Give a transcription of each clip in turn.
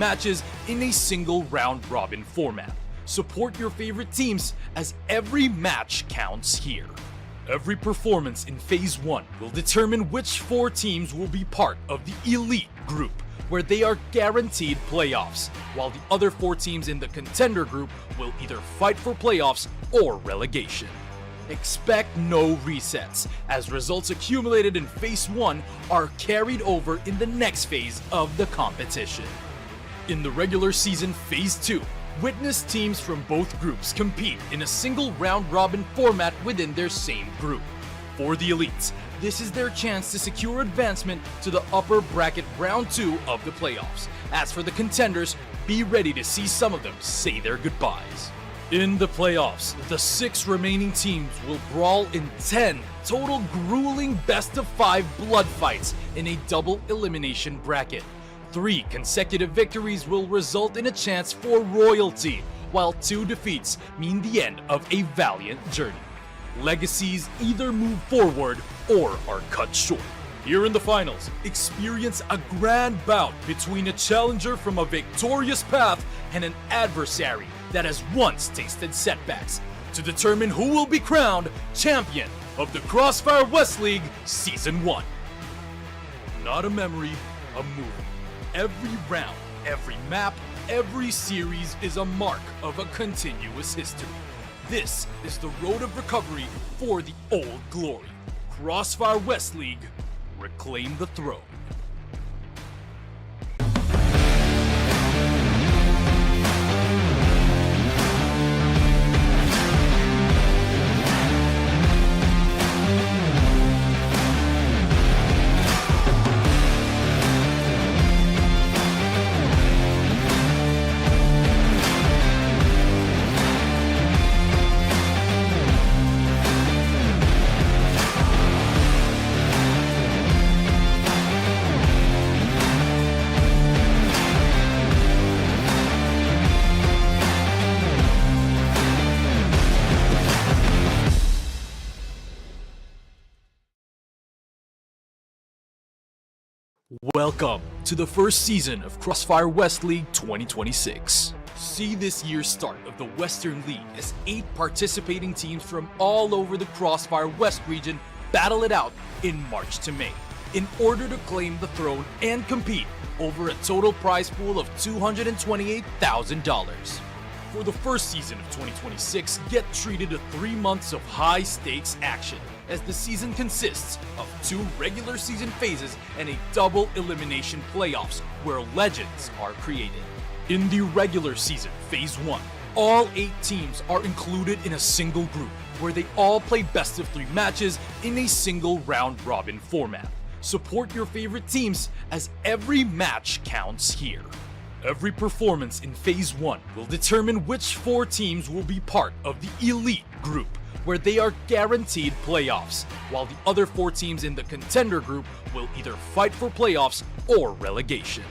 matches in a single round-robin format. Support your favorite teams as every match counts here. Every performance in Phase 1 will determine which 4 teams will be part of the Elite Group, where they are guaranteed playoffs, while the other 4 teams in the Contender Group will either fight for playoffs or relegation. Expect no resets, as results accumulated in Phase 1 are carried over in the next phase of the competition. In the regular season Phase 2, witness teams from both groups compete in a single round-robin format within their same group. For the elites, this is their chance to secure advancement to the upper bracket round 2 of the playoffs. As for the contenders, be ready to see some of them say their goodbyes. In the playoffs, the 6 remaining teams will brawl in 10 total grueling best-of-5 blood fights in a double elimination bracket. 3 consecutive victories will result in a chance for royalty, while 2 defeats mean the end of a valiant journey. Legacies either move forward or are cut short. Here in the finals, experience a grand bout between a challenger from a victorious path and an adversary that has once tasted setbacks, to determine who will be crowned champion of the CrossFire West League Season 1. Not a memory, a movie. Every round, every map, every series is a mark of a continuous history. This is the road of recovery for the old glory. CrossFire West League, reclaim the throne. Welcome to the first season of CrossFire West League 2026. See this year's start of the Western League as 8 participating teams from all over the CrossFire West region battle it out in March to May in order to claim the throne and compete over a total prize pool of $228,000. For the first season of 2026, get treated to 3 months of high-stakes action, as the season consists of 2 regular season phases and a double elimination playoffs where legends are created. In the regular season Phase 1, all 8 teams are included in a single group where they all play best of 3 matches in a single round-robin format. Support your favorite teams as every match counts here. Every performance in Phase 1 will determine which 4 teams will be part of the Elite Group, where they are guaranteed playoffs, while the other 4 teams in the Contender Group will either fight for playoffs or relegation.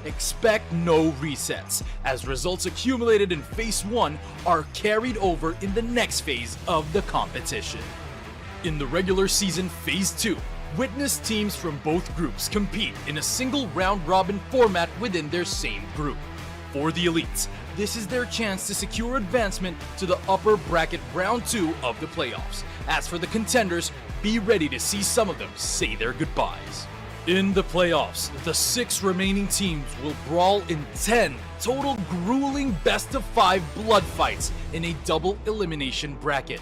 Expect no resets, as results accumulated in Phase 1 are carried over in the next phase of the competition. In the regular season Phase 2, witness teams from both groups compete in a single round-robin format within their same group. For the elites, this is their chance to secure advancement to the upper bracket round 2 of the playoffs. As for the contenders, be ready to see some of them say their goodbyes. In the playoffs, the 6 remaining teams will brawl in 10 total grueling best-of-5 blood fights in a double elimination bracket.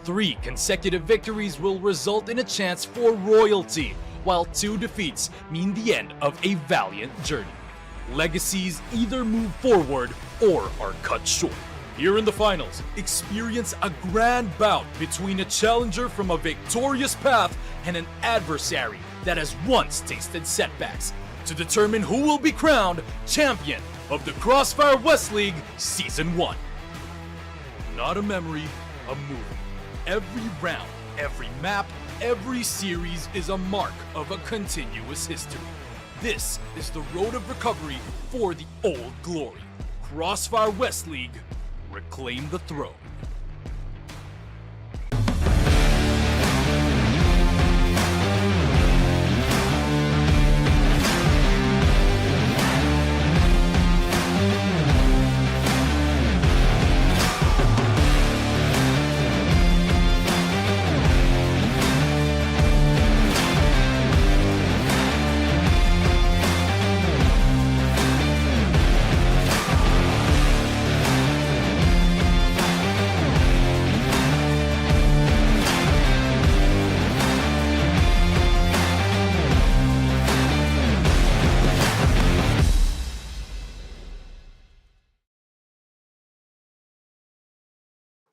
3 consecutive victories will result in a chance for royalty, while 2 defeats mean the end of a valiant journey. Legacies either move forward or are cut short. Here in the finals, experience a grand bout between a challenger from a victorious path and an adversary that has once tasted setbacks, to determine who will be crowned champion of the CrossFire West League Season 1. Not a memory, a movie. Every round, every map, every series is a mark of a continuous history. This is the road of recovery for the old glory. CrossFire West League, reclaim the throne.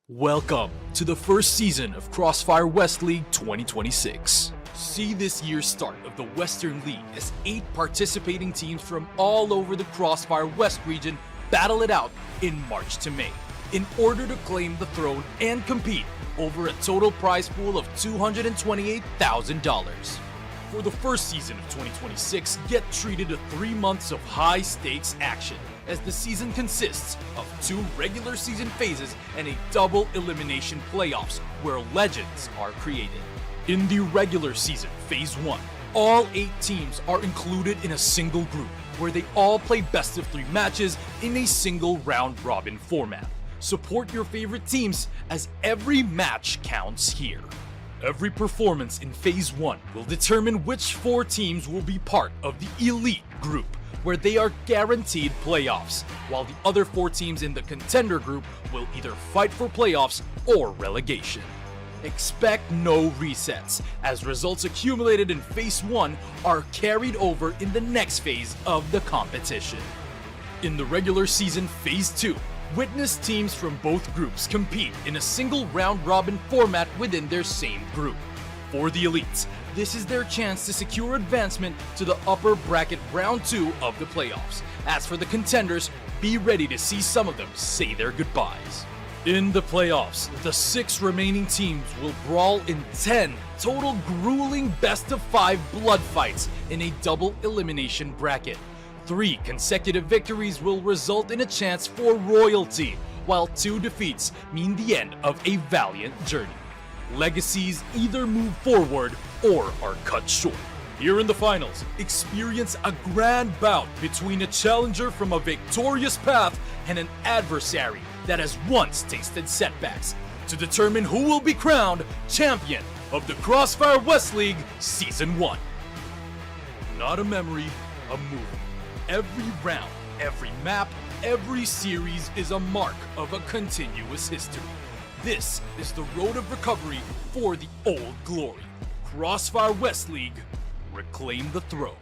Welcome to the first season of CrossFire West League 2026. See this year's start of the Western League as 8 participating teams from all over the CrossFire West region battle it out in March to May in order to claim the throne and compete over a total prize pool of $228,000. For the first season of 2026, get treated to 3 months of high-stakes action, as the season consists of 2 regular season phases and a double elimination playoffs where legends are created. In the regular season, Phase 1, all 8 teams are included in a single group where they all play best of 3 matches in a single round-robin format. Support your favorite teams as every match counts here. Every performance in Phase 1 will determine which 4 teams will be part of the Elite Group, where they are guaranteed playoffs, while the other 4 teams in the Contender Group will either fight for playoffs or relegation. Expect no resets, as results accumulated in Phase 1 are carried over in the next phase of the competition. In the regular season Phase 2, witness teams from both groups compete in a single round-robin format within their same group. For the elites, this is their chance to secure advancement to the upper bracket round 2 of the playoffs. As for the contenders, be ready to see some of them say their goodbyes. In the playoffs, the 6 remaining teams will brawl in 10 total grueling best-of-5 blood fights in a double elimination bracket. 3 consecutive victories will result in a chance for royalty, while 2 defeats mean the end of a valiant journey. Legacies either move forward or are cut short. Here in the finals, experience a grand bout between a challenger from a victorious path and an adversary that has once tasted setbacks to determine who will be crowned champion of the CrossFire West League Season 1. Not a memory, a movie. Every round, every map, every series is a mark of a continuous history. This is the road of recovery for the old glory. CrossFire West League, reclaim the throne.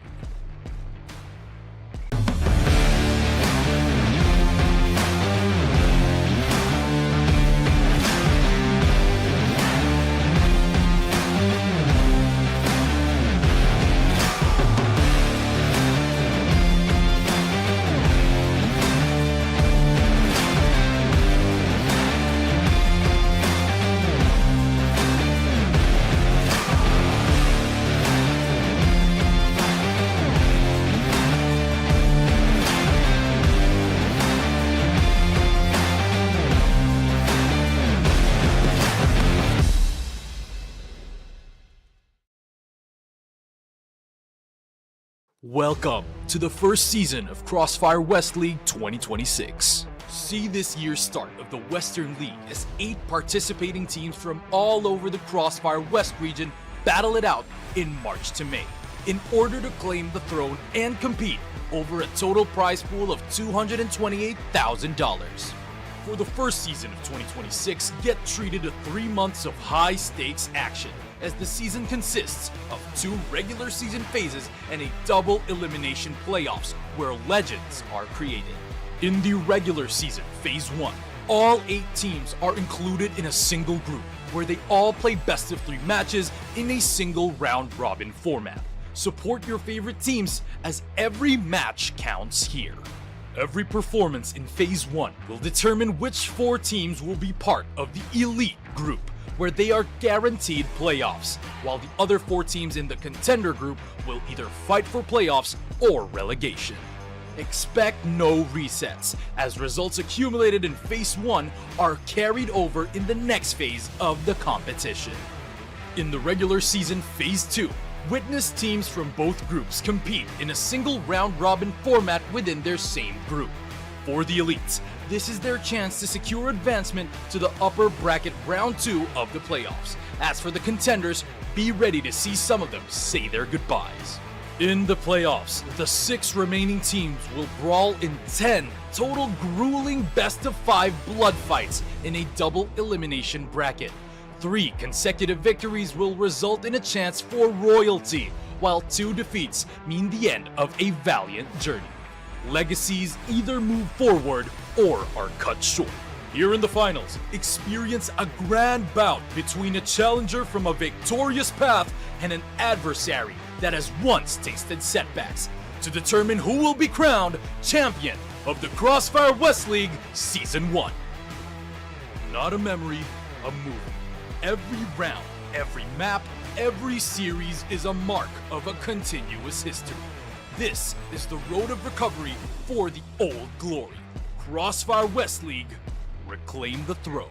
Welcome to the first season of CrossFire West League 2026. See this year's start of the Western League as 8 participating teams from all over the CrossFire West region battle it out in March to May in order to claim the throne and compete over a total prize pool of $228,000. For the first season of 2026, get treated to 3 months of high-stakes action, as the season consists of 2 regular season phases and a double elimination playoffs where legends are created. In the regular season, Phase 1, all 8 teams are included in a single group where they all play best of 3 matches in a single round-robin format. Support your favorite teams as every match counts here. Every performance in Phase 1 will determine which 4 teams will be part of the Elite Group, where they are guaranteed playoffs, while the other 4 teams in the Contender Group will either fight for playoffs or relegation. Expect no resets, as results accumulated in Phase 1 are carried over in the next phase of the competition. In the regular season Phase 2, witness teams from both groups compete in a single round-robin format within their same group. For the elites, this is their chance to secure advancement to the upper bracket round 2 of the playoffs. As for the contenders, be ready to see some of them say their goodbyes. In the playoffs, the 6 remaining teams will brawl in 10 total grueling best-of-5 blood fights in a double elimination bracket. 3 consecutive victories will result in a chance for royalty, while 2 defeats mean the end of a valiant journey. Legacies either move forward or are cut short. Here in the finals, experience a grand bout between a challenger from a victorious path and an adversary that has once tasted setbacks to determine who will be crowned champion of the CrossFire West League Season 1. Not a memory, a movie. Every round, every map, every series is a mark of a continuous history. This is the road of recovery for the old glory. CrossFire West League, reclaim the throne.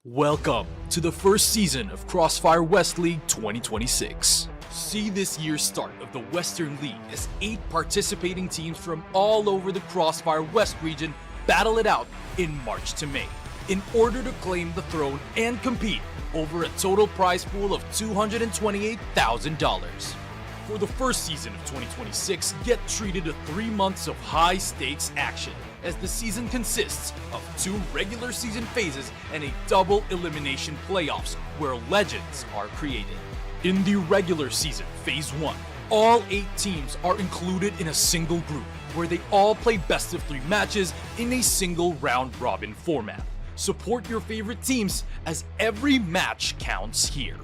Welcome to the first season of CrossFire West League 2026. See this year's start of the Western League as 8 participating teams from all over the CrossFire West region battle it out in March to May in order to claim the throne and compete over a total prize pool of $228,000. For the first season of 2026, get treated to 3 months of high-stakes action, as the season consists of 2 regular season phases and a double elimination playoffs where legends are created. In the regular season, Phase 1, all 8 teams are included in a single group where they all play best of 3 matches in a single round-robin format. Support your favorite teams as every match counts here.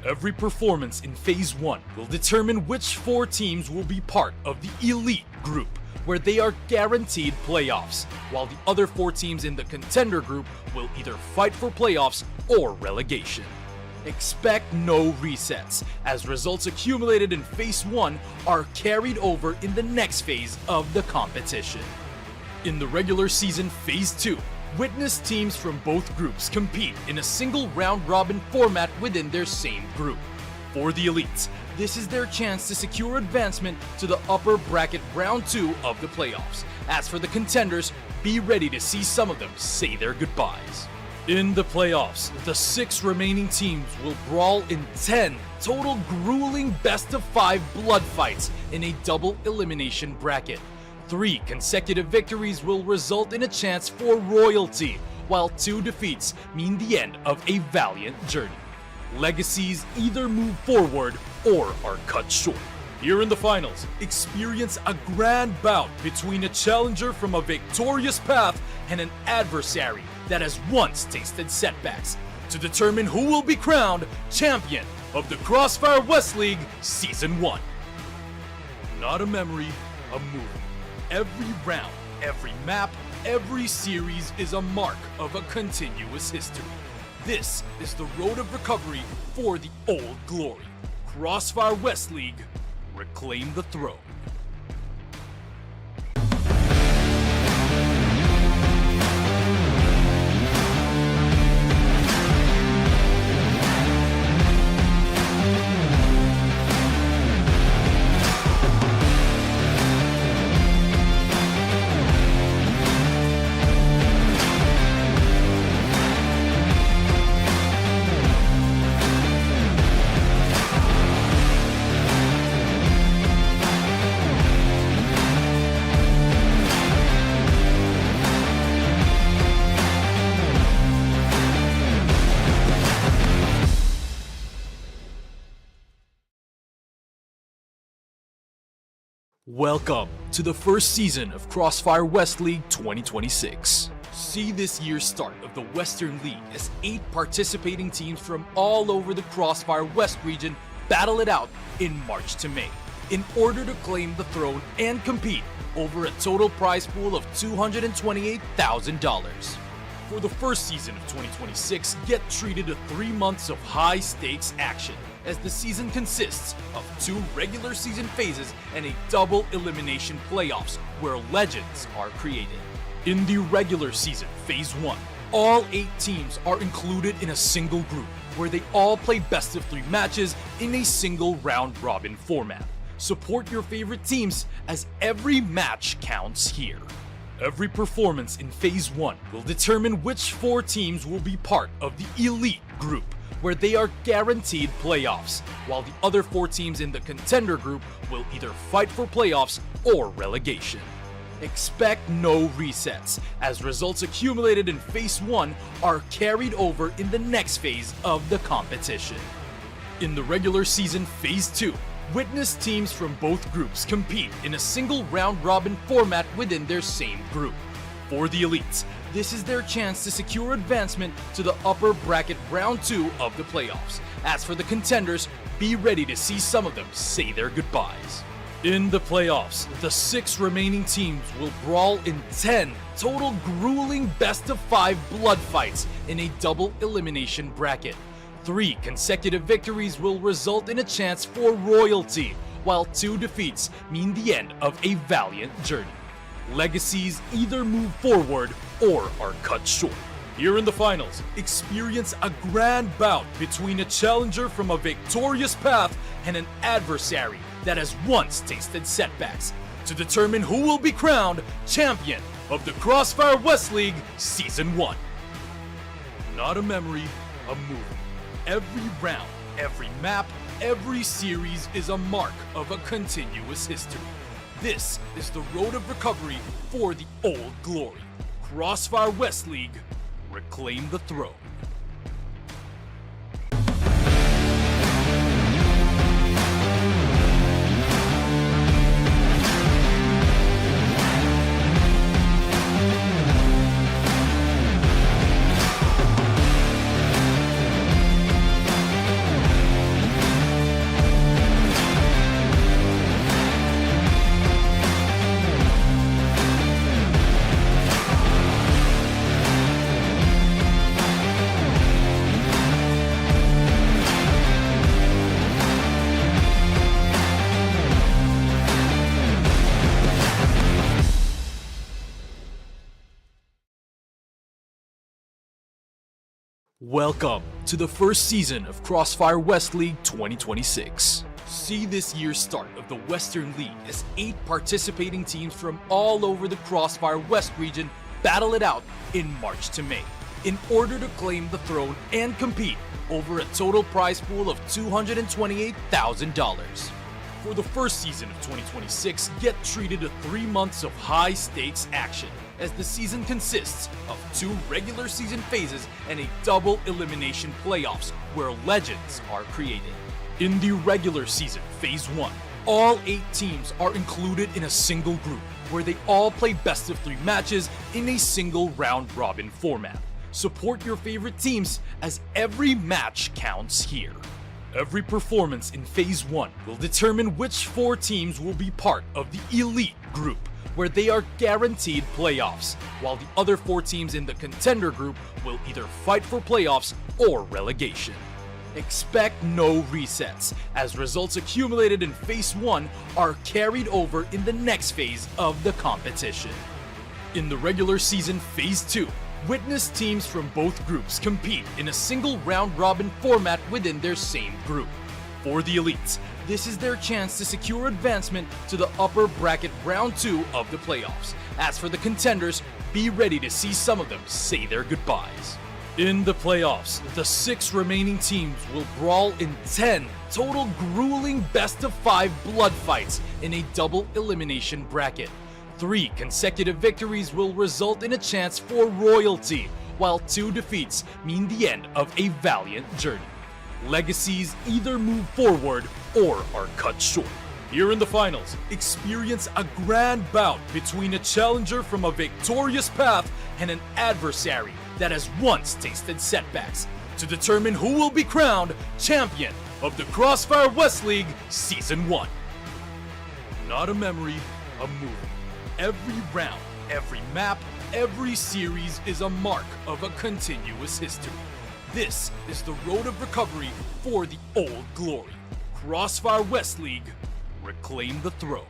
Every performance in Phase 1 will determine which 4 teams will be part of the Elite Group, where they are guaranteed playoffs, while the other 4 teams in the Contender Group will either fight for playoffs or relegation. Expect no resets, as results accumulated in Phase 1 are carried over in the next phase of the competition. In the regular season Phase 2, witness teams from both groups compete in a single round-robin format within their same group. For the elites, this is their chance to secure advancement to the upper bracket round 2 of the playoffs. As for the contenders, be ready to see some of them say their goodbyes. In the playoffs, the 6 remaining teams will brawl in 10 total grueling best-of-5 blood fights in a double elimination bracket. 3 consecutive victories will result in a chance for royalty, while 2 defeats mean the end of a valiant journey. Legacies either move forward or are cut short. Here in the finals, experience a grand bout between a challenger from a victorious path and an adversary that has once tasted setbacks to determine who will be crowned champion of the CrossFire West League Season 1. Not a memory, a movie. Every round, every map, every series is a mark of a continuous history. This is the road of recovery for the old glory. CrossFire West League, reclaim the throne. Welcome to the first season of CrossFire West League 2026. See this year's start of the Western League as 8 participating teams from all over the CrossFire West region battle it out in March to May in order to claim the throne and compete over a total prize pool of $228,000. For the first season of 2026, get treated to 3 months of high-stakes action, as the season consists of 2 regular season phases and a double elimination playoffs where legends are created. In the regular season, Phase 1, All 8 teams are included in a single group, where they all play best of 3 matches in a single round-robin format. Support your favorite teams, as every match counts here. Every performance in Phase 1 will determine which 4 teams will be part of the Elite Group, where they are guaranteed playoffs, while the other 4 teams in the Contender Group will either fight for playoffs or relegation. Expect no resets, as results accumulated in Phase 1 are carried over in the next phase of the competition. In the regular season Phase 2, witness teams from both groups compete in a single round-robin format within their same group. For the elites, this is their chance to secure advancement to the upper bracket round 2 of the playoffs. As for the contenders, be ready to see some of them say their goodbyes. In the playoffs, the 6 remaining teams will brawl in 10 total grueling best-of-5 blood fights in a double elimination bracket. 3 consecutive victories will result in a chance for royalty, while 2 defeats mean the end of a valiant journey. Legacies either move forward or are cut short. Here in the finals, experience a grand bout between a challenger from a victorious path and an adversary that has once tasted setbacks, to determine who will be crowned champion of the CrossFire West League Season 1. Not a memory, a movie. Every round, every map, every series is a mark of a continuous history. This is the road of recovery for the old glory. CrossFire West League, reclaim the throne. Welcome to the first season of CrossFire West League 2026. See this year's start of the Western League as 8 participating teams from all over the CrossFire West region battle it out in March to May in order to claim the throne and compete over a total prize pool of $228,000. For the first season of 2026, get treated to 3 months of high-stakes action, as the season consists of 2 regular season phases and a double elimination playoffs where legends are created. In the regular season Phase 1, all 8 teams are included in a single group, where they all play best of 3 matches in a single round-robin format. Support your favorite teams, as every match counts here. Every performance in Phase 1 will determine which 4 teams will be part of the Elite Group, where they are guaranteed playoffs, while the other 4 teams in the Contender Group will either fight for playoffs or relegation. Expect no resets, as results accumulated in Phase 1 are carried over in the next phase of the competition. In the regular season Phase 2, witness teams from both groups compete in a single round-robin format within their same group. For the elites, this is their chance to secure advancement to the upper bracket round 2 of the playoffs. As for the contenders, be ready to see some of them say their goodbyes. In the playoffs, the 6 remaining teams will brawl in 10 total grueling best-of-5 blood fights in a double elimination bracket. 3 consecutive victories will result in a chance for royalty, while 2 defeats mean the end of a valiant journey. Legacies either move forward or are cut short. Here in the finals, experience a grand bout between a challenger from a victorious path and an adversary that has once tasted setbacks, to determine who will be crowned champion of the CrossFire West League Season 1. Not a memory, a movie. Every round, every map, every series is a mark of a continuous history. This is the road of recovery for the old glory. CrossFire West League, reclaim the throne.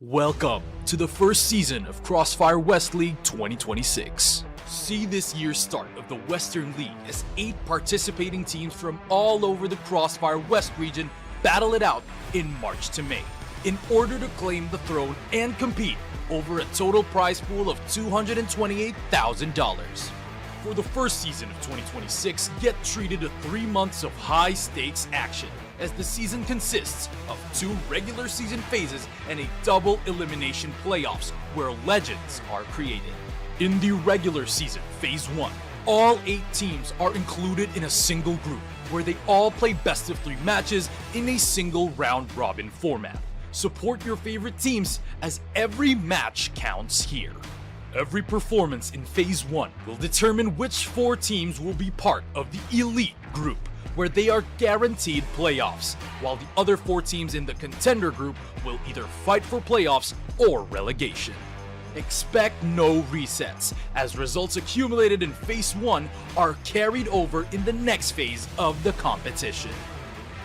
Welcome to the first season of CrossFire West League 2026. See this year's start of the Western League as 8 participating teams from all over the CrossFire West region battle it out in March to May in order to claim the throne and compete over a total prize pool of $228,000. For the first season of 2026, get treated to 3 months of high-stakes action, as the season consists of 2 regular season phases and a double elimination playoffs where legends are created. In the regular season, Phase 1, all 8 teams are included in a single group where they all play best of 3 matches in a single round-robin format. Support your favorite teams as every match counts here. Every performance in Phase 1 will determine which 4 teams will be part of the Elite Group, where they are guaranteed playoffs, while the other 4 teams in the Contender Group will either fight for playoffs or relegation. Expect no resets, as results accumulated in Phase 1 are carried over in the next phase of the competition.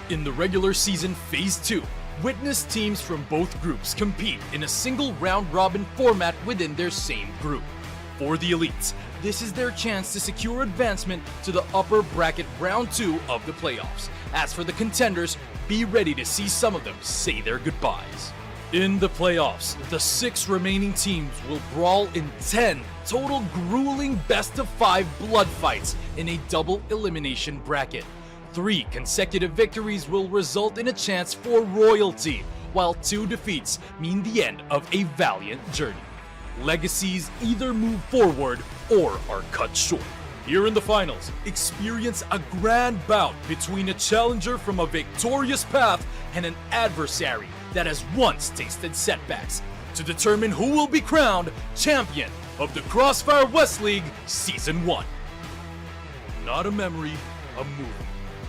In the regular season Phase 2, witness teams from both groups compete in a single round-robin format within their same group. For the elites, this is their chance to secure advancement to the upper bracket round 2 of the playoffs. As for the contenders, be ready to see some of them say their goodbyes. In the playoffs, the 6 remaining teams will brawl in 10 total grueling best-of-5 blood fights in a double elimination bracket. 3 consecutive victories will result in a chance for royalty, while 2 defeats mean the end of a valiant journey. Legacies either move forward or are cut short. Here in the finals, experience a grand bout between a challenger from a victorious path and an adversary that has once tasted setbacks to determine who will be crowned champion of the CrossFire West League Season 1. Not a memory, a movie.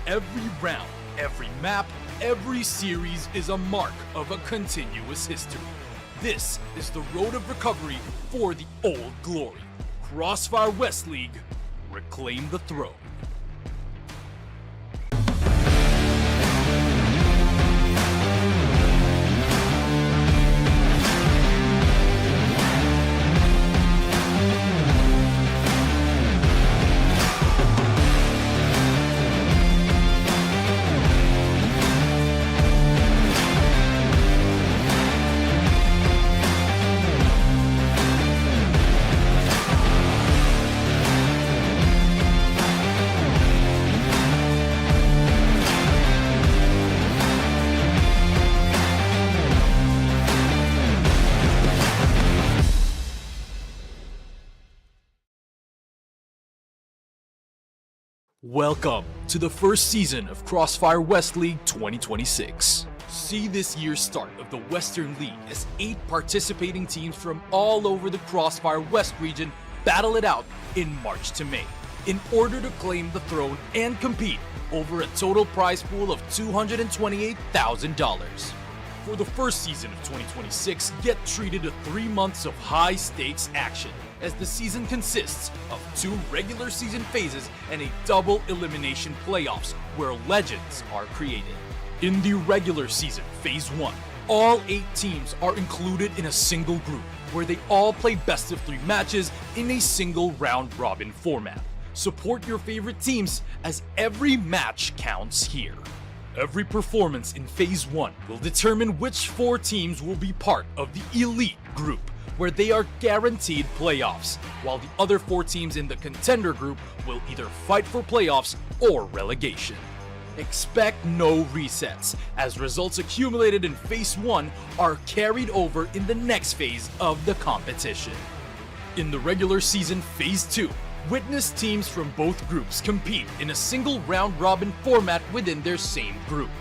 Every round, every map, every series is a mark of a continuous history. This is the road of recovery for the old glory. CrossFire West League, reclaim the throne. Welcome to the first season of CrossFire West League 2026. See this year's start of the Western League as 8 participating teams from all over the CrossFire West region battle it out in March to May in order to claim the throne and compete over a total prize pool of $228,000. For the first season of 2026, get treated to 3 months of high-stakes action, as the season consists of 2 regular season phases and a double elimination playoffs where legends are created. In the regular season, Phase 1, all 8 teams are included in a single group where they all play best of 3 matches in a single round-robin format. Support your favorite teams as every match counts here. Every performance in Phase 1 will determine which 4 teams will be part of the Elite Group, where they are guaranteed playoffs, while the other 4 teams in the Contender Group will either fight for playoffs or relegation. Expect no resets, as results accumulated in Phase 1 are carried over in the next phase of the competition. In the regular season Phase 2, witness teams from both groups compete in a single round-robin format within their same group.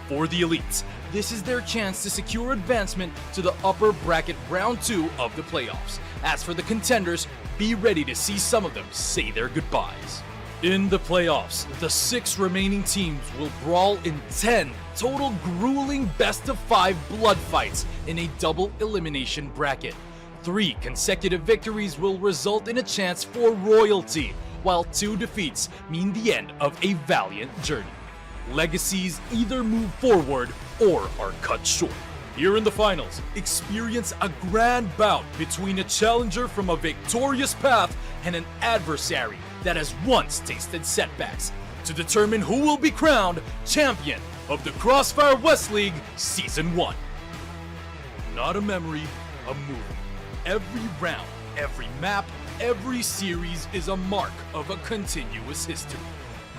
For the elites, this is their chance to secure advancement to the upper bracket round 2 of the playoffs. As for the contenders, be ready to see some of them say their goodbyes. In the playoffs, the 6 remaining teams will brawl in 10 total grueling best-of-5 blood fights in a double elimination bracket. 3 consecutive victories will result in a chance for royalty, while 2 defeats mean the end of a valiant journey. Legacies either move forward or are cut short. Here in the finals, experience a grand bout between a challenger from a victorious path and an adversary that has once tasted setbacks to determine who will be crowned champion of the CrossFire West League Season 1. Not a memory, a movie. Every round, every map, every series is a mark of a continuous history.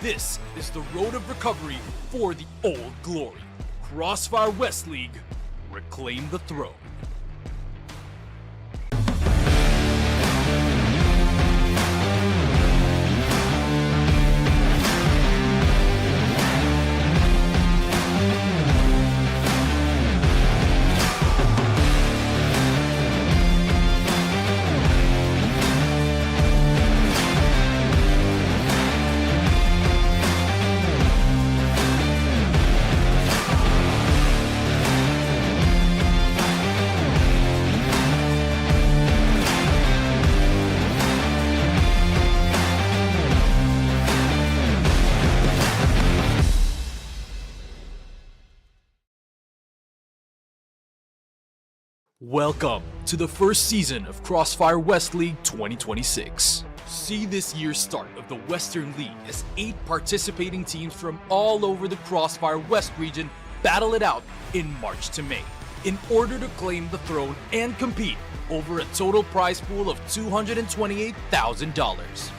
This is the road of recovery for the old glory. CrossFire West League, reclaim the throne. Welcome to the first season of CrossFire West League 2026. See this year's start of the Western League as 8 participating teams from all over the CrossFire West region battle it out in March to May in order to claim the throne and compete over a total prize pool of $228,000.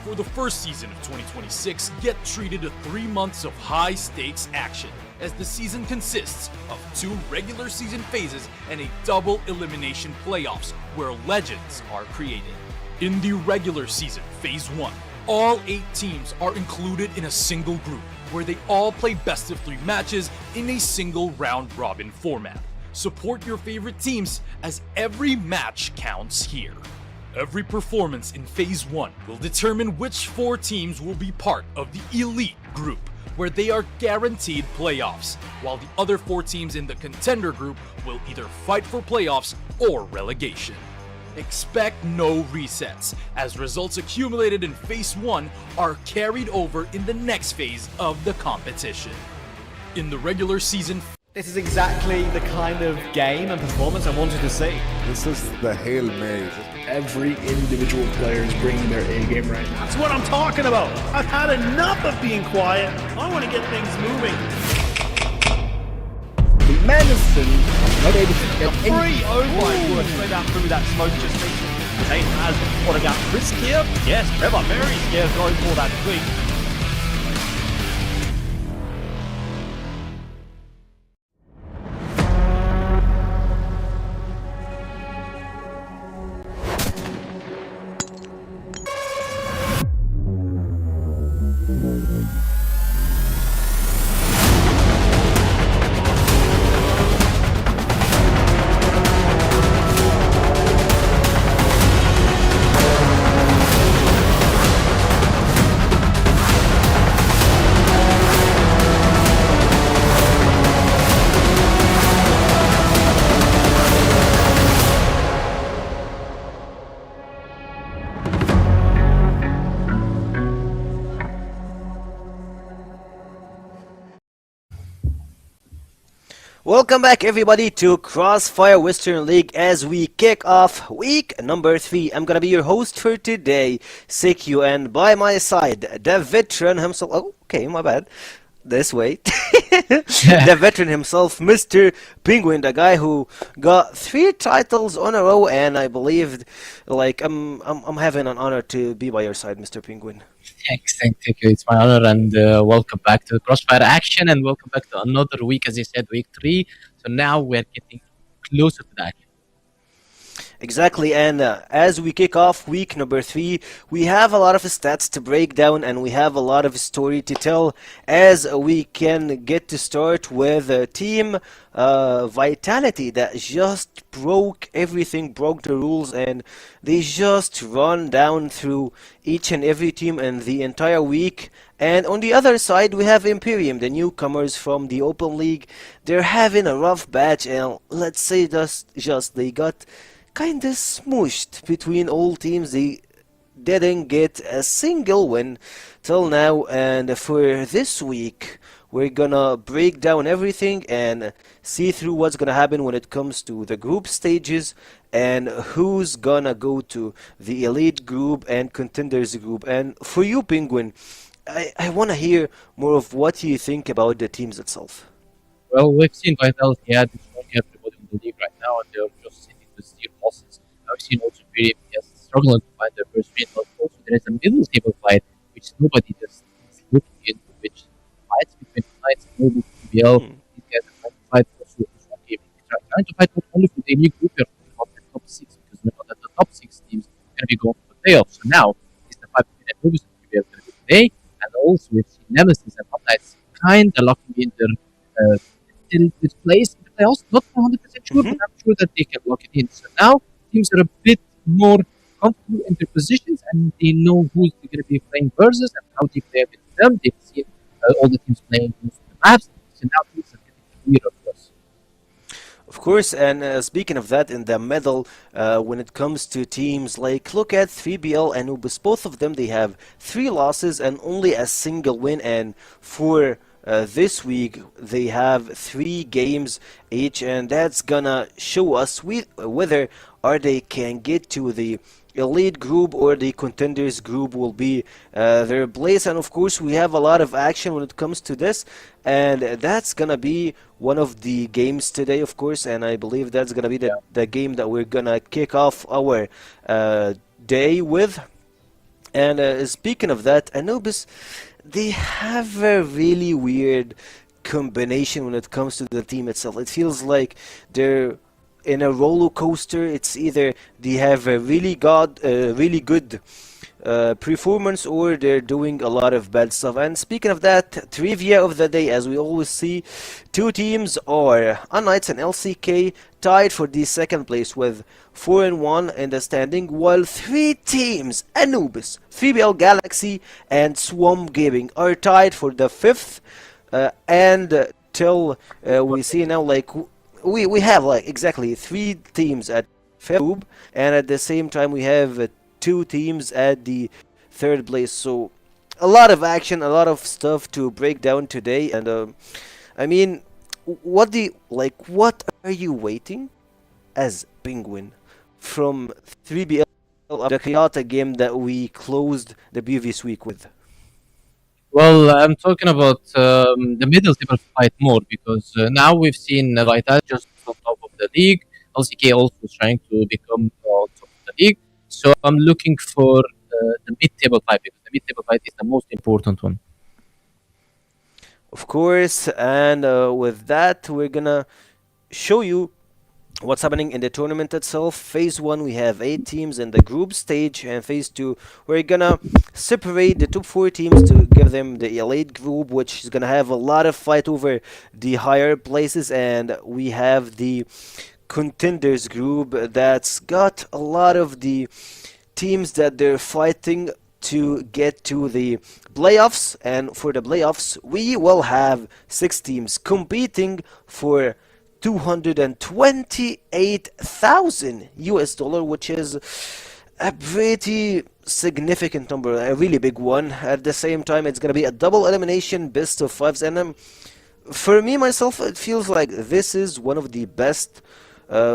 For the first season of 2026, get treated to 3 months of high-stakes action, as the season consists of 2 regular season phases and a double elimination playoffs where legends are created. In the regular season, Phase 1, all 8 teams are included in a single group where they all play best of 3 matches in a single round-robin format. Support your favorite teams as every match counts here. Every performance in Phase 1 will determine which 4 teams will be part of the Elite Group, where they are guaranteed playoffs, while the other 4 teams in the Contender Group will either fight for playoffs or relegation. Expect no resets, as results accumulated in Phase 1 are carried over in the next phase of the competition. In the regular season, this is exactly the kind of game and performance I wanted to see. This is the Hail Mary. Every individual player is bringing their A game right now. That's what I'm talking about. I've had enough of being quiet. I want to get things moving. The Medicine not able to get Free! Oh my word, straight out through that smoke just reaching. Zane has what about riskier? Yes, Trevor very scared going for that quick. Welcome back everybody to CrossFire Western League as we kick off week number 3. I'm gonna be your host for today, CQ, and by my side, the veteran himself. Oh, okay, my bad. This way. The veteran himself, Mr. Penguin, the guy who got 3 titles on a row, and I believe, like, I'm having an honor to be by your side, Mr. Penguin. Thanks, thank you. It's my honor, and welcome back to Crossfire Action, and welcome back to another week, as you said, week 3. So now we're getting closer to that. Exactly, and as we kick off week number 3, we have a lot of stats to break down and we have a lot of story to tell as we can get to start with Team Vitality that just broke everything, broke the rules, and they just run down through each and every team in the entire week. And on the other side, we have Imperium, the newcomers from the Open League. They're having a rough batch, and let's say just they got kinda smooshed between all teams. They didn't get a single win till now, and for this week We're gonna break down everything and see through what's gonna happen when it comes to the group stages and who's gonna go to the elite group and contenders group. And for you, Penguin, I want to hear more of what you think about the teams itself. Well, we've seen Vitality had destroying everybody in the league right now, and they're just sitting with 0 losses. I've seen also IMPERIUM struggling to find their first win, but also there is a middle table fight which nobody just is looking into, which fights between Knights and Anubis, CBL. These guys are trying to fight also for one game. They're trying to fight not only for the elite group, they're talking about the top 6, because we know that the top 6 teams are going to be going for the playoffs. So now, it's the fight between Anubis and CBL going to be today, and also we've seen Nemesis and Knights kind of locking in their this place in the playoffs. Not 100% sure, but I'm sure that they can lock it in. So now teams are a bit more comfortable in their positions, and they know who's going to be playing versus and how they play with them. They've seen all the teams playing most of the maps, so now things are getting clearer for us. Of course, and speaking of that, in the middle, when it comes to teams like, look at 3BL and Anubis, both of them, they have 3 losses and only a single win, and for this week they have 3 games each, and that's gonna show us whether they can get to the elite group or the contenders group will be their place. And of course we have a lot of action when it comes to this, and that's gonna be one of the games today, of course, and I believe that's gonna be the game that we're gonna kick off our day with. And speaking of that, Anubis, they have a really weird combination when it comes to the team itself. It feels like they're in a roller coaster. It's either they have a really good performance, or they're doing a lot of bad stuff. And speaking of that, trivia of the day, as we always see, 2 teams are Knights and LCK tied for the second place with 4-1 in the standing, while 3 teams, Anubis, 3BL Galaxy and Swamp Gaming, are tied for the 5th, and till we see now, like, we have like exactly 3 teams at 5th, and at the same time we have 2 teams at the 3rd place. So a lot of action, a lot of stuff to break down today. And I mean, what are you waiting as Penguin from 3BL, the Kyoto game that we closed the previous week with? Well, I'm talking about the middle table fight more, because now we've seen Vital just on top of the league. LCK also trying to become on top of the league. So I'm looking for the mid-table fight, because the mid-table fight is the most important one. Of course, and with that, we're gonna show you what's happening in the tournament itself. Phase 1, we have 8 teams in the group stage, and Phase 2, we're gonna separate the top 4 teams to give them the elite group, which is gonna have a lot of fight over the higher places, and we have the contenders group that's got a lot of the teams that they're fighting to get to the playoffs. And for the playoffs, we will have 6 teams competing for $228,000 which is a pretty significant number, a really big one. At the same time, it's gonna be a double elimination, best of 5s, and for me myself, it feels like this is one of the best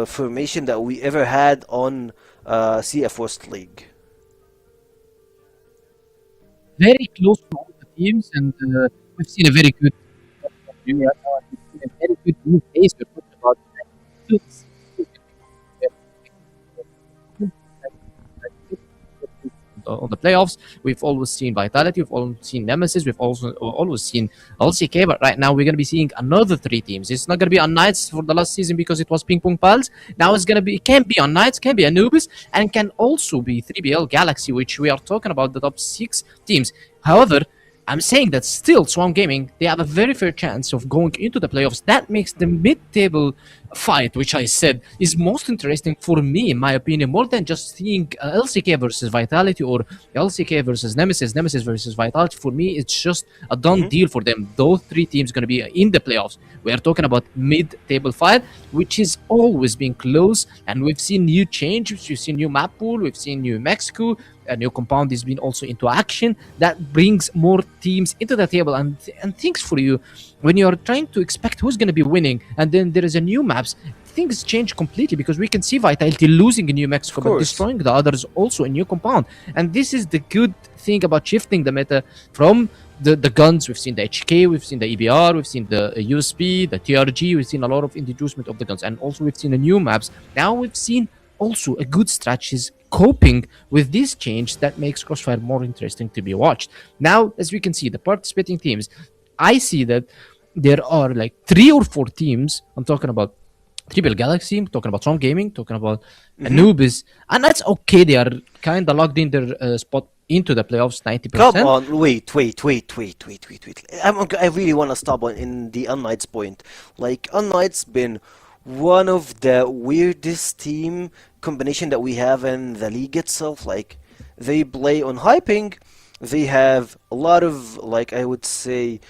formation that we ever had on CFW League. Very close to all the teams, and we've seen a very good view right now. We've seen a very good new pace. We're talking about on the playoffs. We've always seen Vitality, we've always seen Nemesis, we've also always seen LCK, but right now we're going to be seeing another 3 teams. It's not going to be on Knights for the last season because it was Ping Pong Pals. Now it's going to be, can be on Knights, can be Anubis, and can also be 3BL Galaxy, which we are talking about the top 6 teams. However, I'm saying that still Swamp Gaming, they have a very fair chance of going into the playoffs. That makes the mid-table fight, which I said is most interesting for me, in my opinion, more than just seeing LCK versus Vitality or LCK versus Nemesis, Nemesis versus Vitality. For me, it's just a done deal for them. Those 3 teams going to be in the playoffs. We are talking about mid-table fight, which is always been close, and we've seen new changes. We've seen new map pool, we've seen New Mexico, a new compound is being also into action that brings more teams into the table and things for you when you're trying to expect who's going to be winning, and then there is a new maps. Things change completely because we can see Vitality losing in New Mexico but destroying the others also in new compound, and this is the good thing about shifting the meta from the guns. We've seen the HK, we've seen the EBR, we've seen the USP, the TRG, we've seen a lot of introducement of the guns, and also we've seen the new maps. Now we've seen also a good strategies coping with this change that makes Crossfire more interesting to be watched. Now, as we can see, the participating teams, I see that there are like 3 or 4 teams. I'm talking about Triple Galaxy, I'm talking about Strong Gaming, talking about Anubis, and that's okay. They are kind of locked in their spot into the playoffs 90%. Come on, wait. I really want to stop in the Unknight's point. Like, Unknight's been one of the weirdest team combination that we have in the league itself. Like, they play on hyping, they have a lot of, like, I would say,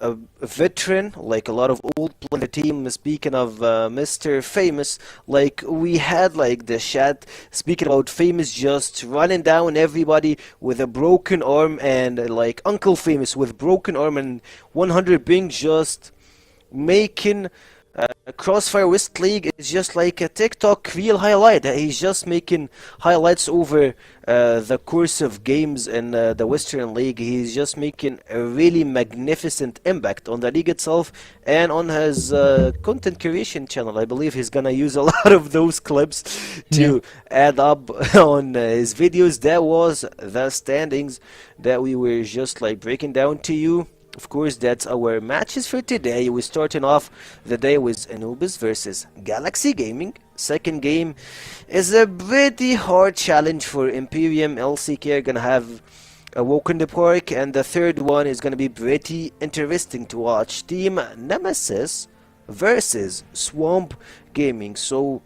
a veteran, like a lot of old players on the team. Speaking of Mr. Famous, like we had like the chat speaking about Famous just running down everybody with a broken arm, and like Uncle Famous with broken arm and 100 ping, just making Crossfire West League is just like a TikTok reel highlight. He's just making highlights over the course of games in the Western League. He's just making a really magnificent impact on the league itself and on his content creation channel. I believe he's gonna use a lot of those clips to add up on his videos. That was the standings that we were just like breaking down to you. Of course, that's our matches for today. We're starting off the day with Anubis versus Galaxy Gaming. Second game is a pretty hard challenge for Imperium. LCK are gonna have a walk in the park, and the third one is gonna be pretty interesting to watch. Team Nemesis versus Swamp Gaming. So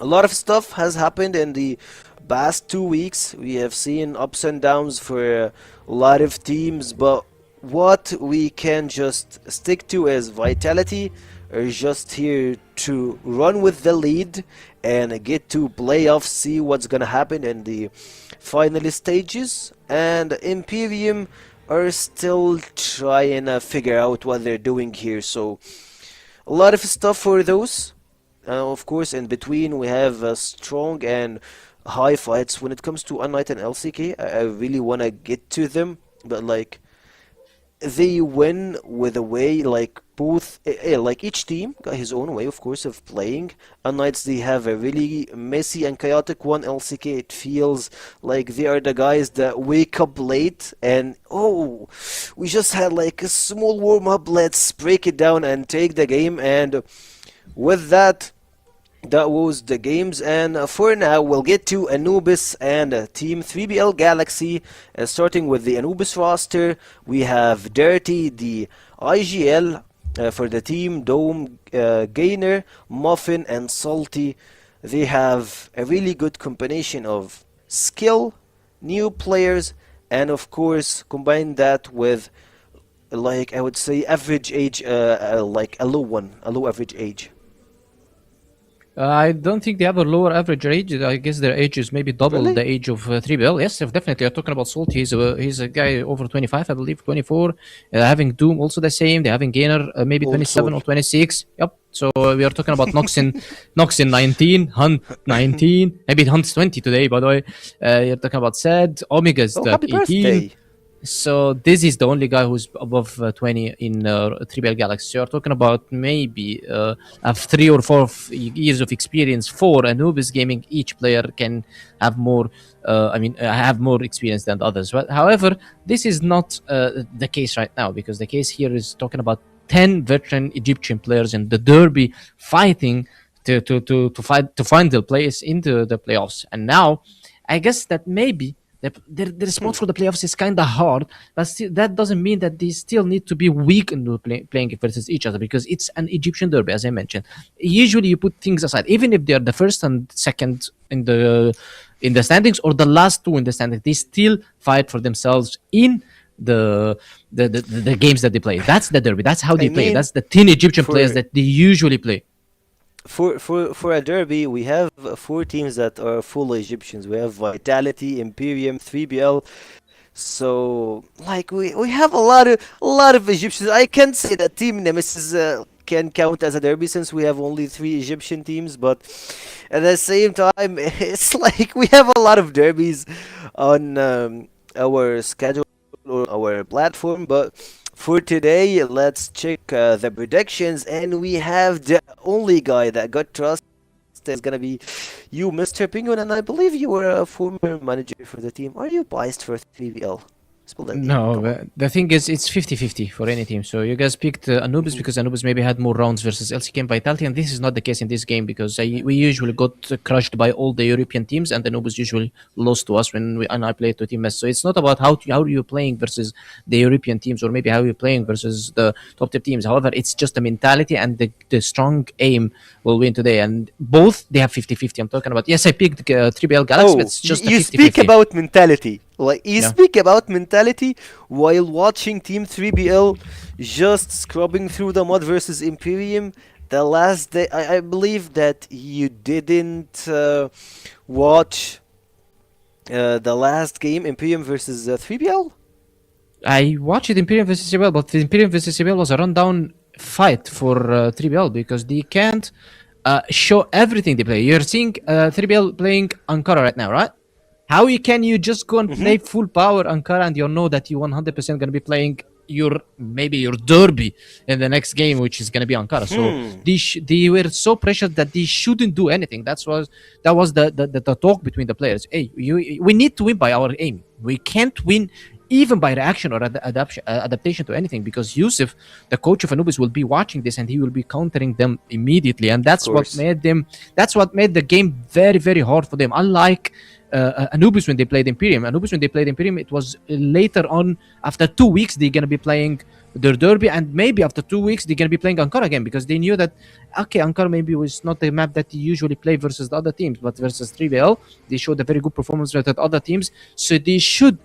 a lot of stuff has happened in the past 2 weeks. We have seen ups and downs for a lot of teams, but what we can just stick to as Vitality are just here to run with the lead and get to playoffs, see what's gonna happen in the final stages, and Imperium are still trying to figure out what they're doing here. So a lot of stuff for those. Of course, in between we have strong and high fights. When it comes to Unlight and LCK, I really want to get to them, but like they win with a way, like both, like each team got his own way, of course, of playing. Unlights, they have a really messy and chaotic one. LCK, it feels like they are the guys that wake up late and, oh, we just had like a small warm-up, let's break it down and take the game. And with that, that was the games, and for now we'll get to Anubis and Team 3BL Galaxy. Starting with the Anubis roster, we have Dirty, the IGL for the team, Dome, Gainer, Muffin, and Salty. They have a really good combination of skill, new players, and of course combine that with, like, I would say average age, like a low average age. I don't think they have a lower average age. I guess their age is maybe double the age of 3BL. Yes, definitely. You're talking about Salt. He's a guy over 25, I believe, 24. Having Doom also the same. They're having Gainer maybe 27 or 26. Yep. So we are talking about Noxin 19, Hunt 19, maybe Hunt's 20 today, by the way. You're talking about Sad, Omega's happy 18. birthday. So this is the only guy who's above 20 in 3BL Galaxy. So you're talking about maybe 3 or 4 years of experience for Anubis Gaming. Each player can have more, have more experience than the others. But however, this is not the case right now, because the case here is talking about 10 veteran Egyptian players in the derby fighting to find their place into the playoffs. And now, I guess that maybe the spot for the playoffs is kind of hard, but still, that doesn't mean that they still need to be weak in playing versus each other, because it's an Egyptian derby, as I mentioned. Usually, you put things aside, even if they are the first and second in the standings, or the last 2 in the standings, they still fight for themselves in the games that they play. That's the derby. That's how they play. That's the 10 Egyptian players that they usually play. For a derby, we have four teams that are full Egyptians. We have Vitality, Imperium, 3BL. So, like, we have a lot of Egyptians. I can't say that Team Nemesis can count as a derby since we have only three Egyptian teams, but at the same time, it's like we have a lot of derbies on our schedule or our platform. But for today, let's check the predictions, and we have the only guy that got trust is gonna be you, Mr. Penguin, and I believe you were a former manager for the team. Are you biased for 3BL? Spill that tea. No, Come but on. the thing is, it's 50-50 for any team. So you guys picked Anubis because Anubis maybe had more rounds versus LCK and Vitality, and this is not the case in this game because we usually got crushed by all the European teams, and Anubis usually lost to us when I played to Team S. So it's not about how you're playing versus the European teams or maybe how you're playing versus the top tier teams. However, it's just the mentality and the strong aim will win today. And both, they have 50-50. I'm talking about, yes, I picked 3BL Galaxy, but it's just a you 50-50. speak about mentality. Like you Yeah. speak about mentality while watching Team 3BL just scrubbing through the mud versus Imperium. The last day, I believe that you didn't watch the last game, Imperium versus 3BL. I watched Imperium vs CBL, but the Imperium vs CBL was a rundown fight for 3BL because they can't show everything they play. You're seeing 3BL playing Ankara right now, right? How can you just go and play full power Ankara and you know that you 100% going to be playing maybe your derby in the next game, which is going to be Ankara. So they were so pressured that they shouldn't do anything. That was the talk between the players. Hey, we need to win by our aim. We can't win even by reaction or adaptation to anything, because Yusuf, the coach of Anubis, will be watching this and he will be countering them immediately, and that's what made the game very, very hard for them. Unlike Anubis when they played Imperium. It was later on, after 2 weeks, they're going to be playing their derby, and maybe after 2 weeks, they're going to be playing Ankara again, because they knew that, okay, Ankara maybe was not the map that you usually play versus the other teams, but versus 3BL, they showed a very good performance versus other teams, so they should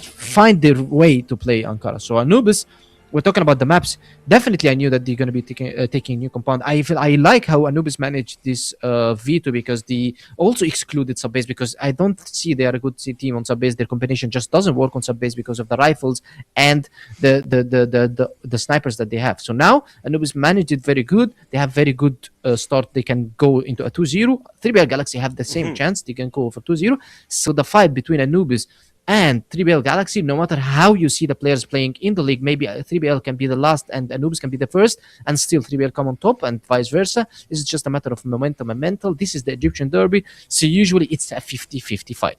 find their way to play Ankara. So Anubis, we're talking about the maps. Definitely, I knew that they're going to be taking new compound. I like how Anubis managed this V2, because they also excluded subbase, because I don't see they are a good team on subbase. Their combination just doesn't work on subbase because of the rifles and the snipers that they have. So now Anubis managed it very good. They have very good start. They can go into a 2-0. 3BL Galaxy have the same chance. They can go for 2-0. So the fight between Anubis and 3BL Galaxy, no matter how you see the players playing in the league, maybe 3BL can be the last and Anubis can be the first, and still 3BL come on top, and vice versa. This is just a matter of momentum and mental. This is the Egyptian derby, so usually it's a 50-50 fight.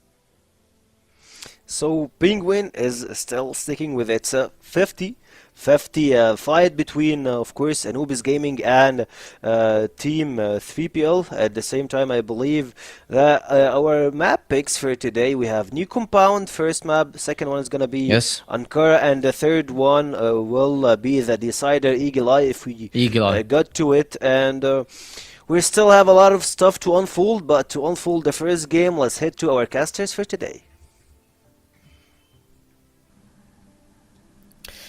So Penguin is still sticking with its 50-50 fight between, of course, Anubis Gaming and Team 3PL. At the same time, I believe that our map picks for today, we have New Compound, first map, second one is going to be Ankara, and the third one will be the decider, Eagle Eye, if we got to it. And we still have a lot of stuff to unfold, but to unfold the first game, let's head to our casters for today.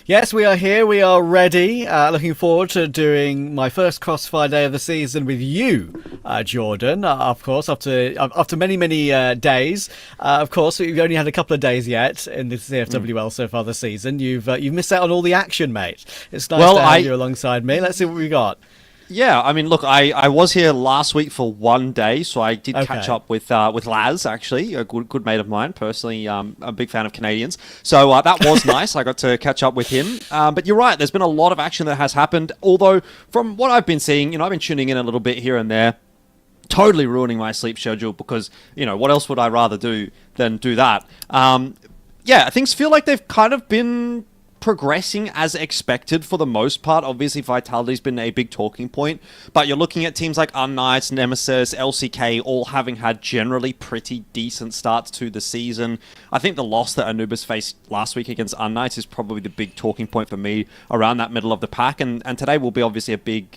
Yes, we are here. We are ready. Looking forward to doing my first CrossFire day of the season with you, Jordan. Of course, after many days. Of course, we've only had a couple of days yet in the CFWL so far this season. You've missed out on all the action, mate. It's nice to have you alongside me. Let's see what we got. Yeah, I mean, look, I was here last week for 1 day, so I did catch up with Laz, actually, a good mate of mine. Personally, I'm a big fan of Canadians, so that was nice. I got to catch up with him. But you're right, there's been a lot of action that has happened, although from what I've been seeing, I've been tuning in a little bit here and there, totally ruining my sleep schedule, because, what else would I rather do than do that? Yeah, things feel like they've kind of been progressing as expected for the most part. Obviously, Vitality's been a big talking point, but you're looking at teams like Unknights, Nemesis, LCK, all having had generally pretty decent starts to the season. I think the loss that Anubis faced last week against Unknights is probably the big talking point for me around that middle of the pack, and today will be obviously a big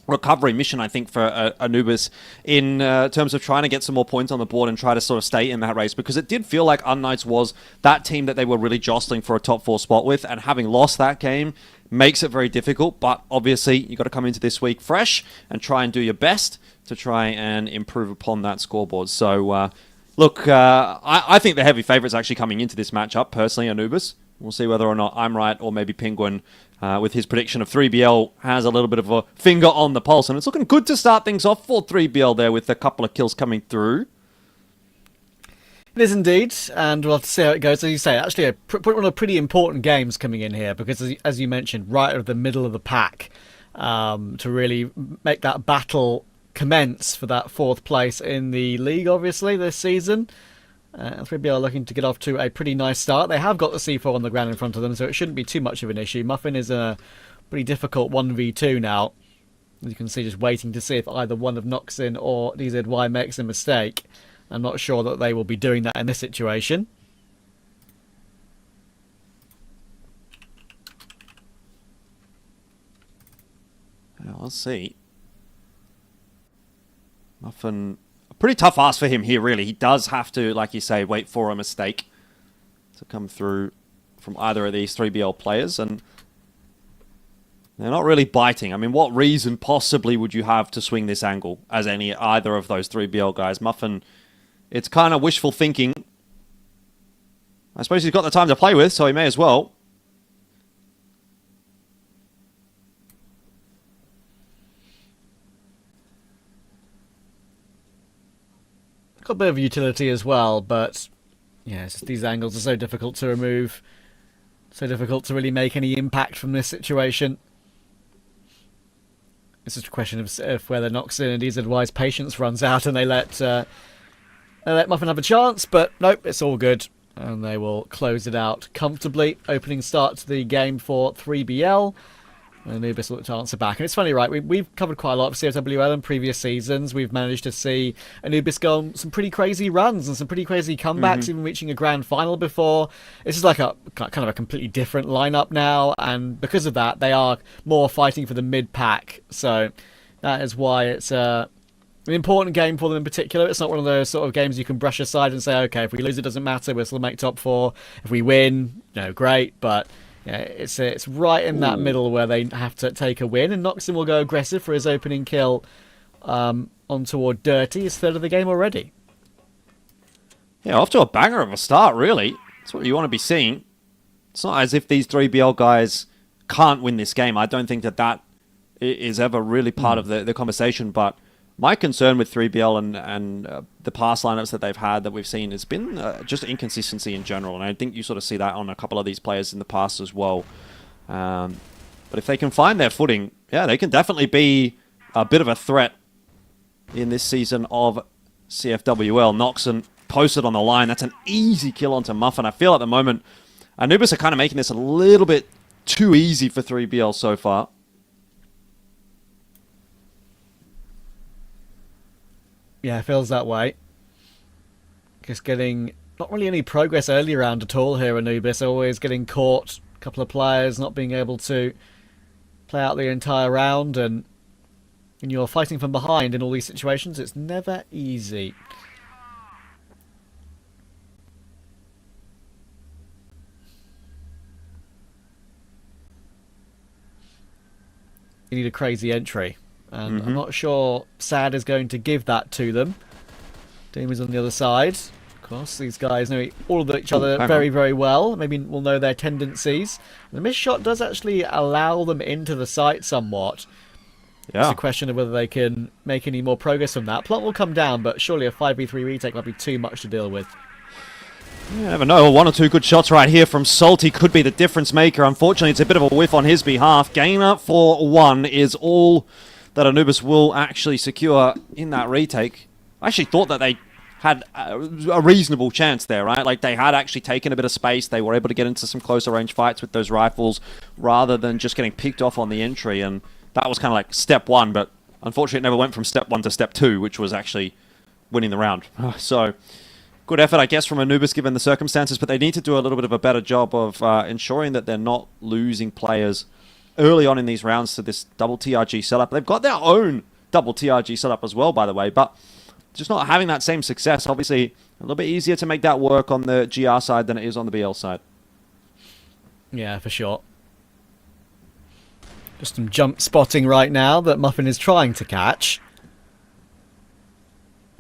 recovery mission, I think, for Anubis in terms of trying to get some more points on the board and try to sort of stay in that race, because it did feel like Unknights was that team that they were really jostling for a top 4 spot with, and having lost that game makes it very difficult. But obviously you got to come into this week fresh and try and do your best to try and improve upon that scoreboard. So look, I think the heavy favourites actually coming into this matchup, personally, Anubis. We'll see whether or not I'm right, or maybe Penguin, with his prediction of 3BL, has a little bit of a finger on the pulse. And it's looking good to start things off for 3BL there, with a couple of kills coming through. It is indeed, and we'll have to see how it goes. As you say, actually, one of the pretty important games coming in here, because as you mentioned, right at the middle of the pack, to really make that battle commence for that 4th place in the league, obviously, this season. 3BL are looking to get off to a pretty nice start. They have got the C4 on the ground in front of them, so it shouldn't be too much of an issue. Muffin is a pretty difficult 1v2 now. As you can see, just waiting to see if either one of Noxin or DZY makes a mistake. I'm not sure that they will be doing that in this situation. Well, let's see. Muffin, a pretty tough ask for him here, really. He does have to, like you say, wait for a mistake to come through from either of these 3BL players, and they're not really biting. I mean, what reason possibly would you have to swing this angle as either of those 3BL guys? Muffin, it's kind of wishful thinking. I suppose he's got the time to play with, so he may as well. Got a bit of utility as well, but yeah, it's just these angles are so difficult to remove. So difficult to really make any impact from this situation. It's just a question of whether Noxin and DZY's patience runs out and they let Muffin have a chance, but nope, it's all good. And they will close it out comfortably. Opening start to the game for 3BL. And Anubis looked to answer back. And it's funny, right? We've covered quite a lot of CFWL in previous seasons. We've managed to see Anubis go on some pretty crazy runs and some pretty crazy comebacks, even reaching a grand final before. This is like a kind of a completely different lineup now. And because of that, they are more fighting for the mid-pack. So that is why it's an important game for them in particular. It's not one of those sort of games you can brush aside and say, okay, if we lose, it doesn't matter. We'll still make top 4. If we win, great. But yeah, it's right in that middle where they have to take a win, and Noxin will go aggressive for his opening kill on toward Dirty, his 3rd of the game already. Yeah, off to a banger of a start, really. That's what you want to be seeing. It's not as if these 3BL guys can't win this game. I don't think that is ever really part of the conversation, but my concern with 3BL and the past lineups that they've had that we've seen has been just inconsistency in general, and I think you sort of see that on a couple of these players in the past as well. But if they can find their footing, yeah, they can definitely be a bit of a threat in this season of CFWL. Noxin posted on the line. That's an easy kill onto Muffin. I feel at the moment Anubis are kind of making this a little bit too easy for 3BL so far. Yeah, it feels that way. Just getting not really any progress early round at all here, Anubis. Always getting caught. A couple of players not being able to play out the entire round, and when you're fighting from behind in all these situations, it's never easy. You need a crazy entry. And I'm not sure Sad is going to give that to them. Doom is on the other side. Of course, these guys know all of each other very, very well. Maybe we'll know their tendencies. The missed shot does actually allow them into the site somewhat. Yeah. It's a question of whether they can make any more progress from that. Plot will come down, but surely a 5v3 retake might be too much to deal with. You never know. 1 or 2 good shots right here from Salty could be the difference maker. Unfortunately, it's a bit of a whiff on his behalf. Gainer for 1 is all that Anubis will actually secure in that retake. I actually thought that they had a reasonable chance there, right? Like, they had actually taken a bit of space. They were able to get into some closer range fights with those rifles rather than just getting picked off on the entry, and that was kind of like step 1, but unfortunately it never went from step 1 to step 2, which was actually winning the round. So, good effort, I guess, from Anubis given the circumstances, but they need to do a little bit of a better job of ensuring that they're not losing players early on in these rounds to this double TRG setup. They've got their own double TRG setup as well, by the way, but just not having that same success. Obviously, a little bit easier to make that work on the GR side than it is on the BL side. Yeah, for sure. Just some jump spotting right now that Muffin is trying to catch.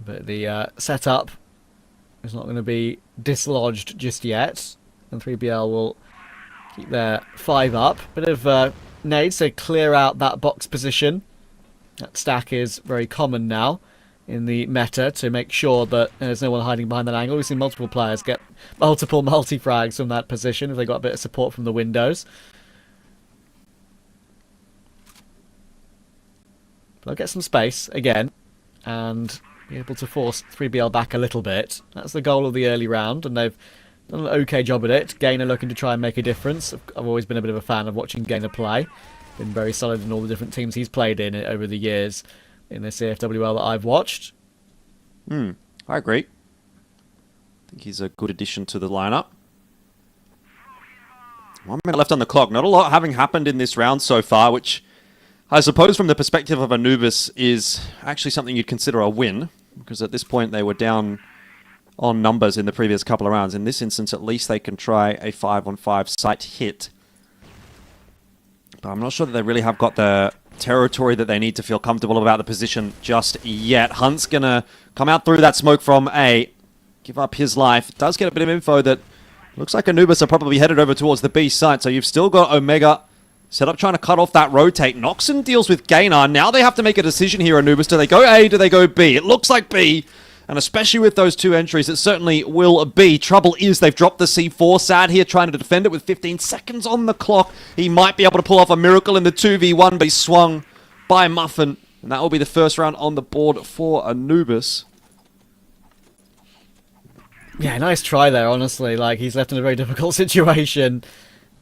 But the setup is not going to be dislodged just yet. And 3BL will keep their 5 up. Bit of nades to clear out that box position. That stack is very common now in the meta to make sure that there's no one hiding behind that angle. We've seen multiple players get multiple multi-frags from that position if they got a bit of support from the windows. But I'll get some space again and be able to force 3BL back a little bit. That's the goal of the early round, and they've done an okay job at it. Gainer looking to try and make a difference. I've always been a bit of a fan of watching Gainer play. Been very solid in all the different teams he's played in over the years in the CFWL that I've watched. I agree. I think he's a good addition to the lineup. 1 minute left on the clock. Not a lot having happened in this round so far, which I suppose from the perspective of Anubis is actually something you'd consider a win, because at this point they were down on numbers in the previous couple of rounds. In this instance, at least they can try a 5-on-5 site hit. But I'm not sure that they really have got the territory that they need to feel comfortable about the position just yet. Hunt's going to come out through that smoke from A, give up his life. Does get a bit of info that looks like Anubis are probably headed over towards the B site. So you've still got Omega set up trying to cut off that rotate. Noxon deals with Gainer. Now they have to make a decision here, Anubis. Do they go A? Do they go B? It looks like B. And especially with those two entries, it certainly will be. Trouble is they've dropped the C4. Sad here trying to defend it with 15 seconds on the clock. He might be able to pull off a miracle in the 2v1, but he's swung by Muffin. And that will be the first round on the board for Anubis. Yeah, nice try there, honestly. Like, he's left in a very difficult situation.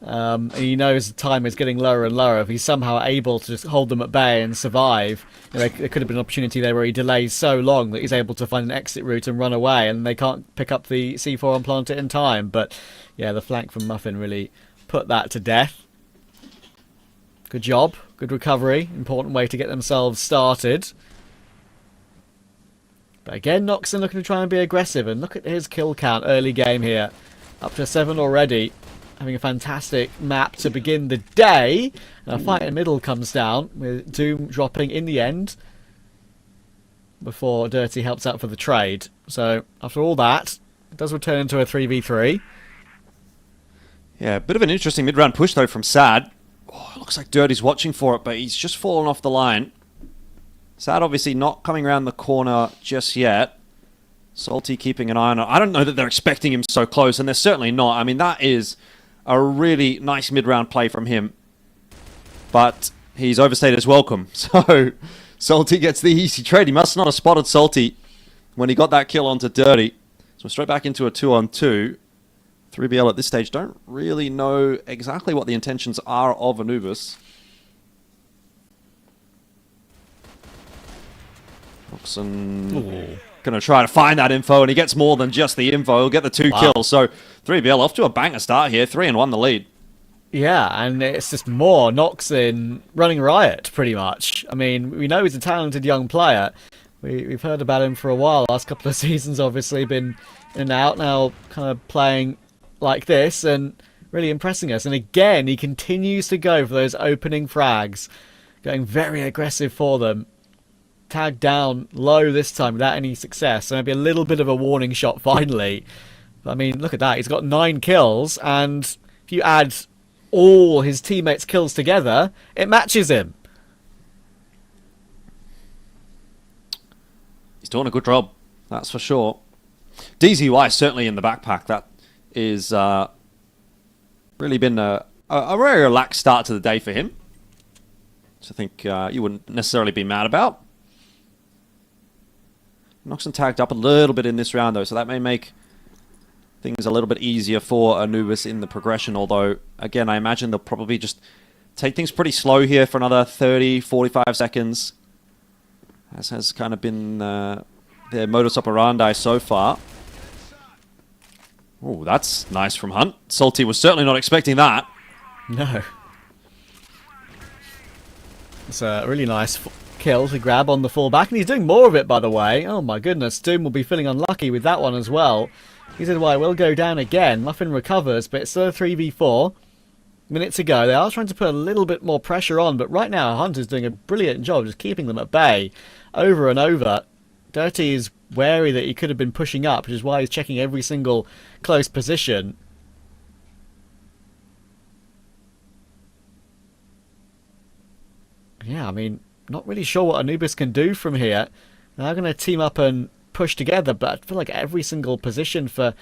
And he knows the time is getting lower and lower. If he's somehow able to just hold them at bay and survive, you know, there could have been an opportunity there where he delays so long that he's able to find an exit route and run away, and they can't pick up the C4 and plant it in time. But yeah, the flank from Muffin really put that to death. Good job, good recovery, important way to get themselves started. But again, Noxon looking to try and be aggressive, and look at his kill count early game here, up to 7 already. Having a fantastic map to begin the day. And a fight in the middle comes down, with Doom dropping in the end before Dirty helps out for the trade. So after all that, it does return into a 3v3. Yeah, a bit of an interesting mid-round push though from Sad. Oh, looks like Dirty's watching for it, but he's just fallen off the line. Sad obviously not coming around the corner just yet. Salty keeping an eye on it. I don't know that they're expecting him so close, and they're certainly not. I mean, that is a really nice mid-round play from him. But he's overstayed his welcome. So Salty gets the easy trade. He must not have spotted Salty when he got that kill onto Dirty. So straight back into a 2-on-2. 3BL at this stage don't really know exactly what the intentions are of Anubis. Noxon going to try to find that info, and he gets more than just the info. He'll get the 2 kills. So 3BL off to a banger start here. 3-1 the lead. Yeah, and it's just more Noxon running riot, pretty much. I mean, we know he's a talented young player. We've heard about him for a while. Last couple of seasons, obviously, been in and out. Now kind of playing like this and really impressing us. And again, he continues to go for those opening frags, going very aggressive for them. Tagged down low this time without any success. So maybe a little bit of a warning shot finally. But I mean, look at that. He's got 9 kills, and if you add all his teammates' kills together, it matches him. He's doing a good job, that's for sure. DZY certainly in the backpack. That is really been a very relaxed start to the day for him. So I think you wouldn't necessarily be mad about. Noxon tagged up a little bit in this round, though, so that may make things a little bit easier for Anubis in the progression. Although, again, I imagine they'll probably just take things pretty slow here for another 30, 45 seconds. As has kind of been their modus operandi so far. Oh, that's nice from Hunt. Salty was certainly not expecting that. No. It's a really nice kill to grab on the fallback, and he's doing more of it, by the way. Oh my goodness, Doom will be feeling unlucky with that one as well. He said, well, I will go down again. Muffin recovers, but it's still a 3v4. Minutes to go. They are trying to put a little bit more pressure on, but right now Hunt is doing a brilliant job just keeping them at bay over and over. Dirty is wary that he could have been pushing up, which is why he's checking every single close position. Yeah, I mean, not really sure what Anubis can do from here. They're going to team up and push together, but I feel like every single position for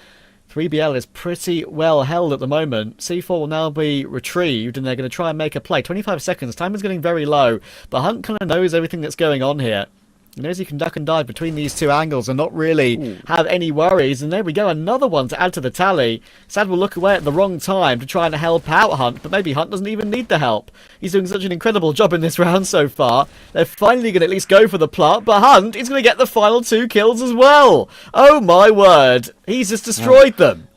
3BL is pretty well held at the moment. C4 will now be retrieved, and they're going to try and make a play. 25 seconds. Time is getting very low, but Hunt kind of knows everything that's going on here. He knows he can duck and dive between these two angles and not really have any worries. And there we go, another one to add to the tally. Sad will look away at the wrong time to try and help out Hunt, but maybe Hunt doesn't even need the help. He's doing such an incredible job in this round so far. They're finally going to at least go for the plot, but Hunt is going to get the final 2 kills as well. Oh my word, he's just destroyed them.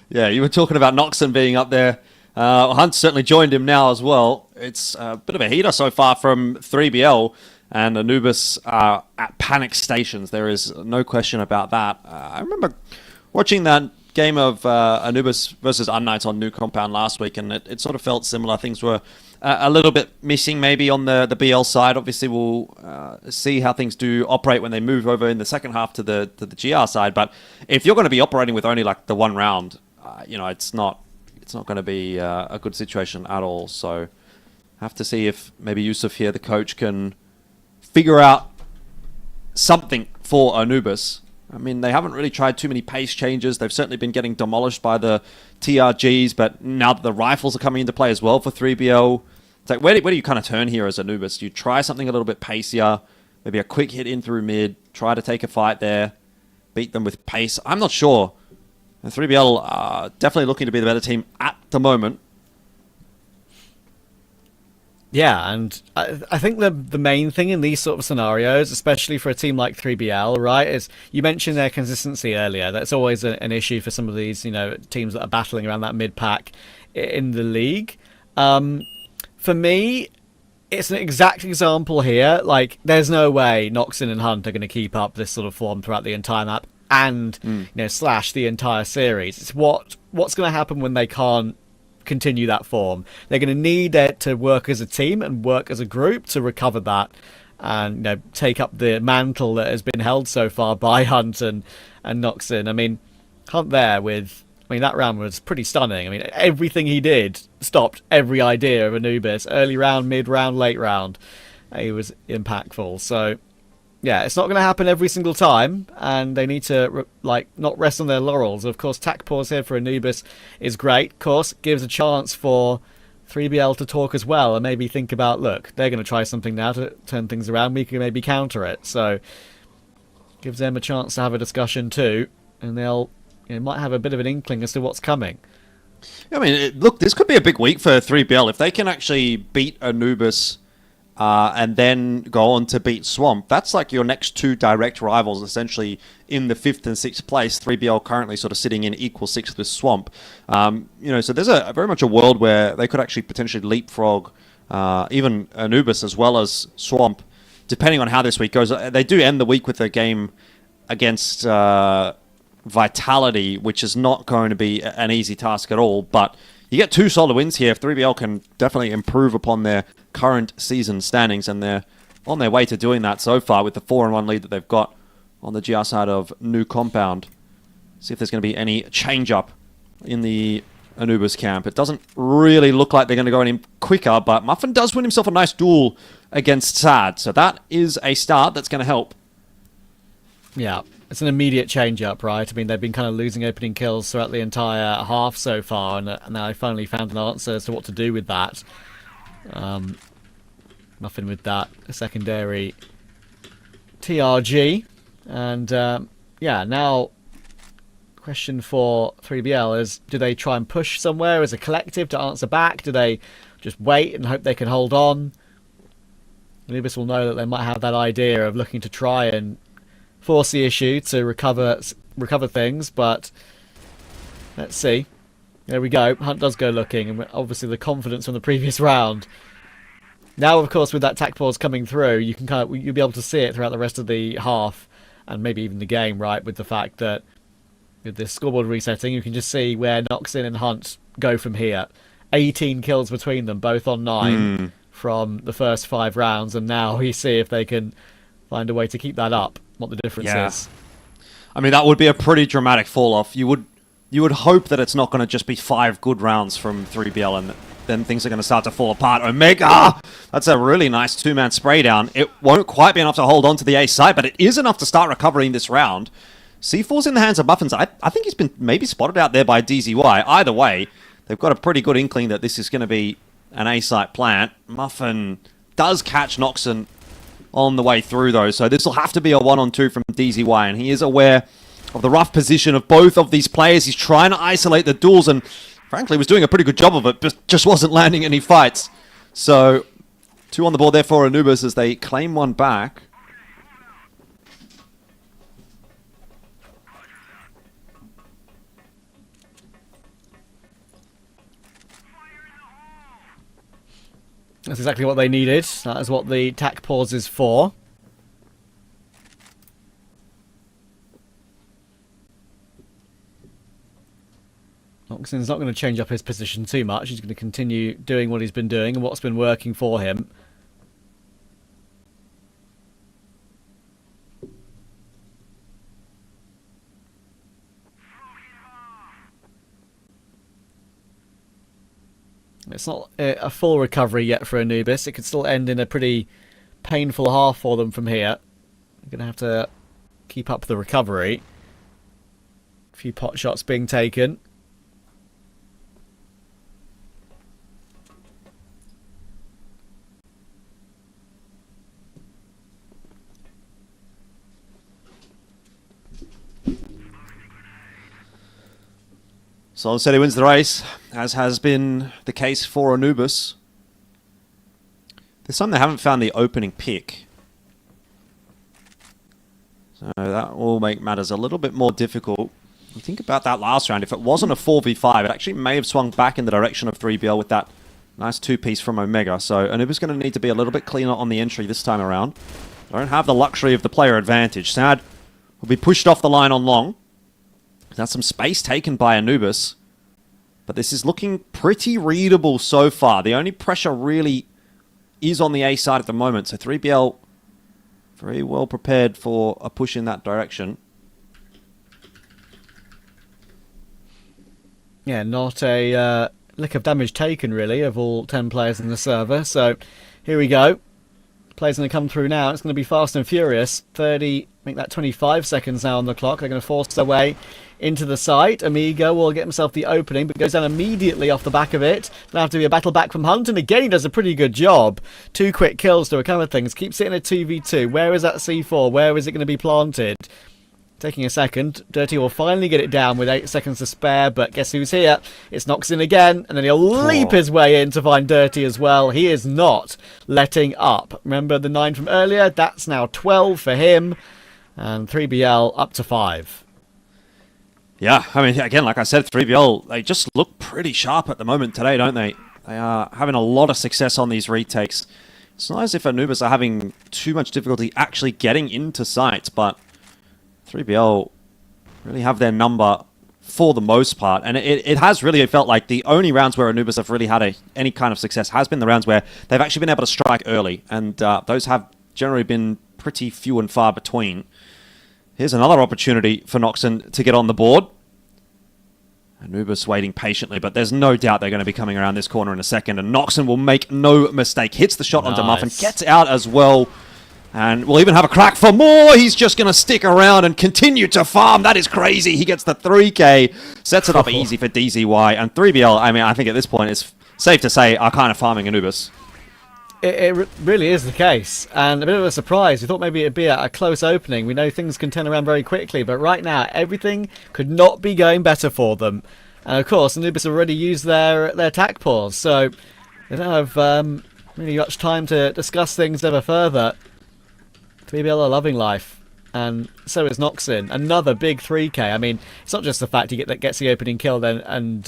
Yeah, you were talking about Noxon being up there. Hunt's certainly joined him now as well. It's a bit of a heater so far from 3BL. And Anubis are at panic stations. There is no question about that. I remember watching that game of Anubis versus Unknights on New Compound last week, and it sort of felt similar. Things were a little bit missing maybe on the BL side. Obviously, we'll see how things do operate when they move over in the second half to the GR side. But if you're going to be operating with only like the one round, it's not going to be a good situation at all. So have to see if maybe Yusuf here, the coach, can figure out something for Anubis. I mean, they haven't really tried too many pace changes. They've certainly been getting demolished by the TRGs, but now that the rifles are coming into play as well for 3BL, it's like, where do you kind of turn here as Anubis? Do you try something a little bit pacier, maybe a quick hit in through mid, try to take a fight there, beat them with pace? I'm not sure. 3BL are definitely looking to be the better team at the moment. Yeah, and I think the main thing in these sort of scenarios, especially for a team like 3BL, right, is you mentioned their consistency earlier. That's always an issue for some of these, teams that are battling around that mid-pack in the league. For me, it's an exact example here. Like, there's no way Noxon and Hunt are going to keep up this sort of form throughout the entire map and, slash the entire series. It's what's going to happen when they can't continue that form. They're going to need it to work as a team and work as a group to recover that and take up the mantle that has been held so far by Hunt and Noxon. I mean, Hunt there that round was pretty stunning. I mean, everything he did stopped every idea of Anubis. Early round, mid round, late round. He was impactful. So yeah, it's not going to happen every single time, and they need to not rest on their laurels. Of course, tac pause here for Anubis is great. Of course, gives a chance for 3BL to talk as well and maybe think about, look, they're going to try something now to turn things around. We can maybe counter it. So gives them a chance to have a discussion too, and they'll might have a bit of an inkling as to what's coming. I mean, look, this could be a big week for 3BL if they can actually beat Anubis. And then go on to beat Swamp. That's like your next 2 direct rivals, essentially in the 5th and 6th place. 3BL currently sort of sitting in equal 6th with Swamp. So there's a very much a world where they could actually potentially leapfrog even Anubis as well as Swamp, depending on how this week goes. They do end the week with a game against Vitality, which is not going to be an easy task at all, but you get 2 solid wins here. If 3BL can definitely improve upon their current season standings, and they're on their way to doing that so far with the 4-1 lead that they've got on the GR side of New Compound. See if there's going to be any change-up in the Anubis camp. It doesn't really look like they're going to go any quicker, but Muffin does win himself a nice duel against Sad, so that is a start that's going to help. Yeah, it's an immediate change-up, right? I mean, they've been kind of losing opening kills throughout the entire half so far, and now I finally found an answer as to what to do with that. Nothing with that secondary TRG, and now question for 3BL is, do they try and push somewhere as a collective to answer back? Do they just wait and hope they can hold on? Anubis will know that they might have that idea of looking to try and force the issue to recover things, but let's see. There we go. Hunt does go looking, and obviously the confidence from the previous round Now, of course, with that tack pause coming through, you'll be able to see it throughout the rest of the half and maybe even the game, right? With the fact that with this scoreboard resetting, you can just see where Noxin and Hunt go from here. 18 kills between them, both on 9 from the first 5 rounds, and now we see if they can find a way to keep that up, what the difference is. I mean, that would be a pretty dramatic fall-off. You would hope that it's not going to just be 5 good rounds from 3BL and then things are going to start to fall apart. Omega! That's a really nice 2-man spray down. It won't quite be enough to hold on to the A side, but it is enough to start recovering this round. C4's in the hands of Muffins. I think he's been maybe spotted out there by DZY. Either way, they've got a pretty good inkling that this is going to be an A-site plant. Muffin does catch Noxon on the way through, though, so this will have to be a 1-on-2 from DZY, and he is aware of the rough position of both of these players. He's trying to isolate the duels, and frankly was doing a pretty good job of it, but just wasn't landing any fights. So, 2 on the board there for Anubis as they claim 1 back. That's exactly what they needed. That is what the tack pause is for. Noxon's not going to change up his position too much. He's going to continue doing what he's been doing and what's been working for him. It's not a full recovery yet for Anubis. It could still end in a pretty painful half for them from here. They're going to have to keep up the recovery. A few pot shots being taken. Solid said he wins the race, as has been the case for Anubis. This time they haven't found the opening pick. So that will make matters a little bit more difficult. You think about that last round, if it wasn't a 4v5, it actually may have swung back in the direction of 3BL with that nice 2-piece from Omega. So Anubis is going to need to be a little bit cleaner on the entry this time around. Don't have the luxury of the player advantage. Sad will be pushed off the line on long. That's some space taken by Anubis. But this is looking pretty readable so far. The only pressure really is on the A side at the moment. So 3BL very well prepared for a push in that direction. Yeah, not a lick of damage taken, really, of all 10 players in the server. So here we go. Players going to come through now. It's going to be fast and furious. 30, make that 25 seconds now on the clock. They're going to force their way into the site. Amigo will get himself the opening, but goes down immediately off the back of it. There'll have to be a battle back from Hunt, and again he does a pretty good job. 2 quick kills to recover things. Keeps it in a 2v2. Where is that C4? Where is it going to be planted? Taking a second. Dirty will finally get it down with 8 seconds to spare, but guess who's here? It's Noxin again, and then he'll leap his way in to find Dirty as well. He is not letting up. Remember the 9 from earlier? That's now 12 for him, and 3BL up to 5. Yeah, I mean, again, like I said, 3BL, they just look pretty sharp at the moment today, don't they? They are having a lot of success on these retakes. It's not as if Anubis are having too much difficulty actually getting into sites, but 3BL really have their number for the most part. And it has really felt like the only rounds where Anubis have really had any kind of success has been the rounds where they've actually been able to strike early. And those have generally been pretty few and far between. Here's another opportunity for Noxon to get on the board. Anubis waiting patiently, but there's no doubt they're going to be coming around this corner in a second. And Noxon will make no mistake. Hits the shot onto Muffin, gets out as well. And we'll even have a crack for more. He's just going to stick around and continue to farm. That is crazy. He gets the 3k, sets it up easy for DZY. And 3BL, I mean, I think at this point it's safe to say are kind of farming Anubis. It really is the case, and a bit of a surprise. We thought maybe it'd be a close opening. We know things can turn around very quickly, but right now everything could not be going better for them. And of course, Anubis already used their tack pause, so they don't have really much time to discuss things ever further. 3BL are loving life, and so is Noxin. Another big 3k. I mean, it's not just the fact he gets the opening kill then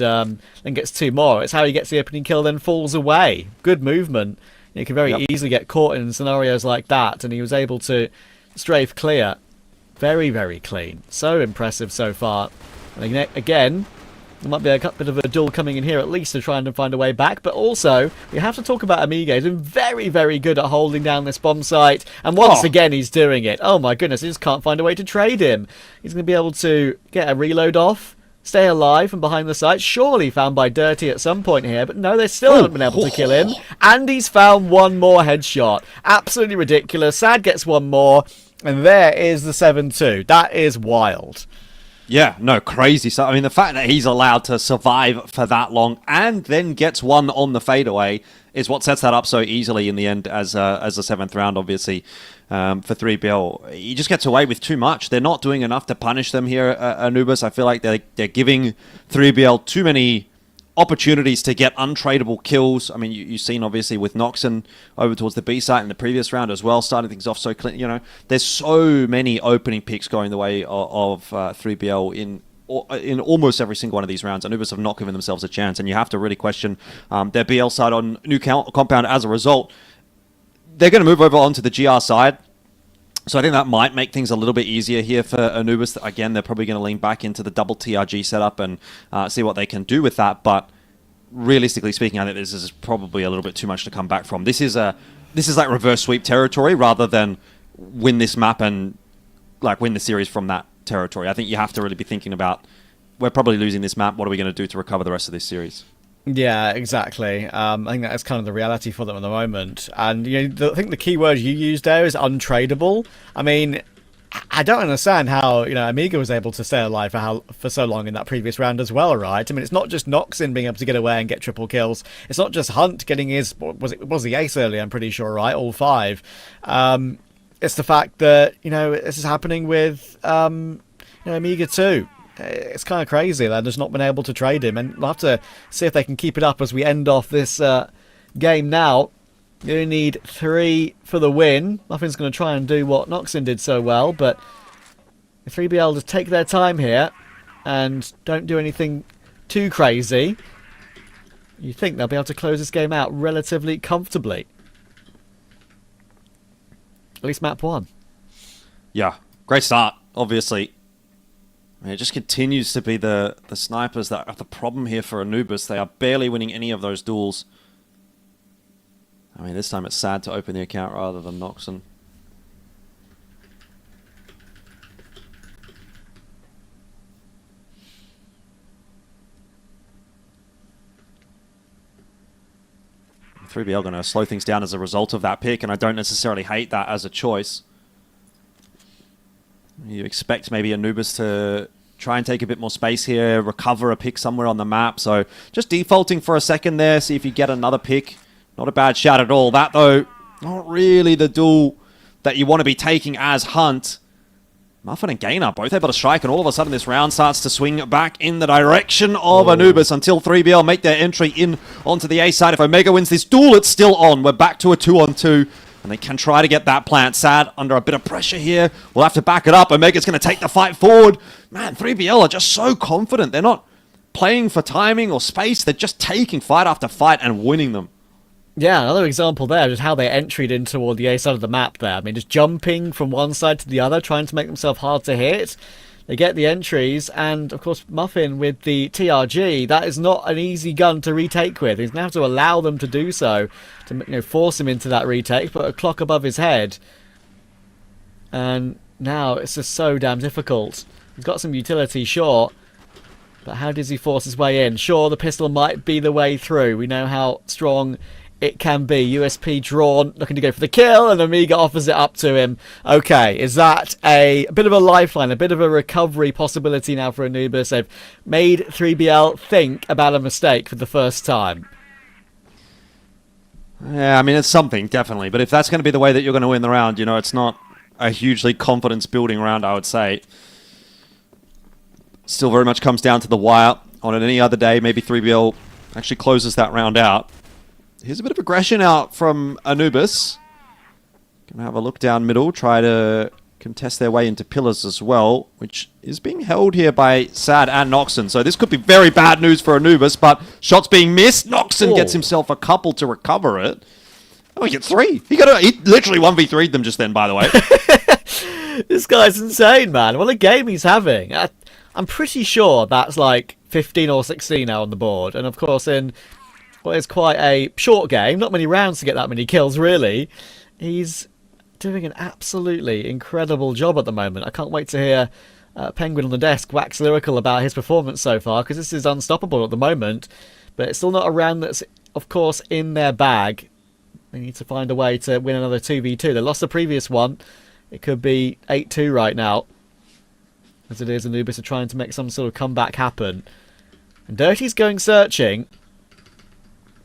gets 2 more. It's how he gets the opening kill then falls away. Good movement. You can very easily get caught in scenarios like that, and he was able to strafe clear. Very, very clean. So impressive so far. And again, there might be a bit of a duel coming in here at least to try and find a way back. But also, we have to talk about Amiga. He's been very, very good at holding down this bomb site. And once again, he's doing it. Oh my goodness, he just can't find a way to trade him. He's going to be able to get a reload off, stay alive from behind the site. Surely found by Dirty at some point here. But no, they still haven't been able to kill him. And he's found one more headshot. Absolutely ridiculous. Sad gets one more. And there is the 7-2. That is wild. Yeah, no, crazy. So I mean, the fact that he's allowed to survive for that long and then gets one on the fadeaway is what sets that up so easily in the end as a 7th round, obviously, for 3BL. He just gets away with too much. They're not doing enough to punish them here, Anubis. I feel like they're giving 3BL too many opportunities to get untradeable kills. I mean, you've seen obviously with Noxon over towards the B site in the previous round as well, starting things off so clean. You know, there's so many opening picks going the way of 3BL in almost every single one of these rounds. Anubis have not given themselves a chance, and you have to really question their BL side on New Compound as a result. They're going to move over onto the GR side. So I think that might make things a little bit easier here for Anubis. Again, they're probably going to lean back into the double TRG setup and see what they can do with that. But realistically speaking, I think this is probably a little bit too much to come back from. This is like reverse sweep territory rather than win this map and like win the series from that territory. I think you have to really be thinking about, we're probably losing this map. What are we going to do to recover the rest of this series? Yeah, exactly. I think that is kind of the reality for them at the moment. And I think the key word you used there is untradeable. I mean, I don't understand how Amiga was able to stay alive for so long in that previous round as well, right? I mean, it's not just Noxon being able to get away and get triple kills. It's not just Hunt getting his was the ace earlier, I'm pretty sure, right? All 5. It's the fact that this is happening with Amiga too. It's kind of crazy that they've just not been able to trade him, and we'll have to see if they can keep it up as we end off this game now. You only need 3 for the win. Nothing's going to try and do what Noxon did so well, but if 3BL just take their time here and don't do anything too crazy, you think they'll be able to close this game out relatively comfortably. At least map 1. Yeah, great start, obviously. I mean, it just continues to be the snipers that are the problem here for Anubis. They are barely winning any of those duels. I mean, this time it's sad to open the account rather than Noxon. .3BL going to slow things down as a result of that pick, and I don't necessarily hate that as a choice. You expect maybe Anubis to try and take a bit more space here, recover a pick somewhere on the map. So just defaulting for a second there, see if you get another pick. Not a bad shot at all. That, though, not really the duel that you want to be taking as Hunt. Muffin and Gainer both able to strike, and all of a sudden this round starts to swing back in the direction of Anubis until 3BL make their entry in onto the A side. If Omega wins this duel, it's still on. We're back to a 2-on-2. And they can try to get that plant. Sad under a bit of pressure here. We'll have to back it up. Omega's going to take the fight forward. Man, 3BL are just so confident. They're not playing for timing or space. They're just taking fight after fight and winning them. Yeah, another example there, just how they entered in toward the A side of the map there. I mean, just jumping from one side to the other, trying to make themselves hard to hit. They get the entries, and of course Muffin with the TRG, that is not an easy gun to retake with. He's going to have to allow them to do so, to force him into that retake, put a clock above his head. And now it's just so damn difficult. He's got some utility, sure, but how does he force his way in? Sure, the pistol might be the way through. We know how strong it can be. USP drawn, looking to go for the kill, and Amiga offers it up to him. Okay, is that a bit of a lifeline, a bit of a recovery possibility now for Anubis? They've made 3BL think about a mistake for the first time. Yeah, I mean, it's something, definitely. But if that's going to be the way that you're going to win the round, it's not a hugely confidence-building round, I would say. Still very much comes down to the wire. On any other day, maybe 3BL actually closes that round out. Here's a bit of aggression out from Anubis. Gonna have a look down middle, try to contest their way into pillars as well, which is being held here by Sad and Noxon. So this could be very bad news for Anubis, but shots being missed. Noxon gets himself a couple to recover it. Oh, he got 3. He literally 1v3'd them just then, by the way. This guy's insane, man. What a game he's having. I'm pretty sure that's like 15 or 16 now on the board. And of course, in what is quite a short game, not many rounds to get that many kills, really, he's doing an absolutely incredible job at the moment. I can't wait to hear Penguin on the desk wax lyrical about his performance so far, because this is unstoppable at the moment. But it's still not a round that's, of course, in their bag. They need to find a way to win another 2v2. They lost the previous one. It could be 8-2 right now. As it is, Anubis are trying to make some sort of comeback happen. And Dirty's going searching.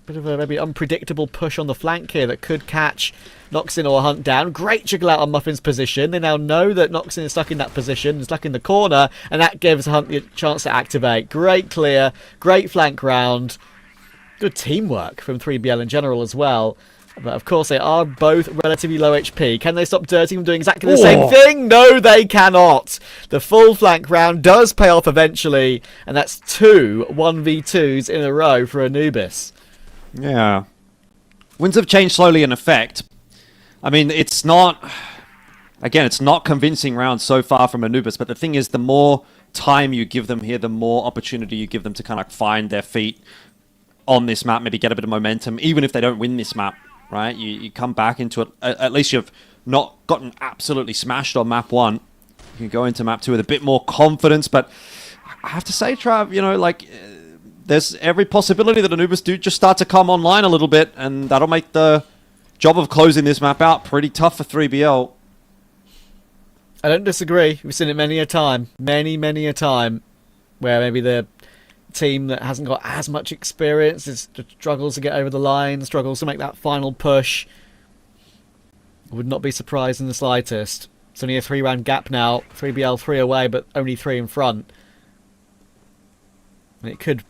Bit of a maybe unpredictable push on the flank here that could catch Noxin or Hunt down. Great jiggle out on Muffin's position. They now know that Noxin is stuck in that position, stuck in the corner, and that gives Hunt the chance to activate. Great clear, great flank round. Good teamwork from 3BL in general as well. But of course, they are both relatively low HP. Can they stop Dirty from doing exactly the same thing? No, they cannot. The full flank round does pay off eventually, and that's 2 1v2s in a row for Anubis. Yeah. Wins have changed slowly in effect. I mean, it's not... Again, it's not convincing rounds so far from Anubis, but the thing is, the more time you give them here, the more opportunity you give them to kind of find their feet on this map, maybe get a bit of momentum, even if they don't win this map. Right, you come back into it. At least you've not gotten absolutely smashed on map 1. You can go into map 2 with a bit more confidence. But I have to say, Trav, you know, like there's every possibility that Anubis do just start to come online a little bit, and that'll make the job of closing this map out pretty tough for 3BL. I don't disagree. We've seen it many a time, many a time, where maybe the team that hasn't got as much experience struggles to get over the line, struggles to make that final push. I would not be surprised in the slightest. It's only a 3-round gap now. 3BL 3 away, but only 3 in front. And it could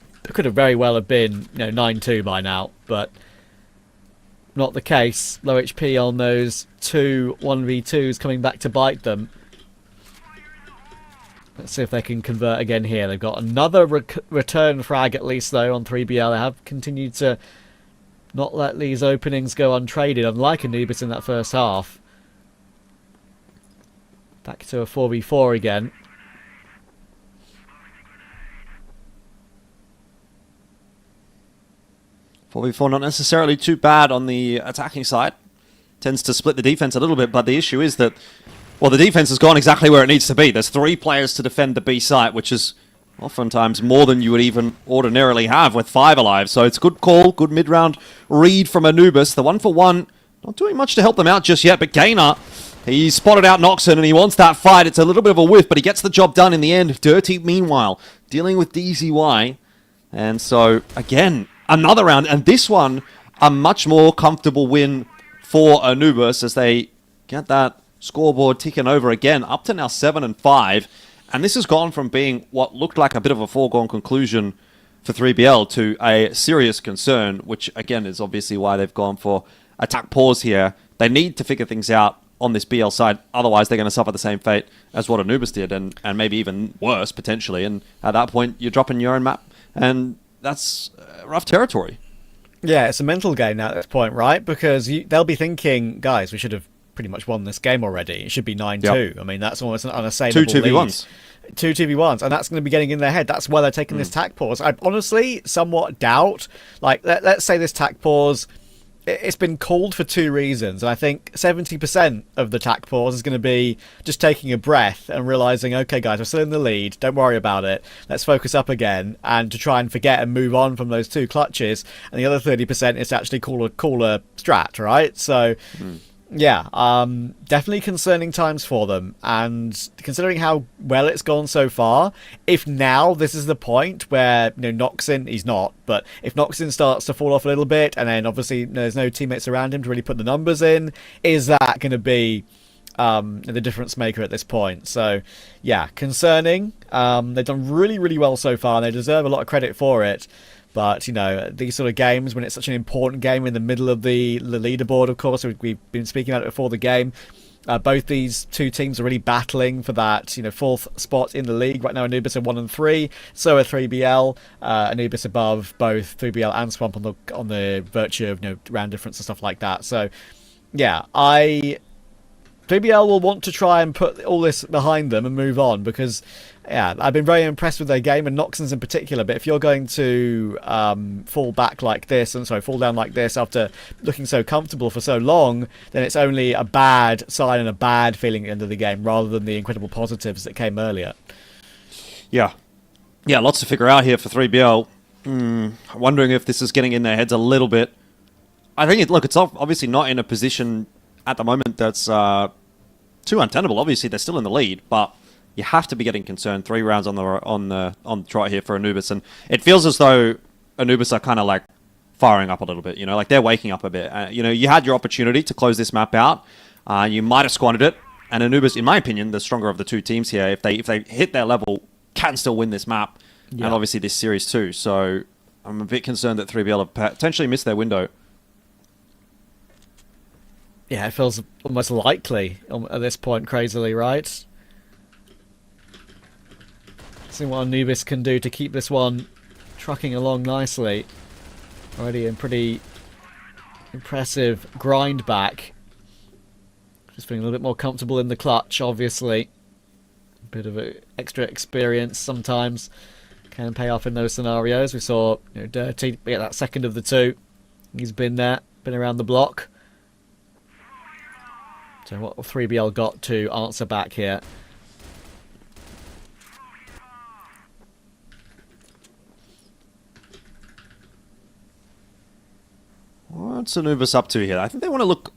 have very well have been 9-2 by now, but not the case. Low HP on those 2 1v2s coming back to bite them. Let's see if they can convert again here. They've got another return frag at least, though, on 3BL. They have continued to not let these openings go untraded, unlike Anubis in that first half. Back to a 4v4 again. .4v4 not necessarily too bad on the attacking side. Tends to split the defense a little bit, but the issue is that well, the defense has gone exactly where it needs to be. There's 3 players to defend the B site, which is oftentimes more than you would even ordinarily have with 5 alive. So it's a good call, good mid-round read from Anubis. The 1-for-1 not doing much to help them out just yet, but Gainer, he spotted out Noxin and he wants that fight. It's a little bit of a whiff, but he gets the job done in the end. Dirty, meanwhile, dealing with DZY. And so, again, another round. And this one, a much more comfortable win for Anubis as they get that scoreboard ticking over again, up to now 7-5, and this has gone from being what looked like a bit of a foregone conclusion for 3BL to a serious concern, which again is obviously why they've gone for attack pause here. They need to figure things out on this BL side, otherwise they're going to suffer the same fate as what Anubis did, and maybe even worse potentially, and at that point you're dropping your own map, and that's rough territory. Yeah, it's a mental game now at this point, right? Because they'll be thinking, guys, we should have pretty much won this game already. It should be 9-2. Yep. I mean, that's almost an unassailable 2 2v1s. 2 2v1s, and that's going to be getting in their head. That's why they're taking this tack pause. I honestly somewhat doubt, like, let's say this tack pause, it's been called for 2 reasons, and I think 70% of the tack pause is going to be just taking a breath and realising, okay guys, we're still in the lead, don't worry about it, let's focus up again, and to try and forget and move on from those 2 clutches, and the other 30% is to actually call a strat, right? So... yeah, definitely concerning times for them, and considering how well it's gone so far, if now this is the point where, Noxin, he's not, but if Noxin starts to fall off a little bit, and then obviously there's no teammates around him to really put the numbers in, is that going to be the difference maker at this point? So, yeah, concerning. They've done really, really well so far, and they deserve a lot of credit for it. But, these sort of games, when it's such an important game in the middle of the leaderboard, of course, we've been speaking about it before the game, Both these two teams are really battling for that, fourth spot in the league. Right now, Anubis are 1 and 3. So are 3BL. Anubis above both 3BL and Swamp on the virtue of round difference and stuff like that. So, yeah, 3BL will want to try and put all this behind them and move on because, yeah, I've been very impressed with their game and Noxon's in particular. But if you're going to fall down like this after looking so comfortable for so long, then it's only a bad sign and a bad feeling at the end of the game rather than the incredible positives that came earlier. Yeah, lots to figure out here for 3BL. Wondering if this is getting in their heads a little bit. I think it's obviously not in a position at the moment that's too untenable. Obviously, they're still in the lead, but you have to be getting concerned. 3 rounds on the trot here for Anubis, and it feels as though Anubis are kind of like firing up a little bit. Like they're waking up a bit. You had your opportunity to close this map out. You might have squandered it, and Anubis, in my opinion, the stronger of the two teams here. If they hit their level, can still win this map, and obviously this series too. So I'm a bit concerned that 3BL have potentially missed their window. Yeah, it feels almost likely at this point, crazily, right? See what Anubis can do to keep this one trucking along nicely. Already in pretty impressive grind back. Just feeling a little bit more comfortable in the clutch, obviously. A bit of extra experience sometimes can pay off in those scenarios. We saw Dirty get that second of the 2. He's been there, been around the block. So what 3BL got to answer back here? What's Anubis up to here? I think they want to look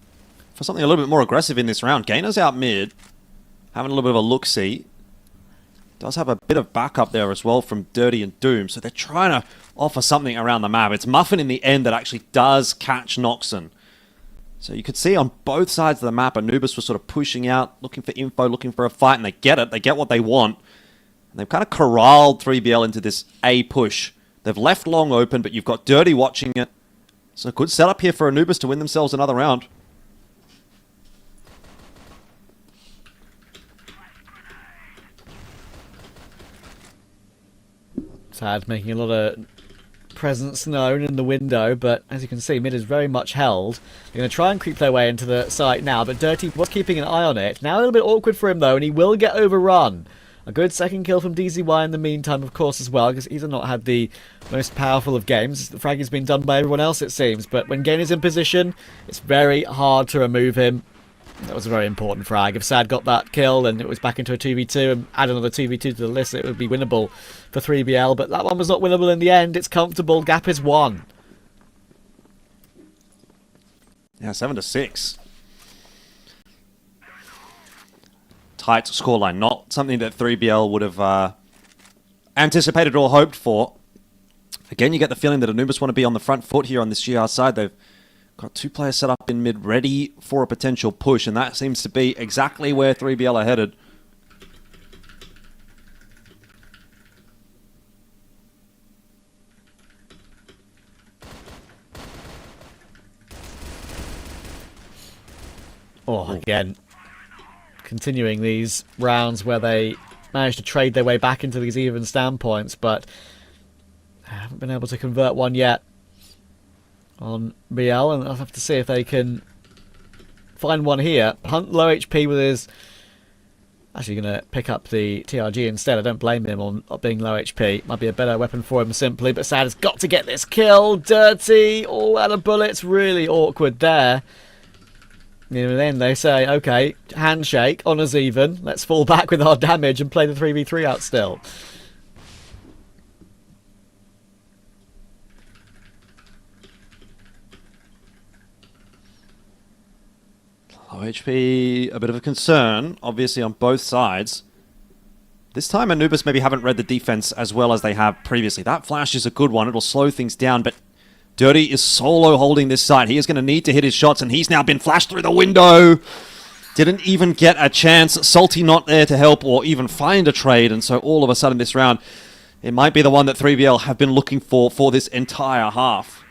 for something a little bit more aggressive in this round. Gainer's out mid, having a little bit of a look-see. Does have a bit of backup there as well from Dirty and Doom, so they're trying to offer something around the map. It's Muffin in the end that actually does catch Noxon. So you could see on both sides of the map, Anubis was sort of pushing out, looking for info, looking for a fight, and they get it. They get what they want. And they've kind of corralled 3BL into this A push. They've left long open, but you've got Dirty watching it. So good setup here for Anubis to win themselves another round. Sad, making a lot of presence known in the window, but as you can see, mid is very much held. They're going to try and creep their way into the site now, but Dirty was keeping an eye on it. Now a little bit awkward for him though, and he will get overrun. A good second kill from DZY in the meantime, of course, as well, because he's not had the most powerful of games. The frag has been done by everyone else, it seems, but when Gain is in position, it's very hard to remove him. That was a very important frag. If Sad got that kill and it was back into a 2v2 and add another 2v2 to the list, it would be winnable for 3BL, but that one was not winnable in the end. It's comfortable. Gap is 1. Yeah, 7-6. Tight scoreline. Not something that 3BL would have anticipated or hoped for. Again, you get the feeling that Anubis want to be on the front foot here on this GR side. They've got 2 players set up in mid, ready for a potential push, and that seems to be exactly where 3BL are headed. Oh, again, continuing these rounds where they managed to trade their way back into these even standpoints, but haven't been able to convert one yet on BL, and I'll have to see if they can find one here. Hunt low HP with his... Actually going to pick up the TRG instead. I don't blame him on being low HP. Might be a better weapon for him simply, but Sad has got to get this kill. Dirty, all out of bullets. Really awkward there. And then they say, okay, handshake, honours even. Let's fall back with our damage and play the 3v3 out still. Low HP, a bit of a concern, obviously on both sides. This time Anubis maybe haven't read the defense as well as they have previously. That flash is a good one. It'll slow things down, but Dirty is solo holding this side. He is going to need to hit his shots, and he's now been flashed through the window. Didn't even get a chance. Salty not there to help or even find a trade, and so all of a sudden this round, it might be the one that 3BL have been looking for this entire half.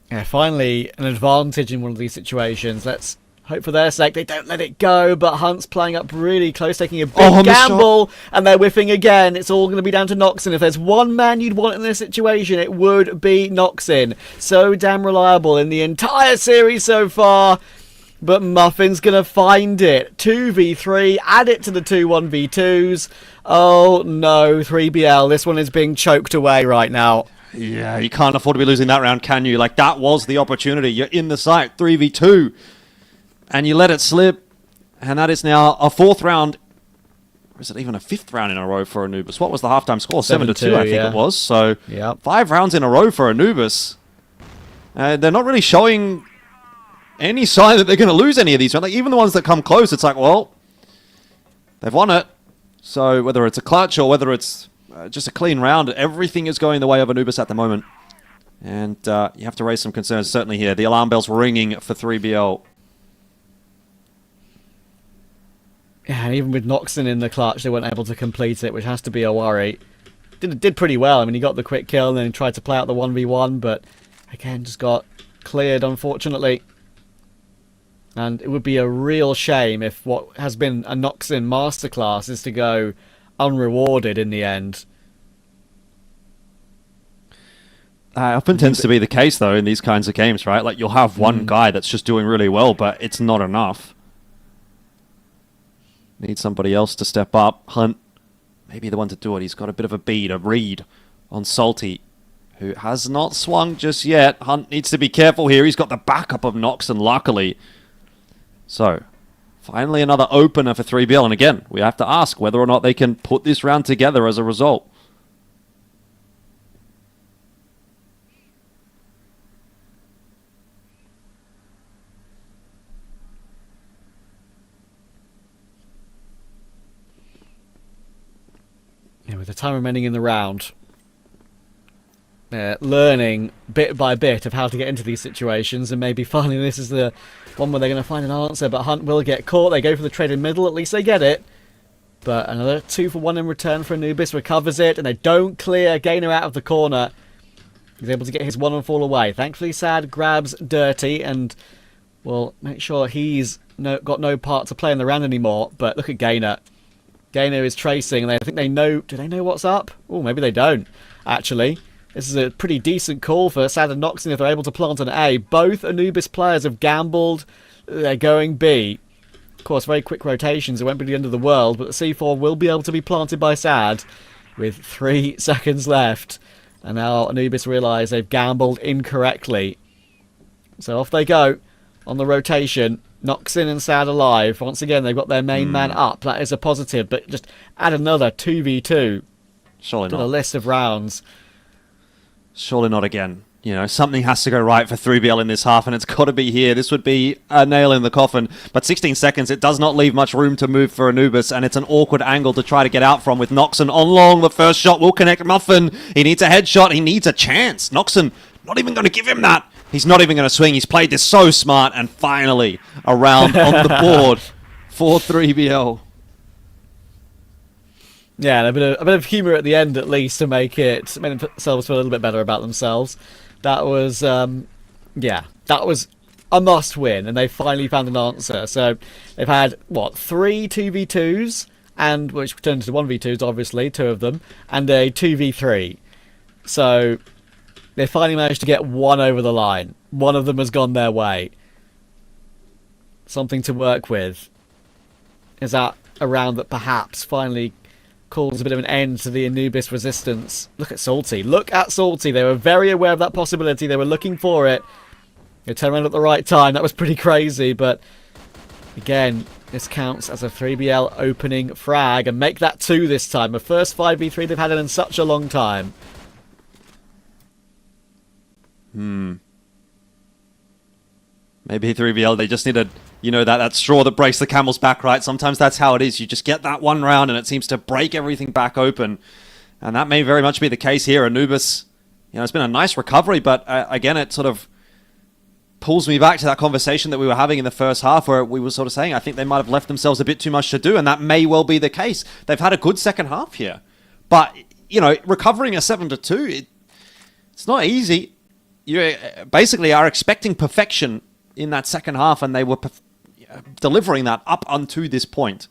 Yeah, finally an advantage in one of these situations. Let's Hope for their sake they don't let it go, but Hunt's playing up really close, taking a big missed gamble, and they're whiffing again. It's all going to be down to Noxon. If there's one man you'd want in this situation, it would be Noxon. So damn reliable in the entire series so far, but Muffin's going to find it. 2v3, add it to the 2 1v2s. Oh no, 3BL, this one is being choked away right now. Yeah, you can't afford to be losing that round, can you? Like, that was the opportunity. You're in the sight, 3v2. And you let it slip, and that is now a 4th round. Or is it even a 5th round in a row for Anubis? What was the halftime score? 7-2, I think it was. So, 5 rounds in a row for Anubis. They're not really showing any sign that they're going to lose any of these. Like, even the ones that come close, it's like, well, they've won it. So, whether it's a clutch or whether it's just a clean round, everything is going the way of Anubis at the moment. And you have to raise some concerns, certainly here. The alarm bell's ringing for 3BL. Yeah, and even with Noxon in the clutch, they weren't able to complete it, which has to be a worry. Did pretty well. I mean, he got the quick kill and then tried to play out the 1v1, but again, just got cleared, unfortunately. And it would be a real shame if what has been a Noxon masterclass is to go unrewarded in the end. Often tends to be the case, though, in these kinds of games, right? Like, you'll have one guy that's just doing really well, but it's not enough. Need somebody else to step up. Hunt, maybe the one to do it. He's got a bit of a bead, a read on Salty, who has not swung just yet. Hunt needs to be careful here. He's got the backup of Noxon, luckily. So, finally another opener for 3BL. And again, we have to ask whether or not they can put this round together as a result. With the time remaining in the round, learning bit by bit of how to get into these situations, and maybe finally this is the one where they're going to find an answer, but Hunt will get caught. They go for the trade in middle, at least they get it. But another 2 for 1 in return for Anubis, recovers it, and they don't clear Gainer out of the corner. He's able to get his 1 and fall away. Thankfully, Sad grabs Dirty, and will make sure he's got no part to play in the round anymore. But look at Gainer. Gainer is tracing, and I think they know... Do they know what's up? Oh, maybe they don't, actually. This is a pretty decent call for Sad and Noxon if they're able to plant an A. Both Anubis players have gambled. They're going B. Of course, very quick rotations. It won't be the end of the world, but the C4 will be able to be planted by Sad with 3 seconds left. And now Anubis realise they've gambled incorrectly. So off they go on the rotation. Noxon and Sad alive. Once again, they've got their main man up. That is a positive, but just add another 2v2 Surely to not. the list of rounds. Surely not again. You know, something has to go right for 3BL in this half, and it's got to be here. This would be a nail in the coffin. But 16 seconds, it does not leave much room to move for Anubis, and it's an awkward angle to try to get out from with Noxon on long. The first shot will connect Muffin. He needs a headshot. He needs a chance. Noxon not even going to give him that. He's not even going to swing. He's played this so smart, and finally, a round on the board for 3BL. Yeah, and a bit of humour at the end, at least, to make themselves feel a little bit better about themselves. That was, that was a must-win, and they finally found an answer. So they've had, 3 2v2s, and which turned into 1v2s, obviously, 2 of them, and a 2v3. So they finally managed to get 1 over the line. 1 of them has gone their way. Something to work with. Is that a round that perhaps finally calls a bit of an end to the Anubis resistance? Look at Salty. Look at Salty. They were very aware of that possibility. They were looking for it. They turned around at the right time. That was pretty crazy, but again, this counts as a 3BL opening frag, and make that 2 this time. The first 5v3 they've had in such a long time. Maybe 3BL, they just needed, that straw that breaks the camel's back, right? Sometimes that's how it is. You just get that one round and it seems to break everything back open. And that may very much be the case here. Anubis, it's been a nice recovery, but again, it sort of pulls me back to that conversation that we were having in the first half where we were sort of saying, I think they might have left themselves a bit too much to do, and that may well be the case. They've had a good second half here. But, recovering a 7-2, it's not easy. You basically are expecting perfection in that second half, and they were, delivering that up unto this point.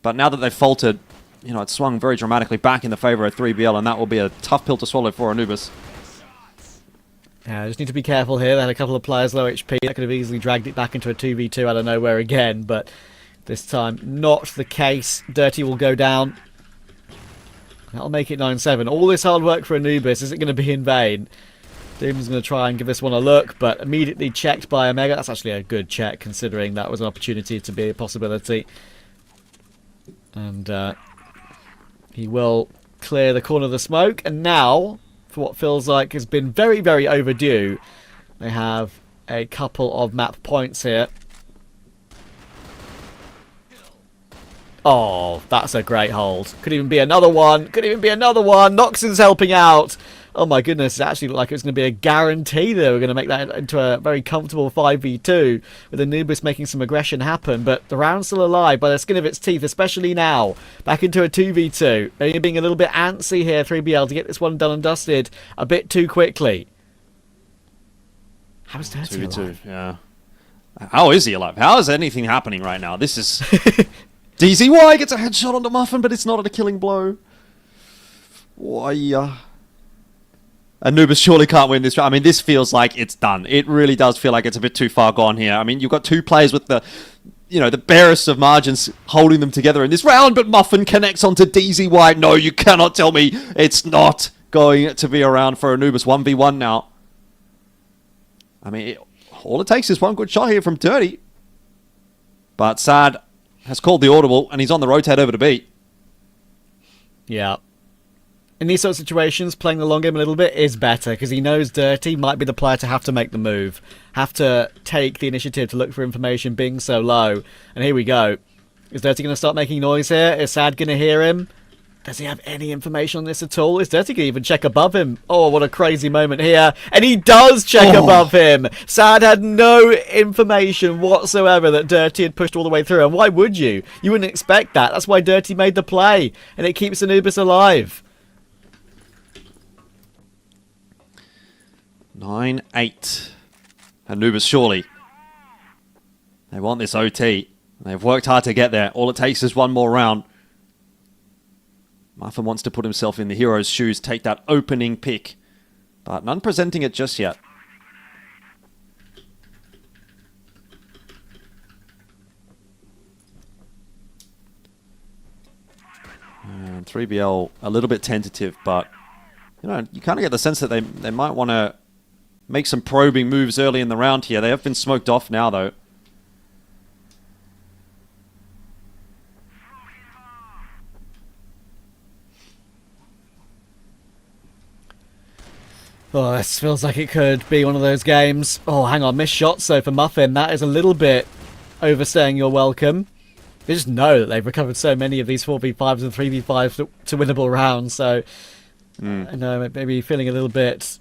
But now that they've faltered, it's swung very dramatically back in the favor of 3BL, and that will be a tough pill to swallow for Anubis. Yeah, just need to be careful here. They had a couple of players low HP. That could have easily dragged it back into a 2v2 out of nowhere again, but this time not the case. Dirty will go down. That'll make it 9-7. All this hard work for Anubis, is it going to be in vain? Doom's going to try and give this one a look, but immediately checked by Omega. That's actually a good check, considering that was an opportunity to be a possibility. And he will clear the corner of the smoke, and now, for what feels like has been very, very overdue, they have a couple of map points here. Oh, that's a great hold. Could even be another one. Could even be another one. Noxon's helping out. Oh my goodness, it actually looked like it was going to be a guarantee that we're going to make that into a very comfortable 5v2 with Anubis making some aggression happen, but the round's still alive by the skin of its teeth, especially now. Back into a 2v2. Maybe being a little bit antsy here, 3BL, to get this one done and dusted a bit too quickly. How is Dirty alive? Yeah. How is he alive? How is anything happening right now? This is... DZY gets a headshot onto Muffin, but it's not a killing blow. Why? Anubis surely can't win this. I mean, this feels like it's done. It really does feel like it's a bit too far gone here. I mean, you've got two players with the barest of margins holding them together in this round, but Muffin connects onto DZY. No, you cannot tell me it's not going to be around for Anubis. 1v1 now. I mean, all it takes is one good shot here from Dirty. But Sad has called the audible, and he's on the rotate over to B. Yeah. In these sort of situations, playing the long game a little bit is better, because he knows Dirty might be the player to have to make the move. Have to take the initiative to look for information being so low. And here we go. Is Dirty going to start making noise here? Is Sad going to hear him? Does he have any information on this at all? Is Dirty going to even check above him? Oh, what a crazy moment here. And he does check above him. Sad had no information whatsoever that Dirty had pushed all the way through. And why would you? You wouldn't expect that. That's why Dirty made the play. And it keeps Anubis alive. 9-8. Anubis surely. They want this OT. They've worked hard to get there. All it takes is one more round. Muffin wants to put himself in the hero's shoes, take that opening pick. But none presenting it just yet. And 3BL a little bit tentative, but you kind of get the sense that they might want to make some probing moves early in the round here. They have been smoked off now, though. Oh, this feels like it could be one of those games. Oh, hang on, missed shot. So for Muffin, that is a little bit overstaying your welcome. You just know that they've recovered so many of these 4v5s and 3v5s to winnable rounds. So I know maybe feeling a little bit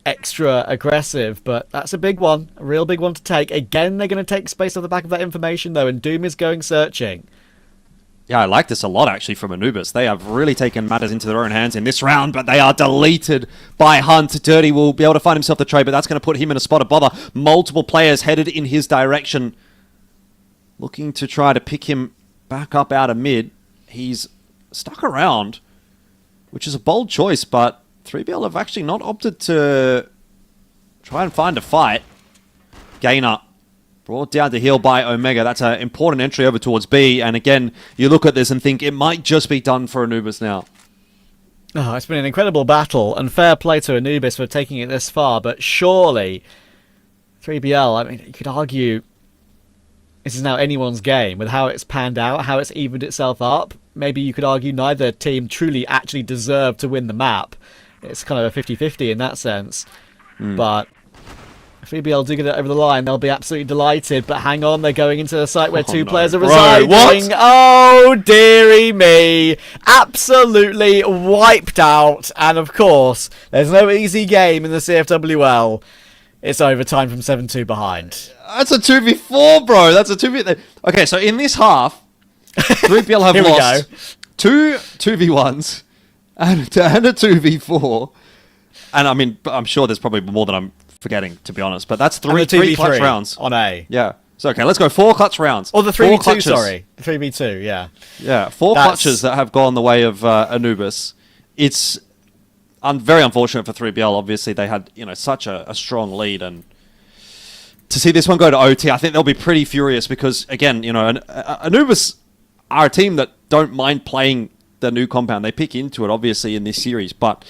extra aggressive, but that's a big one, a real big one to take. Again, they're going to take space off the back of that information, though, and Doom is going searching. Yeah, I like this a lot, actually, from Anubis. They have really taken matters into their own hands in this round, but they are deleted by Hunt. Dirty will be able to find himself the trade, but that's going to put him in a spot of bother. Multiple players headed in his direction, looking to try to pick him back up out of mid. He's stuck around, which is a bold choice, but 3BL have actually not opted to try and find a fight. Gainer brought down to heel by Omega. That's an important entry over towards B. And again, you look at this and think it might just be done for Anubis now. Oh, it's been an incredible battle, and fair play to Anubis for taking it this far, but surely 3BL, I mean, you could argue this is now anyone's game with how it's panned out, how it's evened itself up. Maybe you could argue neither team truly actually deserved to win the map. It's kind of a 50-50 in that sense. But if 3BL do get it over the line, they'll be absolutely delighted. But hang on, they're going into the site where two players are residing. What? Oh, dearie me. Absolutely wiped out. And of course, there's no easy game in the CFWL. It's overtime from 7-2 behind. That's a 2v4, bro. That's a 2v... Okay, so in this half, 3BL have lost two 2v1s and a 2v4. And I mean, I'm sure there's probably more than I'm forgetting, to be honest. But that's three clutch rounds. On A. Yeah. So, okay, let's go 4 clutch rounds. Or the Four 3v2, clutches. sorry. The 3v2, yeah. Yeah, 4 clutches that have gone the way of Anubis. It's very unfortunate for 3BL. Obviously, they had such a strong lead, and to see this one go to OT, I think they'll be pretty furious because, again, Anubis are a team that don't mind playing the new compound. They pick into it, obviously, in this series, but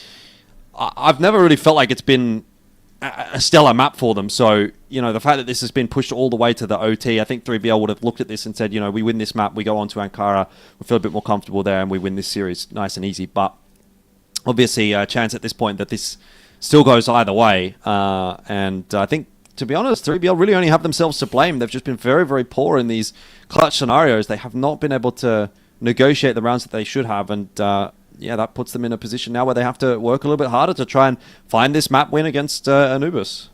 I've never really felt like it's been a stellar map for them. So, the fact that this has been pushed all the way to the OT, I think 3BL would have looked at this and said, we win this map, we go on to Ankara, we feel a bit more comfortable there, and we win this series nice and easy. But obviously, a chance at this point that this still goes either way. And I think, to be honest, 3BL really only have themselves to blame. They've just been very, very poor in these clutch scenarios. They have not been able to negotiate the rounds that they should have, and that puts them in a position now where they have to work a little bit harder to try and find this map win against Anubis.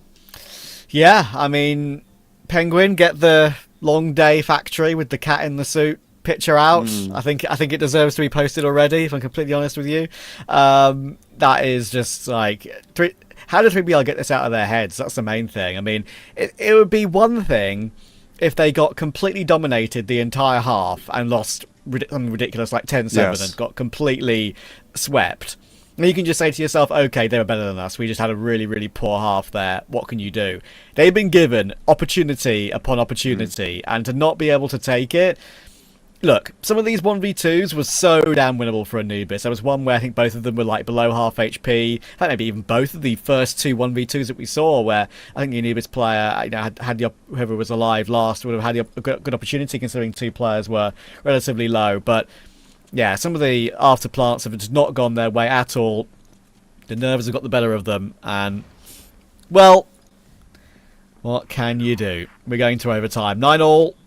Yeah, I mean, Penguin get the long day factory with the cat in the suit picture out. I think it deserves to be posted already, if I'm completely honest with you. That is just like... How did 3BL get this out of their heads? That's the main thing. I mean, it would be one thing if they got completely dominated the entire half and lost something ridiculous like 10-7 and got completely swept. And you can just say to yourself, okay, they were better than us. We just had a really, really poor half there. What can you do? They've been given opportunity upon opportunity, and to not be able to take it... Look, some of these 1v2s was so damn winnable for Anubis. There was one where I think both of them were like below half HP. I think maybe even both of the first 2 1v2s that we saw, where I think the Anubis player had whoever was alive last would have had a good opportunity, considering 2 players were relatively low. But yeah, some of the after plants have just not gone their way at all. The nerves have got the better of them, and well, what can you do? We're going to overtime. 9-all.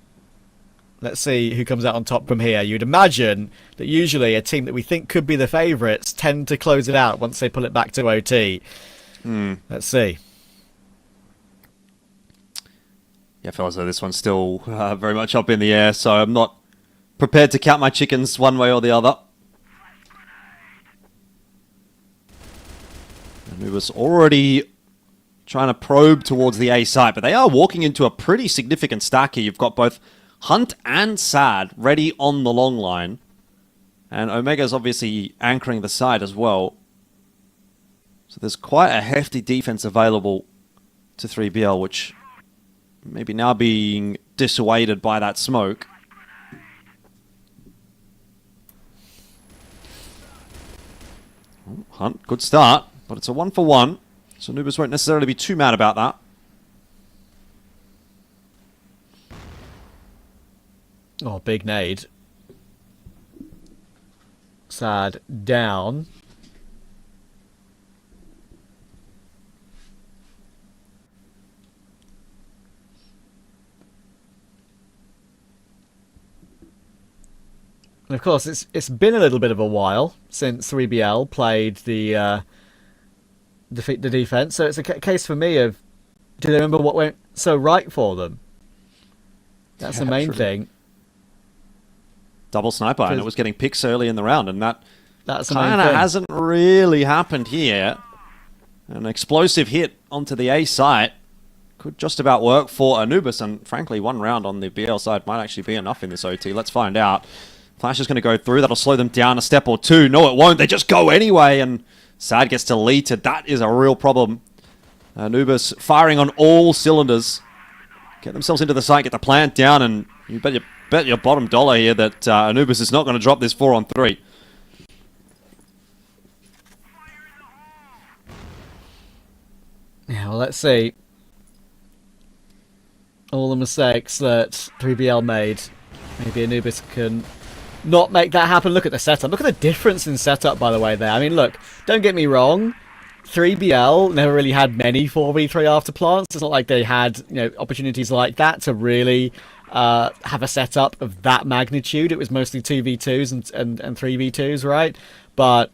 Let's see who comes out on top from here. You'd imagine that usually a team that we think could be the favourites tend to close it out once they pull it back to OT. Let's see. Yeah, fellas, so this one's still very much up in the air, so I'm not prepared to count my chickens one way or the other. Anubis already trying to probe towards the A site, but they are walking into a pretty significant stack here. You've got both Hunt and Sad ready on the long line. And Omega's obviously anchoring the side as well. So there's quite a hefty defense available to 3BL, which maybe now being dissuaded by that smoke. Hunt, good start, but it's a 1-for-1. So Anubis won't necessarily be too mad about that. Oh, big nade. Sad down. And of course, it's been a little bit of a while since 3BL played the defense, so it's a case for me of, do they remember what went so right for them? That's the main thing. Double sniper, and it was getting picks early in the round, and that's kind of hasn't really happened here. An explosive hit onto the A site could just about work for Anubis, and frankly, 1 round on the BL side might actually be enough in this OT. Let's find out. Flash is going to go through. That'll slow them down a step or 2. No, it won't. They just go anyway, and Sad gets deleted. That is a real problem. Anubis firing on all cylinders. Get themselves into the site, get the plant down, and you bet your bottom dollar here that Anubis is not going to drop this 4-on-3. Yeah, well, let's see. All the mistakes that 3BL made. Maybe Anubis can not make that happen. Look at the setup. Look at the difference in setup, by the way, there. I mean, look, don't get me wrong. 3BL never really had many 4v3 after plants. It's not like they had opportunities like that to really have a setup of that magnitude. It was mostly 2v2s and 3v2s, right? But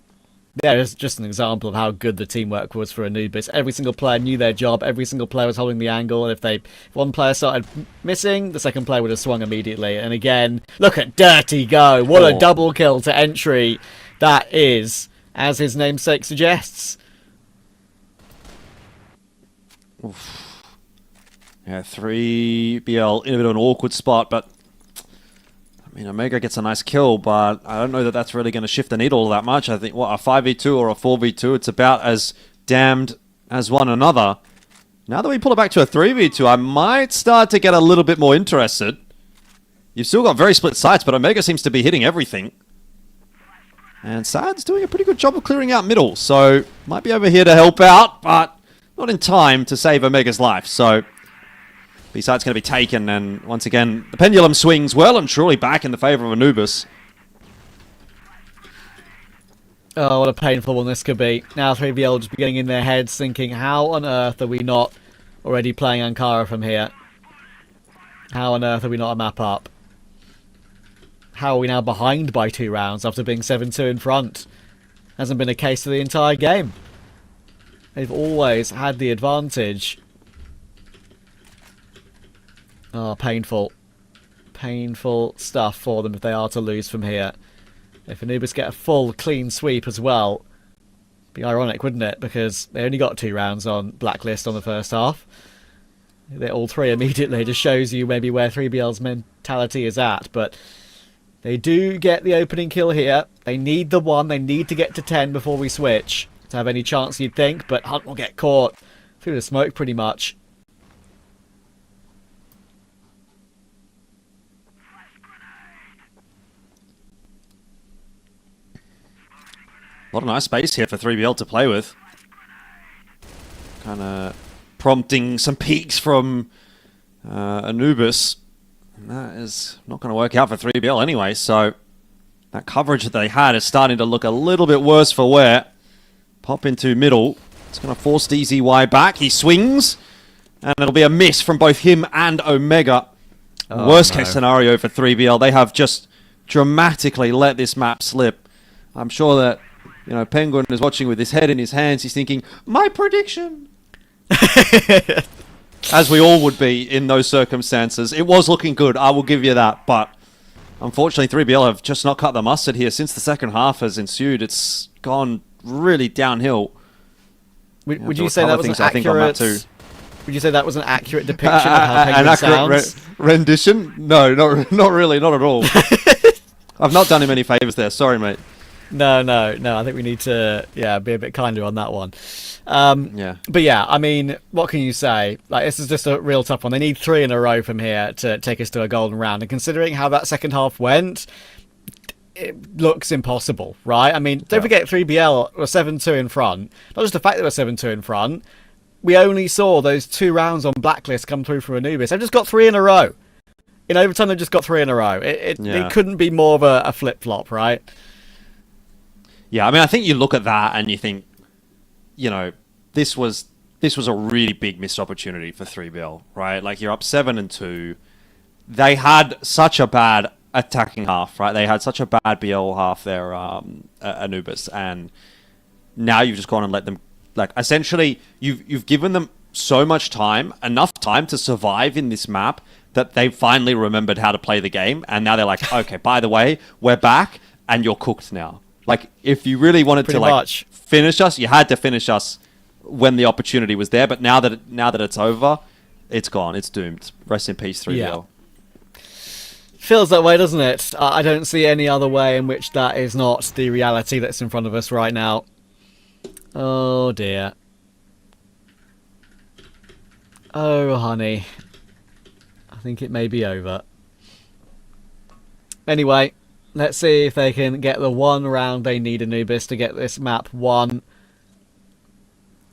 yeah, it's just an example of how good the teamwork was for Anubis. Every single player knew their job. Every single player was holding the angle. And if one player started missing, the second player would have swung immediately. And again, look at Dirty Go. What a double kill to entry that is, as his namesake suggests. Oof. Yeah, 3BL in a bit of an awkward spot, but I mean, Omega gets a nice kill, but I don't know that that's really going to shift the needle that much. I think, what, a 5v2 or a 4v2, it's about as damned as one another. Now that we pull it back to a 3v2, I might start to get a little bit more interested. You've still got very split sides, but Omega seems to be hitting everything. And Sad's doing a pretty good job of clearing out middle, so might be over here to help out, but not in time to save Omega's life. So B-side's going to be taken, and once again, the pendulum swings well and truly back in the favor of Anubis. Oh, what a painful one this could be. Now 3BL just be getting in their heads thinking, how on earth are we not already playing Ankara from here? How on earth are we not a map up? How are we now behind by 2 rounds after being 7-2 in front? Hasn't been a case for the entire game. They've always had the advantage. Oh, painful. Painful stuff for them if they are to lose from here. If Anubis get a full clean sweep as well, it'd be ironic, wouldn't it? Because they only got 2 rounds on Blacklist on the first half. They're all 3 immediately. Just shows you maybe where 3BL's mentality is at. But they do get the opening kill here. They need the 1. They need to get to 10 before we switch to have any chance, you'd think. But Hunt will get caught through the smoke pretty much. A lot of nice space here for 3BL to play with. Kind of prompting some peaks from Anubis. And that is not going to work out for 3BL anyway, so that coverage that they had is starting to look a little bit worse for wear. Pop into middle. It's going to force DZY back. He swings, and it'll be a miss from both him and Omega. Worst case scenario for 3BL. They have just dramatically let this map slip. I'm sure that Penguin is watching with his head in his hands. He's thinking, my prediction. As we all would be in those circumstances. It was looking good, I will give you that. But unfortunately, 3BL have just not cut the mustard here. Since the second half has ensued, it's gone really downhill. Would you say that was an accurate... Would you say that was an accurate depiction of how Penguin an accurate sounds? Rendition? No, not really, not at all. I've not done him any favours there. Sorry, mate. No. I think we need to, be a bit kinder on that one. Yeah. But yeah, I mean, what can you say? Like, this is just a real tough one. They need 3 in a row from here to take us to a golden round. And considering how that second half went, it looks impossible, right? I mean, don't forget 3BL were 7-2 in front. Not just the fact that they were 7-2 in front. We only saw those 2 rounds on Blacklist come through from Anubis. They've just got 3 in a row. In overtime, they've just got 3 in a row. It couldn't be more of a flip-flop, right? Yeah, I mean, I think you look at that and you think, this was a really big missed opportunity for 3BL, right? Like, you're up 7-2. They had such a bad attacking half, right? They had such a bad BL half there, Anubis, and now you've just gone and let them, like, essentially, you've given them so much time, enough time to survive in this map that they've finally remembered how to play the game, and now they're like, okay, by the way, we're back, and you're cooked now. Like, if you really wanted to finish us, you had to finish us when the opportunity was there. But now that it's over, it's gone. It's doomed. Rest in peace, 3BL. Yeah. Feels that way, doesn't it? I don't see any other way in which that is not the reality that's in front of us right now. Oh dear. Oh honey. I think it may be over. Anyway. Let's see if they can get the 1 round they need, Anubis, to get this map 1.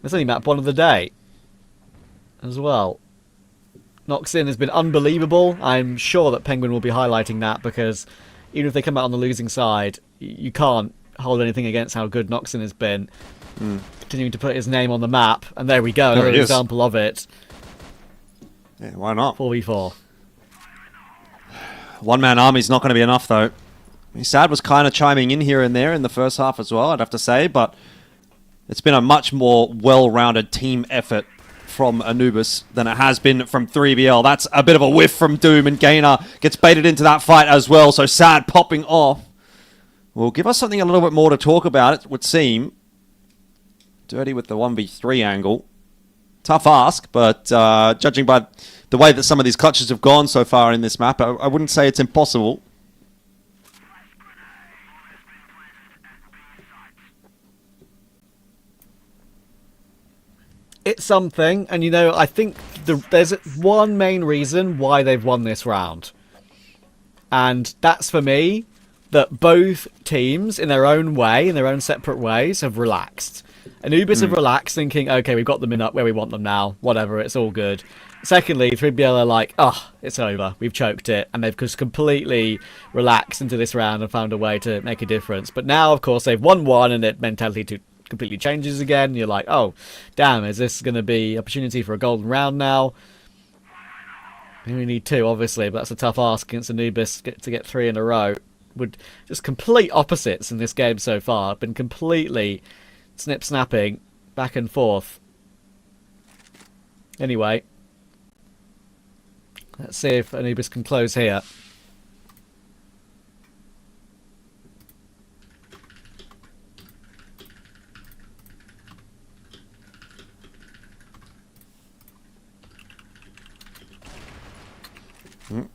It's only map 1 of the day as well. Noxin has been unbelievable. I'm sure that Penguin will be highlighting that because even if they come out on the losing side, you can't hold anything against how good Noxin has been. Continuing to put his name on the map. And there we go, another example of it. Yeah, why not? 4v4. One-man army's not going to be enough, though. Sad was kind of chiming in here and there in the first half as well, I'd have to say, but it's been a much more well-rounded team effort from Anubis than it has been from 3BL. That's a bit of a whiff from Doom, and Gainer gets baited into that fight as well, so Sad popping off will give us something a little bit more to talk about, it would seem. Dirty with the 1v3 angle. Tough ask, but judging by the way that some of these clutches have gone so far in this map, I wouldn't say it's impossible. It's something, and you know, I think there's one main reason why they've won this round. And that's for me, that both teams, in their own way, in their own separate ways, have relaxed. Anubis have relaxed, thinking, okay, we've got them in up where we want them now, whatever, it's all good. Secondly, 3BL are like, oh, it's over, we've choked it, and they've just completely relaxed into this round and found a way to make a difference. But now, of course, they've won one, and it mentality completely changes again. You're like, oh, damn, is this going to be opportunity for a golden round now? We only need 2, obviously, but that's a tough ask against Anubis to get 3 in a row. Would just complete opposites in this game so far. Been completely snip-snapping back and forth. Anyway, let's see if Anubis can close here.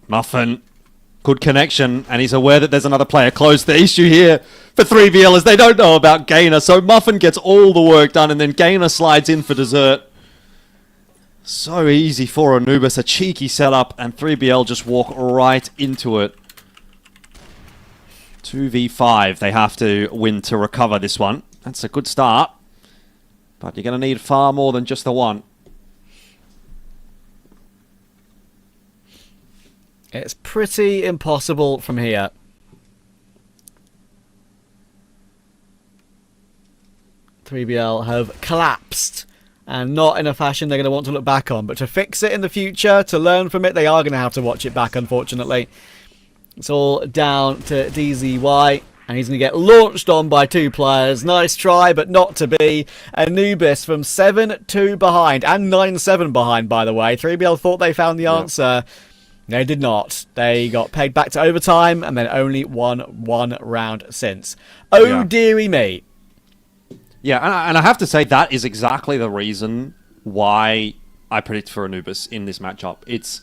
Muffin, good connection, and he's aware that there's another player close. The issue here for 3BL is they don't know about Gainer, so Muffin gets all the work done, and then Gainer slides in for dessert. So easy for Anubis, a cheeky setup, and 3BL just walk right into it. 2v5, they have to win to recover this one. That's a good start, but you're going to need far more than just the one. It's pretty impossible from here. .3BL have collapsed, and not in a fashion they're going to want to look back on, but to fix it in the future, to learn from it, they are going to have to watch it back, unfortunately. It's all down to DZY, and he's going to get launched on by 2 players. Nice try, but not to be. Anubis from 7-2 behind, and 9-7 behind, by the way. 3BL thought they found the answer. They did not. They got pegged back to overtime and then only won 1 round since. Oh, dearie me. Yeah, and I have to say that is exactly the reason why I predict for Anubis in this matchup. It's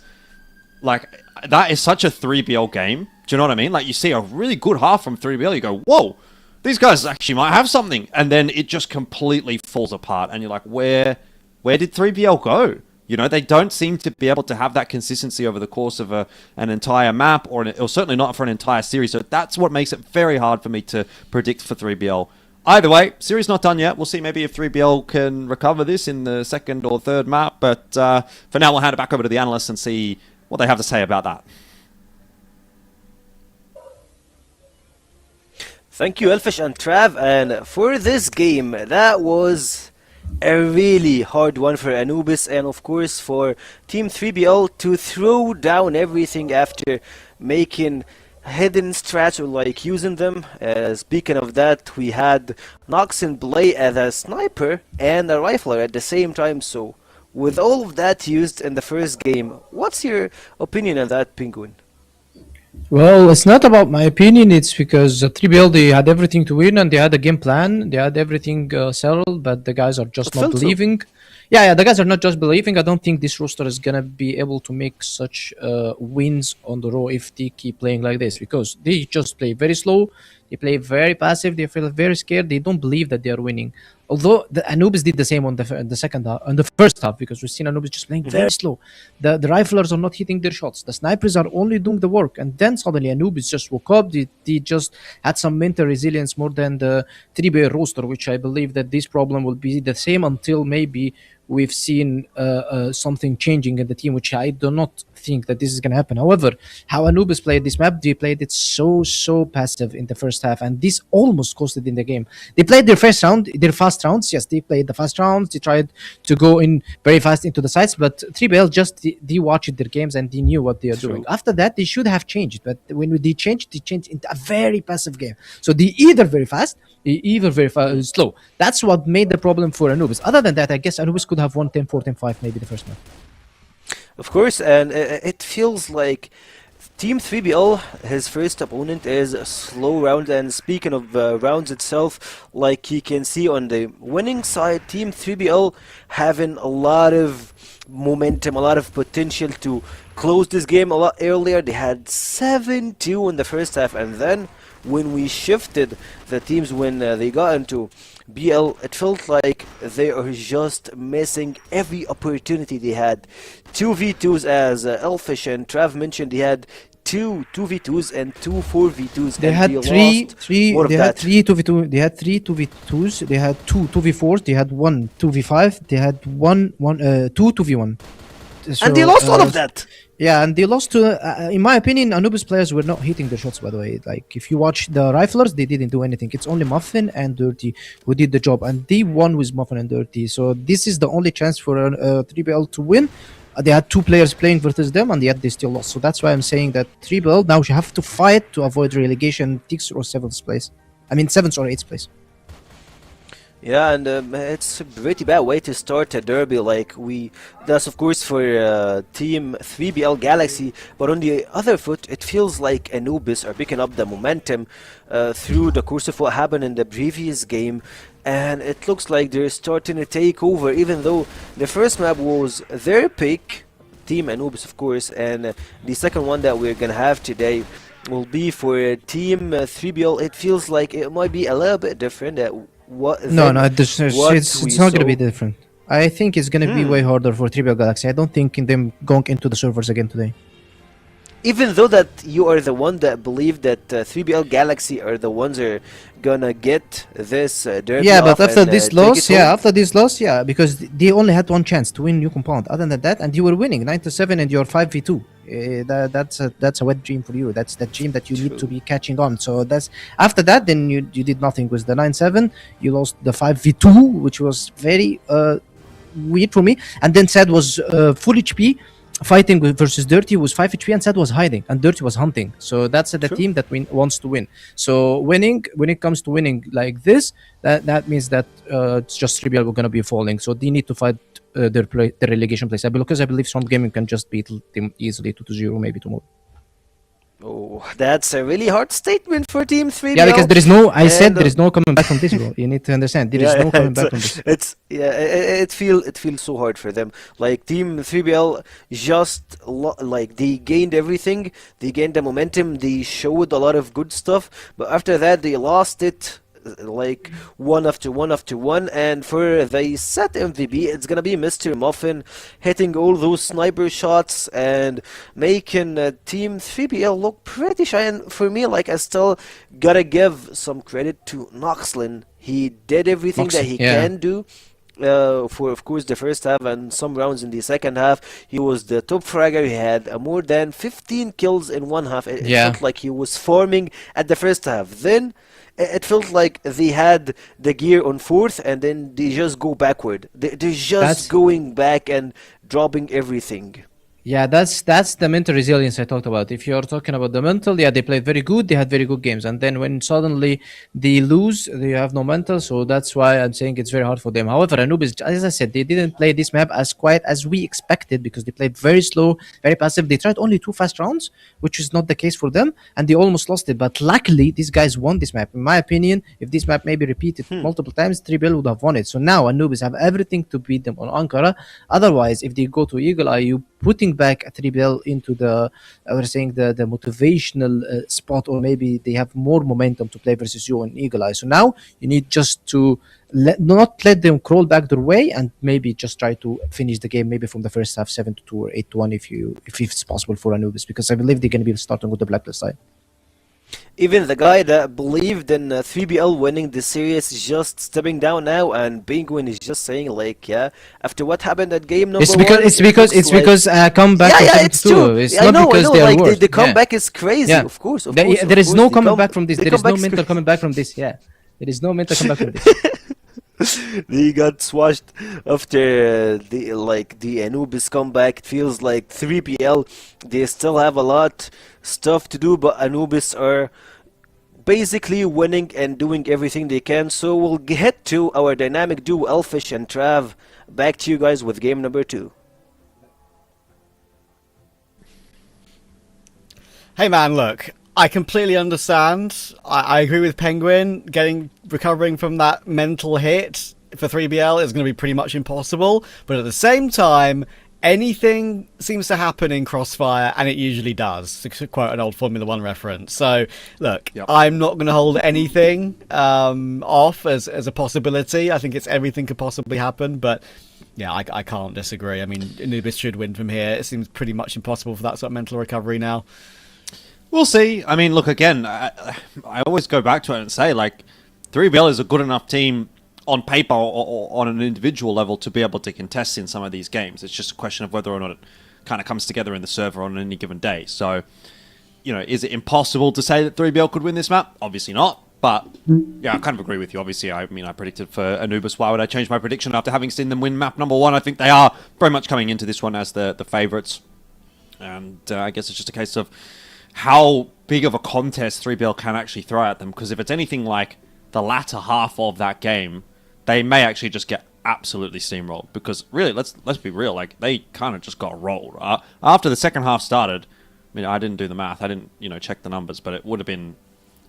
like, that is such a 3BL game. Do you know what I mean? Like, you see a really good half from 3BL, you go, whoa, these guys actually might have something. And then it just completely falls apart. And you're like, where did 3BL go? You know, they don't seem to be able to have that consistency over the course of an entire map, or certainly not for an entire series. So that's what makes it very hard for me to predict for 3BL. Either way, series not done yet. We'll see maybe if 3BL can recover this in the 2nd or 3rd map. But for now, we'll hand it back over to the analysts and see what they have to say about that. Thank you, Elfish and Trav. And for this game, that was a really hard one for Anubis, and of course for Team 3BL to throw down everything after making hidden strats or like using them. Speaking of that, we had Noxin play as a sniper and a rifler at the same time. So with all of that used in the first game, what's your opinion on that, Penguin? Well, it's not about my opinion. It's because 3BL, they had everything to win and they had a game plan. They had everything settled, but the guys are just not believing. Yeah, the guys are not just believing. I don't think this roster is going to be able to make such wins on the row if they keep playing like this, because they just play very slow. They play very passive. They feel very scared. They don't believe that they are winning. Although the Anubis did the same on the second half, on the first half, because we've seen Anubis just playing very slow. The riflers are not hitting their shots. The snipers are only doing the work. And then suddenly Anubis just woke up. They just had some mental resilience more than the 3BL roster, which I believe that this problem will be the same until maybe we've seen something changing in the team, which I do not think that this is going to happen. However, how Anubis played this map, they played it so passive in the first half, and this almost costed in the game. They played their fast rounds. Yes, they played the fast rounds. They tried to go in very fast into the sites, but 3BL just they watched their games and they knew what they are doing. After that, they should have changed, but when they changed into a very passive game. So they either very fast, either very slow. That's what made the problem for Anubis. Other than that, I guess Anubis could have won 10-4, 10-5 maybe the first match. Of course, and it feels like Team 3BL, his first opponent is a slow round, and speaking of rounds itself, like you can see on the winning side, Team 3BL having a lot of momentum, a lot of potential to close this game a lot earlier. They had 7-2 in the first half, and then when we shifted the teams, when they got into BL, it felt like they are just missing every opportunity they had. 2v2s, as Elfish and Trav mentioned, they had two 2v2s and two 4v2s. They had three 2v2. They had three 2v2s. They had two 2v4s. They had one 2v5. They had two 2v1. So, and they lost all of that. Yeah, and they lost to, in my opinion, Anubis players were not hitting their shots, by the way. Like, if you watch the Riflers, they didn't do anything. It's only Muffin and Dirty who did the job, and they won with Muffin and Dirty. So this is the only chance for 3BL to win. They had two players playing versus them, and yet they still lost. So that's why I'm saying that 3BL now you have to fight to avoid relegation 6th or 7th place. I mean 7th or 8th place. Yeah, and it's a pretty bad way to start a derby. Like that's of course for Team 3BL Galaxy, but on the other foot, it feels like Anubis are picking up the momentum through the course of what happened in the previous game, and it looks like they're starting to take over. Even though the first map was their pick, Team Anubis, of course, and the second one that we're gonna have today will be for Team 3BL. It feels like it might be a little bit different. It's not going to be different. I think it's going to be way harder for 3BL Galaxy. I don't think in them going into the servers again today. Even though that you are the one that believe that 3BL Galaxy are the ones that are gonna get this derby. Yeah, but after this loss, because they only had one chance to win New Compound. Other than that, and you were winning 9-7, and you're 5v2. That's a wet dream for you. That's the dream that you need to be catching on. So that's after that, then you did nothing with the 9-7. You lost the 5v2, which was very weird for me. And then Sad was full HP. Fighting versus Dirty was 5 HP, and Sad was hiding, and Dirty was hunting. So that's the team that wants to win. So when it comes to winning like this, that means that it's just 3BL we're going to be falling. So they need to fight their relegation place. Because I believe Swamp Gaming can just beat them easily 2-0, maybe tomorrow. Oh, that's a really hard statement for Team 3BL. Yeah, because there is no coming back from this, bro. You need to understand. There is no coming back from this. It feels so hard for them. Like Team 3BL just like they gained everything. They gained the momentum. They showed a lot of good stuff, but after that they lost it. Like one after one, and for the set MVP, it's gonna be Mr. Muffin hitting all those sniper shots and making Team 3BL look pretty shy. And for me, like, I still gotta give some credit to Noxlin. He did everything that he can do. For of course the first half and some rounds in the second half, he was the top fragger. He had more than 15 kills in one half. It felt like he was farming at the first half. Then it felt like they had the gear on 4th, and then they just go backward. They're just going back and dropping everything. Yeah, that's the mental resilience I talked about. If you're talking about the mental, they played very good. They had very good games, and then when suddenly they lose, they have no mental. So that's why I'm saying it's very hard for them. However, Anubis, as I said, they didn't play this map as quiet as we expected because they played very slow, very passive. They tried only 2 fast rounds, which is not the case for them, and they almost lost it. But luckily, these guys won this map. In my opinion, if this map maybe repeated multiple times, 3BL would have won it. So now Anubis have everything to beat them on Ankara. Otherwise, if they go to Eagle Eye, you putting back 3BL into the motivational spot, or maybe they have more momentum to play versus you on Eagle Eye. So now you need just to not let them crawl back their way, and maybe just try to finish the game maybe from the first half 7-2 or 8-1 if it's possible for Anubis, because I believe they're going to be starting with the blacklist side. Even the guy that believed in 3BL winning the series is just stepping down now, and Penguin is just saying like, after what happened at game number 1, it's because comeback. It's true. It's I not know, because like worse. the comeback is crazy. Of course. There is no coming back from this. There is no mental coming back from this. Yeah, there is no mental coming back from this. They got swashed after the Anubis comeback. It feels like 3PL, they still have a lot stuff to do, but Anubis are basically winning and doing everything they can. So we'll get to our dynamic duo, Elfish and Trav. Back to you guys with game number 2. Hey man, look, I completely understand. I agree with Penguin. Recovering from that mental hit for 3BL is going to be pretty much impossible. But at the same time, anything seems to happen in Crossfire, and it usually does, to quote an old Formula 1 reference. So, look, I'm not going to hold anything off as a possibility. I think everything could possibly happen, but yeah, I can't disagree. I mean, Anubis should win from here. It seems pretty much impossible for that sort of mental recovery now. We'll see. I mean, look, again, I always go back to it and say, like, 3BL is a good enough team on paper or on an individual level to be able to contest in some of these games. It's just a question of whether or not it kind of comes together in the server on any given day. So, you know, is it impossible to say that 3BL could win this map? Obviously not. But, yeah, I kind of agree with you. Obviously, I mean, I predicted for Anubis. Why would I change my prediction after having seen them win map number 1? I think they are very much coming into this one as the favourites. And I guess it's just a case of how big of a contest 3BL can actually throw at them. Because if it's anything like the latter half of that game, they may actually just get absolutely steamrolled. Because really, let's be real, like, they kind of just got rolled. After the second half started, I mean, I didn't do the math, I didn't, check the numbers, but it would have been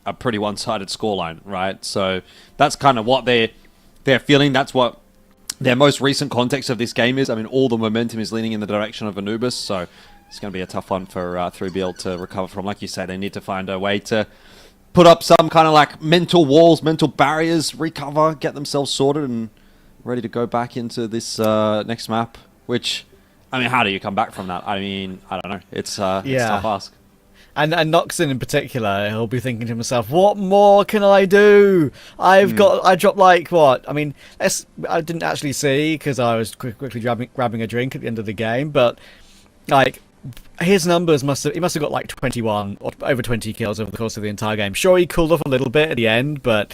a pretty one-sided scoreline, right? So that's kind of what they're feeling. That's what their most recent context of this game is. I mean, all the momentum is leaning in the direction of Anubis, so it's going to be a tough one for 3BL to recover from. Like you said, they need to find a way to put up some kind of like mental walls, mental barriers, recover, get themselves sorted and ready to go back into this next map. Which, I mean, how do you come back from that? I mean, I don't know. It's a tough ask. And Noxon in particular, he'll be thinking to himself, what more can I do? I dropped like, what? I mean, I didn't actually see because I was quickly grabbing a drink at the end of the game, but like, his numbers he must have got like 21 or over 20 kills over the course of the entire game. Sure, he cooled off a little bit at the end, but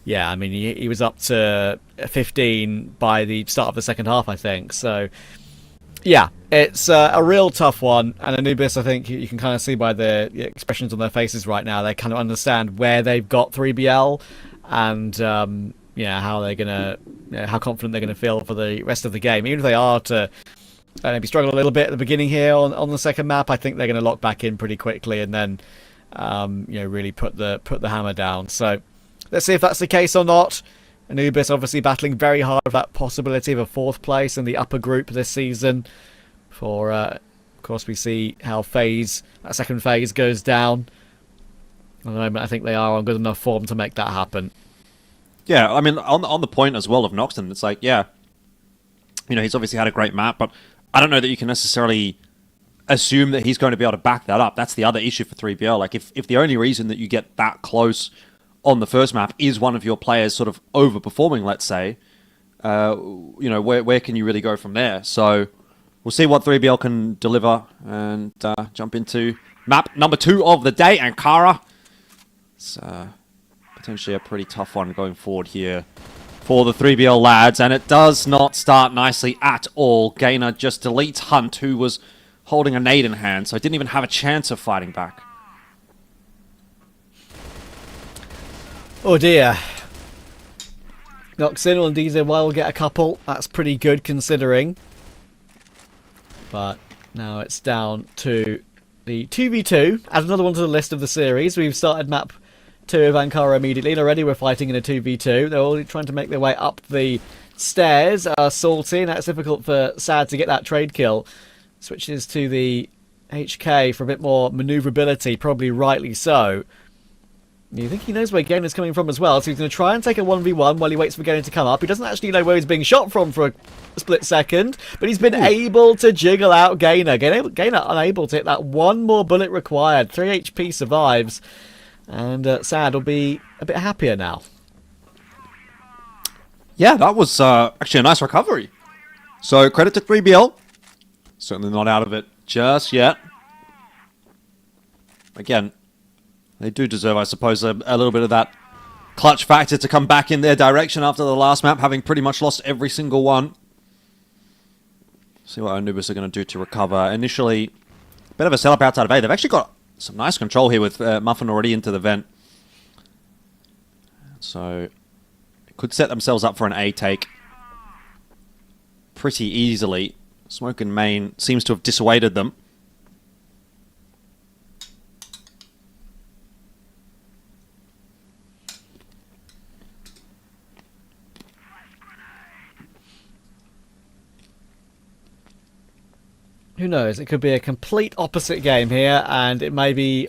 yeah, I mean, he was up to 15 by the start of the second half, I think. So yeah, it's a real tough one. And Anubis, I think you can kind of see by the expressions on their faces right now, they kind of understand where they've got 3BL and how they're gonna, how confident they're gonna feel for the rest of the game, even if they are to maybe struggle a little bit at the beginning here on the second map. I think they're going to lock back in pretty quickly and then, really put the hammer down. So let's see if that's the case or not. Anubis obviously battling very hard for that possibility of a 4th place in the upper group this season. Of course, we see how that second phase goes down. At the moment, I think they are on good enough form to make that happen. Yeah, I mean, on the point as well of Noxon, it's like, yeah, he's obviously had a great map, but I don't know that you can necessarily assume that he's going to be able to back that up. That's the other issue for 3BL. Like, if the only reason that you get that close on the first map is one of your players sort of overperforming, let's say, where can you really go from there? So we'll see what 3BL can deliver and jump into map number 2 of the day, Ankara. It's potentially a pretty tough one going forward here for the 3BL lads, and it does not start nicely at all. Gainer just deletes Hunt, who was holding a nade in hand, so didn't even have a chance of fighting back. Oh dear. Noxon and DZY will get a couple. That's pretty good considering. But now it's down to the 2v2. Add another one to the list of the series. We've started map 2 of Ankara immediately, and already we're fighting in a 2v2. They're all trying to make their way up the stairs. Salty, and that's difficult for Sad to get that trade kill. Switches to the HK for a bit more maneuverability, probably rightly so. You think he knows where Gainer's coming from as well, so he's going to try and take a 1v1 while he waits for Gainer to come up. He doesn't actually know where he's being shot from for a split second, but he's been able to jiggle out Gainer. Gainer unable to hit that one more bullet required. 3 HP survives, and Sad will be a bit happier now. Yeah, that was actually a nice recovery. So credit to 3BL. Certainly not out of it just yet. Again, they do deserve, I suppose, a little bit of that clutch factor to come back in their direction after the last map, having pretty much lost every single one. See what Anubis are going to do to recover. Initially, a bit of a setup outside of A. They've actually got some nice control here with Muffin already into the vent. So, could set themselves up for an A take pretty easily. Smoke in main seems to have dissuaded them. who knows? It could be a complete opposite game here, and it may be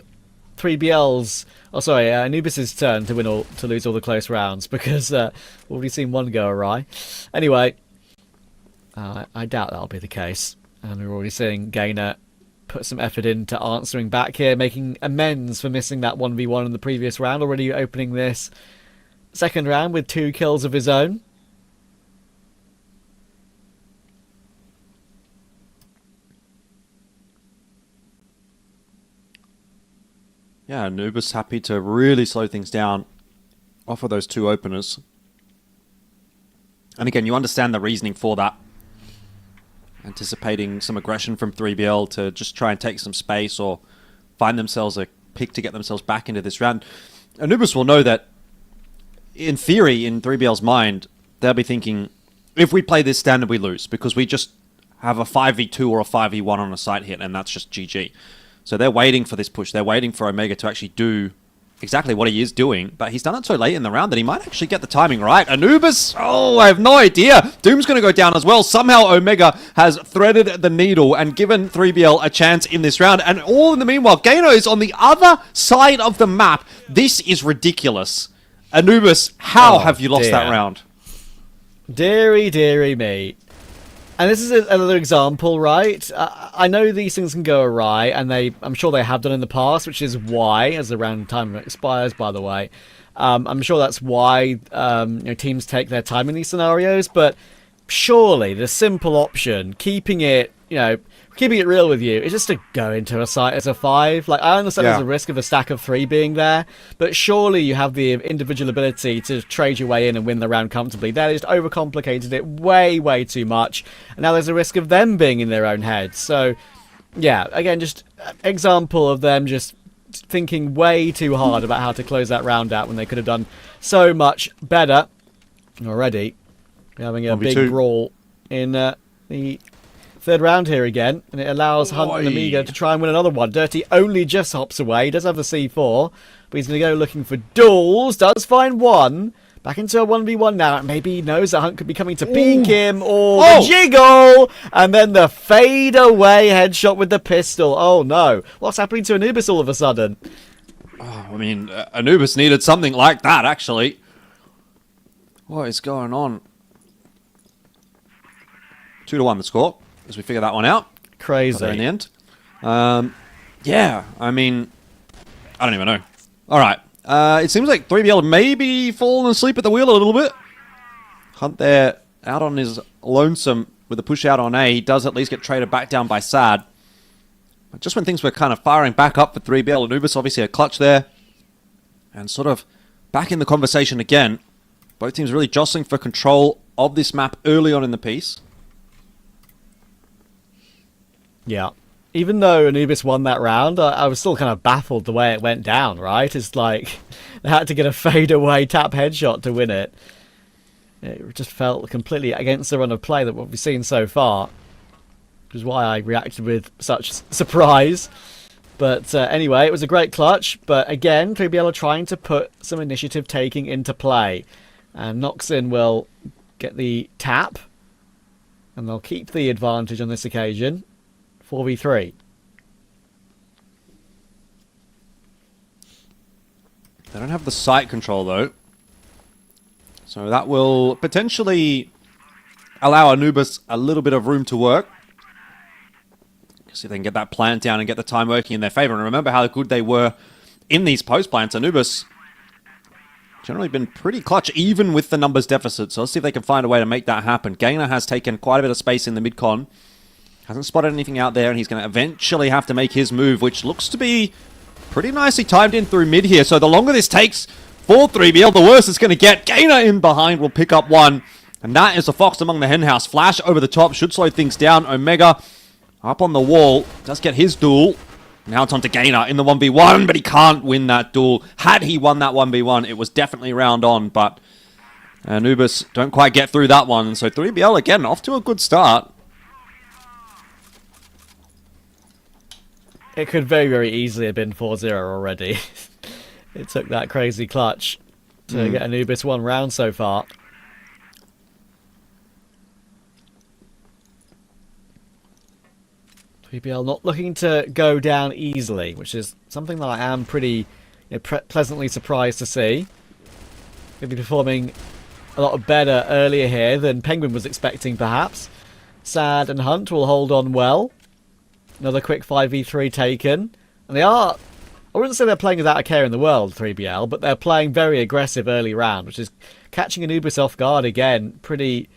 3BL's, Anubis' turn to win to lose all the close rounds, because we've already seen one go awry. Anyway, I doubt that'll be the case, and we're already seeing Gainer put some effort into answering back here, making amends for missing that 1v1 in the previous round, already opening this second round with 2 kills of his own. Yeah, Anubis happy to really slow things down off of those 2 openers. And again, you understand the reasoning for that. Anticipating some aggression from 3BL to just try and take some space or find themselves a pick to get themselves back into this round. Anubis will know that, in theory, in 3BL's mind, they'll be thinking, if we play this standard, we lose, because we just have a 5v2 or a 5v1 on a site hit, and that's just GG. So they're waiting for this push. They're waiting for Omega to actually do exactly what he is doing, but he's done it so late in the round that he might actually get the timing right. Anubis, oh, I have no idea. Doom's going to go down as well. Somehow Omega has threaded the needle and given 3BL a chance in this round, and all in the meanwhile, Gainer is on the other side of the map. This is ridiculous. Anubis, how have you lost that round? Deary, deary me. And this is another example, right? I know these things can go awry, and I'm sure they have done in the past, which is why, as the round time expires, by the way, I'm sure that's why teams take their time in these scenarios. But surely the simple option, keeping it real with you, is just to go into a site as a 5. Like, I understand there's a risk of a stack of 3 being there, but surely you have the individual ability to trade your way in and win the round comfortably. They just overcomplicated it way, way too much, and now there's a risk of them being in their own heads. So, yeah, again, just example of them just thinking way too hard about how to close that round out when they could have done so much better. Already, we're having a big brawl in the third round here again, and it allows Hunt and Amiga to try and win another one. Dirty only just hops away. He does have the C4, but he's going to go looking for duels. Does find one. Back into a 1v1 now. Maybe he knows that Hunt could be coming to peek him, or the jiggle, and then the fade away headshot with the pistol. Oh no. What's happening to Anubis all of a sudden? Oh, I mean, Anubis needed something like that, actually. What is going on? 2-1 the score, as we figure that one out. Crazy. There in the end. Yeah, I mean, I don't even know. All right. It seems like 3BL maybe fallen asleep at the wheel a little bit. Hunt there out on his lonesome with a push out on A. He does at least get traded back down by Sad. But just when things were kind of firing back up for 3BL, Anubis obviously a clutch there. And sort of back in the conversation again. Both teams really jostling for control of this map early on in the piece. Yeah. Even though Anubis won that round, I was still kind of baffled the way it went down, right? It's like they had to get a fade-away tap headshot to win it. It just felt completely against the run of play that what we've seen so far, which is why I reacted with such surprise. But anyway, it was a great clutch. But again, 3BL are trying to put some initiative taking into play. And Noxin will get the tap, and they'll keep the advantage on this occasion. 4v3. They don't have the site control, though. So that will potentially allow Anubis a little bit of room to work. See if they can get that plant down and get the time working in their favor. And remember how good they were in these post plants. Anubis generally been pretty clutch, even with the numbers deficit. So let's see if they can find a way to make that happen. Gainer has taken quite a bit of space in the mid-con. Hasn't spotted anything out there, and he's going to eventually have to make his move, which looks to be pretty nicely timed in through mid here. So the longer this takes for 3BL, the worse it's going to get. Gainer in behind will pick up one, and that is a fox among the henhouse. Flash over the top should slow things down. Omega up on the wall, does get his duel. Now it's on to Gainer in the 1v1, but he can't win that duel. Had he won that 1v1, it was definitely round on, but Anubis don't quite get through that one. So 3BL, again, off to a good start. It could very, very easily have been 4-0 already. It took that crazy clutch to get Anubis one round so far. 3BL not looking to go down easily, which is something that I am pretty pleasantly surprised to see. Going to be performing a lot better earlier here than Penguin was expecting, perhaps. Sad and Hunt will hold on well. Another quick 5v3 taken. And they are, I wouldn't say they're playing without a care in the world, 3BL, but they're playing very aggressive early round, which is catching Anubis off guard again pretty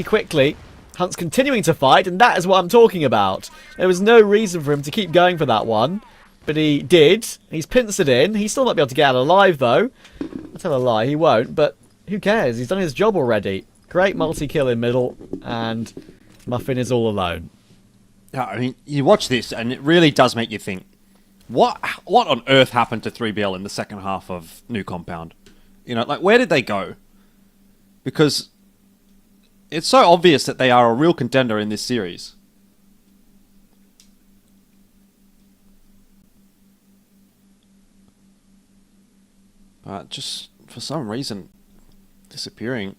quickly. Hunt's continuing to fight, and that is what I'm talking about. There was no reason for him to keep going for that one, but he did. He's pinched it in. He still might be able to get out alive, though. I'll tell a lie, he won't, but who cares? He's done his job already. Great multi-kill in middle, and Muffin is all alone. Yeah, I mean, you watch this, and it really does make you think, what on earth happened to 3BL in the second half of New Compound? You know, like, where did they go? Because it's so obvious that they are a real contender in this series. But just for some reason, disappearing.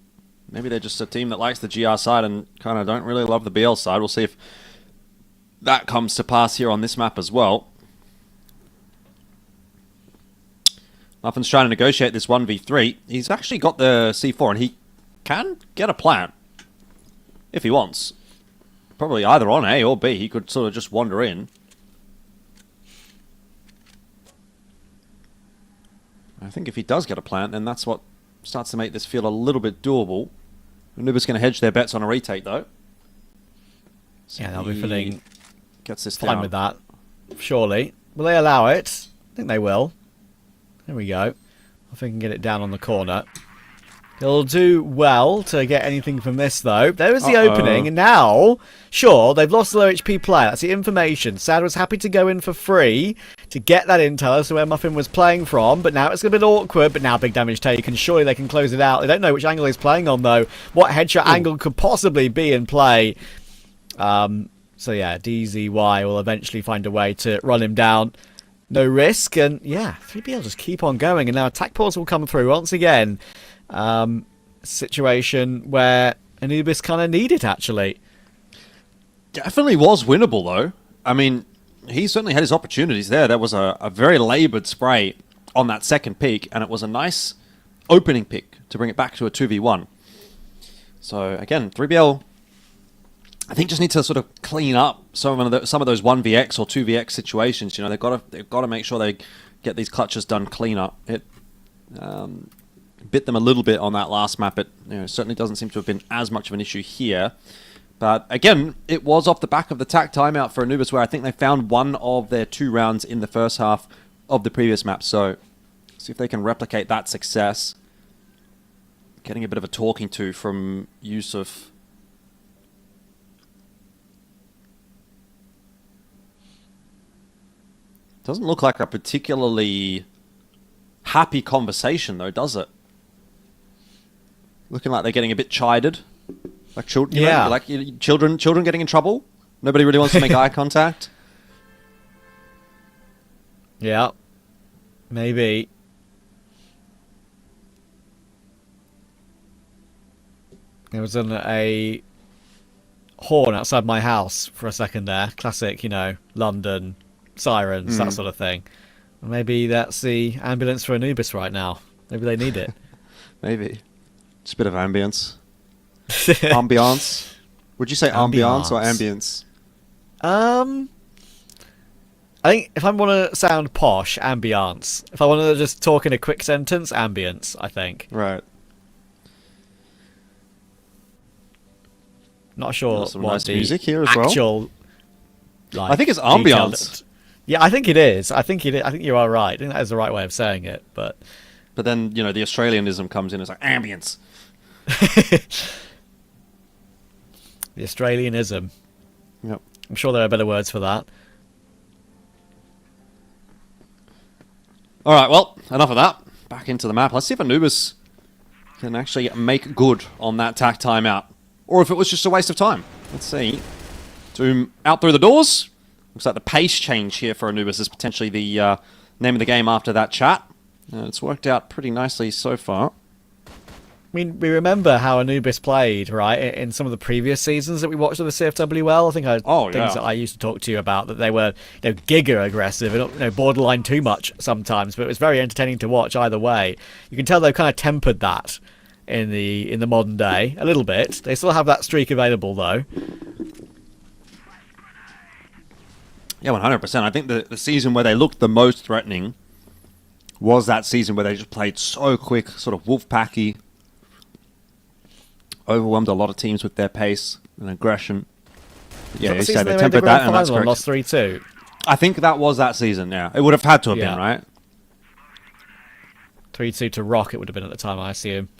Maybe they're just a team that likes the GR side and kind of don't really love the BL side. We'll see if that comes to pass here on this map as well. Muffin's trying to negotiate this 1v3. He's actually got the C4 and he can get a plant if he wants. Probably either on A or B. He could sort of just wander in. I think if he does get a plant, then that's what starts to make this feel a little bit doable. Anubis going to hedge their bets on a retake, though. So yeah, they'll be feeling gets this fine down. with that, surely. Will they allow it? I think they will. There we go. I think we can get it down on the corner. He'll do well to get anything from this, though. There is the opening, and now, sure, they've lost the low HP player. That's the information. Sad was happy to go in for free to get that intel as to where Muffin was playing from, but now it's a bit awkward, but now big damage taken. Surely they can close it out. They don't know which angle he's playing on, though. What headshot angle could possibly be in play? So, yeah, DZY will eventually find a way to run him down. No risk, and yeah, 3BL just keep on going, and now attack pause will come through once again. Situation where Anubis kind of need it, actually. Definitely was winnable, though. I mean, he certainly had his opportunities there. There was a very laboured spray on that second peak, and it was a nice opening pick to bring it back to a 2v1. So, again, 3BL, I think, just need to sort of clean up some of those 1vx or 2vx situations. You know, they've got to make sure they get these clutches done clean up. It bit them a little bit on that last map. It certainly doesn't seem to have been as much of an issue here. But again, it was off the back of the tack timeout for Anubis, where I think they found one of their 2 rounds in the first half of the previous map. So, see if they can replicate that success. Getting a bit of a talking to from Yusuf. Doesn't look like a particularly happy conversation, though, does it? Looking like they're getting a bit chided, like children. Yeah, like children getting in trouble. Nobody really wants to make eye contact. Yeah, maybe. There was a horn outside my house for a second there. Classic, London sirens, that sort of thing. Maybe that's the ambulance for Anubis right now. Maybe they need it. Maybe. Just a bit of ambience. Ambiance. Would you say ambiance or ambience? I think if I want to sound posh, ambiance. If I want to just talk in a quick sentence, ambience, I think. Right. Not sure some what nice the music here as actual, well. I think it's ambiance. Yeah, I think it is. I think you are right. I think that is the right way of saying it. But then, the Australianism comes in. It's like ambience. The Australianism. Yep. I'm sure there are better words for that. All right, well, enough of that. Back into the map. Let's see if Anubis can actually make good on that tack timeout. Or if it was just a waste of time. Let's see. Zoom out through the doors. Looks like the pace change here for Anubis is potentially the name of the game after that chat. It's worked out pretty nicely so far. mean, we remember how Anubis played, right, in some of the previous seasons that we watched of the CFWL. I think things that I used to talk to you about, that they were, giga aggressive and borderline too much sometimes, but it was very entertaining to watch either way. You can tell they've kind of tempered that in the modern day a little bit. They still have that streak available though. Yeah, 100%. I think the season where they looked the most threatening was that season where they just played so quick, sort of wolf-packy, overwhelmed a lot of teams with their pace and aggression. Yeah, you said they tempered that, and that's correct. Lost 3-2. I think that was that season, yeah. It would have had to have been, right? 3-2 to Rock it would have been at the time, I assume.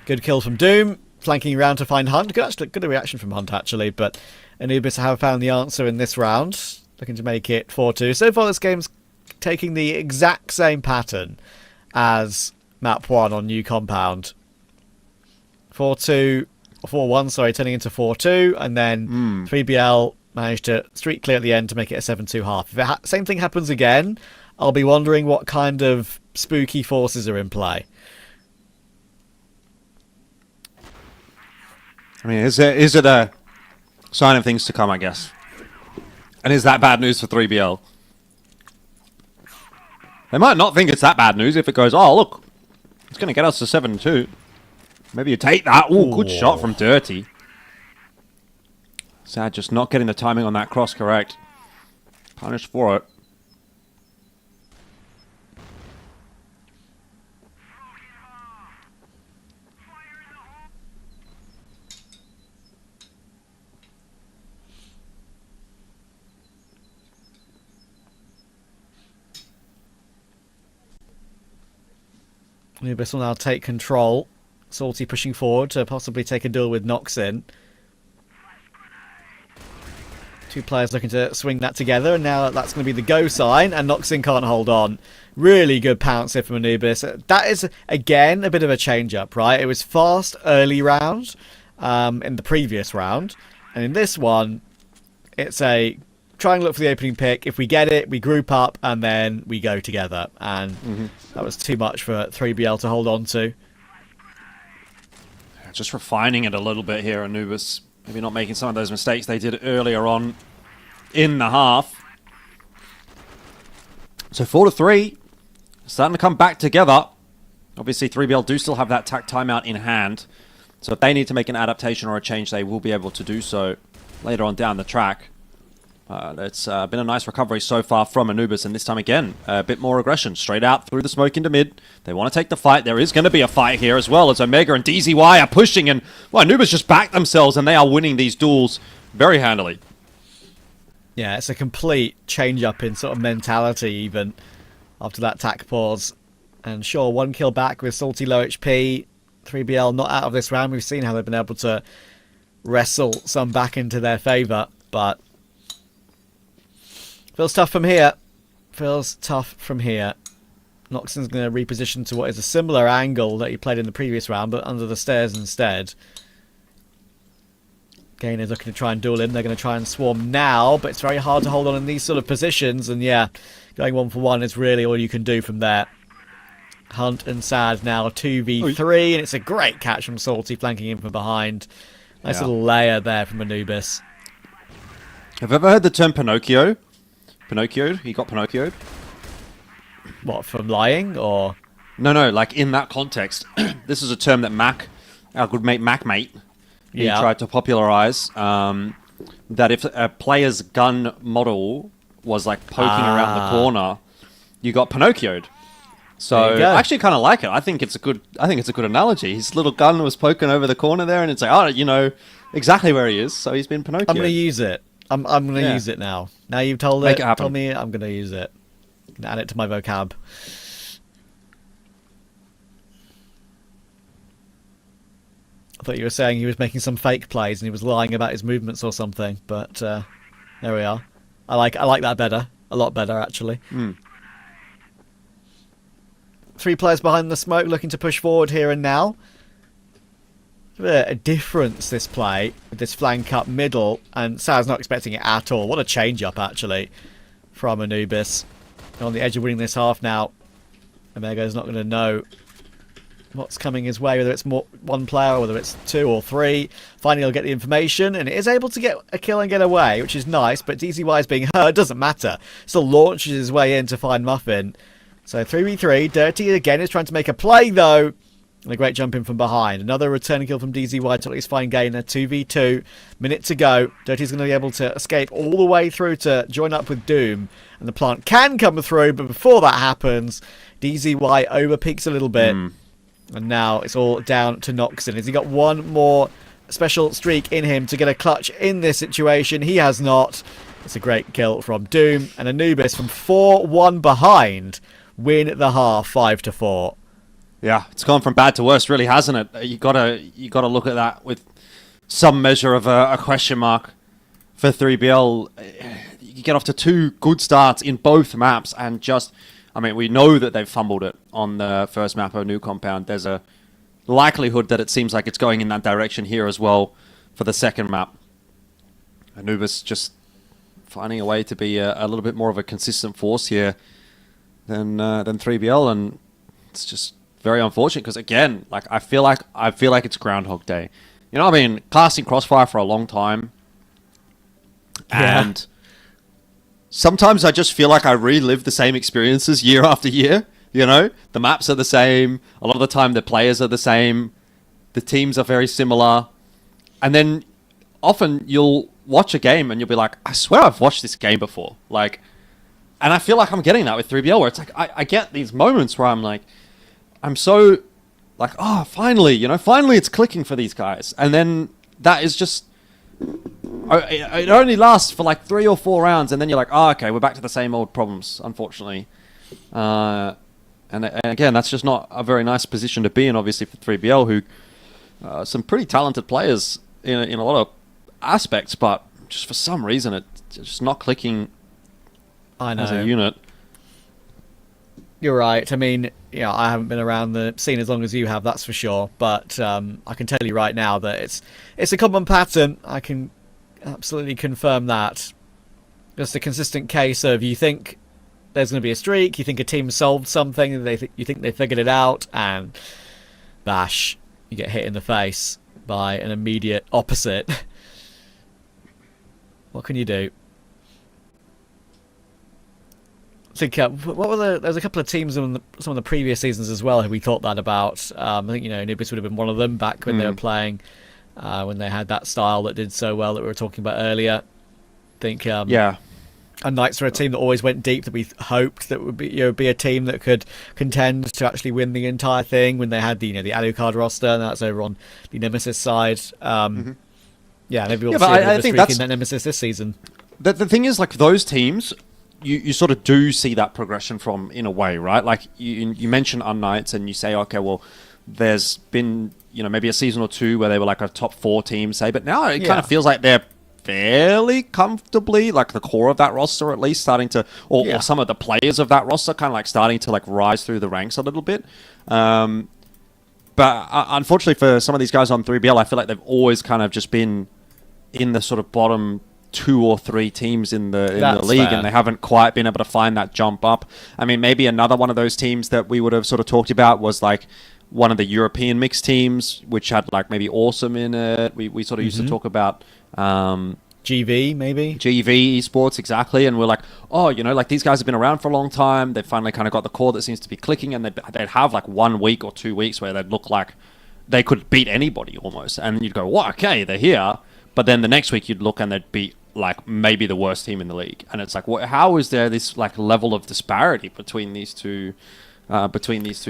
Good kill from Doom. Flanking around to find Hunt. Good reaction from Hunt, actually, but Anubis have found the answer in this round. Looking to make it 4-2. So far, this game's taking the exact same pattern as Map 1 on New Compound. 4-2, 4-1, sorry, turning into 4-2, and then 3BL managed to streak clear at the end to make it a 7-2 half. If same thing happens again, I'll be wondering what kind of spooky forces are in play. I mean, is it a sign of things to come, I guess? And is that bad news for 3BL? They might not think it's that bad news if it goes, oh, look, it's going to get us to 7-2. Maybe you take that. Ooh, good shot from Dirty. Sad just not getting the timing on that cross correct. Punished for it. Anubis will now take control. Salty pushing forward to possibly take a duel with Noxin. Two players looking to swing that together, and now that's going to be the go sign, and Noxin can't hold on. Really good pounce here from Anubis. That is, again, a bit of a change-up, right? It was fast early round in the previous round, and in this one, it's a try and look for the opening pick. If we get it, we group up, and then we go together. And that was too much for 3BL to hold on to. Just refining it a little bit here, Anubis. Maybe not making some of those mistakes they did earlier on in the half. So 4-3. Starting to come back together. Obviously, 3BL do still have that tack timeout in hand. So if they need to make an adaptation or a change, they will be able to do so later on down the track. It's been a nice recovery so far from Anubis, and this time again, a bit more aggression. Straight out through the smoke into mid. They want to take the fight. There is going to be a fight here as well, as Omega and DZY are pushing, and well, Anubis just backed themselves, and they are winning these duels very handily. Yeah, it's a complete change-up in sort of mentality, even, after that tack pause. And sure, one kill back with Salty low HP. 3BL not out of this round. We've seen how they've been able to wrestle some back into their favour, but feels tough from here. Feels tough from here. Noxon's going to reposition to what is a similar angle that he played in the previous round, but under the stairs instead. Gain is looking to try and duel in. They're going to try and swarm now, but it's very hard to hold on in these sort of positions. And yeah, going 1-for-1 is really all you can do from there. Hunt and Sad now 2v3, and it's a great catch from Salty, flanking in from behind. Nice little layer there from Anubis. Have you ever heard the term Pinocchio? Pinocchioed? He got Pinocchioed? What, from lying, or? No, like in that context. This is a term that Mac, our good mate MacMate, he tried to popularize. That if a player's gun model was like poking around the corner, you got Pinocchioed. So I actually kind of like it. I think it's a good analogy. His little gun was poking over the corner there, and it's like, oh, you know exactly where he is. So he's been Pinocchio. I'm going to use it. I'm going to use it now. Now you've told Make it happen. told me, I'm going to use it. Add it to my vocab. I thought you were saying he was making some fake plays and he was lying about his movements or something, but there we are. I like that better. A lot better, actually. 3 players behind the smoke looking to push forward here and now. A difference this play with this flank up middle, and Sal's not expecting it at all. What a change up, actually, from Anubis. On the edge of winning this half now. Amego's not going to know what's coming his way, whether it's one player or whether it's 2 or 3. Finally, he'll get the information, and it is able to get a kill and get away, which is nice, but DZY is being hurt. Doesn't matter. Still launches his way in to find Muffin. So 3v3. Dirty again is trying to make a play, though. And a great jump in from behind. Another return kill from DZY to at least find Gainer. 2v2. Minute to go. Dirty's going to be able to escape all the way through to join up with Doom. And the plant can come through, but before that happens, DZY overpeaks a little bit. And now it's all down to Noxon. Has he got one more special streak in him to get a clutch in this situation? He has not. It's a great kill from Doom. And Anubis from 4-1 behind win the half 5-4. Yeah, it's gone from bad to worse, really, hasn't it? You gotta look at that with some measure of a question mark for 3BL. You get off to 2 good starts in both maps and just... I mean, we know that they've fumbled it on the first map of New Compound. There's a likelihood that it seems like it's going in that direction here as well for the second map. Anubis just finding a way to be a little bit more of a consistent force here than 3BL, and it's just very unfortunate because, again, like I feel like it's Groundhog Day. You know what I mean? Casting Crossfire for a long time, and sometimes I just feel like I relive the same experiences year after year. You know, the maps are the same. A lot of the time, the players are the same. The teams are very similar. And then often you'll watch a game and you'll be like, I swear I've watched this game before. Like, and I feel like I'm getting that with 3BL, where it's like, I get these moments where I'm like, I'm so like, oh, finally, you know, finally it's clicking for these guys. And then that is just... It only lasts for like 3 or 4 rounds, and then you're like, oh, okay, we're back to the same old problems, unfortunately. And again, that's just not a very nice position to be in, obviously, for 3BL, who some pretty talented players in a lot of aspects, but just for some reason, it's just not clicking as a unit. You're right. I mean, I haven't been around the scene as long as you have, that's for sure. But I can tell you right now that it's a common pattern. I can absolutely confirm that. Just a consistent case of you think there's going to be a streak, you think a team solved something, you think they figured it out, and bash, you get hit in the face by an immediate opposite. What can you do? I think there's a couple of teams in some of the previous seasons as well who we thought that about. I think Anubis would have been one of them back when they were playing, when they had that style that did so well that we were talking about earlier. I think and Knights are a team that always went deep, that we hoped that would be a team that could contend to actually win the entire thing when they had the Alucard roster, and that's over on the Nemesis side. Maybe we'll see a streak in that Nemesis this season. The thing is, like, those teams, you sort of do see that progression from, in a way, right? Like, you mention Unknights and you say, okay, well, there's been, maybe a season or 2 where they were like a top 4 team, say, but now it kind of feels like they're fairly comfortably, like the core of that roster at least, starting to, or some of the players of that roster kind of like starting to like rise through the ranks a little bit. But unfortunately for some of these guys on 3BL, I feel like they've always kind of just been in the sort of bottom 2 or 3 teams in the league, and they haven't quite been able to find that jump up. I mean, maybe another one of those teams that we would have sort of talked about was like one of the European mixed teams, which had like maybe Awesome in it. We sort of used to talk about GV, maybe GV Esports, exactly. And we're like, oh, like these guys have been around for a long time. They've finally kind of got the core that seems to be clicking, and they'd have like 1 week or 2 weeks where they'd look like they could beat anybody almost, and you'd go, well, okay, they're here. But then the next week you'd look and they'd beat like maybe the worst team in the league, and it's like, how is there this like level of disparity between these two teams? Between this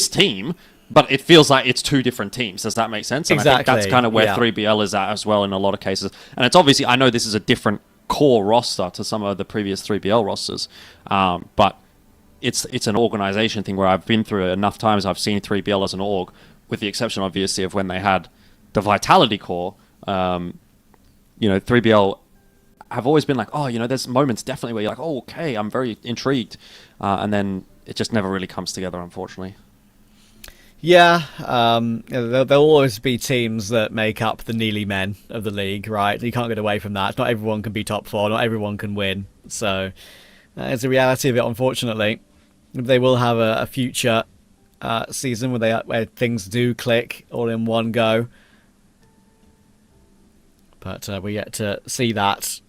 team, but it feels like it's 2 different teams. Does that make sense? And I think that's kind of where 3BL is at as well in a lot of cases. And it's obviously, I know this is a different core roster to some of the previous 3BL rosters, but it's an organization thing where I've been through it enough times. I've seen 3BL as an org, with the exception obviously of when they had the Vitality core. 3BL have always been like, oh, there's moments definitely where you're like, oh, okay, I'm very intrigued. And then it just never really comes together, unfortunately. Yeah, there'll always be teams that make up the Neely men of the league, right? You can't get away from that. Not everyone can be top 4, not everyone can win. So that is the reality of it, unfortunately. they will have a future season where things do click all in one go. But we're yet to see that.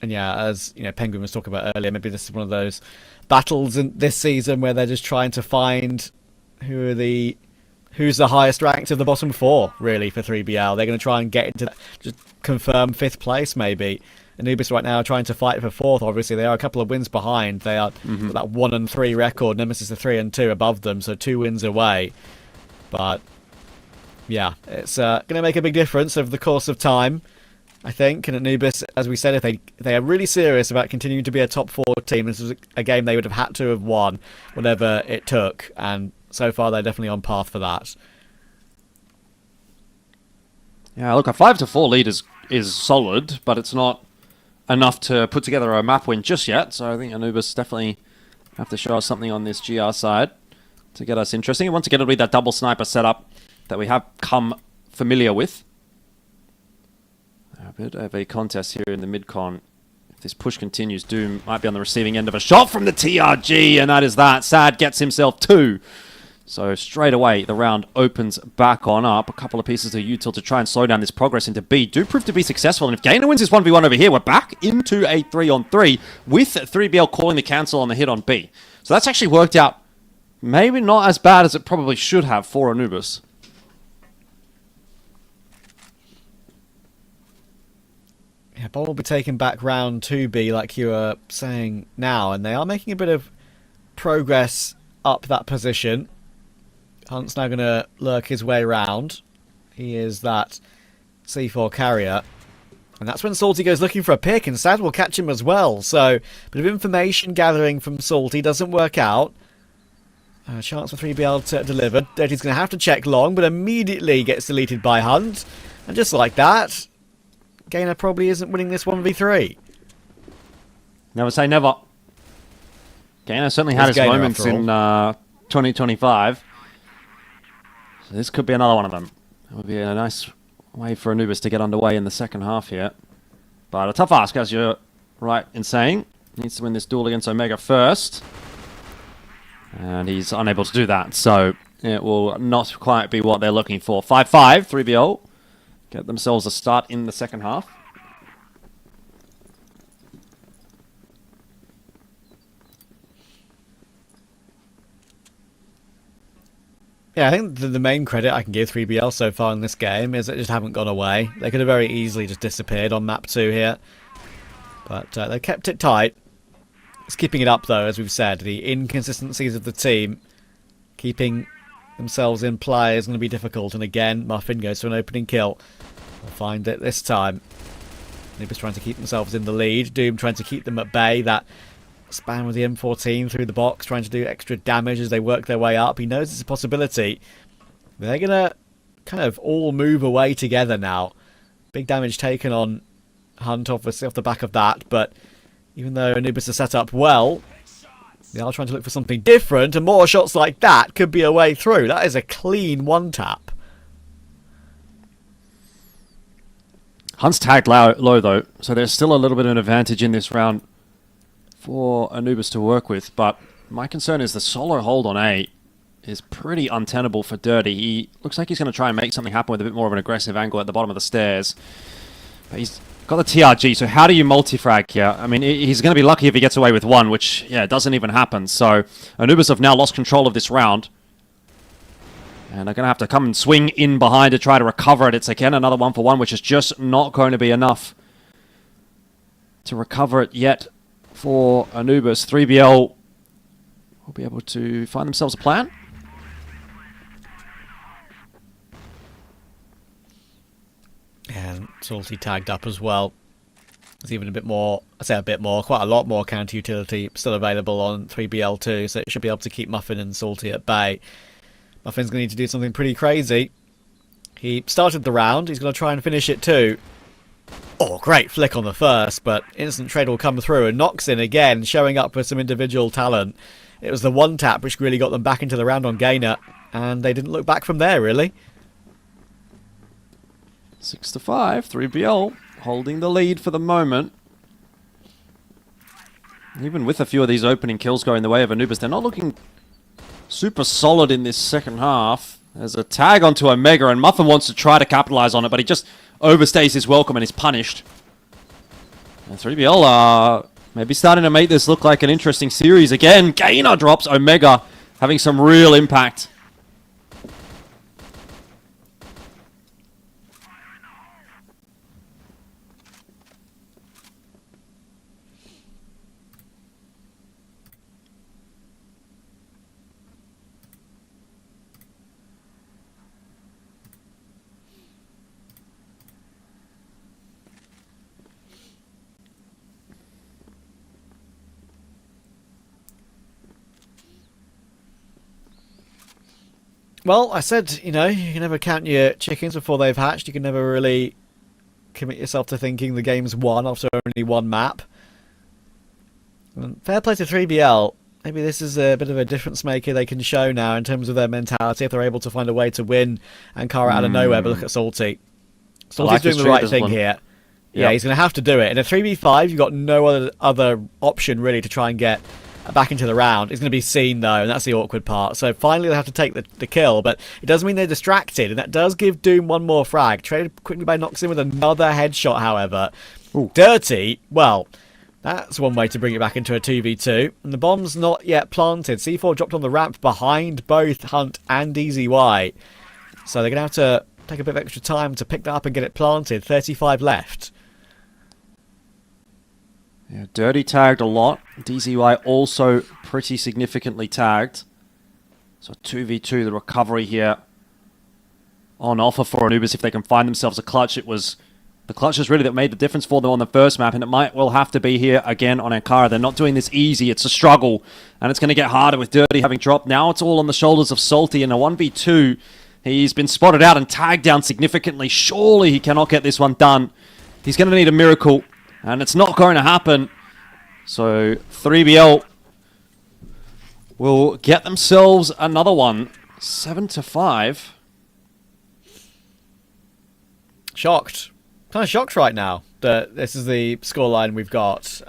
And yeah, as you know, Penguin was talking about earlier, maybe this is one of those battles in this season where they're just trying to find who's the highest ranked of the bottom four, really, for 3BL. They're going to try and get into that, just confirm 5th place, maybe. Anubis right now are trying to fight for 4th. Obviously, they are a couple of wins behind. They are that 1-3 record. Nemesis are 3-2 above them, so 2 wins away. But yeah, it's going to make a big difference over the course of time, I think. And Anubis, as we said, if they are really serious about continuing to be a top 4 team, this was a game they would have had to have won, whatever it took. And so far, they're definitely on path for that. Yeah, look, a 5-4 lead is solid, but it's not enough to put together a map win just yet. So I think Anubis definitely have to show us something on this GR side to get us interesting. And once again, it'll be that double sniper setup that we have come familiar with. A bit of a contest here in the mid-con. If this push continues, Doom might be on the receiving end of a shot from the TRG, and that is that. Sad gets himself 2. So straight away, the round opens back on up. A couple of pieces of util to try and slow down this progress into B do prove to be successful. And if Gainer wins this 1v1 over here, we're back into a 3-on-3 with 3BL calling the cancel on the hit on B. So that's actually worked out maybe not as bad as it probably should have for Anubis. Yeah, Ball will be taking back round 2B, like you were saying now, and they are making a bit of progress up that position. Hunt's now going to lurk his way round. He is that C4 carrier. And that's when Salty goes looking for a pick, and Sad will catch him as well. So, a bit of information gathering from Salty doesn't work out. A chance for 3BL to deliver. Dirty's going to have to check long, but immediately gets deleted by Hunt. And just like that, Gainer probably isn't winning this 1v3. Never say never. Gainer certainly had his moments in 2025. So this could be another one of them. It would be a nice way for Anubis to get underway in the second half here. But a tough ask, as you're right in saying. Needs to win this duel against Omega first. And he's unable to do that. So it will not quite be what they're looking for. 5-5, 3BL. Get themselves a start in the second half. Yeah, I think the main credit I can give 3BL so far in this game is they just haven't gone away. They could have very easily just disappeared on map 2 here. But they kept it tight. It's keeping it up, though, as we've said. The inconsistencies of the team keeping themselves in play is going to be difficult. And again, Muffin goes for an opening kill. We'll find it this time. Anubis trying to keep themselves in the lead. Doom trying to keep them at bay. That span with the M14 through the box, trying to do extra damage as they work their way up. He knows it's a possibility. They're going to kind of all move away together now. Big damage taken on Hunt, obviously, off the back of that. But even though Anubis is set up well, they are trying to look for something different. And more shots like that could be a way through. That is a clean one-tap. Hunt's tagged low, though. So there's still a little bit of an advantage in this round for Anubis to work with, but my concern is the solo hold on A is pretty untenable for Dirty. He looks like he's going to try and make something happen with a bit more of an aggressive angle at the bottom of the stairs. But he's got the TRG, so how do you multi-frag here? I mean, he's going to be lucky if he gets away with one, which, yeah, doesn't even happen. So Anubis have now lost control of this round. And they're going to have to come and swing in behind to try to recover it. It's again another 1-for-1, which is just not going to be enough to recover it yet. For Anubis, 3BL will be able to find themselves a plan. And Salty tagged up as well. There's even a bit more, I say a bit more, quite a lot more counter utility still available on 3BL2, so it should be able to keep Muffin and Salty at bay. Muffin's going to need to do something pretty crazy. He started the round, he's going to try and finish it too. Oh, great flick on the first, but instant trade will come through and knocks in again, showing up with some individual talent. It was the one tap which really got them back into the round on Gainer, and they didn't look back from there, really. 6-5, 3BL holding the lead for the moment. Even with a few of these opening kills going the way of Anubis, they're not looking super solid in this second half. There's a tag onto Omega, and Muffin wants to try to capitalize on it, but he just overstays his welcome and is punished. And 3BL are maybe starting to make this look like an interesting series again. Gainer drops Omega, having some real impact. Well, I said, you know, you can never count your chickens before they've hatched. You can never really commit yourself to thinking the game's won after only one map. And fair play to 3BL. Maybe this is a bit of a difference maker they can show now in terms of their mentality if they're able to find a way to win Ankara out of nowhere. But look at Salty. Salty's doing the right thing here. Yeah, he's going to have to do it. In a 3v5, you've got no other option really to try and get back into the round. It's going to be seen though, and that's the awkward part. So finally they have to take the kill, but it doesn't mean they're distracted, and that does give Doom one more frag. Traded quickly by Noxin with another headshot, however. Ooh. Dirty, well, that's one way to bring it back into a 2v2. And the bomb's not yet planted. C4 dropped on the ramp behind both Hunt and EZY. So they're going to have to take a bit of extra time to pick that up and get it planted. 35 left. Yeah, Dirty tagged a lot. DZY also pretty significantly tagged. So 2v2, the recovery here on offer for Anubis if they can find themselves a clutch. It was the clutches really that made the difference for them on the first map, and it might well have to be here again on Ankara. They're not doing this easy. It's a struggle, and it's going to get harder with Dirty having dropped. Now it's all on the shoulders of Salty in a 1v2. He's been spotted out and tagged down significantly. Surely he cannot get this one done. He's going to need a miracle, and it's not going to happen. So 3BL will get themselves another one. 7-5. Shocked. Kind of shocked right now that this is the scoreline we've got.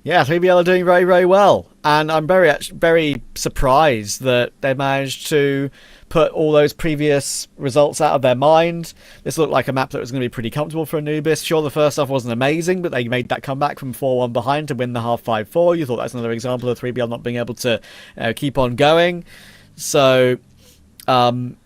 Yeah, 3BL are doing very, very well. And I'm very surprised that they managed to put all those previous results out of their mind. This looked like a map that was going to be pretty comfortable for Anubis. Sure, the first half wasn't amazing, but they made that comeback from 4-1 behind to win the half 5-4. You thought that's another example of 3BL not being able to keep on going. So,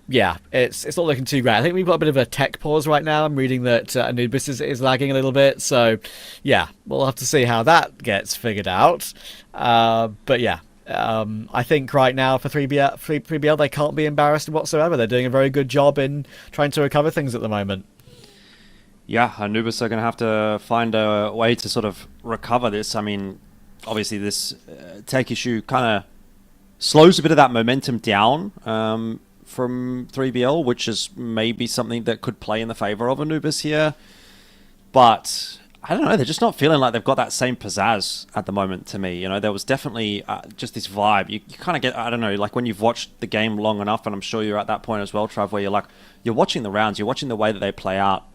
yeah, it's not looking too great. I think we've got a bit of a tech pause right now. I'm reading that Anubis is lagging a little bit. So, yeah, we'll have to see how that gets figured out. But yeah, I think right now for 3BL, they can't be embarrassed whatsoever. They're doing a very good job in trying to recover things at the moment. Yeah, Anubis are going to have to find a way to sort of recover this. I mean, obviously this tech issue kind of slows a bit of that momentum down from 3BL, which is maybe something that could play in the favor of Anubis here. But I don't know, they're just not feeling like they've got that same pizzazz at the moment to me. You know, there was definitely just this vibe. You kind of get, I don't know, like when you've watched the game long enough, and I'm sure you're at that point as well, Trav, where you're watching the rounds, you're watching the way that they play out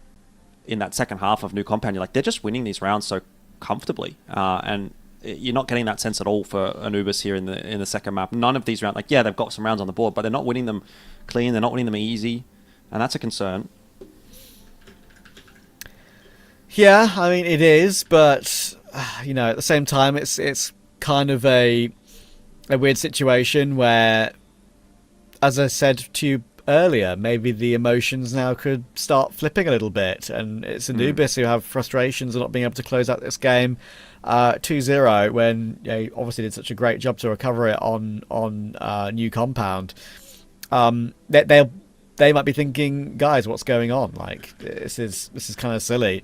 in that second half of New Compound. You're like, they're just winning these rounds so comfortably. And you're not getting that sense at all for Anubis here in the second map. None of these rounds, like, yeah, they've got some rounds on the board, but they're not winning them clean, they're not winning them easy, and that's a concern. Yeah, I mean, it is, but, you know, at the same time, it's kind of a weird situation where, as I said to you earlier, maybe the emotions now could start flipping a little bit, and it's Anubis who have frustrations of not being able to close out this game 2-0 when obviously did such a great job to recover it on New Compound. They might be thinking, guys, what's going on? Like, this is kind of silly.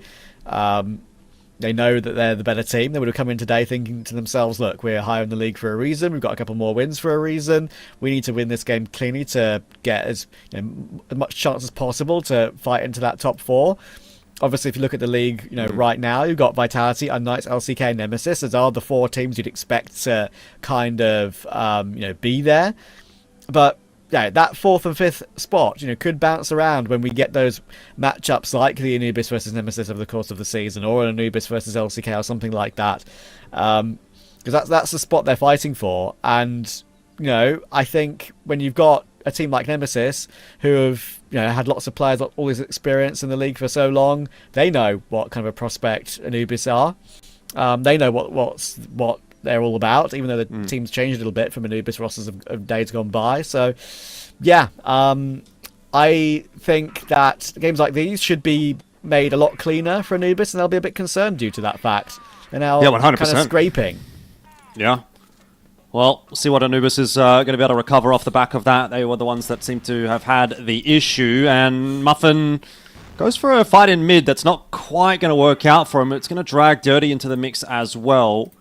They know that they're the better team. They would have come in today thinking to themselves, look, we're higher in the league for a reason. We've got a couple more wins for a reason. We need to win this game cleanly to get as much chance as possible to fight into that top four. Obviously, if you look at the league, right now, you've got Vitality, Unknights, LCK, Nemesis. Those are the four teams you'd expect to kind of, be there. But yeah, that fourth and fifth spot, could bounce around when we get those matchups like the Anubis versus Nemesis over the course of the season, or an Anubis versus LCK or something like that. because that's the spot they're fighting for. And I think when you've got a team like Nemesis, who have had lots of players, all this experience in the league for so long, they know what kind of a prospect Anubis are. They know what they're all about, even though the team's changed a little bit from Anubis rosters of days gone by. So, yeah, I think that games like these should be made a lot cleaner for Anubis, and they'll be a bit concerned due to that fact. They're now 100%. kind of scraping. Yeah. Well, we'll see what Anubis is going to be able to recover off the back of that. They were the ones that seem to have had the issue, and Muffin goes for a fight in mid that's not quite going to work out for him. It's going to drag Dirty into the mix as well.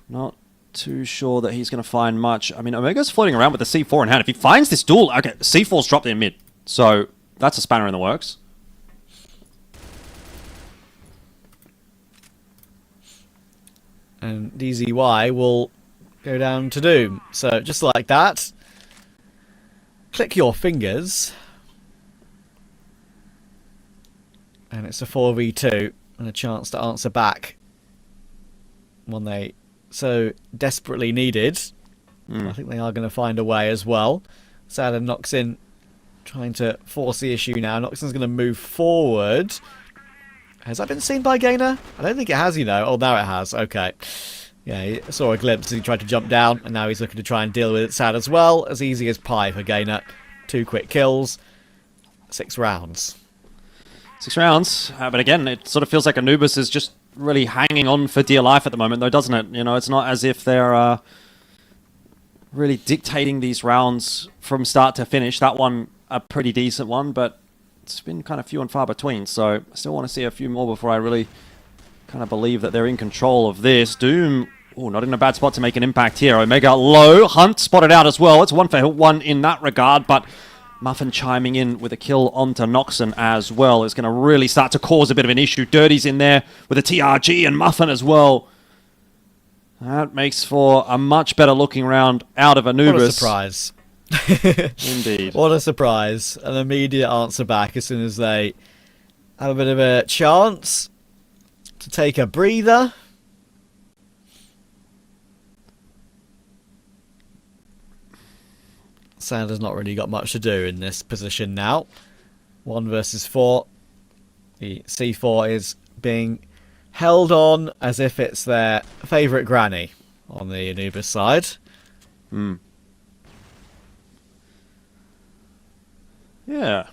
Not too sure that he's going to find much. I mean, Omega's floating around with the C4 in hand. If he finds this duel, okay, C4's dropped in mid. So that's a spanner in the works. And DZY will go down to Doom. So just like that, click your fingers. And it's a 4v2 and a chance to answer back. One they so desperately needed. I think they are going to find a way as well. Sad and Noxin trying to force the issue now. Noxin's going to move forward. Has that been seen by Gainer? I don't think it has, Oh, now it has. Okay. Yeah, he saw a glimpse as he tried to jump down, and now he's looking to try and deal with it. Sad as well. As easy as pie for Gainer. 2 quick kills. 6 rounds. 6 rounds. But again, it sort of feels like Anubis is just really hanging on for dear life at the moment, though, doesn't it? It's not as if they're really dictating these rounds from start to finish. That one, a pretty decent one, but it's been kind of few and far between, so I still want to see a few more before I really kind of believe that they're in control of this. Doom, not in a bad spot to make an impact here. Omega low, Hunt spotted out as well. It's 1 for 1 in that regard, but Muffin chiming in with a kill onto Noxon as well is going to really start to cause a bit of an issue. Dirty's in there with a TRG and Muffin as well. That makes for a much better looking round out of Anubis. What a surprise. Indeed. What a surprise. An immediate answer back as soon as they have a bit of a chance to take a breather. Sander's not really got much to do in this position now. 1 versus 4. The C4 is being held on as if it's their favourite granny on the Anubis side. Yeah.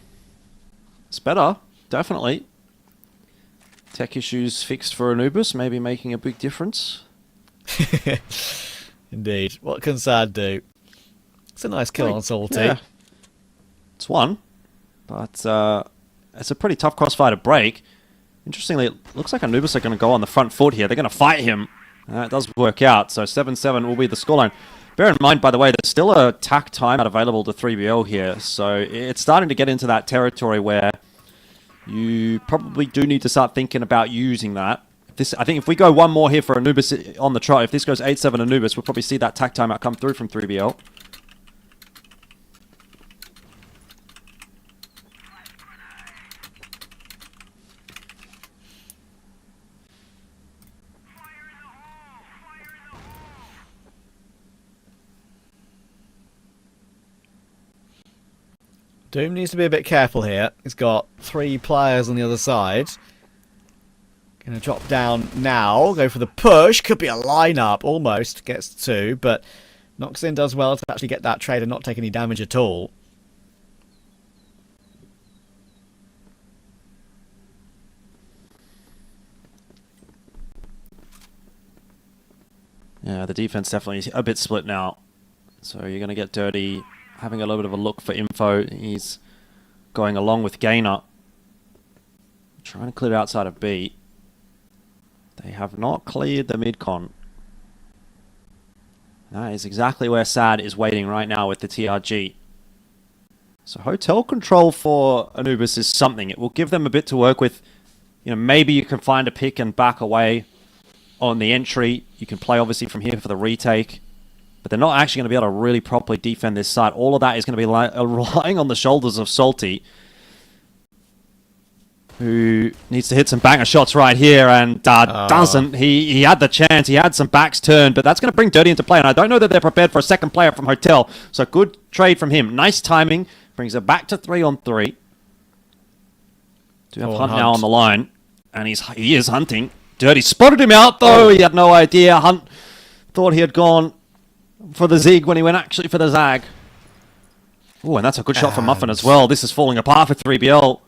It's better, definitely. Tech issues fixed for Anubis, maybe making a big difference. Indeed. What can Sad do? It's a nice kill on Salty. Yeah. It's 1, but it's a pretty tough crossfire to break. Interestingly, it looks like Anubis are going to go on the front foot here. They're going to fight him. It does work out, so 7-7 will be the scoreline. Bear in mind, by the way, there's still a tack timeout available to 3BL here, so it's starting to get into that territory where you probably do need to start thinking about using that. I think if we go one more here for Anubis on the trot, if this goes 8-7 Anubis, we'll probably see that tack timeout come through from 3BL. Doom needs to be a bit careful here. He's got 3 players on the other side. Gonna drop down now. Go for the push. Could be a lineup. Almost gets 2, but Noxin does well to actually get that trade and not take any damage at all. Yeah, the defense definitely a bit split now. So you're going to get Dirty having a little bit of a look for info. He's going along with Gainer. Trying to clear outside of B. They have not cleared the mid-con. That is exactly where Sad is waiting right now with the TRG. So hotel control for Anubis is something. It will give them a bit to work with. Maybe you can find a pick and back away on the entry. You can play obviously from here for the retake. But they're not actually going to be able to really properly defend this side. All of that is going to be relying on the shoulders of Salty. who needs to hit some banger shots right here and doesn't. He had the chance. He had some backs turned, but that's going to bring Dirty into play. And I don't know that they're prepared for a second player from Hotel. So good trade from him. Nice timing. Brings it back to 3-on-3. Do have Hunt now on the line. And he is hunting. Dirty spotted him out, though. He had no idea. Hunt thought he had gone for the Zig when he went actually for the Zag. Oh, and that's a good shot from Muffin as well. This is falling apart for 3BL.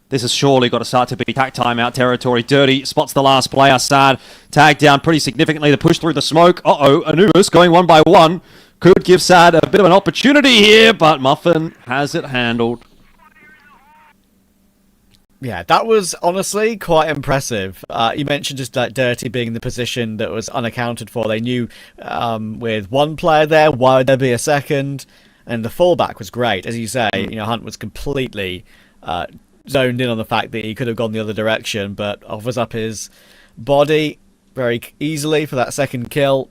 This has surely got to start to be tack timeout territory. Dirty spots the last player. Sad tagged down pretty significantly. The push through the smoke. Anubis going 1-by-1. Could give Sad a bit of an opportunity here, but Muffin has it handled. Yeah, that was honestly quite impressive. You mentioned just that Dirty being in the position that was unaccounted for. They knew with one player there, why would there be a second? And the fallback was great. As you say, Hunt was completely zoned in on the fact that he could have gone the other direction, but offers up his body very easily for that second kill.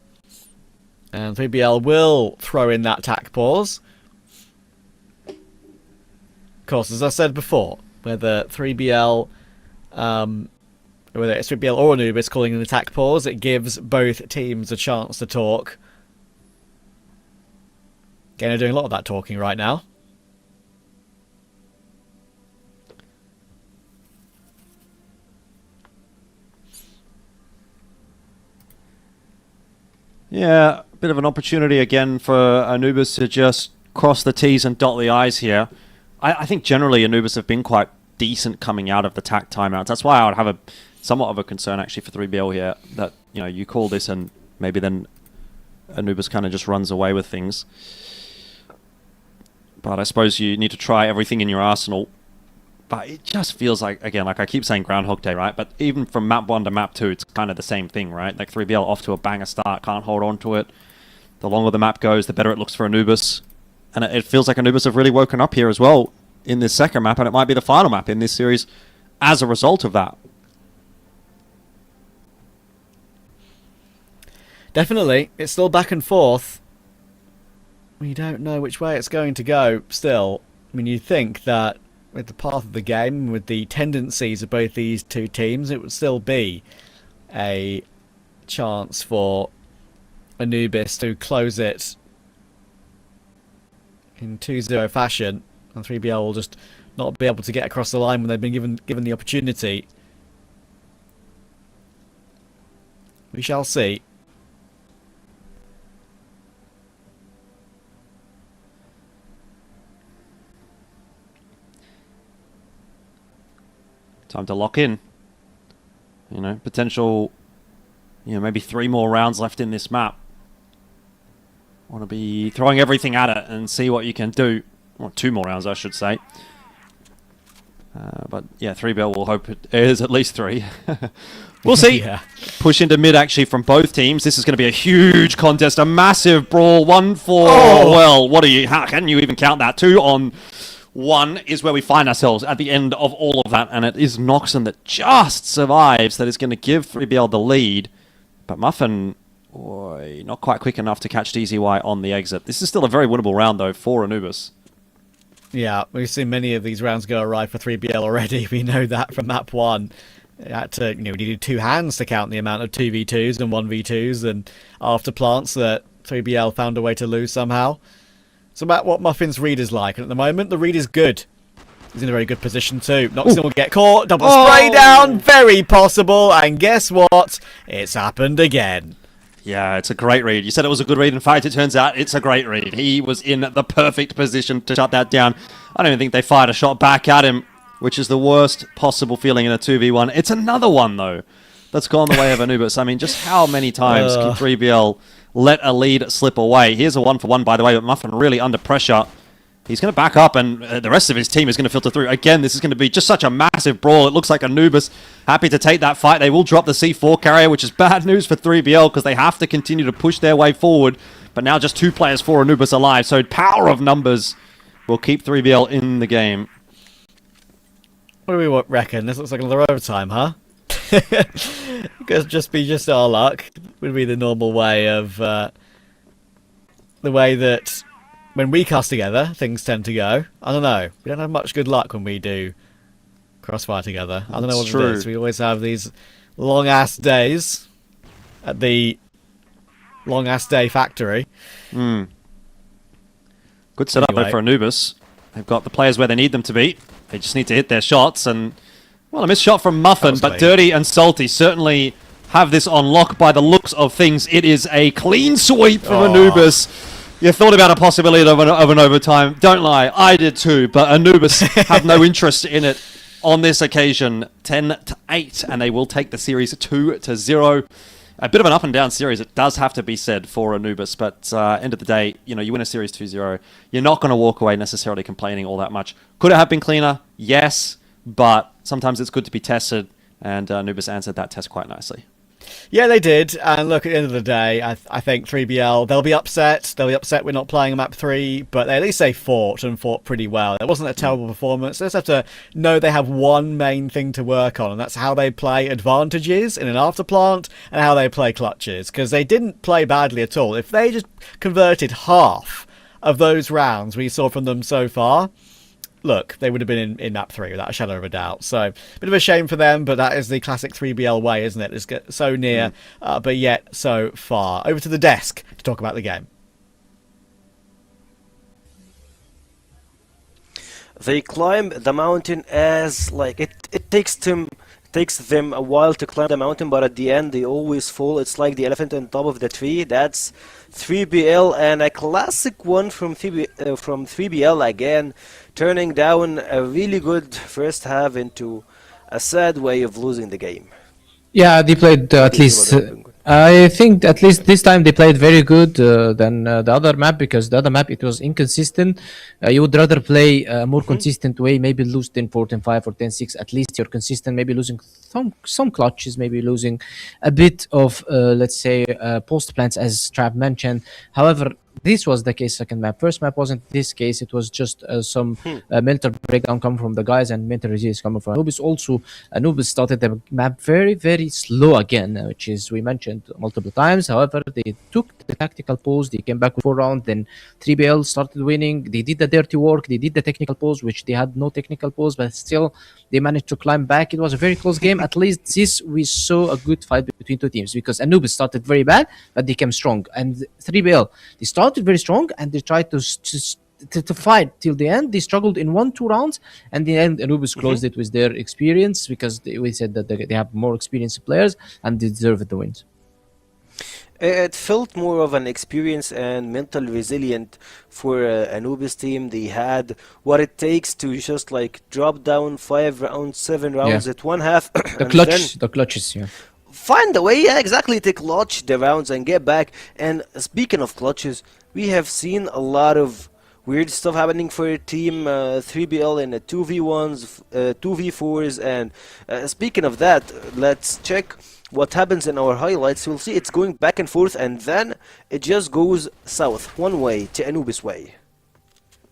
And 3BL will throw in that tack pause. Of course, as I said before, whether 3BL, whether it's 3BL or Anubis calling an attack pause, it gives both teams a chance to talk. Again, they're doing a lot of that talking right now. Yeah, a bit of an opportunity again for Anubis to just cross the T's and dot the I's here. I think generally Anubis have been quite decent coming out of the tack timeouts. That's why I would have somewhat of a concern actually for 3BL here, that you call this and maybe then Anubis kind of just runs away with things. But I suppose you need to try everything in your arsenal. But it just feels like, again, like I keep saying Groundhog Day, right? But even from map 1 to map 2, it's kind of the same thing, right? Like 3BL off to a banger start, can't hold on to it. The longer the map goes, the better it looks for Anubis. And it feels like Anubis have really woken up here as well in this second map, and it might be the final map in this series as a result of that. Definitely. It's still back and forth. We don't know which way it's going to go still. I mean, you'd think that with the path of the game, with the tendencies of both these two teams, it would still be a chance for Anubis to close it in 2-0 fashion, and 3BL will just not be able to get across the line when they've been given the opportunity. We shall see. Time to lock in. Potential, maybe 3 more rounds left in this map. Want to be throwing everything at it and see what you can do. Well, 2 more rounds, I should say. But yeah, 3BL will hope it is at least 3. We'll see. Yeah. Push into mid actually from both teams. This is going to be a huge contest, a massive brawl. 1-4. Well, how can you even count that? 2-on-1 is where we find ourselves at the end of all of that, and it is Noxon that just survives that is going to give 3BL the lead. But Muffin, not quite quick enough to catch DZY on the exit. This is still a very winnable round, though, for Anubis. Yeah, we've seen many of these rounds go awry for 3BL already. We know that from map 1. It had to, we needed 2 hands to count the amount of 2v2s and 1v2s, and after plants that 3BL found a way to lose somehow. It's about what Muffin's read is like, and at the moment, the read is good. He's in a very good position too. Noxon will get caught, double spray down, very possible, and guess what? It's happened again. Yeah, it's a great read. You said it was a good read. In fact, it turns out it's a great read. He was in the perfect position to shut that down. I don't even think they fired a shot back at him, which is the worst possible feeling in a 2v1. It's another one, though, that's gone the way of Anubis. I mean, just how many times can 3BL let a lead slip away? Here's a 1-for-1, by the way, but Muffin really under pressure. He's going to back up, and the rest of his team is going to filter through. Again, this is going to be just such a massive brawl. It looks like Anubis happy to take that fight. They will drop the C4 carrier, which is bad news for 3BL because they have to continue to push their way forward. But now just 2 players for Anubis alive, so power of numbers will keep 3BL in the game. What do we reckon? This looks like another overtime, huh? Could just be just our luck. Would be the normal way of the way that when we cast together, things tend to go. I don't know. We don't have much good luck when we do Crossfire together. I don't know what It's true. it is. We always have these long-ass days at the long-ass day factory. Good setup Anyway. for Anubis. They've got the players where they need them to be. They just need to hit their shots. And, well, a missed shot from Muffin, but clean. Dirty and Salty certainly have this on lock by the looks of things. It is a clean sweep from Anubis. You thought about a possibility of an overtime. Don't lie, I did too. But Anubis have no interest in it on this occasion. 10-8, and they will take the series 2-0. A bit of an up and down series, it does have to be said, for Anubis, but end of the day, you win a series 2-0. You're not going to walk away necessarily complaining all that much. Could it have been cleaner? Yes, but sometimes it's good to be tested, and Anubis answered that test quite nicely. Yeah, they did. And look, at the end of the day, I think 3BL, they'll be upset. They'll be upset we're not playing map 3, but at least they fought pretty well. It wasn't a terrible performance. They just have to know they have one main thing to work on, and that's how they play advantages in an afterplant and how they play clutches, because they didn't play badly at all. If they just converted half of those rounds we saw from them so far, look, they would have been in map 3 without a shadow of a doubt. So, bit of a shame for them, but that is the classic 3BL way, isn't it? It's get so near, but yet so far. Over to the desk to talk about the game. They climb the mountain as, like, it takes them a while to climb the mountain, but at the end they always fall. It's like the elephant on top of the tree. That's 3BL, and a classic one from 3BL again, turning down a really good first half into a sad way of losing the game. Yeah, they played at least. I think at least this time they played very good than the other map, because the other map it was inconsistent. You would rather play a more consistent way, maybe lose 10-4, 10-5, or 10-6. At least you're consistent. Maybe losing some clutches, maybe losing a bit of let's say post plants, as Trav mentioned. However, this was the case second map. First map wasn't this case. It was just some mental breakdown coming from the guys and mental resilience coming from Anubis. Also, Anubis started the map very, very slow again, which is we mentioned multiple times. However, they took the tactical pause. They came back with 4 rounds. Then 3BL started winning. They did the dirty work. They did the technical pause, which they had no technical pause, but still they managed to climb back. It was a very close game. At least this we saw a good fight between two teams, because Anubis started very bad, but they came strong. And 3BL, they started very strong and they tried to fight till the end. They struggled in 1-2 rounds, and in the end Anubis closed it with their experience, because we said that they have more experienced players and they deserved the wins. It felt more of an experience and mental resilient for Anubis team. They had what it takes to just like drop down 5 rounds, 7 rounds at one half. The clutches, yeah. Find a way, yeah, exactly, to clutch the rounds and get back. And speaking of clutches, we have seen a lot of weird stuff happening for a team, 3BL in 2v1s, 2v4s, and speaking of that, let's check what happens in our highlights. We'll see it's going back and forth, and then it just goes south, one way, to Anubis way.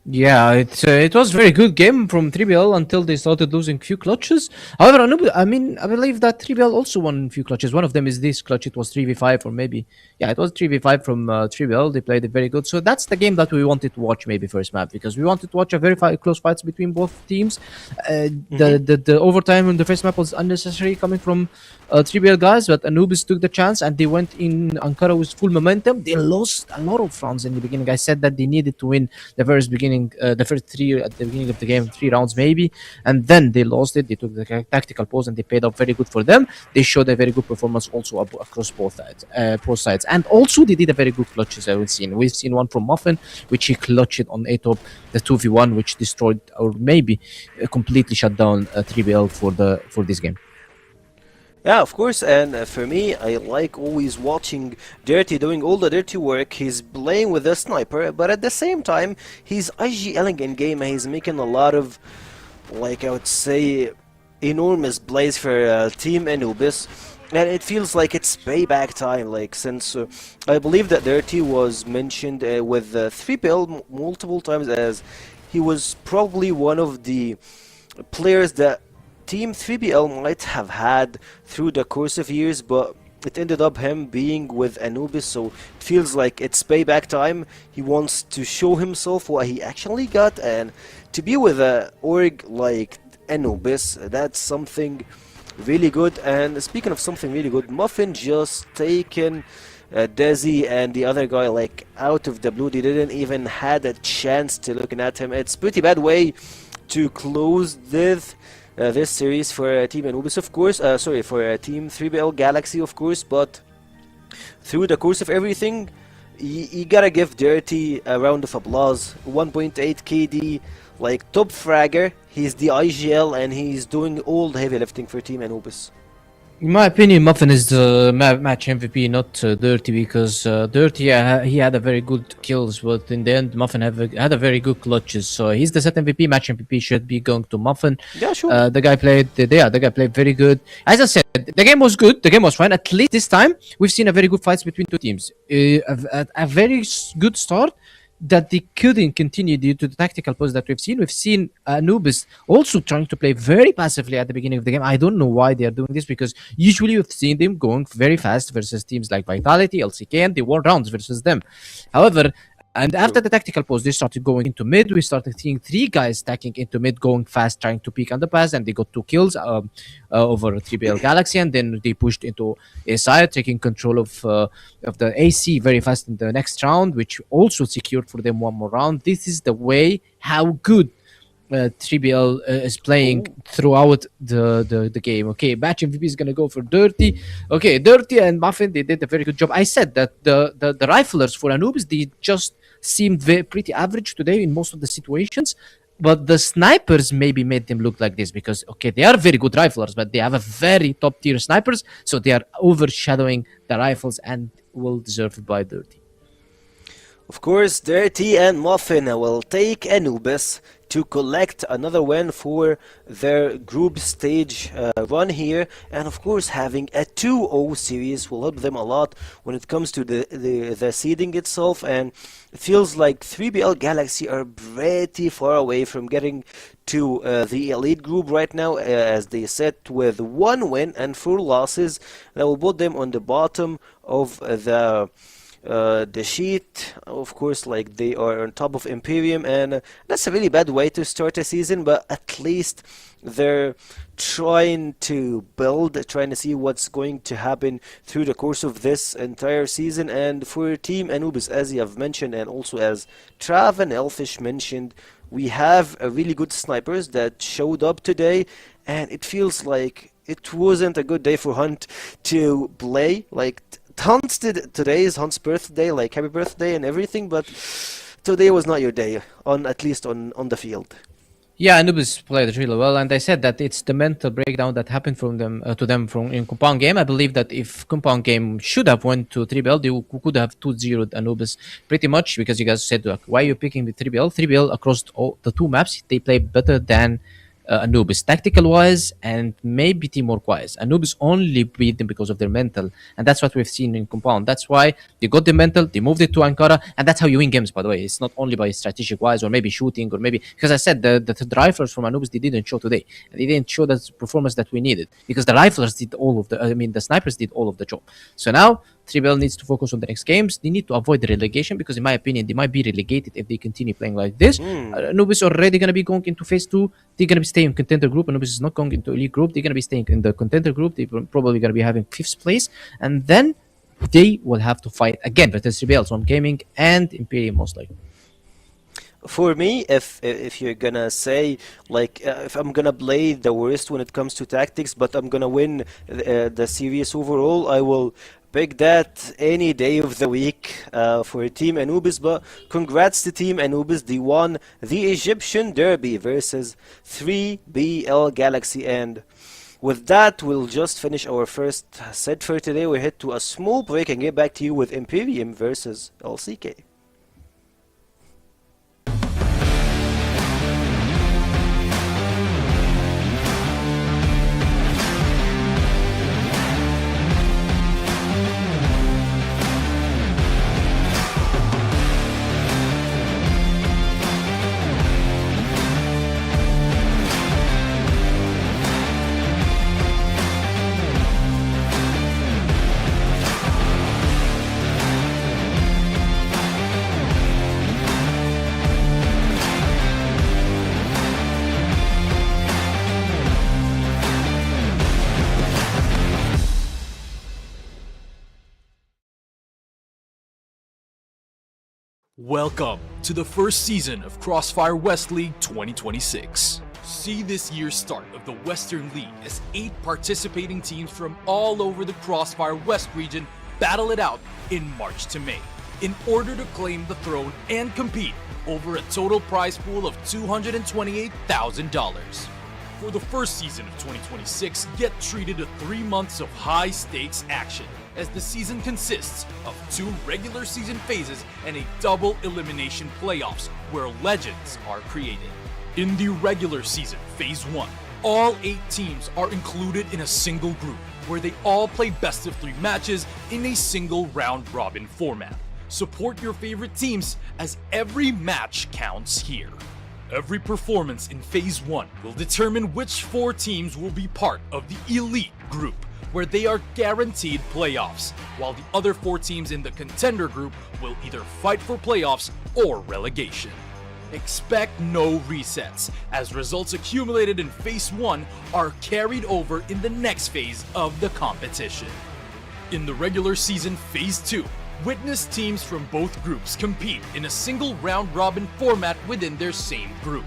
Yeah, it was a very good game from 3BL until they started losing few clutches. However, I believe that 3BL also won a few clutches. One of them is this clutch. It was 3v5, or maybe, yeah, it was 3v5 from 3BL. They played it very good. So that's the game that we wanted to watch, maybe first map, because we wanted to watch a very close fights between both teams. The overtime in the first map was unnecessary coming from 3BL guys, but Anubis took the chance and they went in Ankara with full momentum. They lost a lot of rounds in the beginning. I said that they needed to win the first 3 at the beginning of the game, 3 rounds maybe, and then they lost it. They took the tactical pause and they paid off very good for them. They showed a very good performance also across both sides, and also they did a very good clutches. We've seen one from Muffin, which he clutched on A-top, the 2v1, which destroyed or maybe completely shut down 3BL for this game. Yeah, of course, and for me, I like always watching Dirty doing all the dirty work. He's playing with a sniper, but at the same time, he's IGLing in game, and he's making a lot of, like, I would say, enormous plays for Team Anubis. And it feels like it's payback time, like, since I believe that Dirty was mentioned with 3BL multiple times, as he was probably one of the players that Team 3BL might have had through the course of years, but it ended up him being with Anubis, so it feels like it's payback time. He wants to show himself what he actually got, and to be with a org like Anubis. That's something really good. And speaking of something really good, Muffin just taken Desi and the other guy like out of the blue. They didn't even had a chance to looking at him. It's pretty bad way to close this series for Team Anubis, of course. Sorry, for Team 3BL Galaxy, of course. But through the course of everything, you gotta give Dirty a round of applause. 1.8 KD, like top fragger. He's the IGL and he's doing all the heavy lifting for Team Anubis. In my opinion, Muffin is the match MVP, not Dirty, because Dirty he had a very good kills, but in the end, Muffin had a very good clutches. So he's the set MVP. Match MVP should be going to Muffin. Yeah, sure. The guy played very good. As I said, the game was good. The game was fine. At least this time, we've seen a very good fights between two teams. A very good start that they couldn't continue due to the tactical pause that we've seen. We've seen Anubis also trying to play very passively at the beginning of the game. I don't know why they are doing this, because usually we've seen them going very fast versus teams like Vitality, LCK, and they won rounds versus them. However, and after the tactical pause, they started going into mid. We started seeing 3 guys stacking into mid, going fast, trying to peek underpass, and they got 2 kills over 3BL Galaxy, and then they pushed into SI, taking control of the AC very fast in the next round, which also secured for them one more round. This is the way how good 3BL is playing throughout the game. Okay, match MVP is gonna go for Dirty. Okay, Dirty and Muffin, they did a very good job. I said that the riflers for Anubis, they just seemed pretty average today in most of the situations, but the snipers maybe made them look like this, because okay, they are very good riflers, but they have a very top tier snipers, so they are overshadowing the rifles and well deserved by Dirty. Of course, Dirty and Muffin will take Anubis to collect another win for their group stage run here, and of course having a 2-0 series will help them a lot when it comes to the seeding itself. And it feels like 3BL Galaxy are pretty far away from getting to the elite group right now, as they sit with 1 win and 4 losses. That will put them on the bottom of the sheet. Of course, like they are on top of IMPERIUM, and that's a really bad way to start a season, but at least they're trying to build, trying to see what's going to happen through the course of this entire season. And for Team Anubis, as you have mentioned, and also as Trav and Elfish mentioned, we have a really good snipers that showed up today, and it feels like it wasn't a good day for Hunt to play. Like today is Hunt's birthday, like happy birthday and everything, but today was not your day, at least on the field. Yeah, Anubis played really well, and I said that it's the mental breakdown that happened from them to them from in compound game. I believe that if compound game should have went to 3BL, they could have 2-0'd Anubis pretty much, because you guys said like, why are you picking with 3BL? 3BL across all the 2 maps, they play better than Anubis tactical wise and maybe teamwork wise. Anubis only beat them because of their mental, and that's what we've seen in compound. That's why they got the mental, they moved it to Ankara, and that's how you win games, by the way. It's not only by strategic wise or maybe shooting, or maybe because I said the riflers from Anubis, they didn't show today. They didn't show the performance that we needed, because the riflers did all of the snipers did all of the job. So now 3BL needs to focus on the next games. They need to avoid the relegation, because in my opinion they might be relegated if they continue playing like this. Anubis already going to be going into phase 2. They're going to be staying in Contender Group. Anubis is not going into elite group. They're going to be staying in the Contender Group. They're probably going to be having 5th place, and then they will have to fight again versus 3BL from Gaming and IMPERIUM most likely. For me, if you're gonna say like if I'm gonna play the worst when it comes to tactics, but I'm gonna win the series overall, I will pick that any day of the week for Team Anubis. But congrats to Team Anubis, they won the Egyptian Derby versus 3BL Galaxy. And with that, we'll just finish our first set for today. We head to a small break and get back to you with IMPERIUM versus LCK. Welcome to the first season of CrossFire West League 2026. See this year's start of the Western League as 8 participating teams from all over the CrossFire West region battle it out in March to May in order to claim the throne and compete over a total prize pool of $228,000. For the first season of 2026, get treated to 3 months of high-stakes action, as the season consists of 2 regular season phases and a double elimination playoffs where legends are created. In the regular season, Phase 1, all 8 teams are included in a single group where they all play best of 3 matches in a single round-robin format. Support your favorite teams as every match counts here. Every performance in Phase 1 will determine which 4 teams will be part of the Elite Group, where they are guaranteed playoffs, while the other 4 teams in the Contender Group will either fight for playoffs or relegation. Expect no resets, as results accumulated in Phase 1 are carried over in the next phase of the competition. In the regular season Phase 2, witness teams from both groups compete in a single round-robin format within their same group.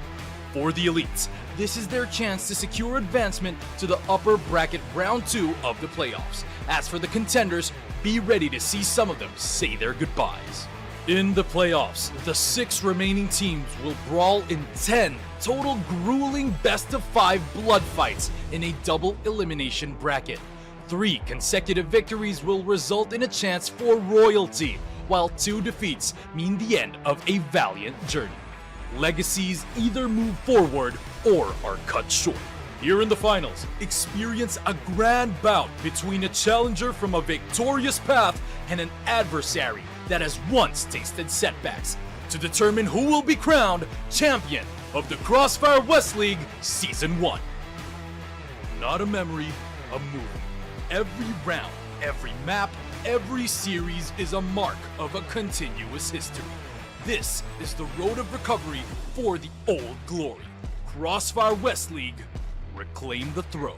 For the elites, this is their chance to secure advancement to the upper bracket round 2 of the playoffs. As for the contenders, be ready to see some of them say their goodbyes. In the playoffs, the 6 remaining teams will brawl in 10 total grueling best-of-5 blood fights in a double elimination bracket. 3 consecutive victories will result in a chance for royalty, while 2 defeats mean the end of a valiant journey. Legacies either move forward or are cut short. Here in the finals, experience a grand bout between a challenger from a victorious path and an adversary that has once tasted setbacks to determine who will be crowned champion of the CrossFire West League Season 1. Not a memory, a movie. Every round, every map, every series is a mark of a continuous history. This is the road of recovery for the old glory. CrossFire West League, reclaim the throne.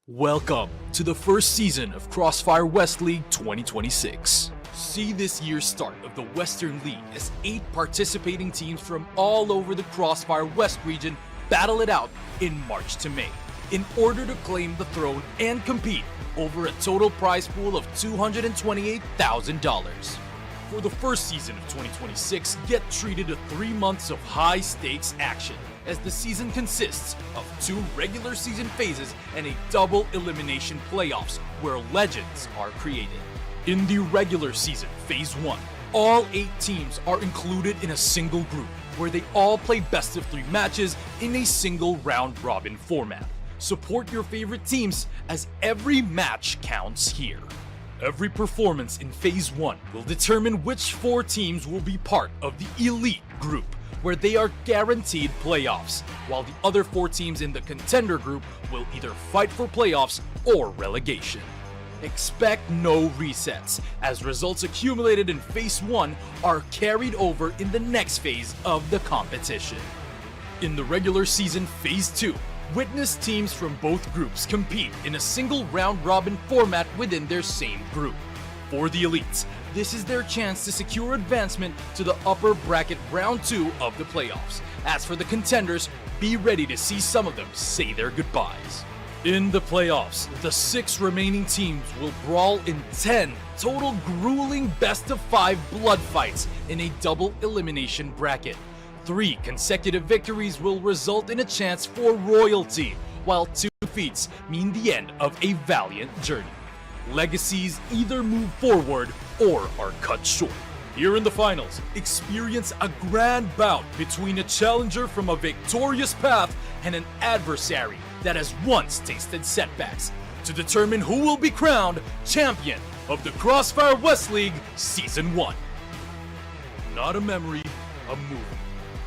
Welcome to the first season of CrossFire West League 2026. See this year's start of the Western League as 8 participating teams from all over the CrossFire West region battle it out in March to May in order to claim the throne and compete over a total prize pool of $228,000. For the first season of 2026, get treated to 3 months of high-stakes action, as the season consists of 2 regular season phases and a double elimination playoffs where legends are created. In the regular season, Phase 1, all 8 teams are included in a single group where they all play best of 3 matches in a single round-robin format. Support your favorite teams as every match counts here. Every performance in Phase 1 will determine which 4 teams will be part of the Elite Group, where they are guaranteed playoffs, while the other 4 teams in the Contender Group will either fight for playoffs or relegation. Expect no resets, as results accumulated in Phase 1 are carried over in the next phase of the competition. In the regular season Phase 2, witness teams from both groups compete in a single round-robin format within their same group. For the elites, this is their chance to secure advancement to the upper bracket round 2 of the playoffs. As for the contenders, be ready to see some of them say their goodbyes. In the playoffs, the 6 remaining teams will brawl in 10 total grueling best-of-5 blood fights in a double elimination bracket. 3 consecutive victories will result in a chance for royalty, while 2 defeats mean the end of a valiant journey. Legacies either move forward or are cut short. Here in the finals, experience a grand bout between a challenger from a victorious path and an adversary that has once tasted setbacks to determine who will be crowned champion of the CrossFire West League Season 1. Not a memory, a movie.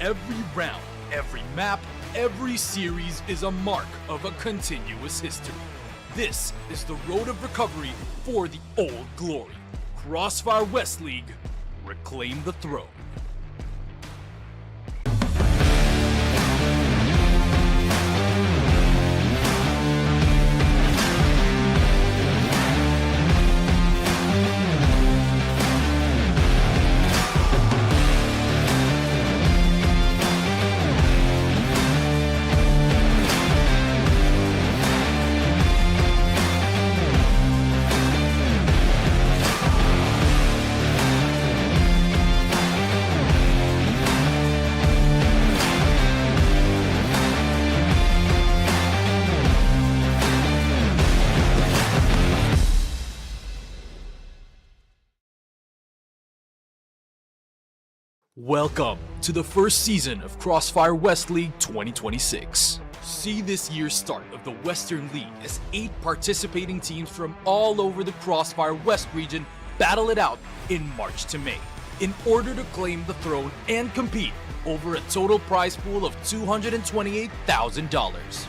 Every round, every map, every series is a mark of a continuous history. This is the road of recovery for the old glory. CrossFire West League, reclaim the throne. Welcome to the first season of CrossFire West League 2026. See this year's start of the Western League as 8 participating teams from all over the CrossFire West region battle it out in March to May in order to claim the throne and compete over a total prize pool of $228,000.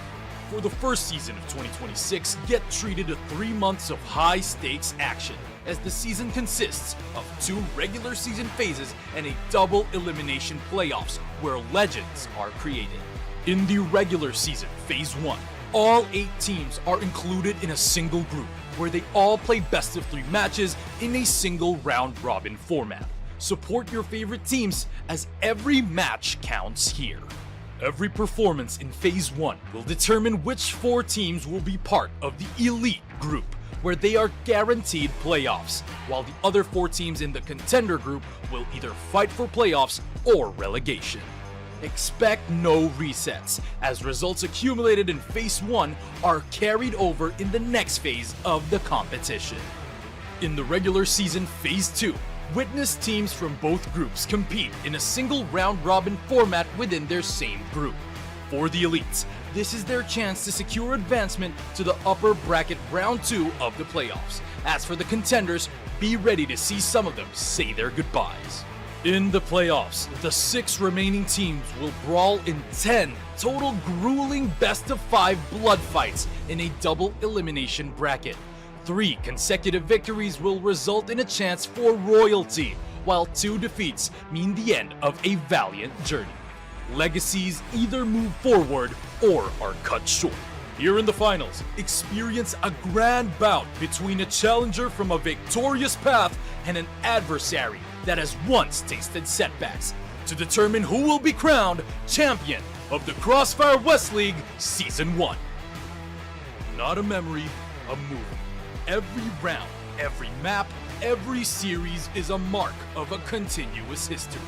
For the first season of 2026, get treated to 3 months of high-stakes action, as the season consists of 2 regular season phases and a double elimination playoffs where legends are created. In the regular season, Phase 1, all 8 teams are included in a single group where they all play best of 3 matches in a single round-robin format. Support your favorite teams as every match counts here. Every performance in Phase 1 will determine which 4 teams will be part of the Elite Group, where they are guaranteed playoffs, while the other 4 teams in the Contender Group will either fight for playoffs or relegation. Expect no resets, as results accumulated in Phase 1 are carried over in the next phase of the competition. In the regular season Phase 2, witness teams from both groups compete in a single round-robin format within their same group. For the elites, this is their chance to secure advancement to the upper bracket round 2 of the playoffs. As for the contenders, be ready to see some of them say their goodbyes. In the playoffs, the 6 remaining teams will brawl in 10 total grueling best-of-5 blood fights in a double elimination bracket. 3 consecutive victories will result in a chance for royalty, while 2 defeats mean the end of a valiant journey. Legacies either move forward or are cut short. Here in the finals, experience a grand bout between a challenger from a victorious path and an adversary that has once tasted setbacks to determine who will be crowned champion of the CrossFire West League Season 1. Not a memory, a movie. Every round, every map, every series is a mark of a continuous history.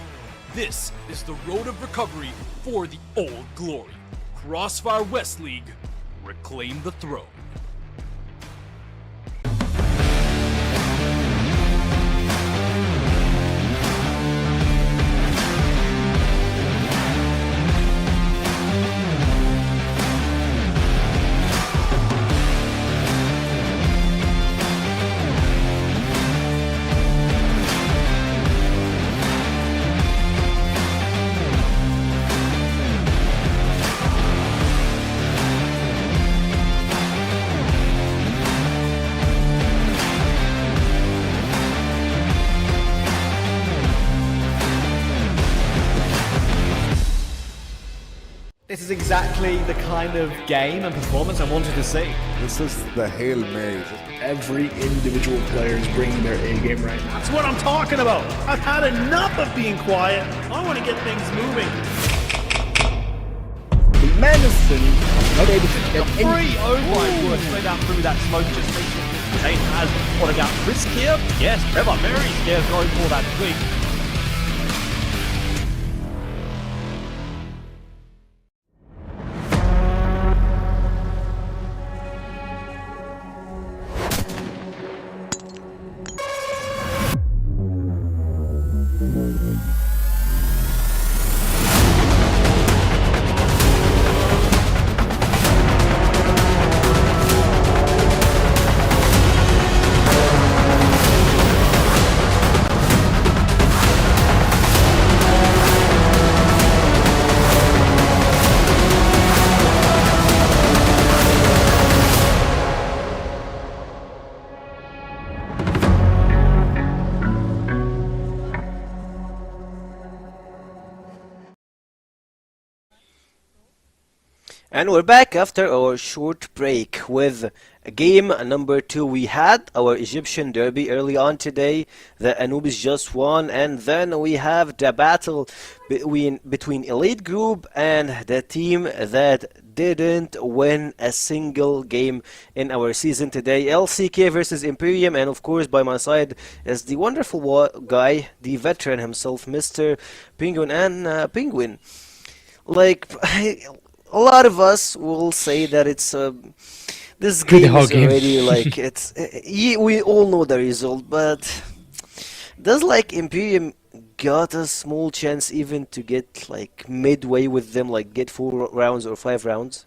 This is the road of recovery for the old glory. CrossFire West League, reclaim the throne. This is exactly the kind of game and performance I wanted to see. This is the Hail Mary. Every individual player is bringing their A game right now. That's what I'm talking about. I've had enough of being quiet. I want to get things moving. Madison not able to get free overlord straight out through that smoke, just makes it. Zane has putting out risk here. Yes, Trevor very scared going for that twig. And we're back after our short break with game number 2. We had our Egyptian derby early on today. The Anubis just won, and then we have the battle between Elite Group and the team that didn't win a single game in our season today. LCK versus Imperium, and of course by my side is the wonderful guy, the veteran himself, Mr. Penguin. And Penguin, like, a lot of us will say that it's this game is already like it's we all know the result, but does like Imperium got a small chance even to get like midway with them, like get 4 rounds or 5 rounds?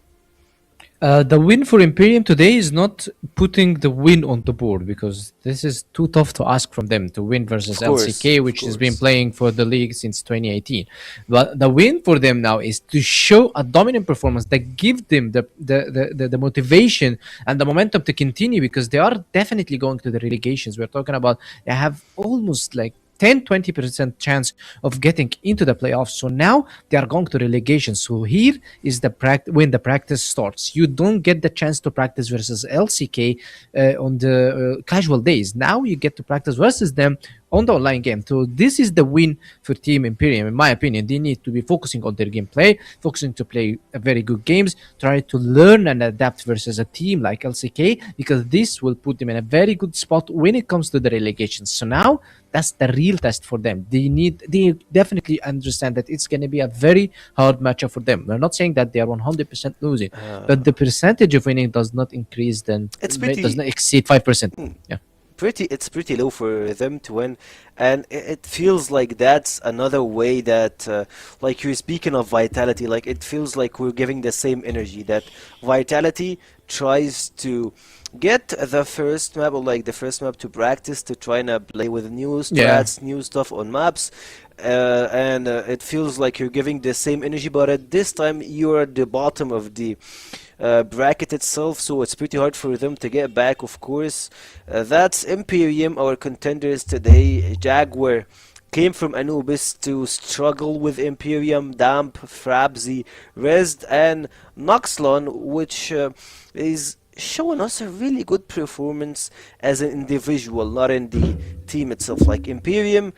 The win for Imperium today is not putting the win on the board, because this is too tough to ask from them to win versus LCK, which has been playing for the league since 2018. But the win for them now is to show a dominant performance that give them the motivation and the momentum to continue, because they are definitely going to the relegations. We're talking about they have almost like 10-20% chance of getting into the playoffs. So now they are going to relegation. So here is the when the practice starts. You don't get the chance to practice versus LCK on the casual days. Now you get to practice versus them on the online game. So this is the win for Team Imperium, in my opinion. They need to be focusing on their gameplay, focusing to play very good games, try to learn and adapt versus a team like LCK, because this will put them in a very good spot when it comes to the relegation. So now that's the real test for them. They definitely understand that it's going to be a very hard matchup for them. We're not saying that they are 100% losing, but the percentage of winning does not increase, then does not exceed 5%. Yeah. It's pretty low for them to win, and it feels like that's another way that like you're speaking of Vitality, like it feels like we're giving the same energy that Vitality tries to get the first map, or like the first map to practice, to try and play with new strats, new stuff on maps, and it feels like you're giving the same energy, but at this time you're at the bottom of the bracket itself, so it's pretty hard for them to get back, of course. That's Imperium, our contenders today. Jaguar came from Anubis to struggle with Imperium, Damp, Frabzy, Rezd, and Noxlon, which is showing us a really good performance as an individual, not in the team itself. Like Imperium,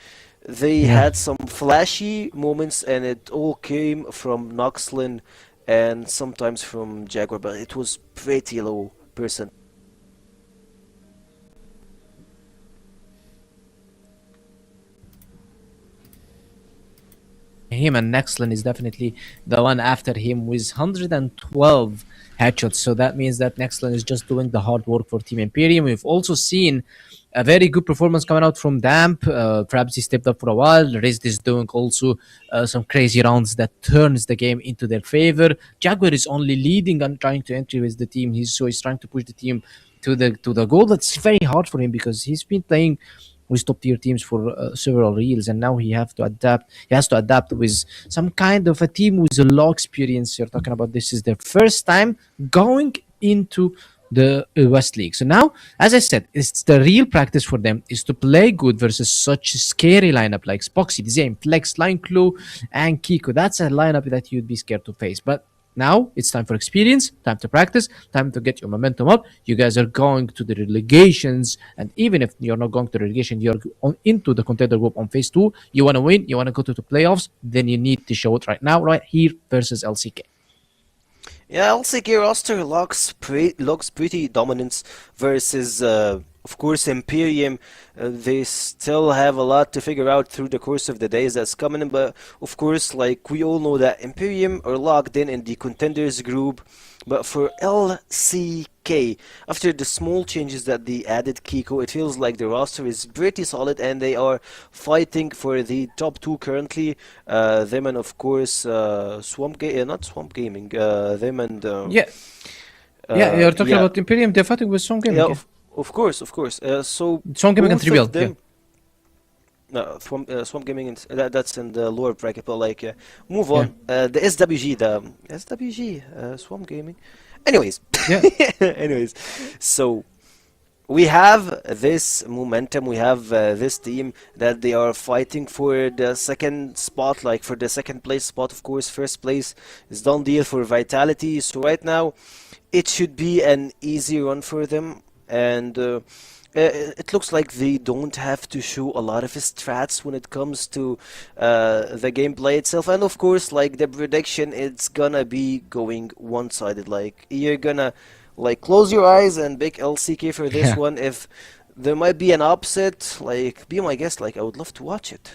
they had some flashy moments, and it all came from Noxlon and sometimes from Jaguar, but it was pretty low percent. Him and Nexlin is definitely the one after him with 112 headshots. So that means that Nexlin is just doing the hard work for Team Imperium. We've also seen a very good performance coming out from Damp. Frabzy stepped up for a while. Rezd is doing also some crazy rounds that turns the game into their favor. Jaguar is only leading and trying to enter with the team. He's trying to push the team to the goal. That's very hard for him because he's been playing with top tier teams for several years, and now he has to adapt with some kind of a team with a low experience. You're talking about this is their first time going into the West League. So now, as I said, it's the real practice for them is to play good versus such a scary lineup like Spoxy, Zame, Flex, Line Clue, and Kiko. That's a lineup that you'd be scared to face. But now it's time for experience, time to practice, time to get your momentum up. You guys are going to the relegations, and even if you're not going to relegation, you're into the Contender Group on phase 2. You want to win, you want to go to the playoffs, then you need to show it right now, right here versus LCK. Yeah, LCK roster looks pretty dominant versus, of course, Imperium. They still have a lot to figure out through the course of the days that's coming in, but of course, like we all know that Imperium are locked in the Contenders Group. But for LCK, after the small changes that they added Kiko, it feels like the roster is pretty solid, and they are fighting for the top 2 currently. Them and of course not Swamp Gaming. Them and you're talking about Imperium. They're fighting with Swamp Gaming. Yeah, of course. So Swamp Gaming and 3Build. No, Swamp Gaming, that's in the lower bracket, but like, move on. The SWG, Swamp Gaming. Anyways, yeah. anyways, so we have this momentum, we have this team that they are fighting for the second spot, like for the second place spot. Of course, first place is done deal for Vitality, so right now it should be an easy run for them, and it looks like they don't have to show a lot of strats when it comes to the gameplay itself. And of course, like the prediction, it's gonna be going one-sided. Like you're gonna like close your eyes and pick LCK for this one. If there might be an upset, like be my guest. Like I would love to watch it.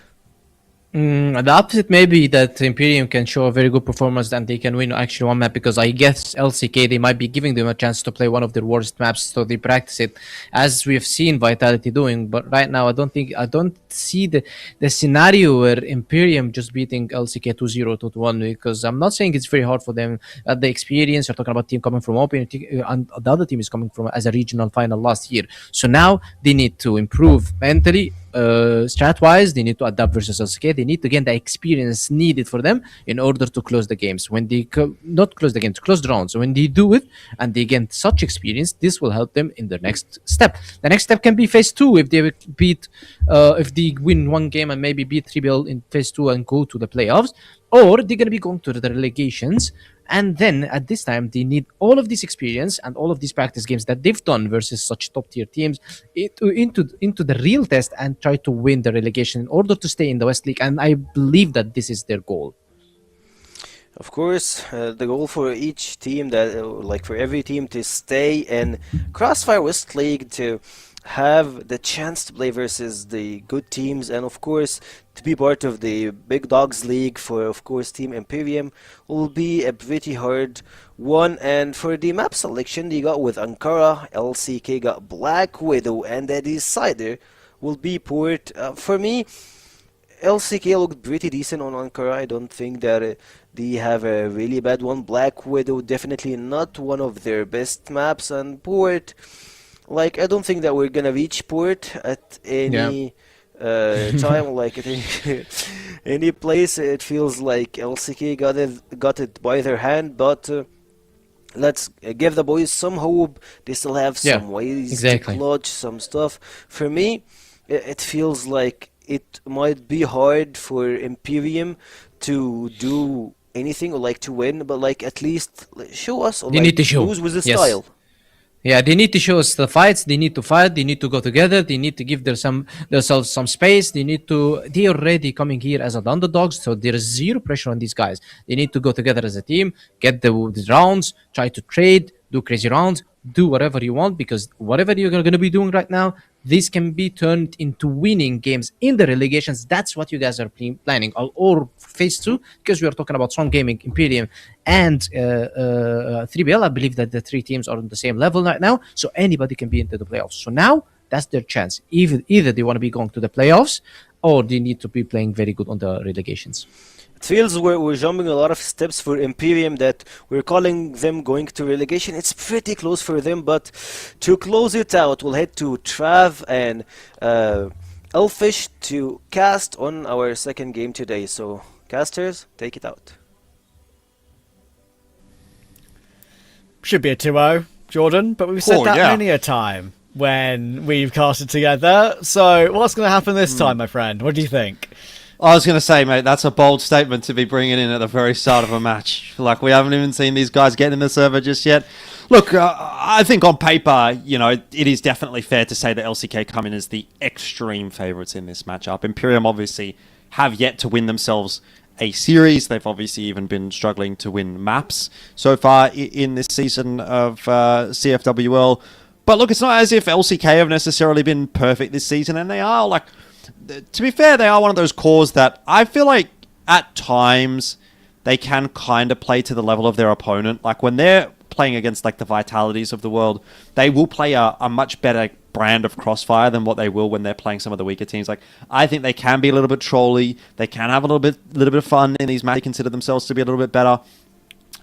The opposite may be that Imperium can show a very good performance and they can win actually one map, because I guess LCK, they might be giving them a chance to play one of their worst maps, so they practice it as we've seen Vitality doing. But right now I don't see the scenario where Imperium just beating LCK 2-0 2-1, because I'm not saying it's very hard for them. The experience, you're talking about team coming from Open, and the other team is coming from as a regional final last year, so now they need to improve mentally. Strat wise, they need to adapt versus LCK. They need to gain the experience needed for them in order to close the games. When they not close the game, to close the round. So when they do it and they gain such experience, this will help them in the next step. The next step can be phase 2 if they beat, if they win one game and maybe beat 3BL in phase 2 and go to the playoffs, or they're gonna be going to the relegations. And then at this time, they need all of this experience and all of these practice games that they've done versus such top tier teams into the real test and try to win the relegation in order to stay in the West League. And I believe that this is their goal. Of course, the goal for each team, that like for every team to stay in CrossFire West League, to have the chance to play versus the good teams, and of course to be part of the Big Dogs League for, of course, Team Imperium, will be a pretty hard one. And for the map selection, they got with Ankara, LCK got Black Widow, and the decider will be Port. For me, LCK looked pretty decent on Ankara. I don't think that they have a really bad one. Black Widow, definitely not one of their best maps, and Port, like, I don't think that we're gonna reach Port at any time. Like at any place, it feels like LCK got it by their hand. But let's give the boys some hope. They still have some ways to clutch some stuff. For me, it feels like it might be hard for Imperium to do anything or like to win, but like at least show us. Or, they need to show who's with the style. Yeah, they need to show us the fights. They need to fight. They need to go together. They need to give themselves some space. They already coming here as underdogs, so there is zero pressure on these guys. They need to go together as a team, get the rounds, try to trade, do crazy rounds, do whatever you want, because whatever you're going to be doing right now, this can be turned into winning games in the relegations. That's what you guys are planning, or phase 2, because we are talking about Song Gaming, Imperium, and 3BL. I believe that the three teams are on the same level right now, so anybody can be into the playoffs. So now that's their chance. Either they want to be going to the playoffs, or they need to be playing very good on the relegations. It feels we're jumping a lot of steps for Imperium, that we're calling them going to relegation. It's pretty close for them, but to close it out, we'll head to Trav and Elfish to cast on our second game today. So, casters, take it out. Should be a 2-0, Jordan, but we've said that many a time when we've casted together. So, what's going to happen this time, my friend? What do you think? I was going to say, mate, that's a bold statement to be bringing in at the very start of a match. Like, we haven't even seen these guys get in the server just yet. Look, I think on paper, you know, it is definitely fair to say that LCK come in as the extreme favourites in this matchup. Imperium obviously have yet to win themselves a series. They've obviously even been struggling to win maps so far in this season of CFWL. But look, it's not as if LCK have necessarily been perfect this season, and they are, like, to be fair, they are one of those cores that I feel like at times they can kind of play to the level of their opponent. Like when they're playing against like the Vitalities of the world, they will play a much better brand of Crossfire than what they will when they're playing some of the weaker teams. Like I think they can be a little bit trolly. They can have a little bit of fun in these maps. They consider themselves to be a little bit better,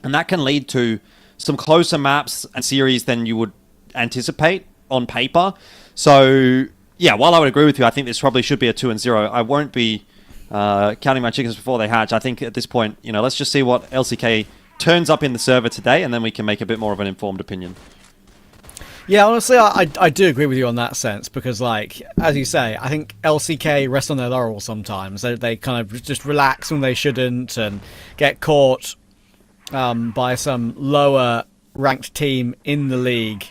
and that can lead to some closer maps and series than you would anticipate on paper. So yeah, while I would agree with you, I think this probably should be a 2-0. I won't be counting my chickens before they hatch. I think at this point, you know, let's just see what LCK turns up in the server today, and then we can make a bit more of an informed opinion. Yeah, honestly, I do agree with you on that sense because, like, as you say, I think LCK rest on their laurels sometimes. They kind of just relax when they shouldn't and get caught by some lower ranked team in the league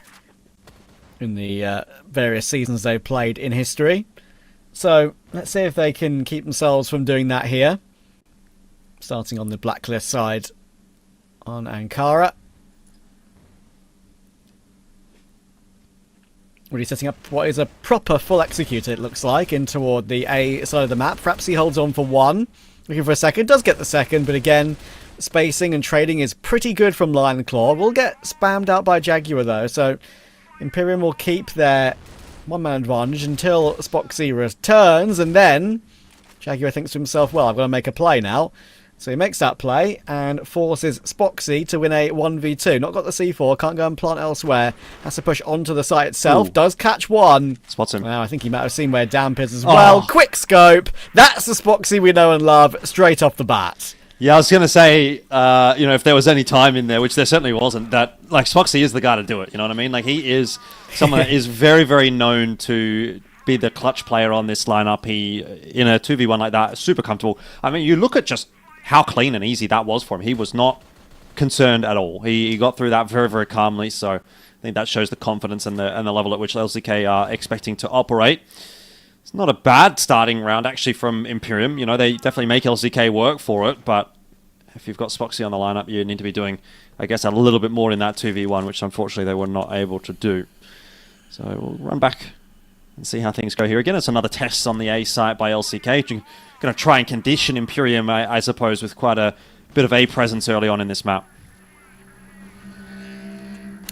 in the various seasons they've played in history. So let's see if they can keep themselves from doing that here. Starting on the blacklist side on Ankara. Really setting up what is a proper full executor, it looks like, in toward the A side of the map. Perhaps he holds on for one. Looking for a second. Does get the second, but again, spacing and trading is pretty good from Lion Claw. Will get spammed out by Jaguar, though, so Imperium will keep their one-man advantage until Spoxy returns, and then Jaguar thinks to himself, well, I've got to make a play now. So he makes that play and forces Spoxy to win a 1v2. Not got the C4, can't go and plant elsewhere. Has to push onto the site itself. Ooh. Does catch one. Spots him. Well, I think he might have seen where Damp is as well. Quick scope. That's the Spoxy we know and love straight off the bat. Yeah, I was going to say, if there was any time in there, which there certainly wasn't, that, like, Spoxy is the guy to do it, you know what I mean? Like, he is someone that is very, very known to be the clutch player on this lineup. He, in a 2v1 like that, super comfortable. I mean, you look at just how clean and easy that was for him. He was not concerned at all. He got through that very, very calmly, so I think that shows the confidence and the level at which LCK are expecting to operate. It's not a bad starting round, actually, from Imperium. You know, they definitely make LCK work for it, but if you've got Spoxy on the lineup, you need to be doing, I guess, a little bit more in that 2v1, which unfortunately they were not able to do. So we'll run back and see how things go here. Again, it's another test on the A site by LCK. Going to try and condition Imperium, I suppose, with quite a bit of A presence early on in this map.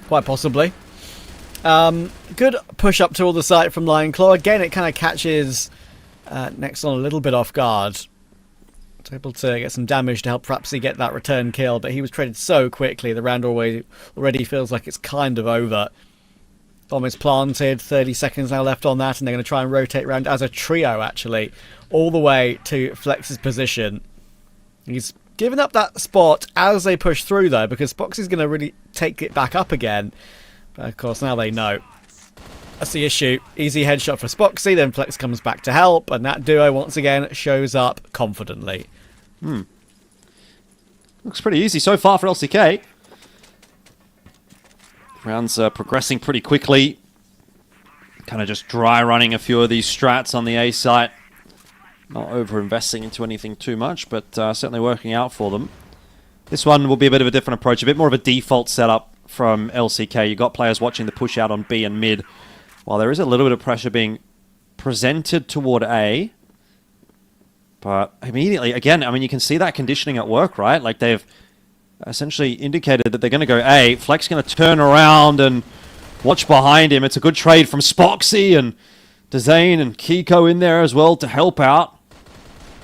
Quite possibly. Good push up to all the site from Lion Claw. Again, it kind of catches Nexon a little bit off guard. It's able to get some damage to help Frapsy get that return kill, but he was traded so quickly. The round already feels like it's kind of over. Bomb is planted, 30 seconds now left on that, and they're going to try and rotate around as a trio, actually, all the way to Flex's position. He's given up that spot as they push through, though, because Spoxy's going to really take it back up again. But, of course, now they know. That's the issue. Easy headshot for Spoxy, then Flex comes back to help, and that duo, once again, shows up confidently. Looks pretty easy so far for LCK. Rounds progressing pretty quickly. Kind of just dry running a few of these strats on the A site. Not over-investing into anything too much, but certainly working out for them. This one will be a bit of a different approach, a bit more of a default setup from LCK. You've got players watching the push out on B and mid, while there is a little bit of pressure being presented toward A. But immediately, again, I mean, you can see that conditioning at work, right? Like, they've essentially indicated that they're going to go A. Flex going to turn around and watch behind him. It's a good trade from Spoxy and Dezane and Kiko in there as well to help out.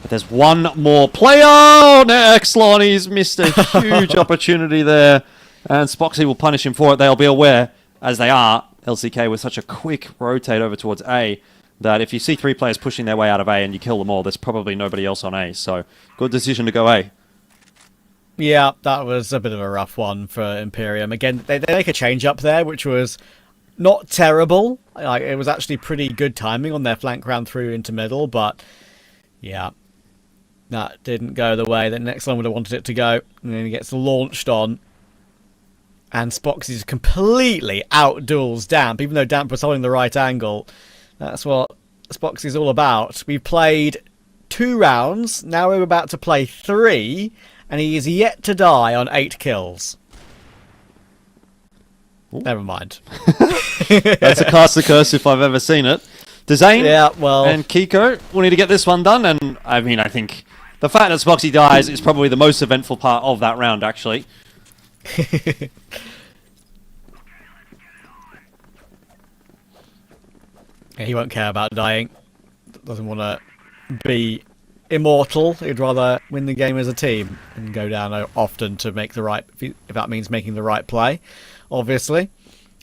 But there's one more player. Oh, Nexlon, he's missed a huge opportunity there. And Spoxy will punish him for it. They'll be aware, as they are, LCK, with such a quick rotate over towards A, that if you see three players pushing their way out of A and you kill them all, there's probably nobody else on A. So, good decision to go A. Yeah, that was a bit of a rough one for Imperium. Again, they make a change up there, which was not terrible. Like, it was actually pretty good timing on their flank round through into middle, but yeah, that didn't go the way that Nexlon would have wanted it to go. And then he gets launched on, and Spoxy's completely out-duels Damp, even though Damp was holding the right angle. That's what Spoxy's all about. We've played 2 rounds, now we're about to play 3, and he is yet to die on 8 kills. Ooh. Never mind. That's a cast curse if I've ever seen it. Dezane and Kiko will need to get this one done, and I mean, I think the fact that Spoxy dies is probably the most eventful part of that round, actually. Yeah, he won't care about dying. Doesn't want to be immortal. He'd rather win the game as a team and go down often to make the right, if that means making the right play, obviously.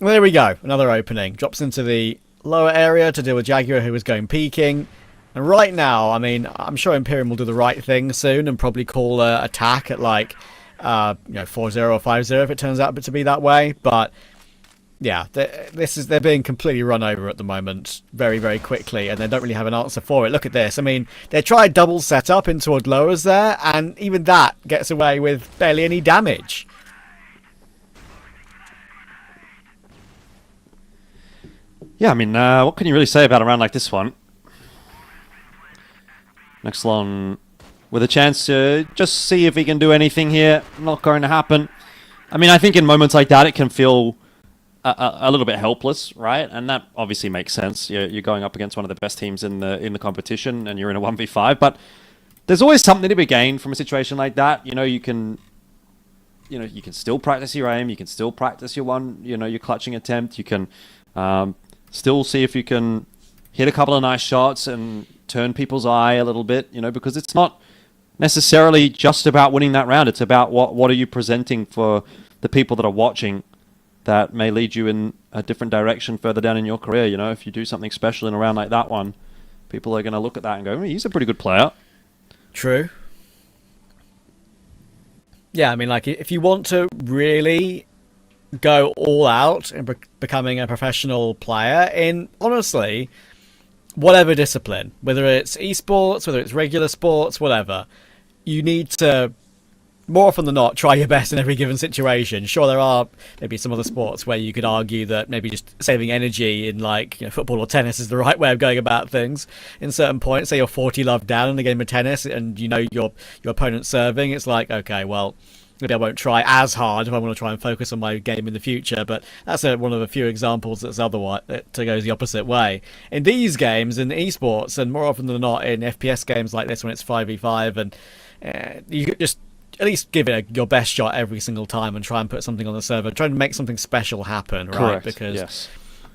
Well, there we go. Another opening. Drops into the lower area to deal with Jaguar, who is going peeking. And right now, I mean, I'm sure Imperium will do the right thing soon and probably call an attack at like 4-0 or 5-0 if it turns out to be that way. But yeah, they're being completely run over at the moment, very, very quickly, and they don't really have an answer for it. Look at this. I mean, they tried double setup in toward lowers there, and even that gets away with barely any damage. Yeah, I mean, what can you really say about a round like this one? Nexlon with a chance to just see if he can do anything here. Not going to happen. I mean, I think in moments like that, it can feel a little bit helpless, right? And that obviously makes sense. You're going up against one of the best teams in the competition, and you're in a 1v5. But there's always something to be gained from a situation like that. You can still practice your aim. You can still practice your clutching attempt. You can still see if you can hit a couple of nice shots and turn people's eye a little bit. Because it's not necessarily just about winning that round. It's about what are you presenting for the people that are watching that may lead you in a different direction further down in your career. If you do something special in a round like that one, people are going to look at that and go, he's a pretty good player. True. Yeah, I mean, like, if you want to really go all out in becoming a professional player in, honestly, whatever discipline, whether it's esports, whether it's regular sports, whatever, you need to, more often than not, try your best in every given situation. Sure, there are maybe some other sports where you could argue that maybe just saving energy in, like, football or tennis is the right way of going about things. In certain points, say you're 40 love down in a game of tennis and your opponent's serving, it's like, okay, well, maybe I won't try as hard if I want to try and focus on my game in the future, but that's one of a few examples that goes the opposite way. In these games, in esports, and more often than not in FPS games like this when it's 5v5, and you could just at least give it your best shot every single time and try and put something on the server, try and make something special happen, right? Correct. Because yes.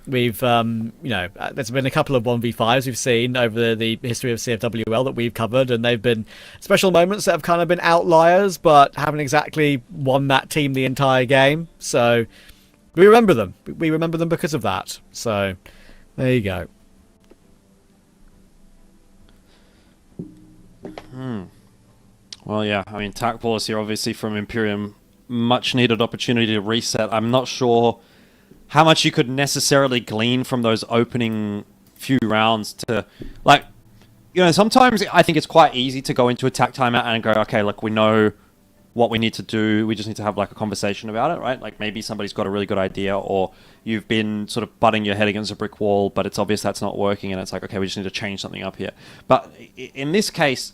We've, there's been a couple of 1v5s we've seen over the history of CFWL that we've covered, and they've been special moments that have kind of been outliers, but haven't exactly won that team the entire game. So we remember them. We remember them because of that. So there you go. Well, yeah, I mean, TAC Ballers here, obviously, from Imperium, much needed opportunity to reset. I'm not sure how much you could necessarily glean from those opening few rounds to, like, sometimes I think it's quite easy to go into a TAC timeout and go, okay, look, we know what we need to do. We just need to have, like, a conversation about it, right? Like, maybe somebody's got a really good idea, or you've been sort of butting your head against a brick wall, but it's obvious that's not working, and it's like, okay, we just need to change something up here. But in this case,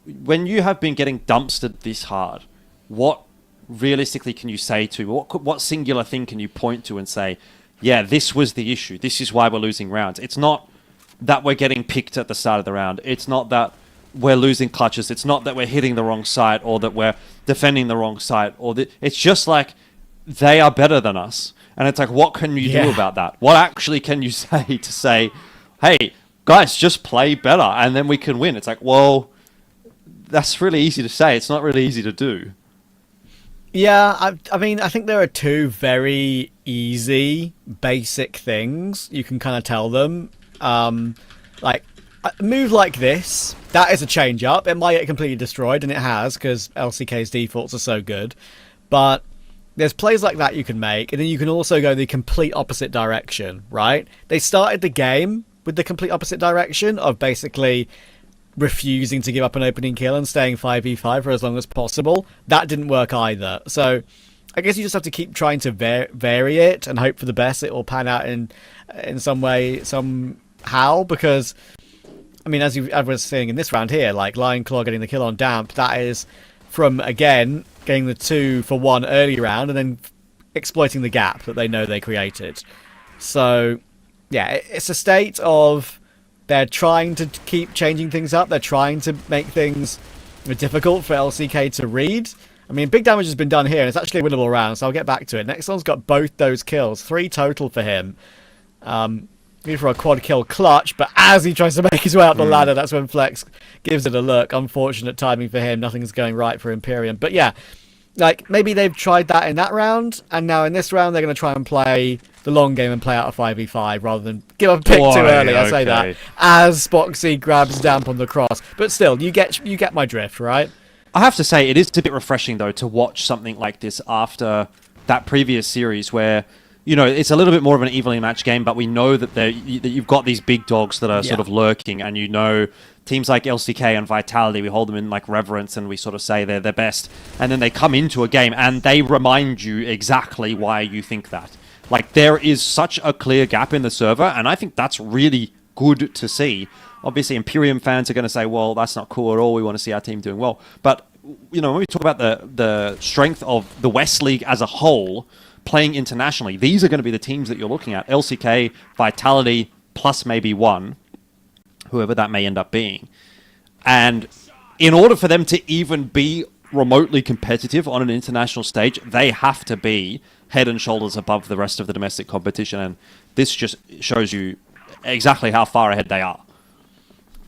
when you have been getting dumpstered this hard, what realistically can you say to, what singular thing can you point to and say, yeah, this was the issue, this is why we're losing rounds? It's not that we're getting picked at the start of the round, it's not that we're losing clutches, it's not that we're hitting the wrong site or that we're defending the wrong site, it's just like they are better than us. And it's like, what can you do about that? What actually can you say to say, hey guys, just play better and then we can win? It's like, well, that's really easy to say, it's not really easy to do. Yeah, I mean, I think there are two very easy, basic things you can kind of tell them. Like, a move like this, that is a change up. It might get completely destroyed, and it has, because LCK's defaults are so good. But there's plays like that you can make, and then you can also go the complete opposite direction, right? They started the game with the complete opposite direction of basically refusing to give up an opening kill and staying 5v5 for as long as possible. That didn't work either. So I guess you just have to keep trying to vary it and hope for the best. It will pan out in some way, somehow, because, I mean, as I was saying in this round here, like Lion Claw getting the kill on Damp, that is from, again, getting the 2-for-1 early round and then exploiting the gap that they know they created. So, yeah, it's a state of they're trying to keep changing things up. They're trying to make things difficult for LCK to read. I mean, big damage has been done here, and it's actually a winnable round, so I'll get back to it. Nexon's got both those kills. 3 total for him. Need for a quad kill clutch, but as he tries to make his way up the ladder, that's when Flex gives it a look. Unfortunate timing for him. Nothing's going right for Imperium. But yeah, like, maybe they've tried that in that round, and now in this round they're going to try and play the long game and play out a 5v5 rather than give up a pick too early. I say that as Spoxy grabs Damp on the cross. But still, you get my drift, right? I have to say, it is a bit refreshing, though, to watch something like this after that previous series where you know, it's a little bit more of an evenly matched game, but we know that that you've got these big dogs that are sort of lurking, and you know, teams like LCK and Vitality, we hold them in like reverence, and we sort of say they're their best, and then they come into a game and they remind you exactly why you think that. Like, there is such a clear gap in the server, and I think that's really good to see. Obviously, Imperium fans are going to say, well, that's not cool at all. We want to see our team doing well. But, you know, when we talk about the strength of the West League as a whole, playing internationally, these are going to be the teams that you're looking at. LCK, Vitality, plus maybe one, whoever that may end up being. And in order for them to even be remotely competitive on an international stage, they have to be head and shoulders above the rest of the domestic competition. And this just shows you exactly how far ahead they are.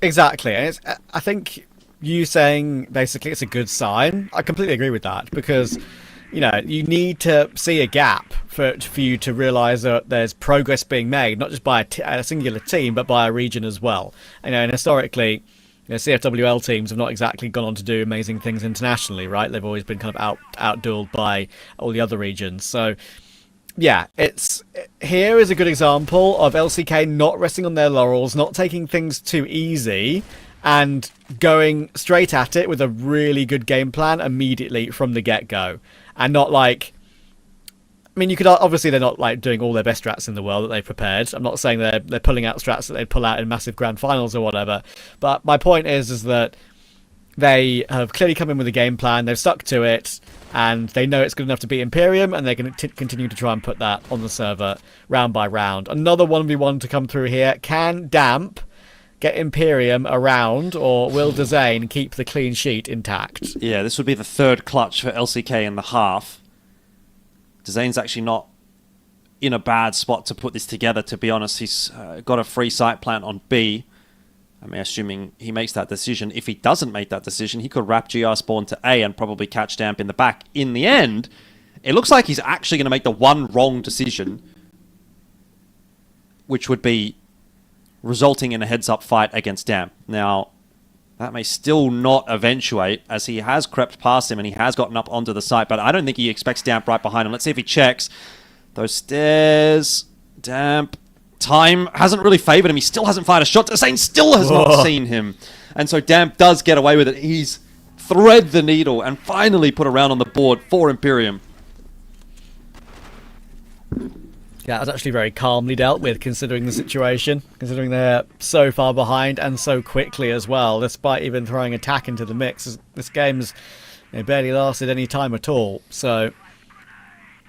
Exactly. And I think you saying basically it's a good sign, I completely agree with that, because you know, you need to see a gap for you to realise that there's progress being made, not just by a singular team, but by a region as well. You know, and historically, you know, CFWL teams have not exactly gone on to do amazing things internationally, right? They've always been kind of outdueled by all the other regions. So, yeah, here is a good example of LCK not resting on their laurels, not taking things too easy, and going straight at it with a really good game plan immediately from the get-go. And not like, I mean, you could obviously they're not like doing all their best strats in the world that they've prepared. I'm not saying they're pulling out strats that they'd pull out in massive grand finals or whatever. But my point is that they have clearly come in with a game plan. They've stuck to it, and they know it's good enough to beat Imperium, and they're going to continue to try and put that on the server round by round. Another 1v1 to come through here. Can Damp get Imperium around, or will Dezane keep the clean sheet intact? Yeah, this would be the third clutch for LCK in the half. Dezane's actually not in a bad spot to put this together, to be honest. He's got a free site plant on B. I mean, assuming he makes that decision. If he doesn't make that decision, he could wrap GR spawn to A and probably catch Damp in the back. In the end, it looks like he's actually going to make the one wrong decision, which would be resulting in a heads-up fight against Damp. Now, that may still not eventuate, as he has crept past him and he has gotten up onto the site, but I don't think he expects Damp right behind him. Let's see if he checks. Those stairs, Damp. Time hasn't really favoured him. He still hasn't fired a shot. Dezane still has not seen him. And so Damp does get away with it. He's thread the needle and finally put a round on the board for Imperium. Yeah, that was actually very calmly dealt with, considering the situation, considering they're so far behind and so quickly as well, despite even throwing attack into the mix. This game's barely lasted any time at all. So,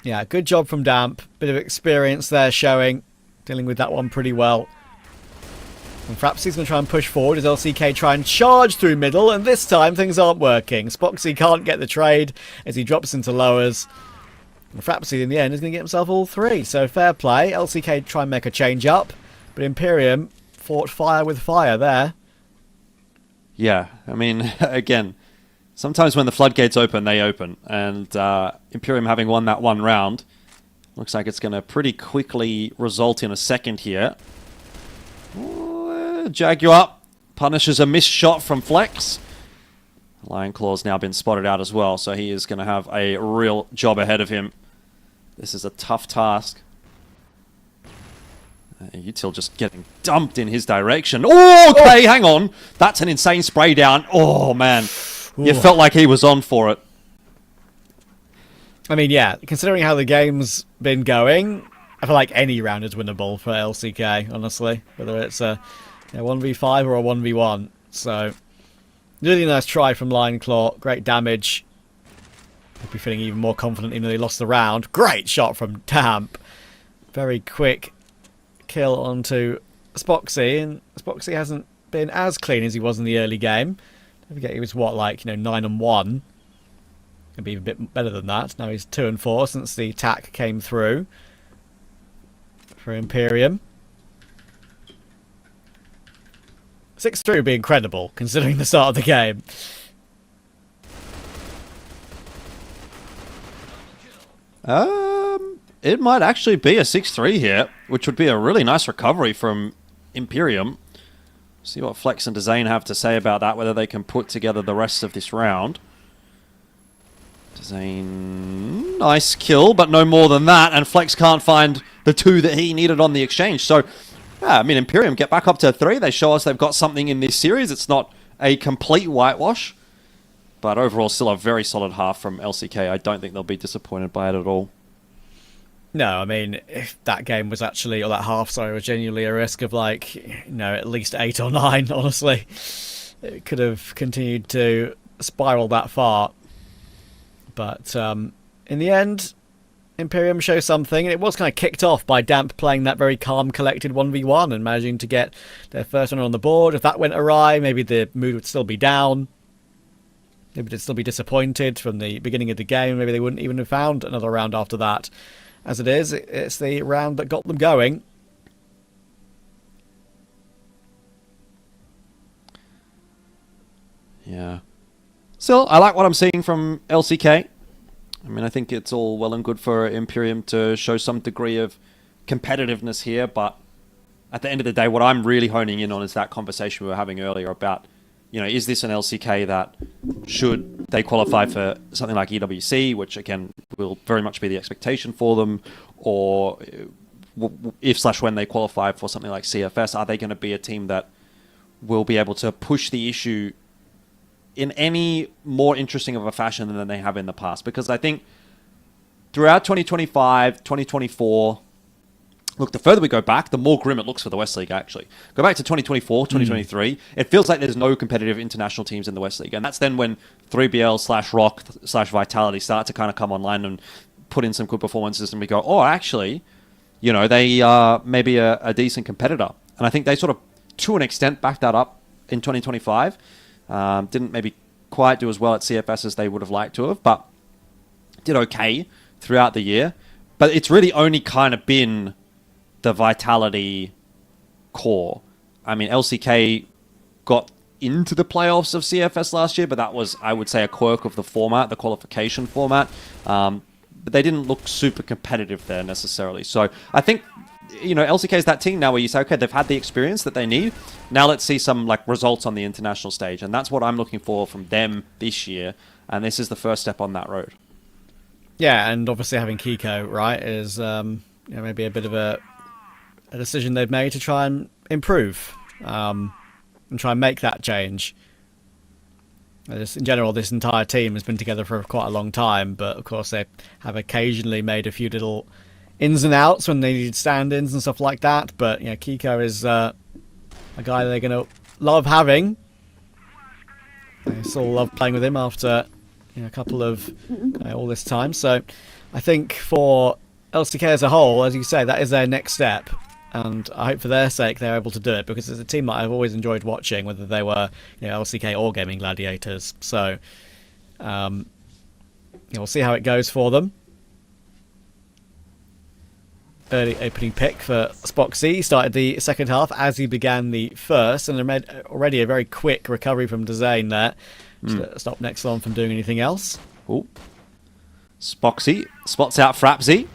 yeah, good job from Damp. Bit of experience there showing, dealing with that one pretty well. And Frapsy's going to try and push forward as LCK try and charge through middle, and this time things aren't working. Spoxy can't get the trade as he drops into lowers. And Frapsy, in the end, is going to get himself all three. So fair play. LCK try and make a change up. But Imperium fought fire with fire there. Yeah, I mean, again, sometimes when the floodgates open, they open. And Imperium having won that one round, looks like it's going to pretty quickly result in a second here. Jaguar punishes a missed shot from Flex. Lion Claw's now been spotted out as well, so he is going to have a real job ahead of him. This is a tough task. Util just getting dumped in his direction. Oh, okay, hang on. That's an insane spray down. Oh, man. You felt like he was on for it. I mean, yeah, considering how the game's been going, I feel like any round is winnable for LCK, honestly. Whether it's a 1v5 or a 1v1. So, really nice try from Lion Claw. Great damage. He'll be feeling even more confident even though he lost the round. Great shot from Damp. Very quick kill onto Spoxy. And Spoxy hasn't been as clean as he was in the early game. Don't forget he was, 9-1. Maybe even a bit better than that. Now he's 2-4 since the attack came through for Imperium. 6-3 would be incredible, considering the start of the game. It might actually be a 6-3 here, which would be a really nice recovery from Imperium. See what Flex and Dezane have to say about that, whether they can put together the rest of this round. Zane, nice kill, but no more than that, and Flex can't find the 2 that he needed on the exchange. So, yeah, I mean, Imperium get back up to 3. They show us they've got something in this series. It's not a complete whitewash, but overall still a very solid half from LCK. I don't think they'll be disappointed by it at all. No, I mean, if that game was actually, or that half, sorry, was genuinely a risk of like, at least 8 or 9, honestly. It could have continued to spiral that far. But in the end, Imperium show something, and it was kind of kicked off by Damp playing that very calm, collected 1v1 and managing to get their first one on the board. If that went awry, maybe the mood would still be down. Maybe they'd still be disappointed from the beginning of the game. Maybe they wouldn't even have found another round after that. As it is, it's the round that got them going. Yeah. Still, I like what I'm seeing from LCK. I mean, I think it's all well and good for Imperium to show some degree of competitiveness here, but at the end of the day, what I'm really honing in on is that conversation we were having earlier about, is this an LCK that should they qualify for something like EWC, which again will very much be the expectation for them, or if/when they qualify for something like CFS, are they going to be a team that will be able to push the issue in any more interesting of a fashion than they have in the past? Because I think throughout 2025, 2024, look, the further we go back, the more grim it looks for the West League, actually. Go back to 2024, 2023, it feels like there's no competitive international teams in the West League. And that's then when 3BL/Rock/Vitality start to kind of come online and put in some good performances, and we go, oh, actually, they are maybe a decent competitor. And I think they sort of, to an extent, backed that up in 2025. Didn't maybe quite do as well at CFS as they would have liked to have, but did okay throughout the year. But it's really only kind of been the Vitality core. I mean, LCK got into the playoffs of CFS last year, but that was, I would say, a quirk of the format, the qualification format. But they didn't look super competitive there necessarily. So I think, LCK is that team now where you say, okay, they've had the experience that they need. Now let's see some results on the international stage. And that's what I'm looking for from them this year. And this is the first step on that road. Yeah, and obviously having Kiko, right, is maybe a bit of a decision they've made to try and improve and try and make that change. In general, this entire team has been together for quite a long time, but of course they have occasionally made a few little ins and outs when they need stand-ins and stuff like that. But Kiko is a guy they're going to love having. They still love playing with him after a couple of all this time. So I think for LCK as a whole, as you say, that is their next step. And I hope for their sake they're able to do it, because it's a team that I've always enjoyed watching, whether they were LCK or Gaming Gladiators. So we'll see how it goes for them. Early opening pick for Spoxy. He started the second half as he began the first, and made already a very quick recovery from Dezane there. Stop Nexlon from doing anything else. Ooh. Spoxy spots out Frapsy.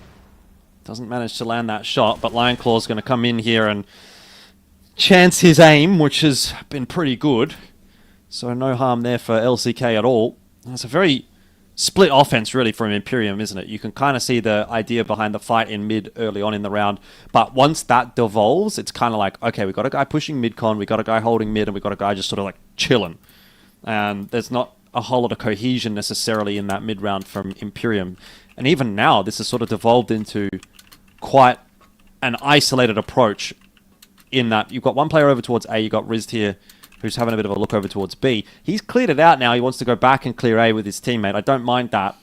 Doesn't manage to land that shot, but Lionclaw's going to come in here and chance his aim, which has been pretty good. So no harm there for LCK at all. It's a very split offense, really, from Imperium, isn't it? You can kind of see the idea behind the fight in mid early on in the round, but once that devolves, it's kind of like, okay, we got a guy pushing mid-con, we got a guy holding mid, and we got a guy just sort of chilling. And there's not a whole lot of cohesion necessarily in that mid-round from Imperium. And even now, this has sort of devolved into quite an isolated approach in that you've got one player over towards A, you've got Rizd here, who's having a bit of a look over towards B. He's cleared it out now. He wants to go back and clear A with his teammate. I don't mind that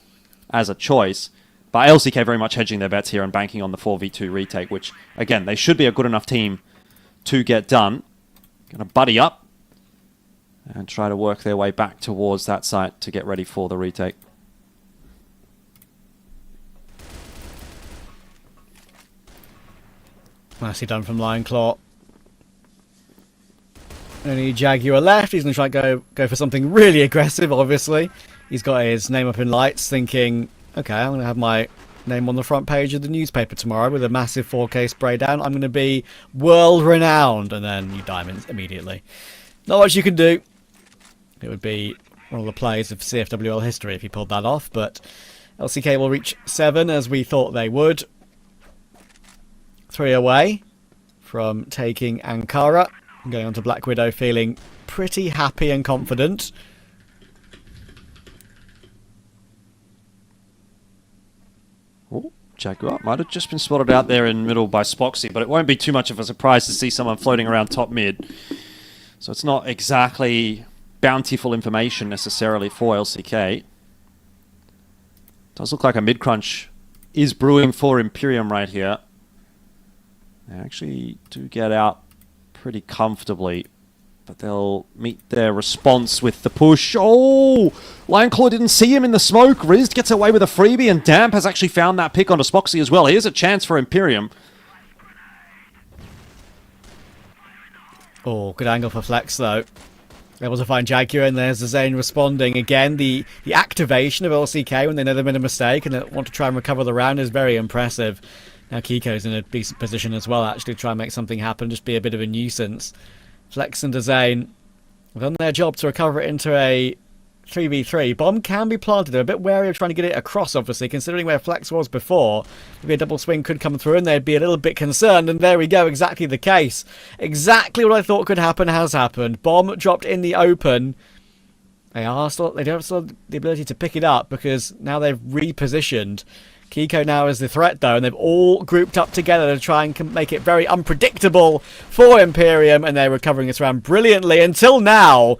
as a choice. But LCK very much hedging their bets here and banking on the 4v2 retake, which, again, they should be a good enough team to get done. Going to buddy up and try to work their way back towards that site to get ready for the retake. Nicely done from Lionclaw. Only Jaguar left. He's going to try and go for something really aggressive, obviously. He's got his name up in lights, thinking, okay, I'm going to have my name on the front page of the newspaper tomorrow with a massive 4K spray down. I'm going to be world-renowned. And then you die immediately. Not much you can do. It would be one of the plays of CFWL history if he pulled that off, but LCK will reach 7 as we thought they would. 3 away from taking Ankara. Going on to Black Widow feeling pretty happy and confident. Oh, Jaguar might have just been spotted out there in middle by Spoxy, but it won't be too much of a surprise to see someone floating around top mid. So it's not exactly bountiful information necessarily for LCK. Does look like a mid-crunch is brewing for Imperium right here. They actually do get out pretty comfortably, but they'll meet their response with the push. Oh! Lioneclaw didn't see him in the smoke. Riz gets away with a freebie, and Damp has actually found that pick onto Spoxy as well. Here's a chance for Imperium. Oh, good angle for Flex, though. Able to find Jaguar, and there's the Zane responding. Again, the activation of LCK when they know they've made a mistake and they want to try and recover the round is very impressive. Now Kiko's in a decent position as well, actually, to try and make something happen, just be a bit of a nuisance. Flex and Zane have done their job to recover it into a 3v3. Bomb can be planted. They're a bit wary of trying to get it across, obviously, considering where Flex was before. Maybe a double swing could come through and they'd be a little bit concerned, and there we go, exactly the case. Exactly what I thought could happen has happened. Bomb dropped in the open. They don't have the ability to pick it up because now they've repositioned. Kiko now is the threat, though, and they've all grouped up together to try and make it very unpredictable for Imperium, and they're recovering this round brilliantly until now.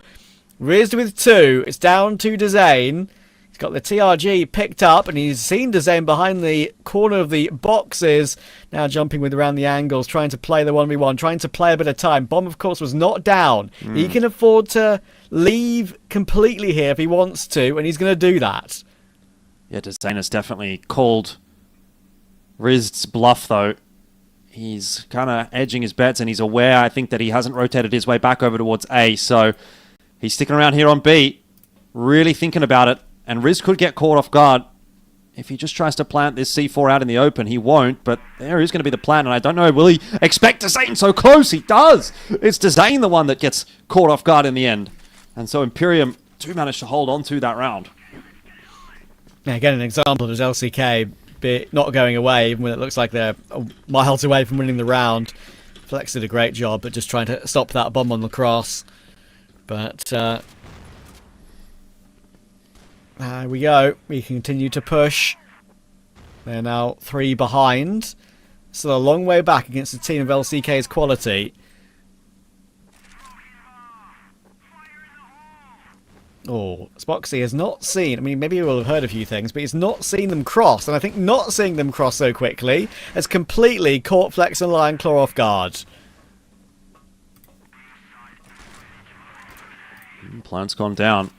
Riz with 2. It's down to Dezane. He's got the TRG picked up, and he's seen Dezane behind the corner of the boxes. Now jumping with around the angles, trying to play the 1v1, trying to play a bit of time. Bomb, of course, was not down. He can afford to leave completely here if he wants to, and he's going to do that. Yeah, Dezane has definitely called Riz's bluff, though. He's kind of edging his bets, and he's aware, I think, that he hasn't rotated his way back over towards A, so he's sticking around here on B, really thinking about it, and Riz could get caught off guard. If he just tries to plant this C4 out in the open, he won't, but there is going to be the plan, and I don't know, will he expect Dezane so close? He does! It's Dezane the one that gets caught off guard in the end. And so Imperium do manage to hold on to that round. Now, again, an example of LCK not going away, even when it looks like they're miles away from winning the round. Flex did a great job, but just trying to stop that bomb on the cross. But there we go. We continue to push. They're now 3 behind. Still a long way back against a team of LCK's quality. Oh, Spoxy has not seen, I mean, maybe you will have heard a few things, but he's not seen them cross. And I think not seeing them cross so quickly has completely caught Flex and Lionclaw off guard. Plan's gone down.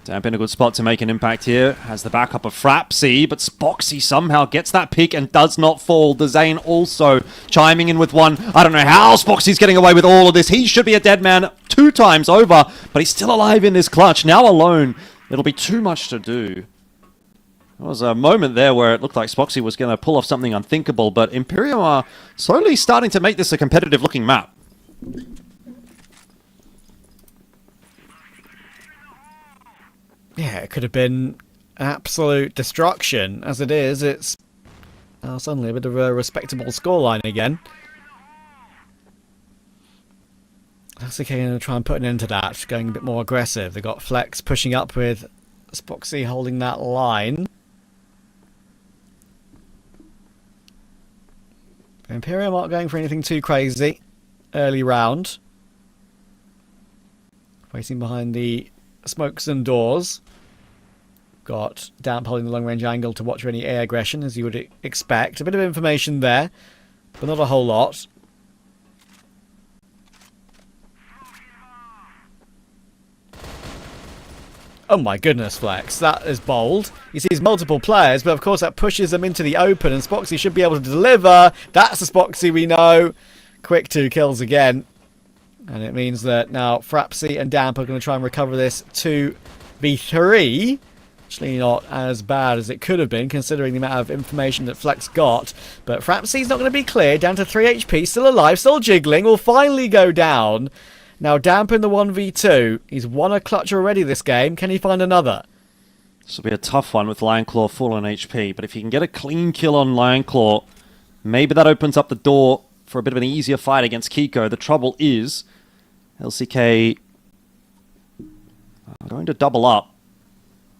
Damp in a good spot to make an impact here. Has the backup of Frapsy, but Spoxy somehow gets that pick and does not fall. Dezane also chiming in with one. I don't know how Spoxy's getting away with all of this. He should be a dead man 2 times over, but he's still alive in this clutch. Now alone, it'll be too much to do. There was a moment there where it looked like Spoxy was going to pull off something unthinkable, but Imperium are slowly starting to make this a competitive-looking map. Yeah, it could have been absolute destruction. As it is, it's suddenly a bit of a respectable scoreline again. LCK going to try and put an end to that, going a bit more aggressive. They've got Flex pushing up with Spoxy holding that line. Imperium aren't going for anything too crazy early round. Waiting behind the smokes and doors. Got Damp holding the long range angle to watch for any air aggression, as you would expect. A bit of information there, but not a whole lot. Oh my goodness, Flex. That is bold. He sees multiple players, but of course that pushes them into the open, and Spoxy should be able to deliver. That's the Spoxy we know. Quick 2 kills again. And it means that now Frapsy and Damp are going to try and recover this 2v3. Actually not as bad as it could have been, considering the amount of information that Flex got. But Frapsy's not going to be clear. Down to 3 HP, still alive, still jiggling. Will finally go down. Now, Damp in the 1v2. He's won a clutch already this game. Can he find another? This will be a tough one with Lionclaw full on HP, but if he can get a clean kill on Lionclaw, maybe that opens up the door for a bit of an easier fight against Kiko. The trouble is, LCK are going to double up,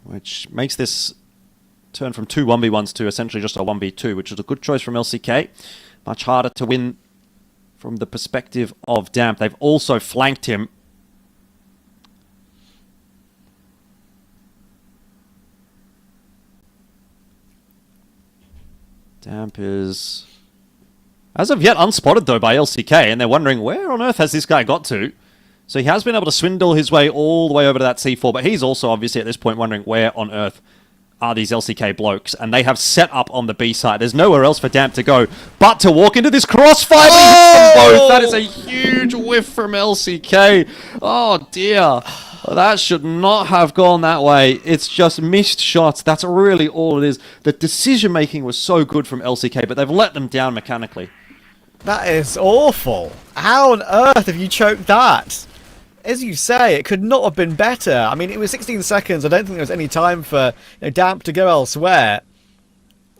which makes this turn from 2 1v1s to essentially just a 1v2, which is a good choice from LCK. Much harder to win from the perspective of Damp. They've also flanked him. Damp is, as of yet, unspotted, though, by LCK, and they're wondering, where on earth has this guy got to? So he has been able to swindle his way all the way over to that C4, but he's also, obviously, at this point, wondering, where on earth are these LCK blokes? And they have set up on the B side. There's nowhere else for Damp to go but to walk into this crossfire. Oh! That is a huge whiff from LCK. Oh, dear. That should not have gone that way. It's just missed shots. That's really all it is. The decision-making was so good from LCK, but they've let them down mechanically. That is awful. How on earth have you choked that? As you say, it could not have been better. I mean, it was 16 seconds. I don't think there was any time for Damp to go elsewhere.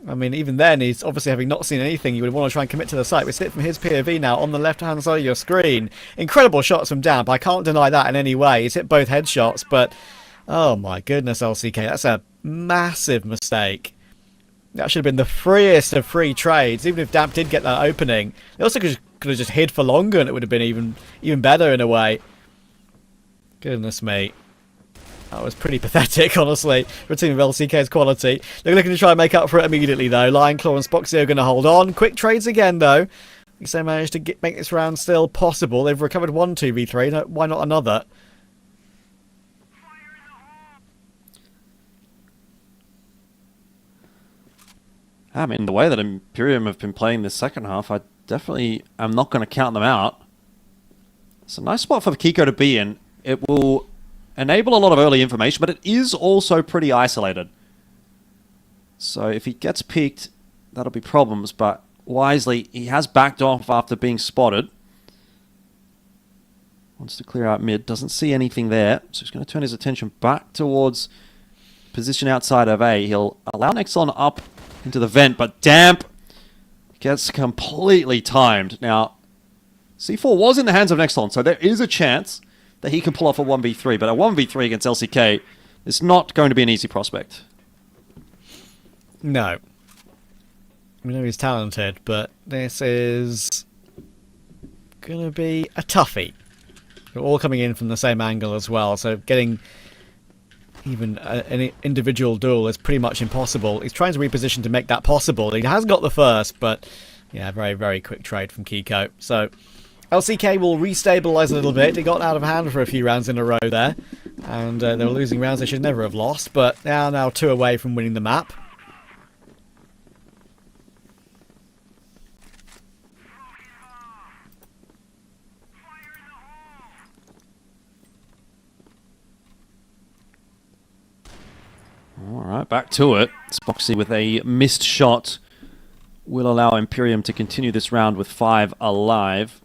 I mean, even then, he's obviously having not seen anything. You would want to try and commit to the site. We see it from his POV now on the left-hand side of your screen. Incredible shots from Damp. I can't deny that in any way. He's hit both headshots, but oh my goodness, LCK, that's a massive mistake. That should have been the freest of free trades. Even if Damp did get that opening, they also could have just hid for longer, and it would have been even better in a way. Goodness me. That was pretty pathetic, honestly, for a team of LCK's quality. They're looking to try and make up for it immediately, though. Lionclaw and Spoxy are going to hold on. Quick trades again, though. I think they managed to make this round still possible. They've recovered one 2v3. Why not another? I mean, the way that Imperium have been playing this second half, I definitely am not going to count them out. It's a nice spot for Kiko to be in. It will enable a lot of early information, but it is also pretty isolated. So if he gets peeked, that'll be problems, but wisely, he has backed off after being spotted. Wants to clear out mid, doesn't see anything there, so he's going to turn his attention back towards position outside of A. He'll allow Nexon up into the vent, but Damp gets completely timed. Now, C4 was in the hands of Nexon, so there is a chance that he can pull off a 1v3, but a 1v3 against LCK is not going to be an easy prospect. No. We know he's talented, but this is going to be a toughie. They're all coming in from the same angle as well, so getting even an individual duel is pretty much impossible. He's trying to reposition to make that possible. He has got the first, but yeah, very, very quick trade from Kiko. So LCK will restabilize a little bit. It got out of hand for a few rounds in a row there, and they were losing rounds they should never have lost, but they are now 2 away from winning the map. Alright, back to it. Spoxy with a missed shot will allow Imperium to continue this round with 5 alive.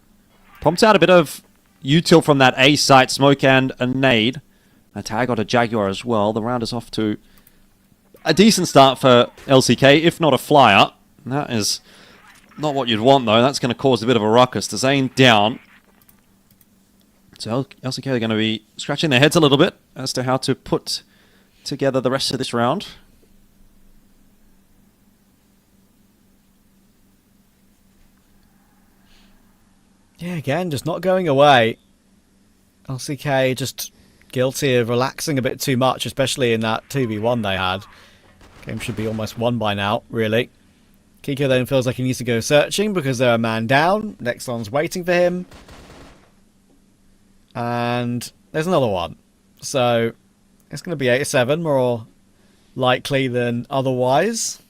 Prompts out a bit of util from that A site, smoke and a nade. A tag on a Jaguar as well. The round is off to a decent start for LCK, if not a flyer. That is not what you'd want, though. That's going to cause a bit of a ruckus. The Zane down. So LCK are going to be scratching their heads a little bit as to how to put together the rest of this round. Yeah, again, just not going away. LCK just guilty of relaxing a bit too much, especially in that 2v1 they had. Game should be almost won by now, really. Kiko then feels like he needs to go searching because they're a man down. Nexon's waiting for him. And there's another one. So it's going to be 8-7, more likely than otherwise.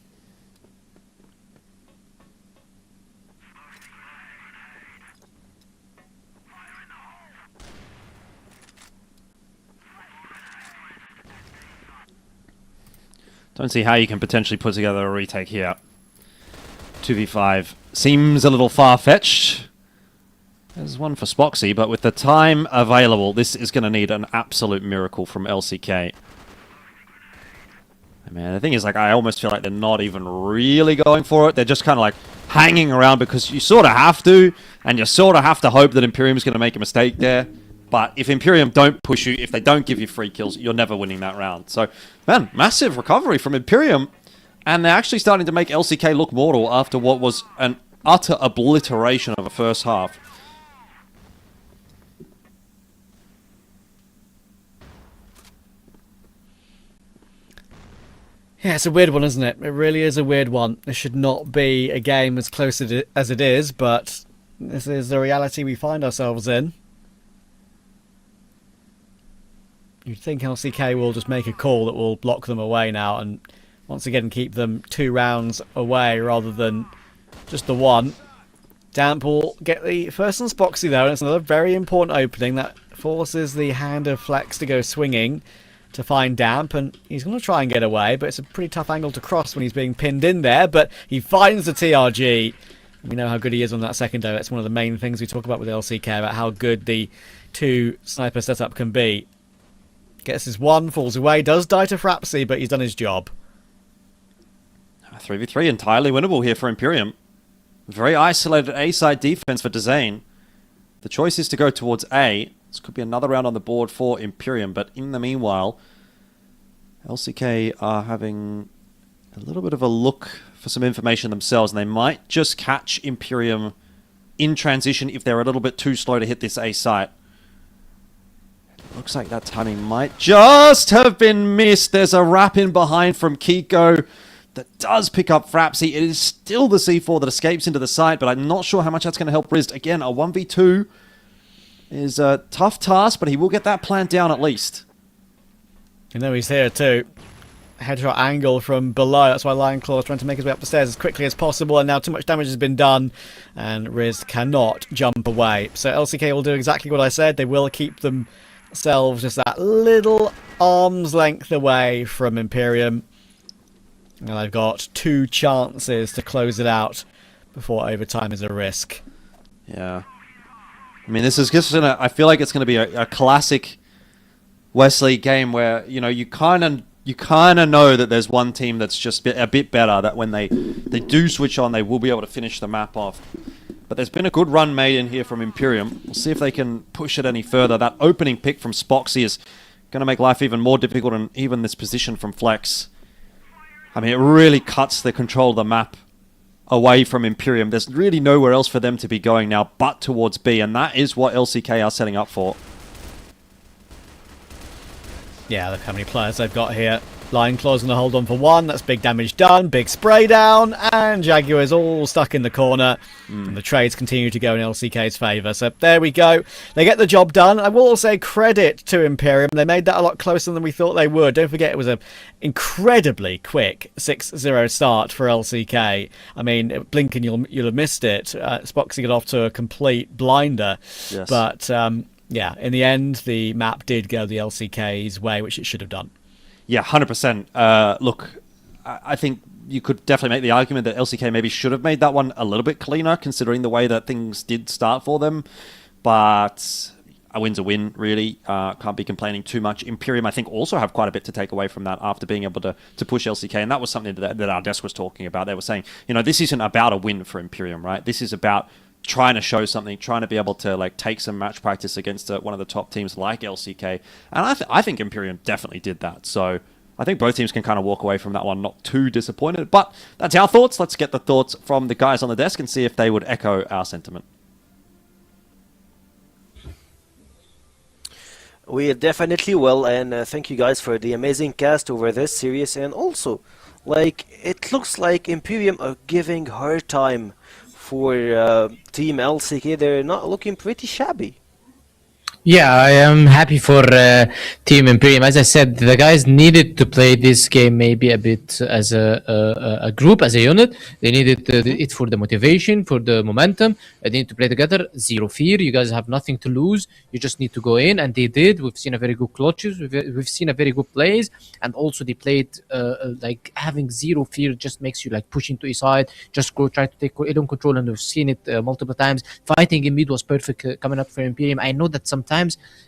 Don't see how you can potentially put together a retake here. 2v5 seems a little far-fetched. There's one for Spoxy, but with the time available, this is going to need an absolute miracle from LCK. Man, the thing is, like, I almost feel like they're not even really going for it. They're just kind of like hanging around because you sort of have to, and you sort of have to hope that Imperium's going to make a mistake there. But if Imperium don't push you, if they don't give you free kills, you're never winning that round. So, man, massive recovery from Imperium, and they're actually starting to make LCK look mortal after what was an utter obliteration of a first half. Yeah, it's a weird one, isn't it? It really is a weird one. This should not be a game as close as it is, but this is the reality we find ourselves in. You'd think LCK will just make a call that will block them away now and once again keep them 2 rounds away rather than just the 1. Damp will get the first on Spoxy though, and it's another very important opening that forces the hand of Flex to go swinging to find Damp, and he's going to try and get away, but it's a pretty tough angle to cross when he's being pinned in there, but he finds the TRG. We know how good he is on that secondary. That's one of the main things we talk about with LCK, about how good the 2 sniper setup can be. Gets his 1, falls away, does die to Frapsy, but he's done his job. 3v3 entirely winnable here for Imperium. Very isolated A-side defense for Dezane. The choice is to go towards A. This could be another round on the board for Imperium, but in the meanwhile, LCK are having a little bit of a look for some information themselves, and they might just catch Imperium in transition if they're a little bit too slow to hit this A site. Looks like that timing might just have been missed. There's a wrap in behind from Kiko that does pick up Frapsy. It is still the C4 that escapes into the site, but I'm not sure how much that's going to help Rizd. Again, a 1v2 is a tough task, but he will get that plant down at least. You know he's here too. Headshot angle from below. That's why Lionclaw is trying to make his way up the stairs as quickly as possible, and now too much damage has been done, and Riz cannot jump away. So LCK will do exactly what I said. They will keep themselves just that little arm's length away from Imperium. And they've got 2 chances to close it out before overtime is a risk. Yeah. I mean, this is just I feel like it's gonna be a classic Wesley game where, you know, you kind of know that there's one team that's just a bit better, that when they do switch on, they will be able to finish the map off. But there's been a good run made in here from Imperium. We'll see if they can push it any further. That opening pick from Spoxy is going to make life even more difficult, and even this position from Flex. I mean, it really cuts the control of the map away from Imperium. There's really nowhere else for them to be going now but towards B, and that is what LCK are setting up for. Yeah, look how many players they've got here. Lionclaw's going to hold on for 1. That's big damage done. Big spray down. And Jaguar's all stuck in the corner. And the trades continue to go in LCK's favour. So there we go. They get the job done. I will say credit to Imperium. They made that a lot closer than we thought they would. Don't forget it was an incredibly quick 6-0 start for LCK. I mean, Blinken, you'll have missed it. Spoxy got off to a complete blinder. Yes. But yeah, in the end, the map did go the LCK's way, which it should have done. Yeah, 100%. Look, I think you could definitely make the argument that LCK maybe should have made that one a little bit cleaner, considering the way that things did start for them. But a win's a win, really. Can't be complaining too much. Imperium, I think, also have quite a bit to take away from that after being able to push LCK. And that was something that our desk was talking about. They were saying, you know, this isn't about a win for Imperium, right? This is about trying to show something, trying to be able to like take some match practice against one of the top teams like LCK, and I think Imperium definitely did that. So I think both teams can kind of walk away from that one not too disappointed. But that's our thoughts. Let's get the thoughts from the guys on the desk and see if they would echo our sentiment. We definitely will, and thank you guys for the amazing cast over this series. And also, like, it looks like Imperium are giving her time for Team LCK. They're not looking pretty shabby. Yeah, I am happy for Team Imperium. As I said, the guys needed to play this game maybe a bit as a group, as a unit. They needed it for the motivation, for the momentum. They need to play together. Zero fear. You guys have nothing to lose. You just need to go in, and they did. We've seen a very good clutches. We've seen a very good plays, and also they played like having zero fear just makes you like push into a side, just go try to take Elon control, and we've seen it multiple times. Fighting in mid was perfect coming up for Imperium. I know that sometimes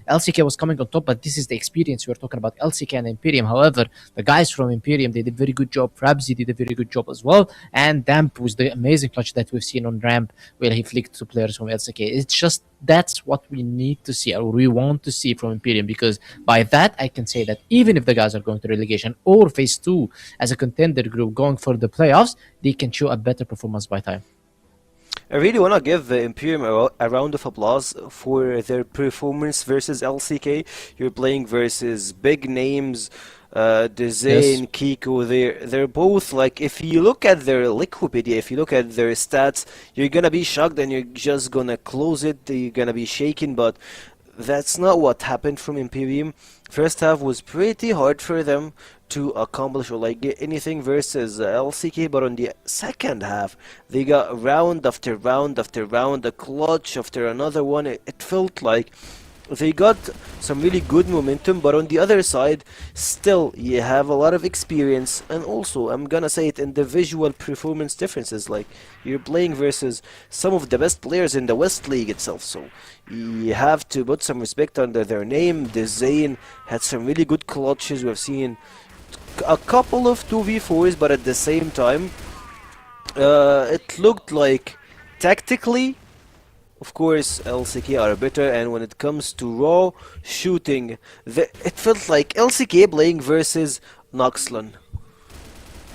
LCK was coming on top, but this is the experience we're talking about, LCK and Imperium. However, the guys from Imperium, they did a very good job. Rabzi did a very good job as well. And Damp was the amazing clutch that we've seen on Ramp where he flicked to players from LCK. It's just, that's what we need to see, or we want to see from Imperium, because by that, I can say that even if the guys are going to relegation or phase 2 as a contender group going for the playoffs, they can show a better performance by time. I really want to give Imperium a round of applause for their performance versus LCK. You're playing versus big names, Dezane, Kiko. They're both like, if you look at their Liquipedia, if you look at their stats, you're gonna be shocked and you're just gonna close it. You're gonna be shaken, but that's not what happened from Imperium. First half was pretty hard for them to accomplish or like get anything versus LCK, but on the second half they got round after round after round, a clutch after another one. It felt like they got some really good momentum, but on the other side still you have a lot of experience, and also I'm gonna say it, individual performance differences. Like, you're playing versus some of the best players in the West League itself, so you have to put some respect under their name. Dezane had some really good clutches. We've seen a couple of 2v4s, but at the same time it looked like tactically, of course, LCK are better, and when it comes to raw shooting, it felt like LCK playing versus Noxlon.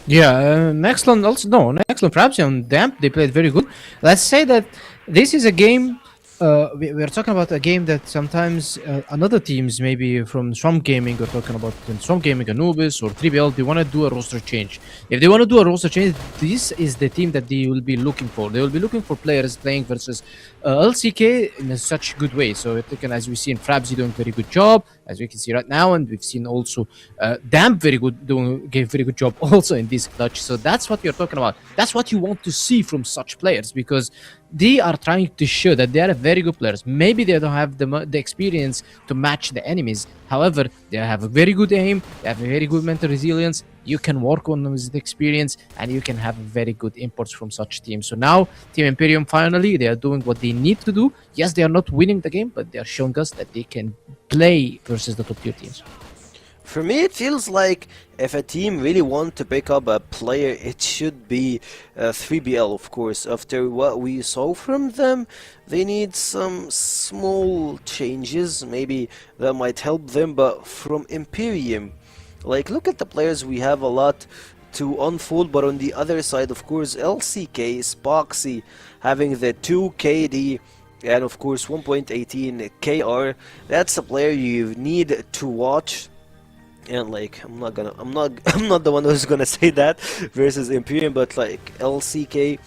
Yeah, Nexlon also, no, Nexlon, perhaps on Damp, they played very good. Let's say that this is a game, we're talking about a game that sometimes another teams, maybe from Swamp Gaming, we're talking about Swamp Gaming, Anubis, or 3BL, they want to do a roster change. If they want to do a roster change, this is the team that they will be looking for. They will be looking for players playing versus LCK in such good way. So as we see in Frabzy doing very good job, as we can see right now, and we've seen also Damp gave very good job also in this clutch. So that's what we're talking about. That's what you want to see from such players, because they are trying to show that they are very good players. Maybe they don't have the experience to match the enemies. However, they have a very good aim, they have a very good mental resilience. You can work on them with the experience, and you can have very good imports from such teams. So now, Team Imperium, finally, they are doing what they need to do. Yes, they are not winning the game, but they are showing us that they can play versus the top tier teams. For me, it feels like if a team really want to pick up a player, it should be 3BL, of course. After what we saw from them, they need some small changes, maybe that might help them. But from Imperium, like, look at the players, we have a lot to unfold. But on the other side, of course, LCK, Spoxy, having the 2 KD, and of course 1.18 KR, that's a player you need to watch. And like, I'm not the one who's gonna say that versus Imperium, but like LCK,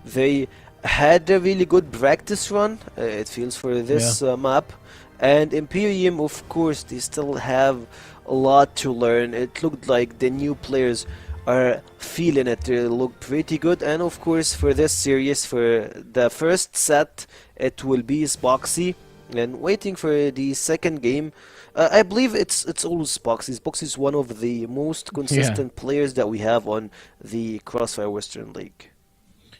they had a really good practice run, it feels, for this map, and Imperium, of course, they still have a lot to learn. It looked like the new players are feeling it. They look pretty good, and of course for this series, for the first set, it will be Spoxy, and waiting for the second game. I believe it's always Spoxy. Spoxy is one of the most consistent players that we have on the CrossFire Western League.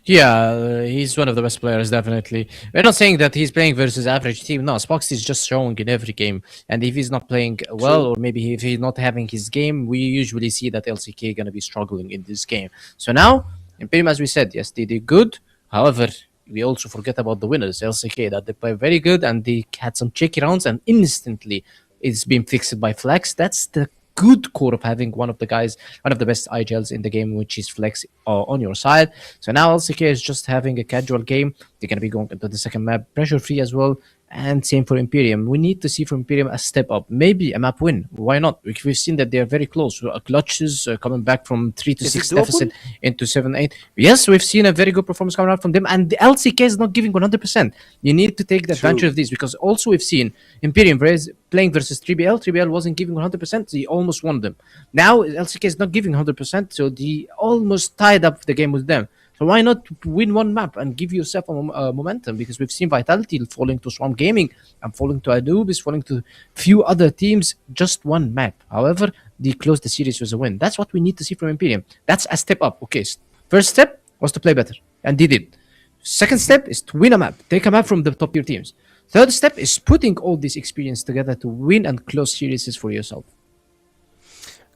Yeah, he's one of the best players, definitely. We're not saying that he's playing versus average team. No, Spoxy is just showing in every game. And if he's not playing well, or maybe if he's not having his game, we usually see that LCK is going to be struggling in this game. So now, Imperium, as we said, yes, they did good. However, we also forget about the winners, LCK, that they play very good, and they had some tricky rounds, and instantly it's been fixed by Flex. That's the good core of having one of the best IGLs in the game, which is Flex on your side. So now LCK is just having a casual game. They're going to be going into the second map pressure free as well. And same for Imperium. We need to see from Imperium a step up, maybe a map win. Why not? We've seen that they are very close. Clutches coming back from 3-6 deficit into 7-8. Yes, we've seen a very good performance coming out from them, and the LCK is not giving 100%. You need to take the advantage of this, because also we've seen Imperium playing versus 3BL. 3BL wasn't giving 100%. They almost won them. Now LCK is not giving 100%, so they almost tied up the game with them. So why not win one map and give yourself a momentum? Because we've seen Vitality falling to Swamp Gaming and falling to Anubis, falling to few other teams, just one map. However, they closed the series with a win. That's what we need to see from Imperium. That's a step up. Okay, first step was to play better, and they did. Second step is to win a map. Take a map from the top tier teams. Third step is putting all this experience together to win and close series for yourself.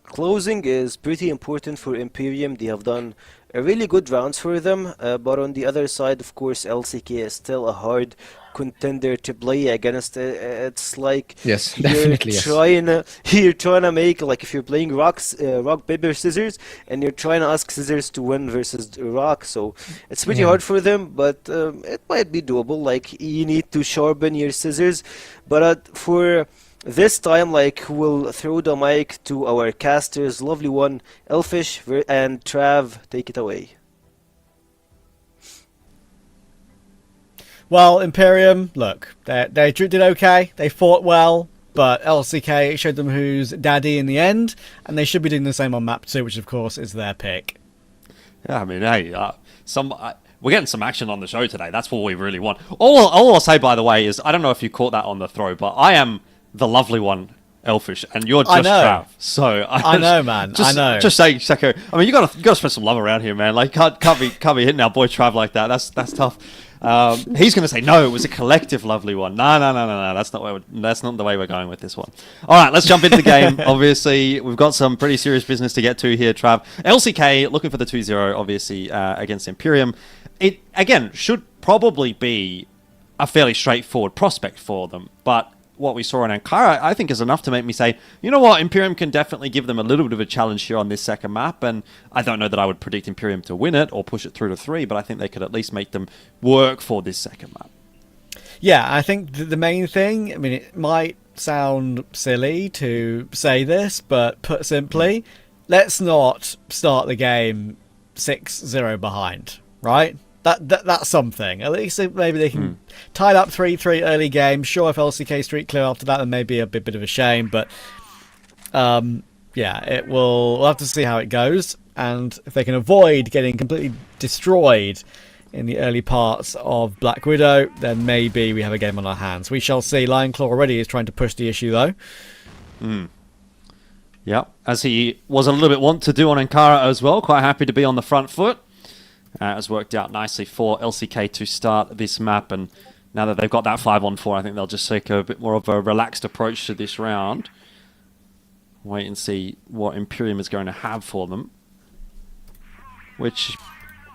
Closing is pretty important for Imperium. They have done a really good rounds for them, but on the other side, of course, LCK is still a hard contender to play against. It's like you're trying to make, like, if you're playing rock paper scissors and you're trying to ask scissors to win versus rock, so it's pretty hard for them, but it might be doable. Like, you need to sharpen your scissors, but for this time, like, we'll throw the mic to our casters, lovely one, Elfish and Trav, take it away. Well, Imperium, look, they did okay, they fought well, but LCK showed them who's daddy in the end, and they should be doing the same on map 2, which of course is their pick. Yeah, I mean, hey, we're getting some action on the show today, that's what we really want. All I'll say, by the way, is, I don't know if you caught that on the throw, but I am the lovely one, Elfish, and you're just Trav. So I know, man. I know. Just say, Seko. I mean, you gotta spread some love around here, man. Like, can't be hitting our boy Trav like that. That's tough. He's gonna say no. It was a collective lovely one. No. That's not the way we're going with this one. All right, let's jump into the game. Obviously, we've got some pretty serious business to get to here, Trav. LCK looking for the 2-0, obviously, against Imperium. It again should probably be a fairly straightforward prospect for them, but what we saw in Ankara, I think, is enough to make me say, you know what, Imperium can definitely give them a little bit of a challenge here on this second map, and I don't know that I would predict Imperium to win it or push it through to 3, but I think they could at least make them work for this second map. Yeah, I think the main thing, I mean, it might sound silly to say this, but put simply, let's not start the game 6-0 behind, right? That's something. At least maybe they can tie it up 3-3 early game. Sure, if LCK streak clear after that, then maybe a bit of a shame. But yeah, we'll have to see how it goes. And if they can avoid getting completely destroyed in the early parts of Black Widow, then maybe we have a game on our hands. We shall see. Lionclaw already is trying to push the issue, though. Yeah, as he was a little bit wont to do on Ankara as well. Quite happy to be on the front foot. Has worked out nicely for LCK to start this map, and now that they've got that 5-on-4, I think they'll just take a bit more of a relaxed approach to this round. Wait and see what Imperium is going to have for them, which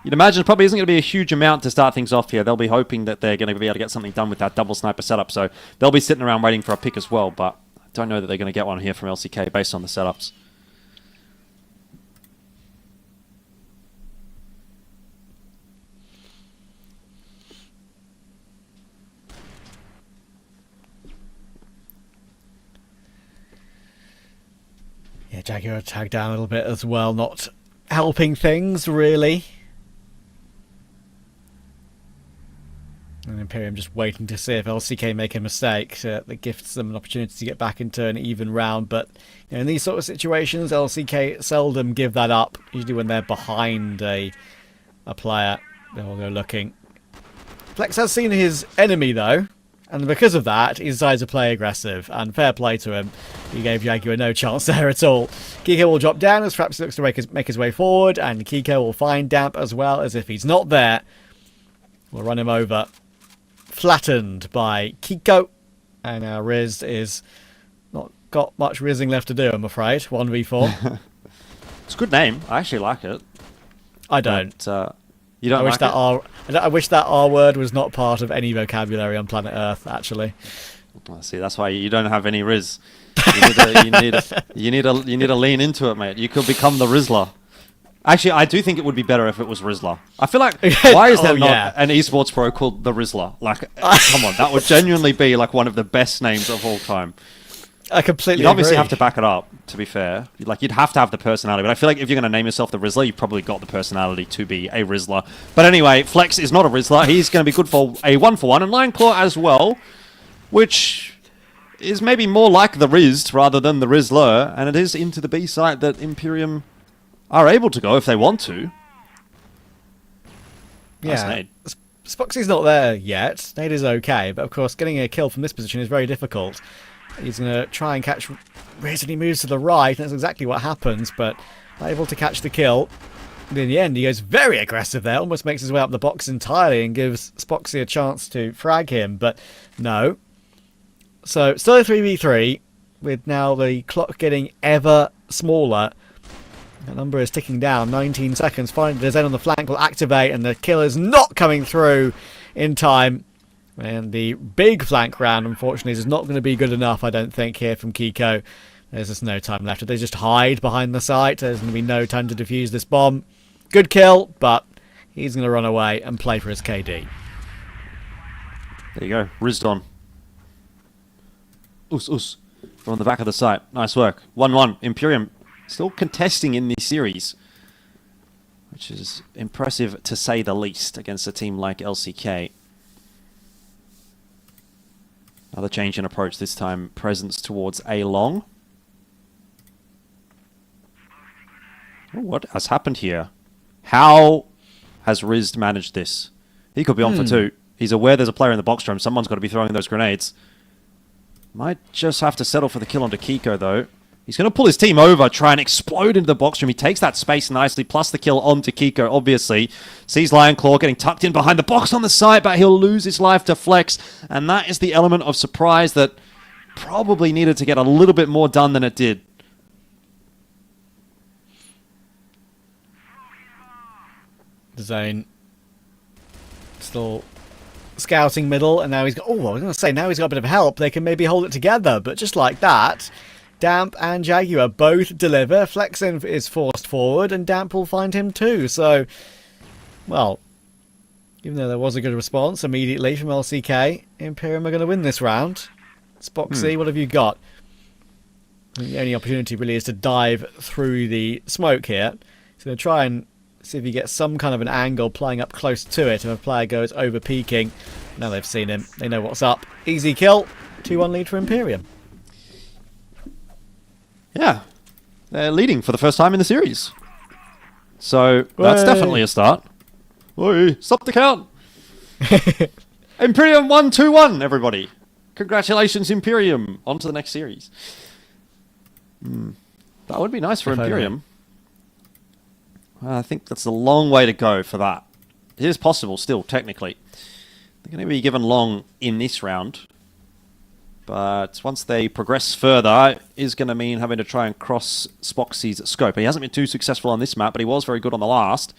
you'd imagine probably isn't going to be a huge amount to start things off here. They'll be hoping that they're going to be able to get something done with that double sniper setup, so they'll be sitting around waiting for a pick as well, but I don't know that they're going to get one here from LCK based on the setups. Yeah, Jaguar tagged down a little bit as well, not helping things, really. And Imperium just waiting to see if LCK make a mistake that gifts them an opportunity to get back into an even round. But you know, in these sort of situations, LCK seldom give that up. Usually when they're behind a player, they'll go looking. Flex has seen his enemy, though. And because of that, he decides to play aggressive, and fair play to him. He gave Jaguar no chance there at all. Kiko will drop down as Fraps looks to make his way forward, and Kiko will find Damp as well, as if he's not there. We'll run him over. Flattened by Kiko, and our Riz is not got much rizzing left to do, I'm afraid. 1v4. It's a good name. I actually like it. I don't. But, you don't I wish that R word was not part of any vocabulary on planet Earth, actually. See, that's why you don't have any Riz. You need to lean into it, mate. You could become the Rizzler. Actually, I do think it would be better if it was Rizzler. I feel like, why is there not an esports pro called the Rizzler? Like, come on, that would genuinely be like one of the best names of all time. I completely You'd obviously agree. have to back it up, to be fair. Like, you'd have to have the personality. But I feel like if you're going to name yourself the Rizzler, you've probably got the personality to be a Rizzler. But anyway, Flex is not a Rizzler. He's going to be good for a 1-for-1. And Lionclaw as well, which is maybe more like the Rizzed rather than the Rizzler. And it is into the B site that Imperium are able to go if they want to. Yeah. Spoxy's not there yet. Nade is okay, but of course getting a kill from this position is very difficult. He's going to try and catch Riz and he moves to the right, and that's exactly what happens, but not able to catch the kill. And in the end, he goes very aggressive there, almost makes his way up the box entirely and gives Spoxy a chance to frag him, but no. So, still a 3v3, with now the clock getting ever smaller. The number is ticking down, 19 seconds. Finally, the Zen on the flank will activate, and the kill is not coming through in time. And the big flank round, unfortunately, is not going to be good enough, I don't think, here from Kiko. There's just no time left. If they just hide behind the site, there's going to be no time to defuse this bomb. Good kill, but he's going to run away and play for his KD. There you go, Rizzed on. From the back of the site. Nice work. 1-1. Imperium still contesting in this series, which is impressive to say the least against a team like LCK. Another change in approach, this time presence towards A long. Oh, what has happened here? How has Rizzed managed this? He could be on for 2. He's aware there's a player in the box room. Someone's got to be throwing those grenades. Might just have to settle for the kill onto Kiko, though. He's going to pull his team over, try and explode into the box room. He takes that space nicely, plus the kill onto Kiko, obviously. Sees Lionclaw getting tucked in behind the box on the side, but he'll lose his life to Flex. And that is the element of surprise that probably needed to get a little bit more done than it did. The Zone still scouting middle, and now he's got... Oh, I was going to say, now he's got a bit of help. They can maybe hold it together, but just like that... Damp and Jaguar both deliver. Flexin is forced forward, and Damp will find him too. So, well, even though there was a good response immediately from LCK, Imperium are going to win this round. Spoxy, what have you got? The only opportunity really is to dive through the smoke here. He's going to try and see if he gets some kind of an angle playing up close to it if a player goes over peeking. Now they've seen him. They know what's up. Easy kill. 2-1 lead for Imperium. Yeah, they're leading for the first time in the series. So that's definitely a start. Oi, stop the count. Imperium 1-2-1, everybody. Congratulations, Imperium. On to the next series. That would be nice for Imperium. I think that's a long way to go for that. It is possible still, technically. They're going to be given long in this round. But once they progress further, it is going to mean having to try and cross Spoxy's scope. He hasn't been too successful on this map, but he was very good on the last.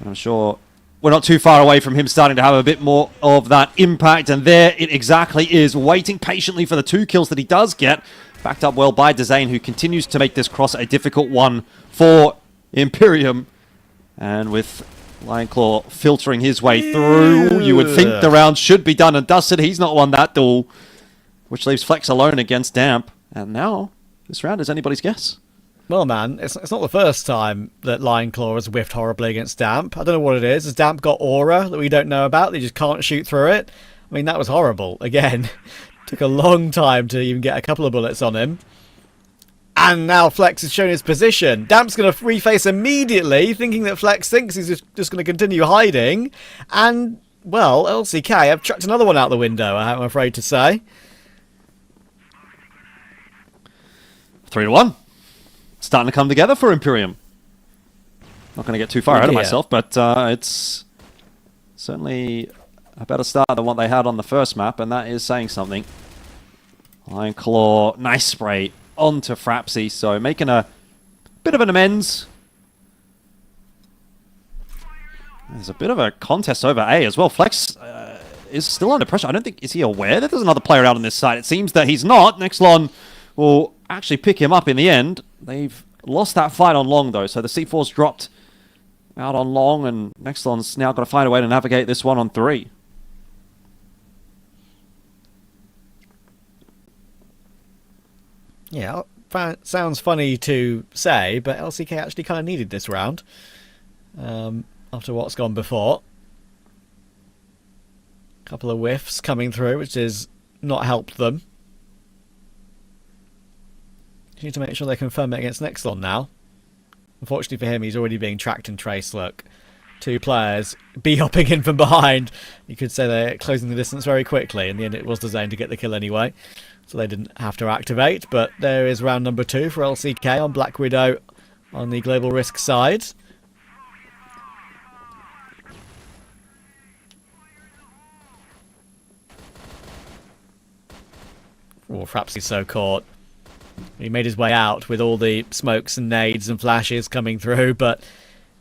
And I'm sure we're not too far away from him starting to have a bit more of that impact. And there it exactly is, waiting patiently for the 2 kills that he does get. Backed up well by Dezane, who continues to make this cross a difficult one for Imperium. And with Lionclaw filtering his way through, you would think the round should be done and dusted. He's not won that duel, which leaves Flex alone against Damp. And now, this round is anybody's guess. Well, man, it's not the first time that Lionclaw has whiffed horribly against Damp. I don't know what it is. Has Damp got aura that we don't know about? They just can't shoot through it? I mean, that was horrible. Again, took a long time to even get a couple of bullets on him. And now Flex has shown his position. Damp's going to reface immediately, thinking that Flex thinks he's just going to continue hiding. And, well, LCK have chucked another one out the window, I'm afraid to say. 3-1. Starting to come together for Imperium. Not going to get too far ahead of myself, but it's certainly a better start than what they had on the first map, and that is saying something. Lionclaw, nice spray onto Frapsy, so making a bit of an amends. There's a bit of a contest over A as well. Flex is still under pressure. I don't think... Is he aware that there's another player out on this side? It seems that he's not. Nexlon will actually pick him up in the end. They've lost that fight on long, though. So the C4's dropped out on long, and Nextlon's now got to find a way to navigate this one on 3. Yeah, sounds funny to say, but LCK actually kind of needed this round after what's gone before. A couple of whiffs coming through, which has not helped them. You need to make sure they confirm it against Nextlon now. Unfortunately for him, he's already being tracked and traced. Look, 2 players B-hopping in from behind. You could say they're closing the distance very quickly. In the end, it was designed to get the kill anyway, so they didn't have to activate. But there is round number 2 for LCK on Black Widow on the Global Risk side. Oh, perhaps he's so caught. He made his way out with all the smokes and nades and flashes coming through, but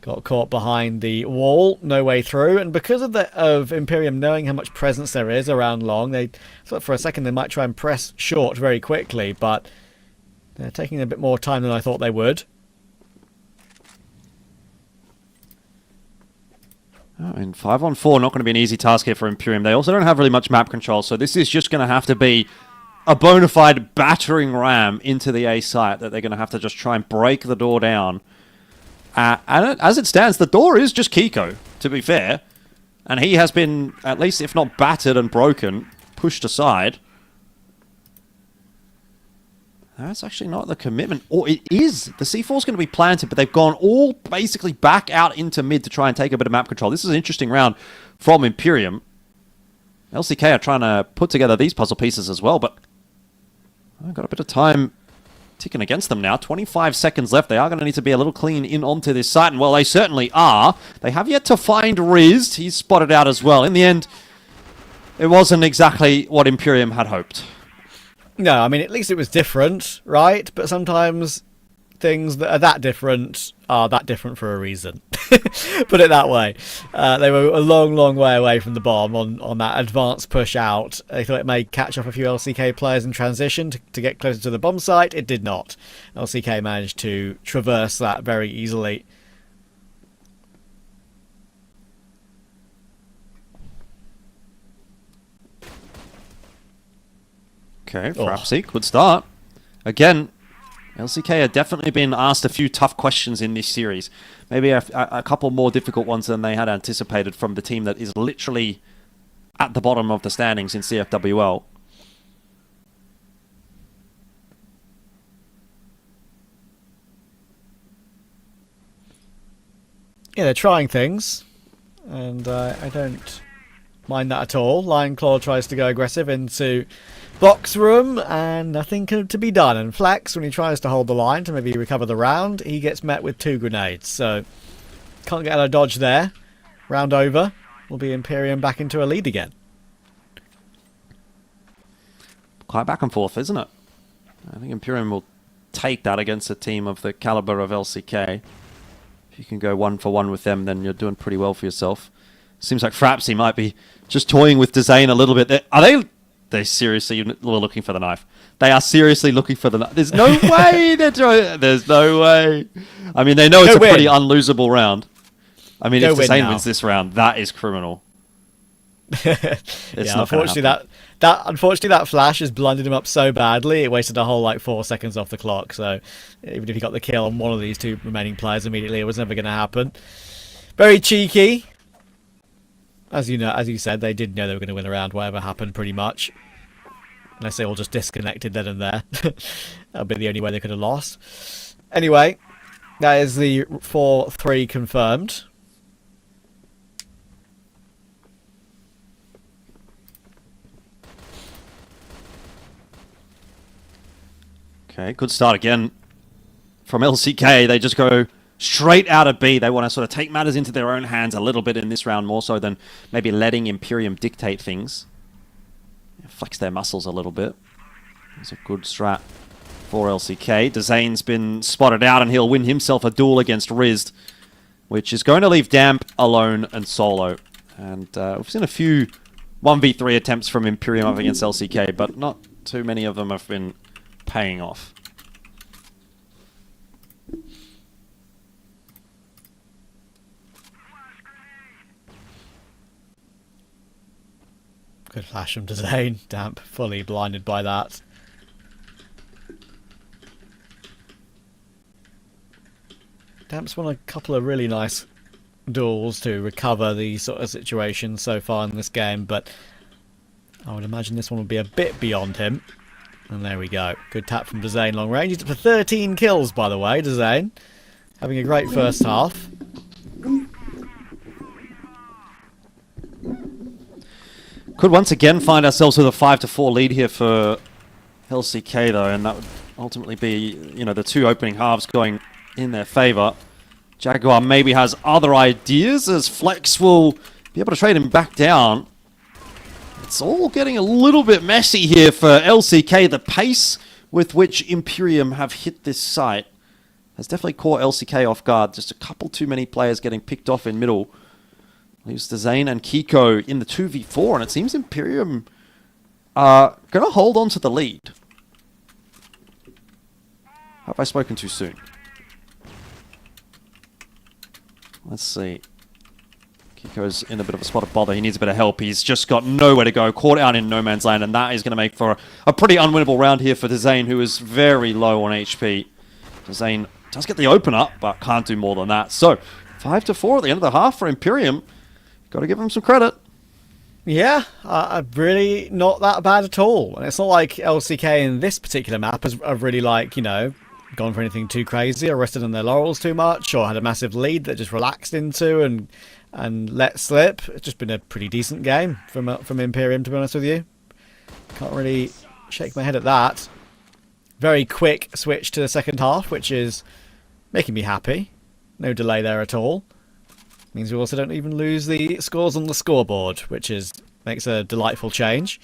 got caught behind the wall, no way through. And because of IMPERIUM knowing how much presence there is around long, they thought for a second they might try and press short very quickly, but they're taking a bit more time than I thought they would. I mean, 5-on-4 not going to be an easy task here for IMPERIUM. They also don't have really much map control, so this is just going to have to be a bona fide battering ram into the A site that they're going to have to just try and break the door down. And as it stands, the door is just Kiko, to be fair. And he has been, at least if not battered and broken, pushed aside. That's actually not the commitment. Or it is. The C4's going to be planted, but they've gone all basically back out into mid to try and take a bit of map control. This is an interesting round from IMPERIUM. LCK are trying to put together these puzzle pieces as well, but I've got a bit of time ticking against them now. 25 seconds left. They are going to need to be a little clean in onto this site, and well, they certainly are. They have yet to find Riz. He's spotted out as well. In the end, it wasn't exactly what IMPERIUM had hoped. No, I mean, at least it was different, right? But sometimes things that are that different for a reason. Put it that way. They were a long, long way away from the bomb on that advanced push out. They thought it may catch up a few LCK players in transition to get closer to the bomb site. It did not. LCK managed to traverse that very easily. Okay, Frapsy, good start. Again, LCK have definitely been asked a few tough questions in this series. Maybe a couple more difficult ones than they had anticipated from the team that is literally at the bottom of the standings in CFWL. Yeah, they're trying things, and I don't mind that at all. Lion Claw tries to go aggressive into box room, and nothing to be done. And Flex, when he tries to hold the line to maybe recover the round, he gets met with 2 grenades. So, can't get out of dodge there. Round over. Will be IMPERIUM back into a lead again. Quite back and forth, isn't it? I think IMPERIUM will take that against a team of the caliber of LCK. If you can go 1-for-1 with them, then you're doing pretty well for yourself. Seems like Frapsy might be just toying with Dezane a little bit. They're seriously looking for the knife. They are seriously looking for the knife. There's no way they're trying. There's no way. I mean, they know it's a pretty unlosable round. I mean, if Dezane wins this round, that is criminal. Yeah, unfortunately that flash has blinded him up so badly. It wasted a whole 4 seconds off the clock. So even if he got the kill on one of these 2 remaining players immediately, it was never going to happen. Very cheeky. As you said, they did know they were going to win a round, whatever happened, pretty much. Unless they all just disconnected then and there. That would be the only way they could have lost. Anyway, that is the 4-3 confirmed. Okay, good start again from LCK. They just go straight out of B. They want to sort of take matters into their own hands a little bit in this round, more so than maybe letting IMPERIUM dictate things. Flex their muscles a little bit. It's a good strat for LCK. Dezane's been spotted out, and he'll win himself a duel against Riz, which is going to leave Damp alone and solo. And we've seen a few 1v3 attempts from IMPERIUM up against LCK, but not too many of them have been paying off. Good flash from Zane. Damp, fully blinded by that. Damp's won a couple of really nice duels to recover these sort of situations so far in this game, but I would imagine this one will be a bit beyond him. And there we go. Good tap from Zane long range. He's up to 13 kills, by the way, Zane. Having a great first half. Could once again find ourselves with a 5-4 lead here for LCK though, and that would ultimately be, you know, the two opening halves going in their favour. Jaguar maybe has other ideas as Flex will be able to trade him back down. It's all getting a little bit messy here for LCK. The pace with which Imperium have hit this site has definitely caught LCK off guard. Just a couple too many players getting picked off in middle. Leaves Zane and Kiko in the 2v4, and it seems Imperium are going to hold on to the lead. Have I spoken too soon? Let's see. Kiko's in a bit of a spot of bother. He needs a bit of help. He's just got nowhere to go. Caught out in no man's land, and that is going to make for a pretty unwinnable round here for Zane, who is very low on HP. Zane does get the opener, but can't do more than that. So, 5-4 at the end of the half for Imperium. Got to give him some credit. Yeah, really not that bad at all. And it's not like LCK in this particular map have really, like, you know, gone for anything too crazy or rested on their laurels too much or had a massive lead that just relaxed into and let slip. It's just been a pretty decent game from Imperium, to be honest with you. Can't really shake my head at that. Very quick switch to the second half, which is making me happy. No delay there at all. Means we also don't even lose the scores on the scoreboard, which makes a delightful change.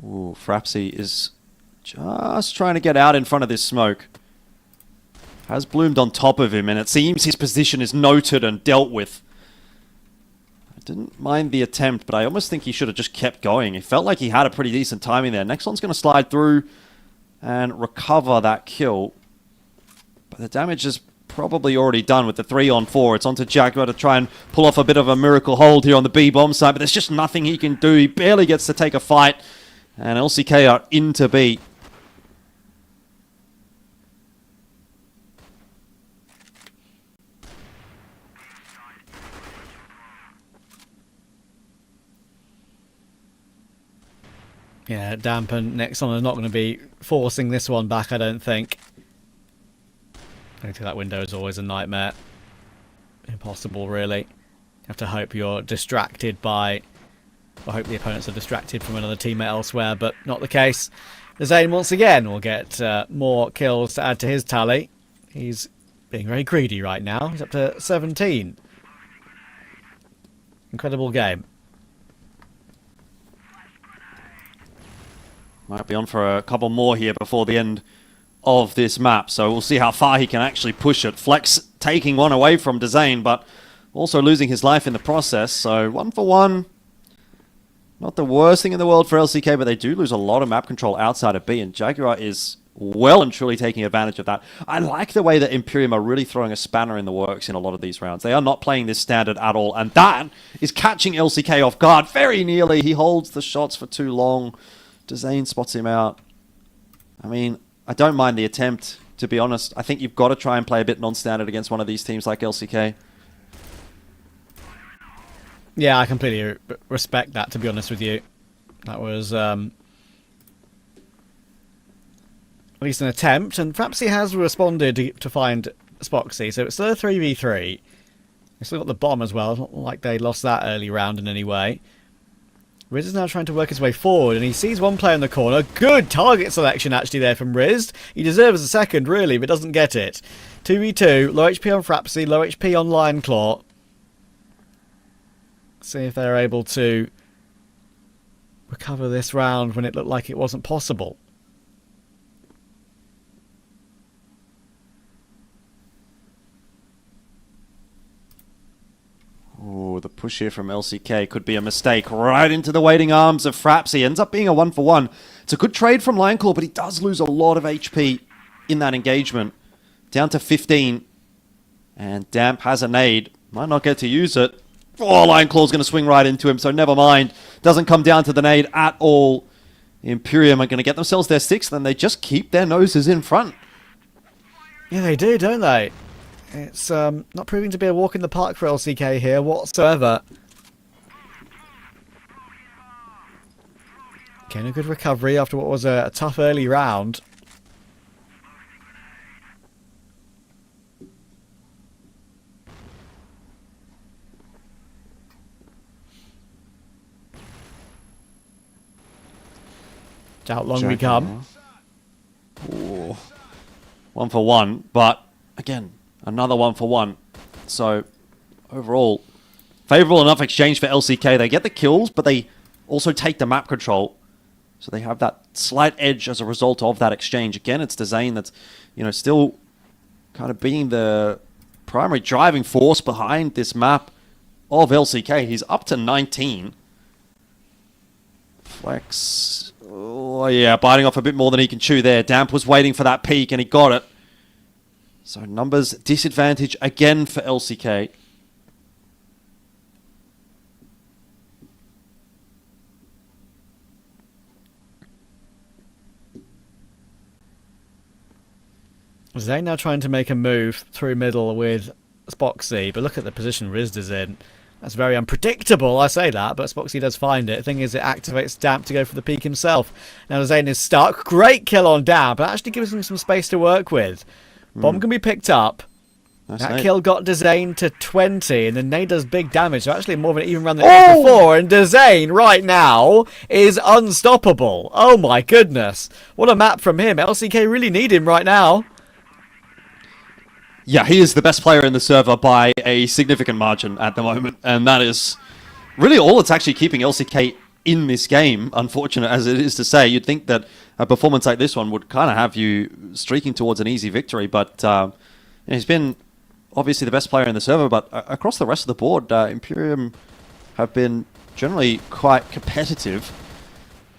Ooh, Frapsy is just trying to get out in front of this smoke. Has bloomed on top of him, and it seems his position is noted and dealt with. Didn't mind the attempt, but I almost think he should have just kept going. It felt like he had a pretty decent timing there. Next one's going to slide through and recover that kill. But the damage is probably already done with the 3-on-4. It's onto Jaguar to try and pull off a bit of a miracle hold here on the B-bomb side, but there's just nothing he can do. He barely gets to take a fight, and LCK are into B. Yeah, Damp and Nexon are not going to be forcing this one back, I don't think. Going through that window is always a nightmare. Impossible, really. You have to hope you're distracted by... I hope the opponents are distracted from another teammate elsewhere, but not the case. Zane once again will get more kills to add to his tally. He's being very greedy right now. He's up to 17. Incredible game. Might be on for a couple more here before the end of this map, so we'll see how far he can actually push it. Flex taking one away from Zane, but also losing his life in the process, so 1-for-1. Not the worst thing in the world for LCK, but they do lose a lot of map control outside of B, and Jaguar is well and truly taking advantage of that. I like the way that Imperium are really throwing a spanner in the works in a lot of these rounds. They are not playing this standard at all, and that is catching LCK off guard very nearly. He holds the shots for too long. Zane spots him out. I mean, I don't mind the attempt, to be honest. I think you've got to try and play a bit non-standard against one of these teams like LCK. Yeah, I completely respect that, to be honest with you. That was at least an attempt, and perhaps he has responded to find Spoxy, so it's still a 3v3. He's still got the bomb as well. It's not like they lost that early round in any way. Riz is now trying to work his way forward, and he sees one player in the corner. Good target selection, actually, there from Riz. He deserves a second, really, but doesn't get it. 2v2, low HP on Frapsy, low HP on Lion Claw. See if they're able to recover this round when it looked like it wasn't possible. Oh, the push here from LCK could be a mistake. Right into the waiting arms of Frapsy. Ends up being a 1-for-1. It's a good trade from Lioneclaw, but he does lose a lot of HP in that engagement. down to 15. And Damp has a nade. Might not get to use it. Oh, Lion Claw's going to swing right into him, so never mind. Doesn't come down to the nade at all. Imperium are going to get themselves their 6th, and they just keep their noses in front. Yeah, they do, don't they? It's not proving to be a walk in the park for LCK here whatsoever. Getting a good recovery after what was a tough early round. Out long we come. Ooh. 1 for 1, but again, another 1 for 1. So, overall, favourable enough exchange for LCK. They get the kills, but they also take the map control. So they have that slight edge as a result of that exchange. Again, it's Dezane that's, still kind of being the primary driving force behind this map of LCK. He's up to 19. Flex. Oh, yeah, biting off a bit more than he can chew there. Damp was waiting for that peak, and he got it. So numbers disadvantage again for LCK. Zane now trying to make a move through middle with Spoxy, but look at the position Rizda's in. That's very unpredictable, I say that, but Spoxy does find it. The thing is, it activates Damp to go for the peak himself. Now Zane is stuck. Great kill on Damp. It actually gives him some space to work with. Bomb can be picked up. Nice that nade. kill got Dezane to 20, and the nade does big damage. So actually more of an even run than it was before. And Dezane, right now, is unstoppable. Oh my goodness. What a map from him. LCK really need him right now. Yeah, he is the best player in the server by a significant margin at the moment, and that is really all that's actually keeping LCK in this game, unfortunate as it is to say. You'd think that a performance like this one would kind of have you streaking towards an easy victory, but he's been obviously the best player in the server, but across the rest of the board, Imperium have been generally quite competitive.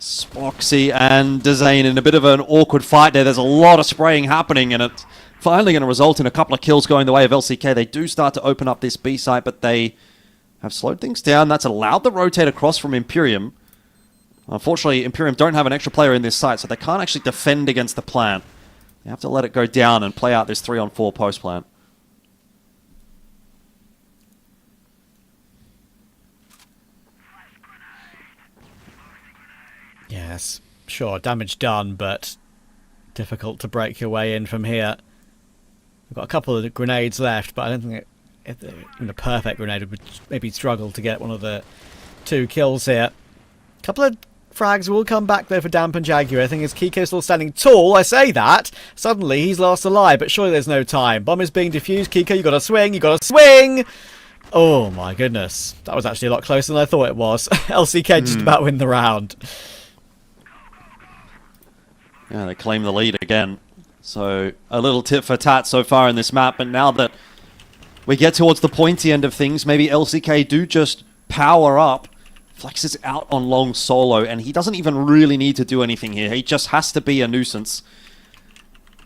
Spoxy and Dezane in a bit of an awkward fight there. There's a lot of spraying happening, and it's finally going to result in a couple of kills going the way of LCK. They do start to open up this B site, but they have slowed things down. That's allowed the rotate across from Imperium. Unfortunately, Imperium don't have an extra player in this site, so they can't actually defend against the plan. They have to let it go down and play out this 3-on-4 post plan. Yes, sure, damage done, but difficult to break your way in from here. We've got a couple of grenades left, but I don't think a perfect grenade would maybe struggle to get one of the 2 kills here. A couple of frags will come back though for Damp and Jaguar. I think as Kiko's still standing tall, I say that. Suddenly he's last alive, but surely there's no time. Bomb is being defused. Kiko, you got to swing, you got to swing! Oh my goodness. That was actually a lot closer than I thought it was. LCK just about win the round. Yeah, they claim the lead again. So, a little tit for tat so far in this map, but now that we get towards the pointy end of things, maybe LCK do just power up. Flex is out on long solo, and he doesn't even really need to do anything here. He just has to be a nuisance.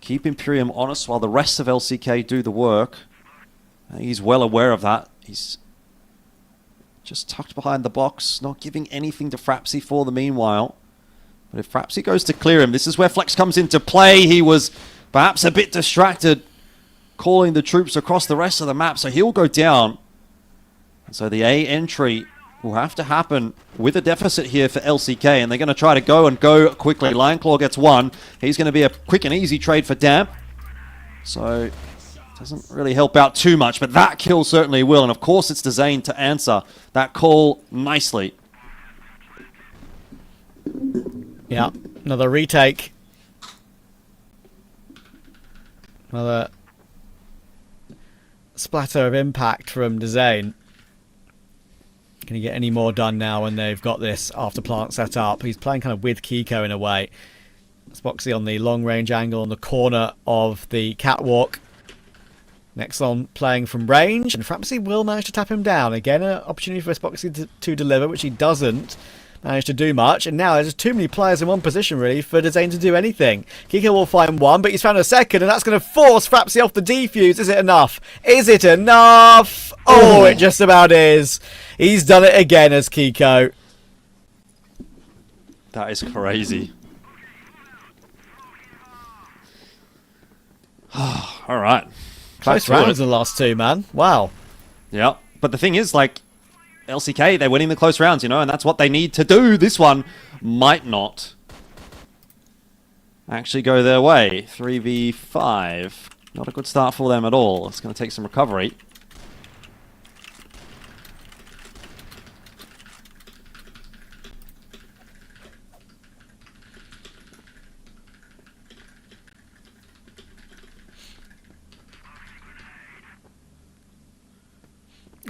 Keep Imperium honest while the rest of LCK do the work. He's well aware of that. He's just tucked behind the box, not giving anything to Frapsy for the meanwhile. But if Frapsy goes to clear him, this is where Flex comes into play. He was perhaps a bit distracted, calling the troops across the rest of the map, so he'll go down. And so the A entry will have to happen with a deficit here for LCK, and they're going to try to go quickly. Lionclaw gets 1. He's going to be a quick and easy trade for Damp. So, doesn't really help out too much, but that kill certainly will. And of course it's Dezane to answer that call nicely. Yeah, another retake. Another splatter of impact from Dezane. Can he get any more done now when they've got this after plant set up? He's playing kind of with Kiko in a way. Spoxy on the long range angle on the corner of the catwalk. Nexon playing from range, and Frapsy will manage to tap him down. Again, an opportunity for Spoxy to deliver, which he doesn't. manage to do much, and now there's just too many players in one position really for Dezane to do anything. Kiko will find one, but he's found a second, and that's going to force Frapsy off the defuse. Is it enough? Is it enough? Oh, it just about is. He's done it again as Kiko. That is crazy. All right. Close rounds in the last two, man. Wow. Yeah, but the thing is, like, LCK, they're winning the close rounds, you know, and that's what they need to do. This one might not actually go their way. 3v5. Not a good start for them at all. It's going to take some recovery.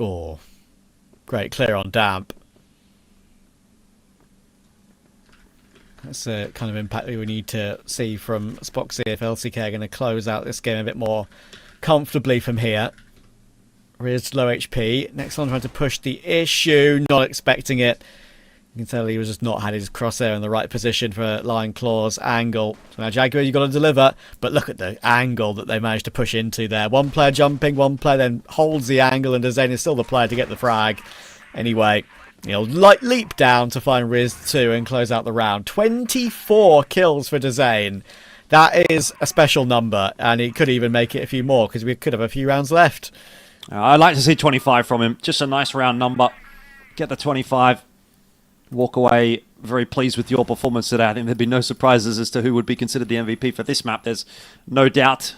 Oh, great clear on Damp. That's the kind of impact we need to see from Spoxy if LCK are going to close out this game a bit more comfortably from here. Riz low HP. Next one trying to push the issue, not expecting it. You can tell he was just not had his crosshair in the right position for Lion Claw's angle. So now Jaguar, you've got to deliver, but look at the angle that they managed to push into there. One player jumping, one player then holds the angle, and Dezane is still the player to get the frag. Anyway, he'll leap down to find Riz 2 and close out the round. 24 kills for Dezane. That is a special number, and he could even make it a few more, because we could have a few rounds left. I'd like to see 25 from him. Just a nice round number. Get the 25. Walk away very pleased with your performance today. I think there'd be no surprises as to who would be considered the MVP for this map. There's no doubt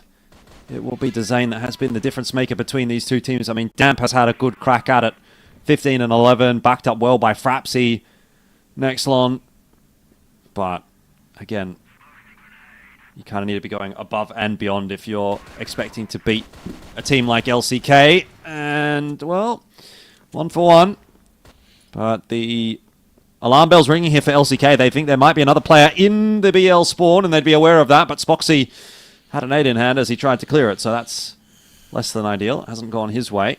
it will be Dezane that has been the difference maker between these two teams. I mean, Damp has had a good crack at it. 15 and 11, backed up well by Frapsy. Nexlon. But, again, you kind of need to be going above and beyond if you're expecting to beat a team like LCK. And, well, 1 for 1. But the alarm bell's ringing here for LCK. They think there might be another player in the BL spawn, and they'd be aware of that. But Spoxy had an 8 in hand as he tried to clear it, so that's less than ideal. It hasn't gone his way.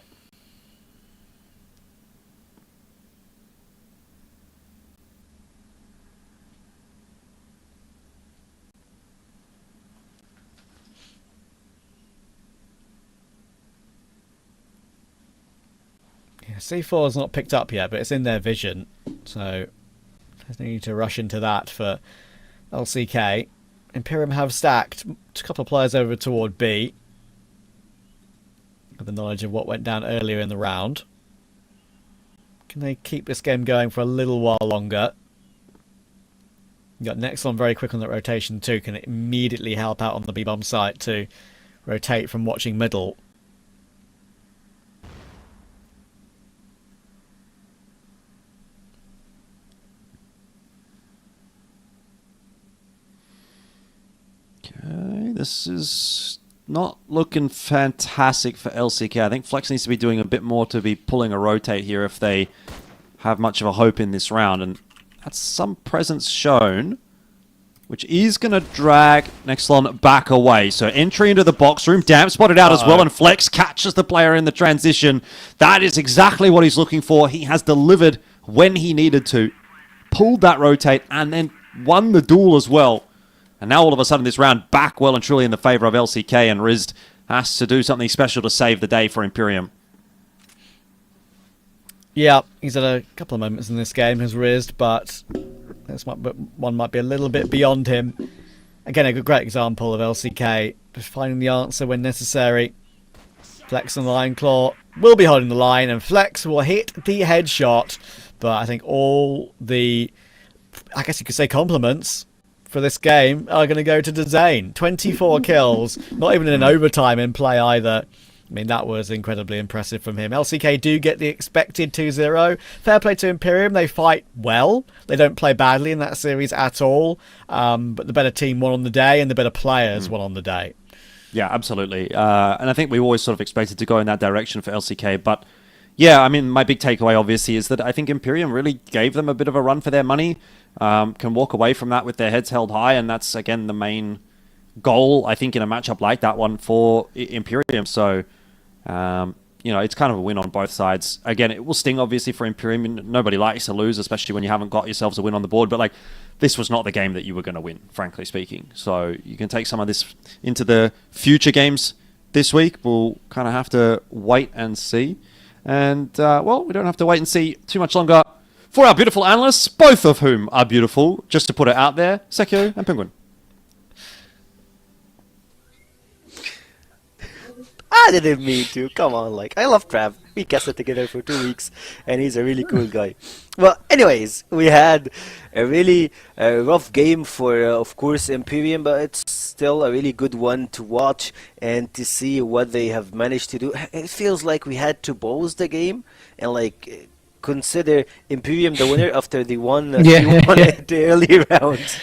Yeah, C4 is not picked up yet, but it's in their vision, so there's no need to rush into that for LCK. IMPERIUM have stacked a couple of players over toward B, with the knowledge of what went down earlier in the round. Can they keep this game going for a little while longer? You got Nexlon very quick on that rotation too, can immediately help out on the B-bomb site to rotate from watching middle. Okay, this is not looking fantastic for LCK. I think Flex needs to be doing a bit more to be pulling a rotate here if they have much of a hope in this round. And that's some presence shown, which is going to drag Nexlon back away. So entry into the box room. Damp spotted out as well, and Flex catches the player in the transition. That is exactly what he's looking for. He has delivered when he needed to. Pulled that rotate and then won the duel as well. And now all of a sudden this round back well and truly in the favour of LCK, and Rizd has to do something special to save the day for IMPERIUM. Yeah, he's had a couple of moments in this game, has Rizd, but this one might be a little bit beyond him. Again, a great example of LCK just finding the answer when necessary. Flex and Lion Claw will be holding the line, and Flex will hit the headshot. But I think all the, I guess you could say, compliments for this game are going to go to Dezane. 24 kills, not even in an overtime in play either. I mean, that was incredibly impressive from him. LCK do get the expected 2-0. Fair play to IMPERIUM. They fight well. They don't play badly in that series at all. But the better team won on the day, and the better players won on the day. Yeah, absolutely. And I think we always sort of expected to go in that direction for LCK. But yeah, I mean, my big takeaway obviously is that I think IMPERIUM really gave them a bit of a run for their money. Can walk away from that with their heads held high, and that's, again, the main goal, I think, in a matchup like that one for IMPERIUM. So, it's kind of a win on both sides. Again, it will sting, obviously, for Imperium. Nobody likes to lose, especially when you haven't got yourselves a win on the board. But, like, this was not the game that you were going to win, frankly speaking. So you can take some of this into the future games this week. We'll kind of have to wait and see. And, well, we don't have to wait and see too much longer for our beautiful analysts, both of whom are beautiful, just to put it out there, Sekio and Penguin. I didn't mean to. Come on, like, I love Trav. We casted together for 2 weeks, and he's a really cool guy. Well, anyways, we had a really rough game for, of course, Imperium, but it's still a really good one to watch and to see what they have managed to do. It feels like we had to pause the game and, like, consider Imperium the winner after they won the early rounds.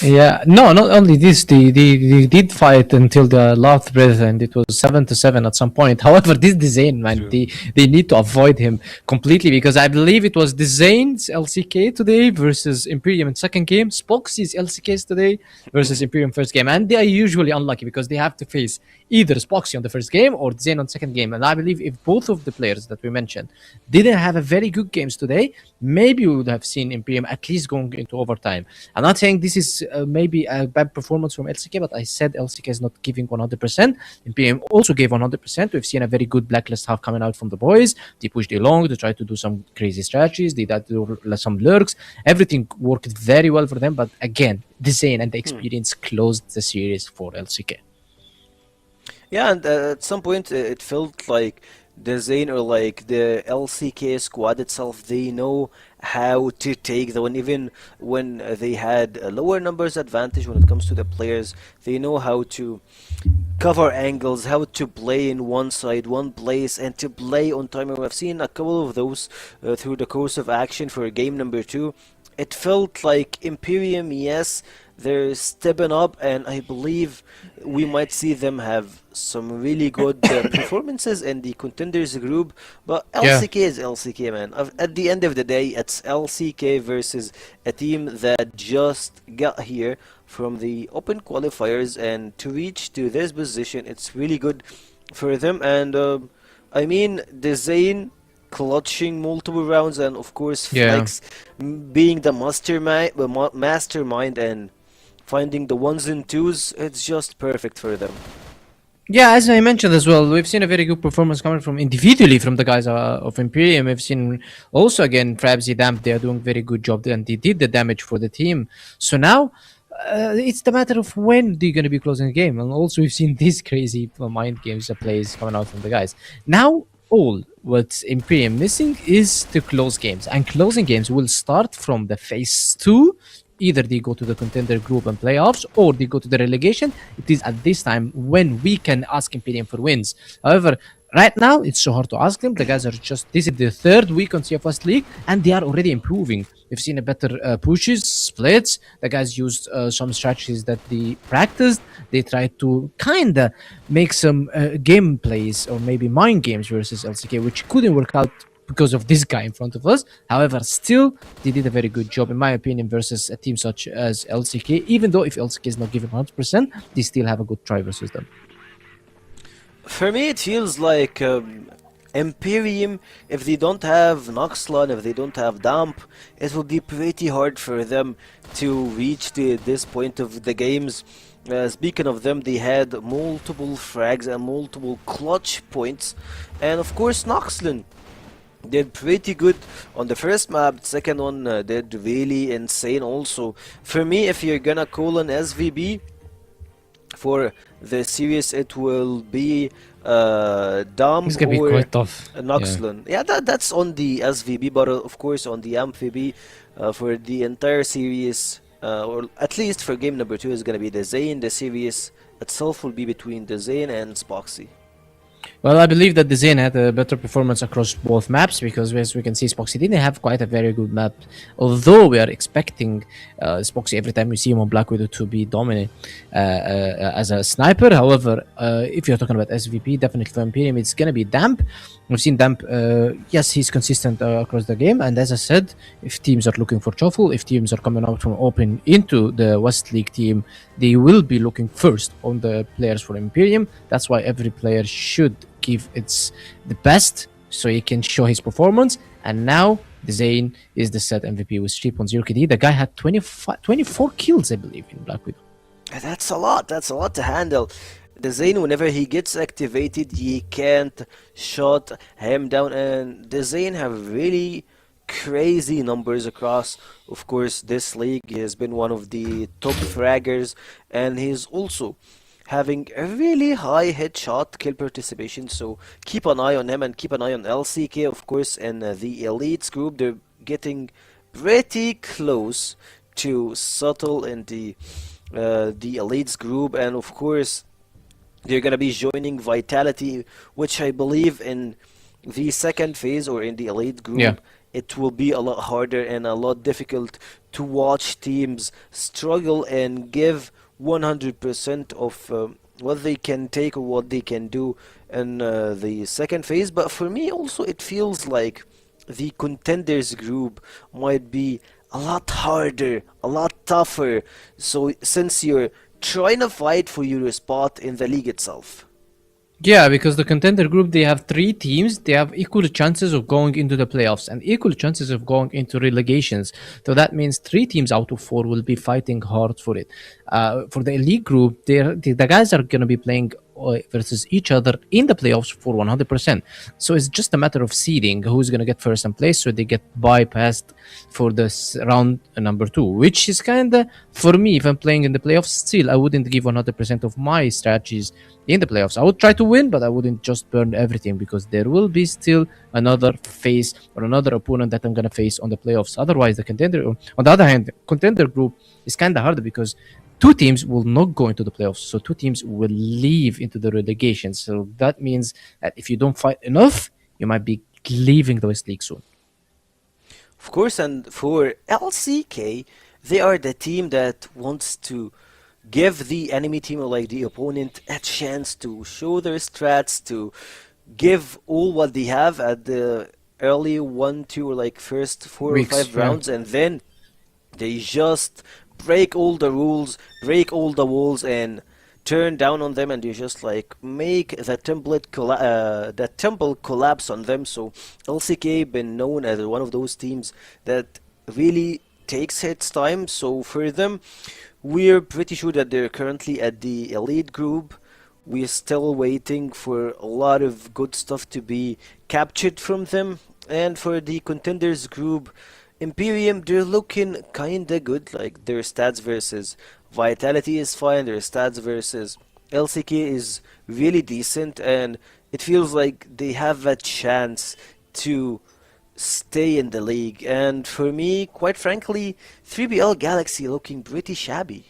Yeah, no, not only this, they did fight until the last breath, and it was 7-7 at some point. However, this Dezane, man, they need to avoid him completely, because I believe it was Dezane's LCK today versus Imperium in second game, Spoxy's LCKs today versus Imperium first game, and they are usually unlucky because they have to face either Spoxy on the first game or Dezane on second game. And I believe if both of the players that we mentioned didn't have a very good games today, maybe we would have seen Imperium at least going into overtime. I'm not saying this is maybe a bad performance from LCK, but I said LCK is not giving 100%. Imperium also gave 100%. We've seen a very good blacklist half coming out from the boys. They pushed along to try to do some crazy strategies. They did some lurks. Everything worked very well for them. But again, Dezane and the experience closed the series for LCK. Yeah, and at some point it felt like Dezane or like the LCK squad itself, they know how to take the win. Even when they had a lower numbers advantage when it comes to the players, they know how to cover angles, how to play in one side, one place, and to play on timer. We've seen a couple of those through the course of action for game number 2. It felt like Imperium, yes, they're stepping up, and I believe we might see them have some really good performances in the Contenders Group. But LCK is LCK, man. At the end of the day, it's LCK versus a team that just got here from the open qualifiers, and to reach to this position, it's really good for them. And I mean, Dezane clutching multiple rounds, and of course Flex being the mastermind and finding the ones and twos, it's just perfect for them. Yeah, as I mentioned as well, we've seen a very good performance coming from individually from the guys of Imperium. We've seen also again Frabsy Damp, they are doing very good job, and they did the damage for the team. So now it's the matter of when they're going to be closing the game. And also we've seen these crazy mind games plays coming out from the guys. Now all what Imperium missing is to close games, and closing games will start from the phase 2. Either they go to the Contender Group and playoffs, or they go to the relegation. It is at this time when we can ask Imperium for wins. However, right now it's so hard to ask them. The guys are just, this is the 3rd week on CFS League, and they are already improving. We've seen a better pushes, splits. The guys used some strategies that they practiced. They tried to kind of make some gameplays or maybe mind games versus LCK, which couldn't work out because of this guy in front of us. However, still, they did a very good job, in my opinion, versus a team such as LCK. Even though if LCK is not giving 100%, they still have a good try versus them. For me, it feels like Imperium, if they don't have Noxlon, if they don't have Damp, it will be pretty hard for them to reach to this point of the games. Speaking of them, they had multiple frags and multiple clutch points. And of course, Noxlon did pretty good on the first map. Second one did really insane also. For me, if you're gonna call an SVB for the series, it will be Dom It's gonna be quite tough. Noxlon. Yeah, that's on the SVB, but of course on the AmpVB for the entire series, or at least for game number 2, is gonna be Dezane. The series itself will be between Dezane and Spoxy. Well, I believe that Dezane had a better performance across both maps, because as we can see, Spoxy didn't have quite a very good map. Although we are expecting Spoxy every time we see him on Black Widow to be dominant as a sniper. However, if you're talking about SVP, definitely for Imperium, it's going to be Damp. We've seen Damp, yes, he's consistent across the game. And as I said, if teams are looking for Shuffle, if teams are coming out from Open into the West League team, they will be looking first on the players for Imperium. That's why every player should give its the best so he can show his performance. And now Zane is the set MVP with 3.0 KD. The guy had 24 kills, I believe, in Black Widow. That's a lot. That's a lot to handle. The Zane, whenever he gets activated, he can't shut him down. And the Zane have really crazy numbers across, of course, this league. He has been one of the top fraggers, and he's also having a really high headshot kill participation, so keep an eye on him and keep an eye on LCK, of course, and the Elites group. They're getting pretty close to Subtle in the Elites group, and of course they're gonna be joining Vitality, which I believe in the second phase or in the Elite group, it will be a lot harder and a lot difficult to watch teams struggle and give 100% of what they can take or what they can do in the second phase. But for me also, it feels like the Contenders group might be a lot harder, a lot tougher, so since you're trying to fight for your spot in the league itself. Yeah, because the Contender Group, they have 3 teams. They have equal chances of going into the playoffs and equal chances of going into relegations. So that means 3 teams out of 4 will be fighting hard for it. For the Elite Group, the guys are going to be playing versus each other in the playoffs for 100%. So it's just a matter of seeding who's going to get first in place, so they get bypassed for this round number 2, which is kind of, for me, if I'm playing in the playoffs, still I wouldn't give 100% of my strategies in the playoffs. I would try to win, but I wouldn't just burn everything, because there will be still another phase or another opponent that I'm going to face on the playoffs. Otherwise, the Contender, on the other hand, Contender Group is kind of harder because 2 teams will not go into the playoffs, so 2 teams will leave into the relegation. So that means that if you don't fight enough, you might be leaving the West League soon. Of course, and for LCK, they are the team that wants to give the enemy team or like the opponent a chance to show their strats, to give all what they have at the early 1, 2, or like first 4 or 5 rounds, and then they just break all the rules, break all the walls, and turn down on them, and you just like make the temple collapse on them. So LCK been known as one of those teams that really takes its time. So for them, we're pretty sure that they're currently at the Elite group. We're still waiting for a lot of good stuff to be captured from them. And for the Contenders group, IMPERIUM, they're looking kinda good. Like their stats versus Vitality is fine, their stats versus LCK is really decent, and it feels like they have a chance to stay in the league. And for me, quite frankly, 3BL Galaxy looking pretty shabby.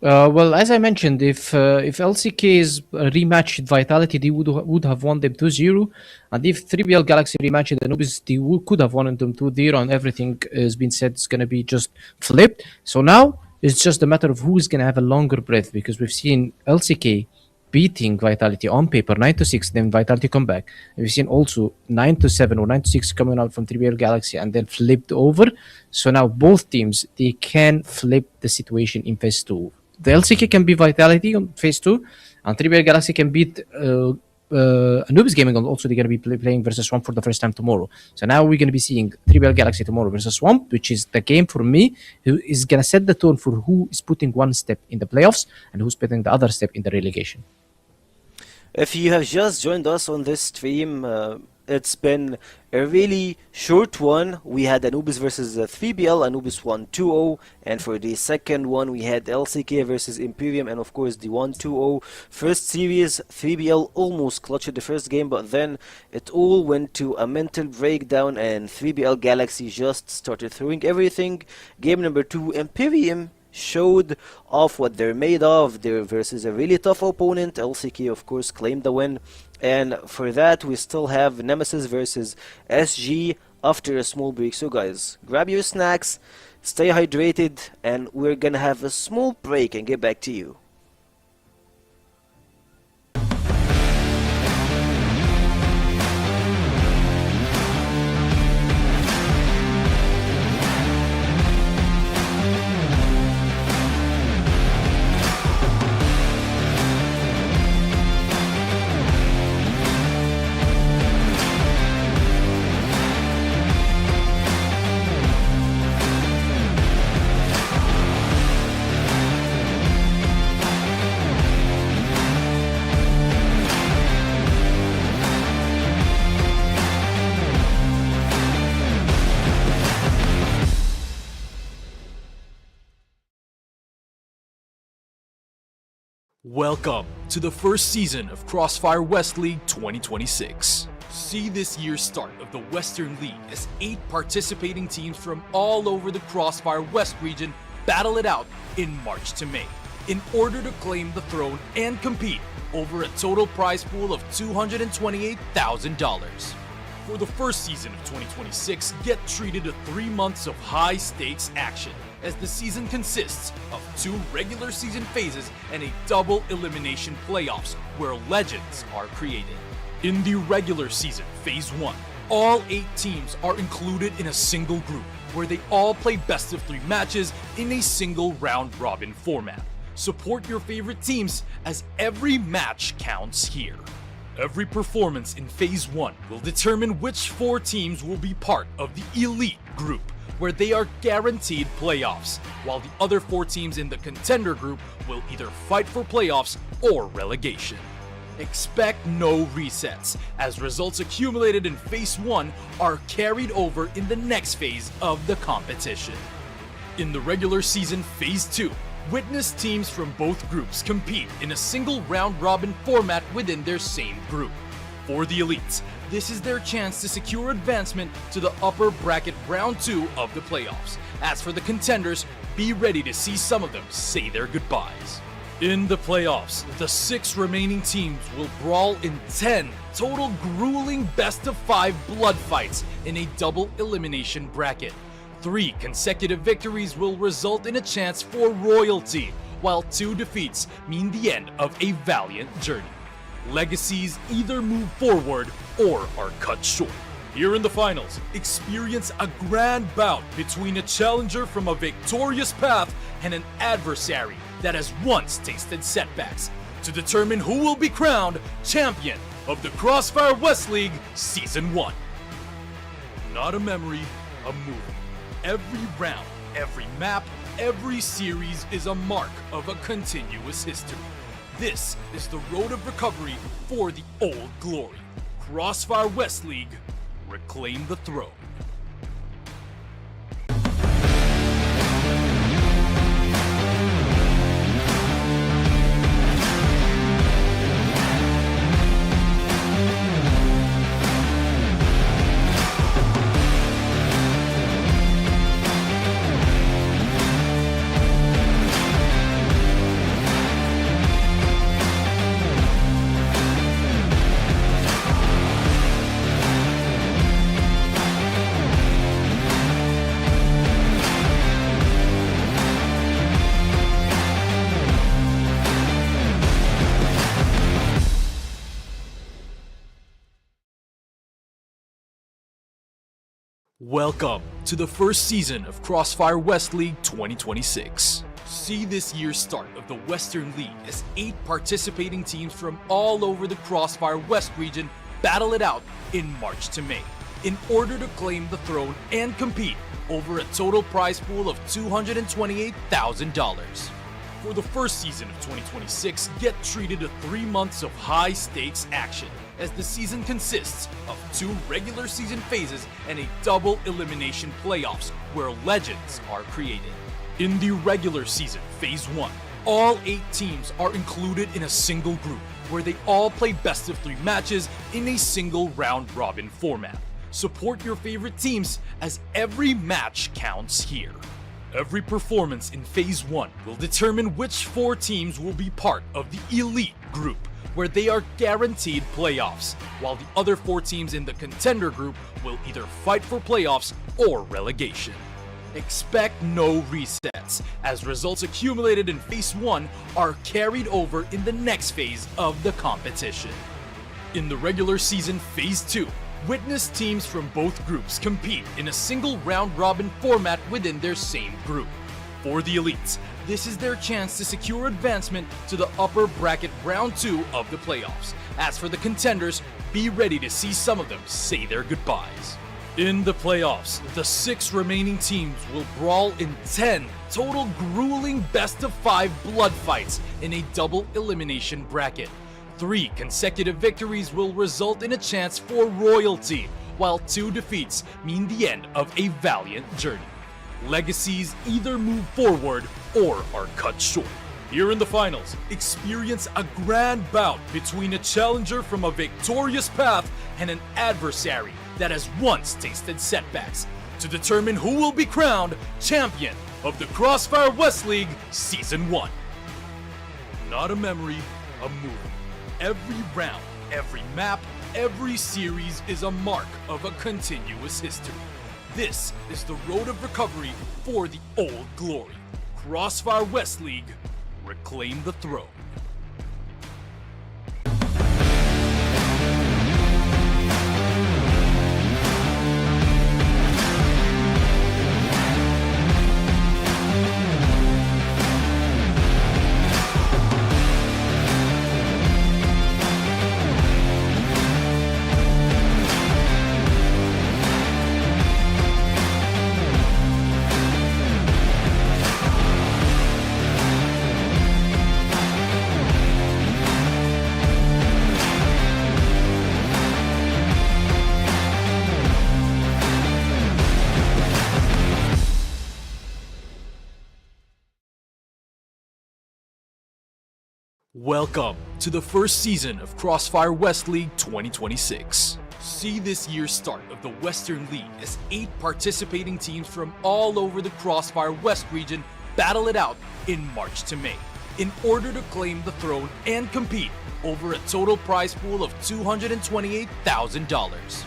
Well, as I mentioned, if LCK's rematch with Vitality, they would have won them 2-0, and if 3BL Galaxy rematched Anubis, they could have won them 2-0, and everything has been said it's going to be just flipped. So now it's just a matter of who's going to have a longer breath, because we've seen LCK beating Vitality on paper 9-6, then Vitality come back. And we've seen also 9-7 or 9-6 coming out from 3BL Galaxy and then flipped over. So now both teams, they can flip the situation in phase 2. The LCK can beat Vitality on phase 2, and 3BL Galaxy can beat Anubis Gaming. Also, they're going to be playing versus Swamp for the first time tomorrow. So now we're going to be seeing 3BL Galaxy tomorrow versus Swamp, which is the game for me, who is going to set the tone for who is putting one step in the playoffs and who's putting the other step in the relegation. If you have just joined us on this stream, it's been a really short one. We had Anubis versus 3BL. Anubis won 2-0, and for the second one we had LCK versus IMPERIUM, and of course the 1-2-0 first series. 3BL almost clutched the first game, but then it all went to a mental breakdown and 3BL Galaxy just started throwing everything. Game number 2, IMPERIUM showed off what they're made of. They're versus a really tough opponent. LCK of course claimed the win, and for that we still have Nemesis versus SG after a small break. So guys, grab your snacks, stay hydrated, and we're gonna have a small break and get back to you. Welcome to the first season of CrossFire West League 2026. See this year's start of the Western League as 8 participating teams from all over the CrossFire West region battle it out in March to May in order to claim the throne and compete over a total prize pool of $228,000. For the first season of 2026, get treated to 3 months of high-stakes action, as the season consists of 2 regular season phases and a double elimination playoffs where legends are created. In the regular season, Phase 1, all 8 teams are included in a single group where they all play best of 3 matches in a single round-robin format. Support your favorite teams as every match counts here. Every performance in Phase 1 will determine which 4 teams will be part of the Elite Group, where they are guaranteed playoffs, while the other 4 teams in the Contender Group will either fight for playoffs or relegation. Expect no resets, as results accumulated in Phase 1 are carried over in the next phase of the competition. In the regular season Phase 2, witness teams from both groups compete in a single round-robin format within their same group. For the elites, this is their chance to secure advancement to the upper bracket round 2 of the playoffs. As for the contenders, be ready to see some of them say their goodbyes. In the playoffs, the 6 remaining teams will brawl in 10 total grueling best-of-5 blood fights in a double elimination bracket. 3 consecutive victories will result in a chance for royalty, while 2 defeats mean the end of a valiant journey. Legacies either move forward or are cut short. Here in the finals, experience a grand bout between a challenger from a victorious path and an adversary that has once tasted setbacks to determine who will be crowned champion of the CrossFire West League Season 1. Not a memory, a movie. Every round, every map, every series is a mark of a continuous history. This is the road of recovery for the old glory. CrossFire West League, reclaim the throne. Welcome to the first season of CrossFire West League 2026. See this year's start of the Western League as 8 participating teams from all over the CrossFire West region battle it out in March to May in order to claim the throne and compete over a total prize pool of $228,000. For the first season of 2026, get treated to 3 months of high-stakes action, as the season consists of 2 regular season phases and a double elimination playoffs where legends are created. In the regular season, Phase 1, all 8 teams are included in a single group where they all play best of 3 matches in a single round-robin format. Support your favorite teams as every match counts here. Every performance in Phase 1 will determine which 4 teams will be part of the Elite Group, where they are guaranteed playoffs, while the other 4 teams in the Contender Group will either fight for playoffs or relegation. Expect no resets, as results accumulated in Phase 1 are carried over in the next phase of the competition. In the regular season Phase 2, witness teams from both groups compete in a single round-robin format within their same group. For the elites, this is their chance to secure advancement to the upper bracket round 2 of the playoffs. As for the contenders, be ready to see some of them say their goodbyes. In the playoffs, the 6 remaining teams will brawl in 10 total grueling best-of-5 blood fights in a double elimination bracket. 3 consecutive victories will result in a chance for royalty, while 2 defeats mean the end of a valiant journey. Legacies either move forward or are cut short. Here in the finals, experience a grand bout between a challenger from a victorious path and an adversary that has once tasted setbacks to determine who will be crowned champion of the CrossFire West League Season 1. Not a memory, a movie. Every round, every map, every series is a mark of a continuous history. This is the road of recovery for the old glory. CrossFire West League, reclaim the throne. Welcome to the first season of CrossFire West League 2026. See this year's start of the Western League as 8 participating teams from all over the CrossFire West region battle it out in March to May in order to claim the throne and compete over a total prize pool of $228,000.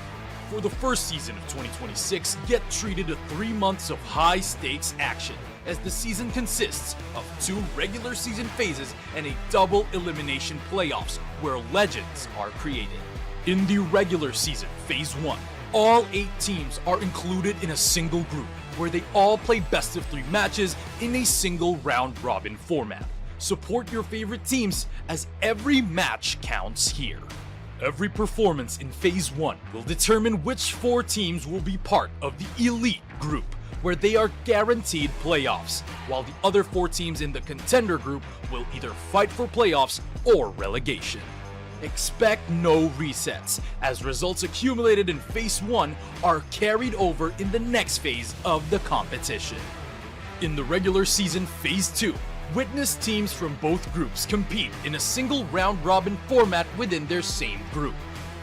For the first season of 2026, get treated to 3 months of high-stakes action, as the season consists of 2 regular season phases and a double elimination playoffs where legends are created. In the regular season, Phase 1, all 8 teams are included in a single group where they all play best of 3 matches in a single round-robin format. Support your favorite teams as every match counts here. Every performance in Phase 1 will determine which 4 teams will be part of the Elite Group, where they are guaranteed playoffs, while the other 4 teams in the Contender Group will either fight for playoffs or relegation. Expect no resets, as results accumulated in Phase 1 are carried over in the next phase of the competition. In the regular season Phase 2, witness teams from both groups compete in a single round-robin format within their same group.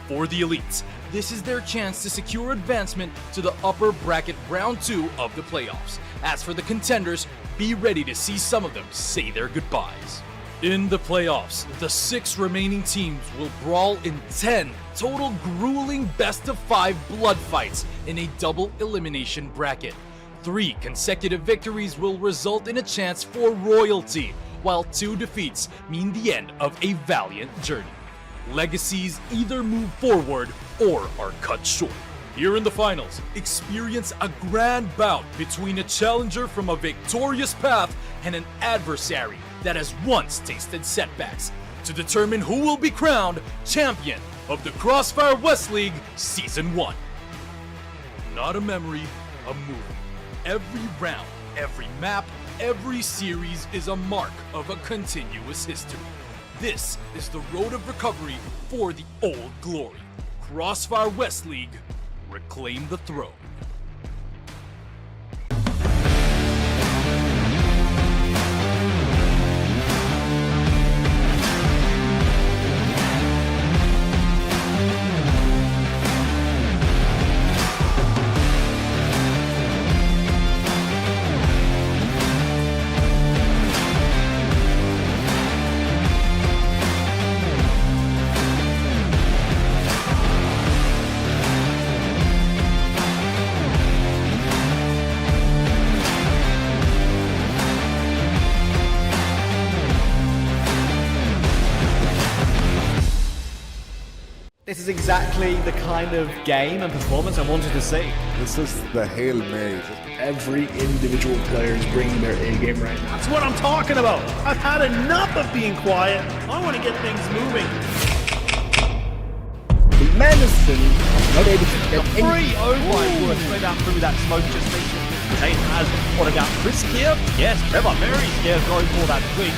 For the elites, this is their chance to secure advancement to the upper bracket round 2 of the playoffs. As for the contenders, be ready to see some of them say their goodbyes. In the playoffs, the 6 remaining teams will brawl in 10 total grueling best-of-5 blood fights in a double elimination bracket. 3 consecutive victories will result in a chance for royalty, while 2 defeats mean the end of a valiant journey. Legacies either move forward or are cut short. Here in the finals, experience a grand bout between a challenger from a victorious path and an adversary that has once tasted setbacks to determine who will be crowned champion of the CrossFire West League Season 1. Not a memory, a movie. Every round, every map, every series is a mark of a continuous history. This is the road of recovery for the old glory. CrossFire West League, reclaim the throne. This is exactly the kind of game and performance I wanted to see. This is the Hail Mary. Every individual player is bringing their A game right now. That's what I'm talking about. I've had enough of being quiet. I want to get things moving. Nemesis not able to get Free! Oh my word, straight down through that smoke just mentioned. Zane has spotting out Chris here. Yes, Trevor Mary's here going for that swing.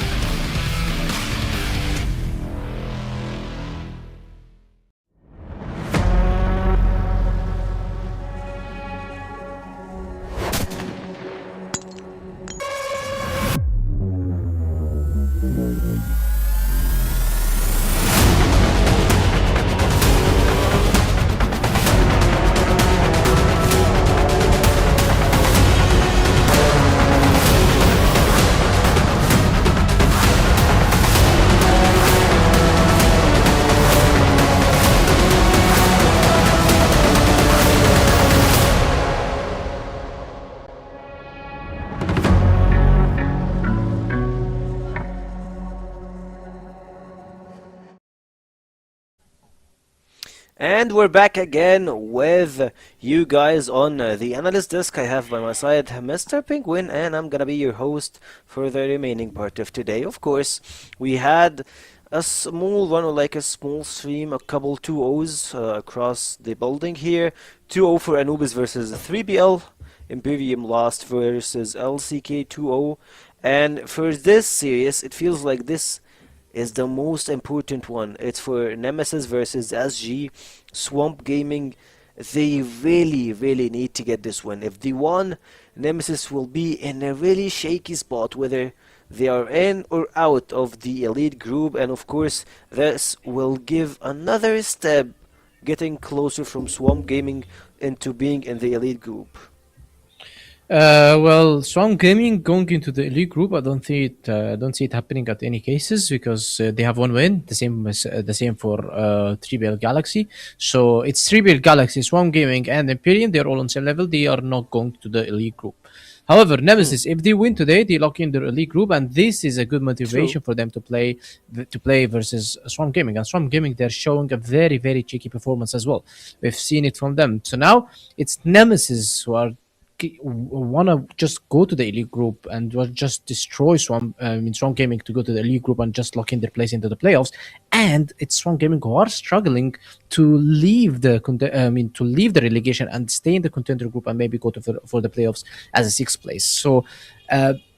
And we're back again with you guys on the analyst desk. I have by my side Mr. Penguin, and I'm gonna be your host for the remaining part of today. Of course, we had a small one, or like a small stream, a couple 2-0s across the building here. 2-0 for Anubis versus 3BL. Imperium lost versus LCK 2-0. And for this series, it feels like this is the most important one. It's for Nemesis versus SG. Swamp Gaming, they really need to get this win. If they won, Nemesis will be in a really shaky spot, whether they are in or out of the elite group, and of course this will give another step getting closer from Swamp Gaming into being in the elite group. Well, Swamp Gaming going into the elite group, I don't see it happening at any cases because they have one win, the same for 3BL Galaxy. So it's 3BL Galaxy, Swamp Gaming, and Imperium. They're all on same level. They are not going to the elite group. However, Nemesis, if they win today, they lock in their elite group, and this is a good motivation for them to play versus Swamp Gaming. And Swamp Gaming, they're showing a very cheeky performance as well. We've seen it from them. So now it's Nemesis who are want to just go to the elite group and just destroy Swamp Gaming to go to the elite group and just lock in their place into the playoffs. And it's Swamp Gaming who are struggling to leave the relegation and stay in the contender group and maybe go for the playoffs as a sixth place. So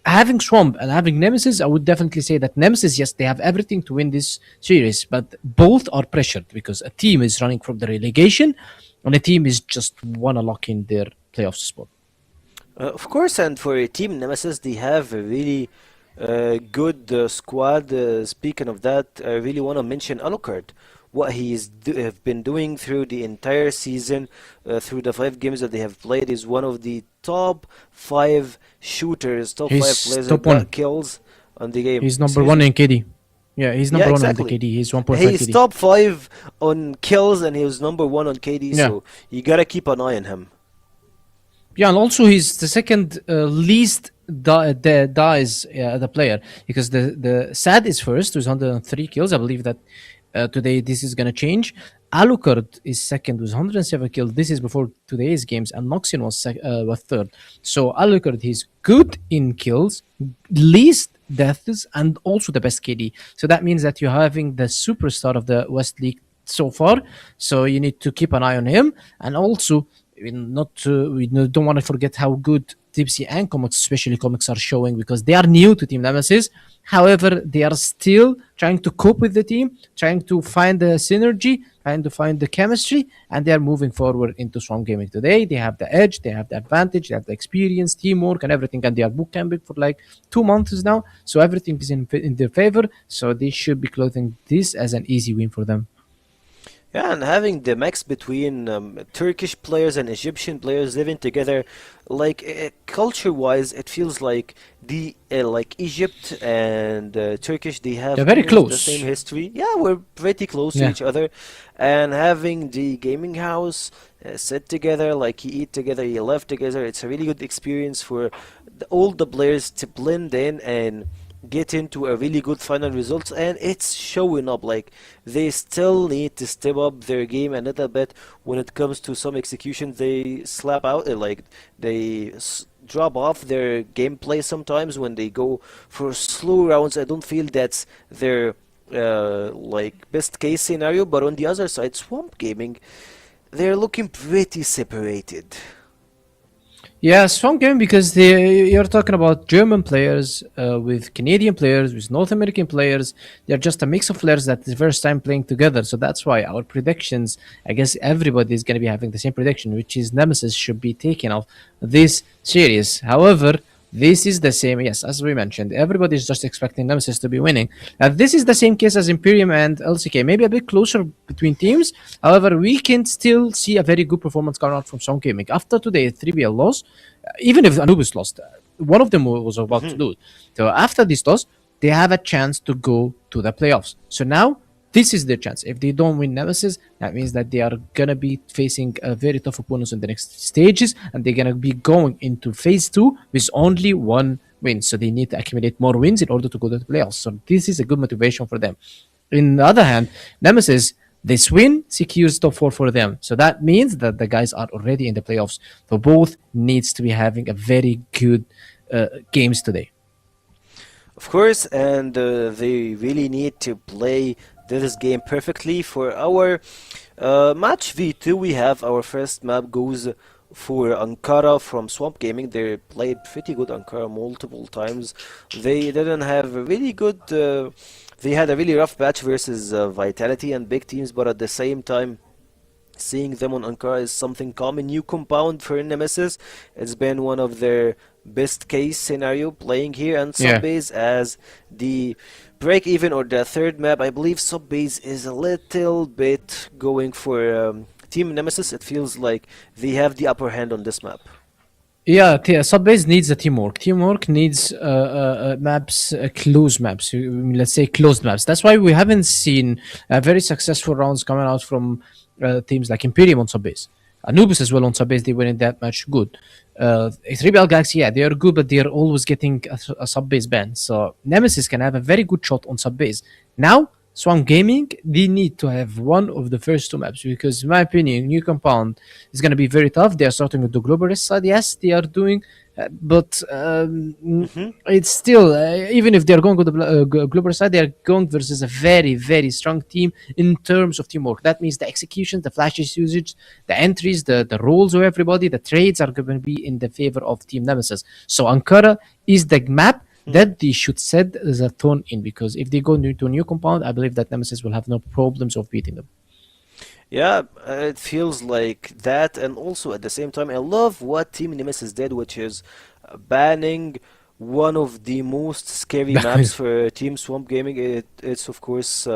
having Swamp and having Nemesis, I would definitely say that Nemesis, yes, they have everything to win this series, but both are pressured because a team is running from the relegation and a team is just want to lock in their playoff spot. Of course, and for Team Nemesis, they have a really good squad. Speaking of that, I really want to mention Alucard. What he's have been doing through the entire season, through the 5 games that they have played, is one of the top 5 shooters, top 5 players that got kills on the game. He's number 1 in KD. Yeah, he's number 1 on the KD. He's 1.5 KD. He's top 5 on kills and he was number 1 on KD, so you gotta keep an eye on him. Yeah, and also he's the second least dies the player, because the Sad is first with 103 kills. I believe that today this is gonna change. Alucard is second with 107 kills. This is before today's games, and Noxian was third. So Alucard, he's good in kills, least deaths, and also the best KD. So that means that you're having the superstar of the West League so far. So you need to keep an eye on him, and also we don't want to forget how good Tipsy and Comics, especially Comics, are showing, because they are new to Team Nemesis. However, they are still trying to cope with the team, trying to find the synergy, trying to find the chemistry, and they are moving forward into Swamp Gaming today. They have the edge, they have the advantage, they have the experience, teamwork, and everything, and they are boot camping for like 2 months now, so everything is in their favor. So they should be clothing this as an easy win for them. Yeah, and having the mix between Turkish players and Egyptian players living together, like culture-wise, it feels like like Egypt and Turkish, they're very close. The same history. Yeah, we're pretty close to each other, and having the gaming house sit together, like you eat together, you live together. It's a really good experience for all the players to blend in and get into a really good final results, and it's showing up. Like, they still need to step up their game a little bit when it comes to some executions. They slap out, like they drop off their gameplay sometimes when they go for slow rounds. I don't feel that's their like best case scenario, but on the other side, Swamp Gaming, they're looking pretty separated. Yeah, Swamp Gaming, because you're talking about German players with Canadian players, with North American players. They're just a mix of players that is the first time playing together. So that's why our predictions, I guess everybody is going to be having the same prediction, which is Nemesis should be taken off this series. However, this is the same, yes, as we mentioned, everybody's just expecting Nemesis to be winning. This is the same case as Imperium and LCK, maybe a bit closer between teams. However, we can still see a very good performance coming out from Swamp Gaming. After today, 3BL loss, even if Anubis lost, one of them was about to lose. So after this loss, they have a chance to go to the playoffs. So now, this is their chance. If they don't win Nemesis, that means that they are going to be facing very tough opponents in the next stages, and they're going to be going into phase 2 with only 1 win. So they need to accumulate more wins in order to go to the playoffs. So this is a good motivation for them. On the other hand, Nemesis, This win secures top 4 for them. So that means that the guys are already in the playoffs. So both needs to be having a very good games today. Of course, and they really need to play this game perfectly. For our match V2, we have our first map goes for Ankara from Swamp Gaming. They played pretty good Ankara multiple times. They didn't have a really good... they had a really rough match versus Vitality and big teams, but at the same time, seeing them on Ankara is something common. New compound for Nemesis. It's been one of their best case scenario playing here, and Subbase as the break even or the third map. I believe Subbase is a little bit going for Team Nemesis. It feels like they have the upper hand on this map. Yeah, Subbase needs a teamwork. Teamwork needs maps, close maps. Let's say closed maps. That's why we haven't seen very successful rounds coming out from teams like IMPERIUM on Subbase. Anubis as well on Subbase, they weren't that much good. 3BL Galaxy, yeah, they are good, but they are always getting a Subbase ban. So Nemesis can have a very good shot on Subbase. Now, Swamp Gaming, they need to have one of the first 2 maps, because in my opinion, New Compound is going to be very tough. They are starting with the Globalist side. Yes, they are doing, but it's still, even if they are going with the Globalist side, they are going versus a very, very strong team in terms of teamwork. That means the execution, the flashes usage, the entries, the roles of everybody, the trades are going to be in the favor of Team Nemesis. So Ankara is the map that they should set the tone in, because if they go into a new compound, I believe that Nemesis will have no problems of beating them. Yeah, it feels like that, and also at the same time, I love what Team Nemesis did, which is banning one of the most scary maps for Team Swamp Gaming. It's of course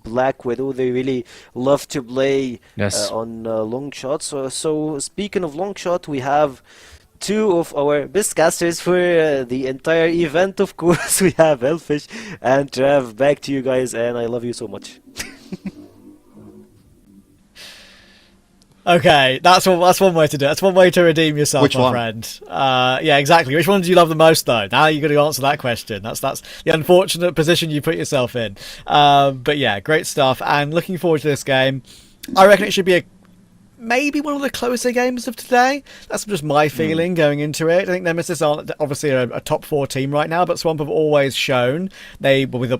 Black Widow. They really love to play on long shots. So speaking of long shot, we have 2 of our best casters for the entire event. Of course, we have Elfish and Trav. Back to you guys, and I love you so much. Okay, that's one way to do it. That's one way to redeem yourself, Which my one? friend. Yeah, exactly. Which one do you love the most, though? Now you've got to answer that question. That's the unfortunate position you put yourself in. But yeah, great stuff. And looking forward to this game. I reckon it should be maybe one of the closer games of today. That's just my feeling going into it. I think Nemesis aren't obviously a top 4 team right now, but Swamp have always shown they, with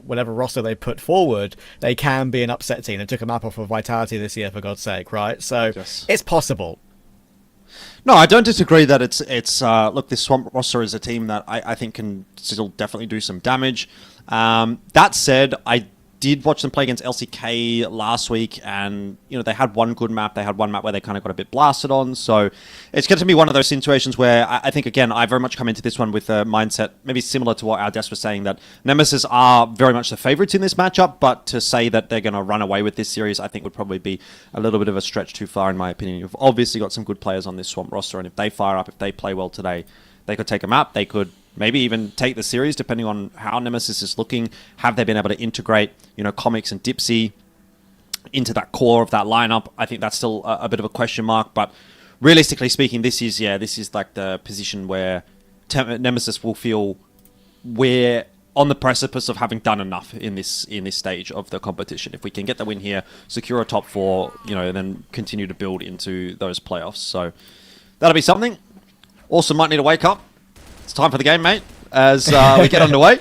whatever roster they put forward, they can be an upset team. They took a map off of Vitality this year, for God's sake, right? So it's possible. No, I don't disagree that it's look, this Swamp roster is a team that I think can still definitely do some damage. That said, I did watch them play against LCK last week, and they had one good map. They had one map where they kind of got a bit blasted on. So it's going to be one of those situations where I think, again, I very much come into this one with a mindset maybe similar to what Ardes was saying, that Nemesis are very much the favorites in this matchup, but to say that they're going to run away with this series, I think would probably be a little bit of a stretch too far, in my opinion. You've obviously got some good players on this Swamp roster, and if they fire up, if they play well today, they could take a map. They could maybe even take the series, depending on how Nemesis is looking. Have they been able to integrate, Comics and Dipsy into that core of that lineup? I think that's still a bit of a question mark. But realistically speaking, this is like the position where Nemesis will feel we're on the precipice of having done enough in this stage of the competition. If we can get the win here, secure a top 4, and then continue to build into those playoffs. So that'll be something. Also might need to wake up. It's time for the game, mate, as we get underway.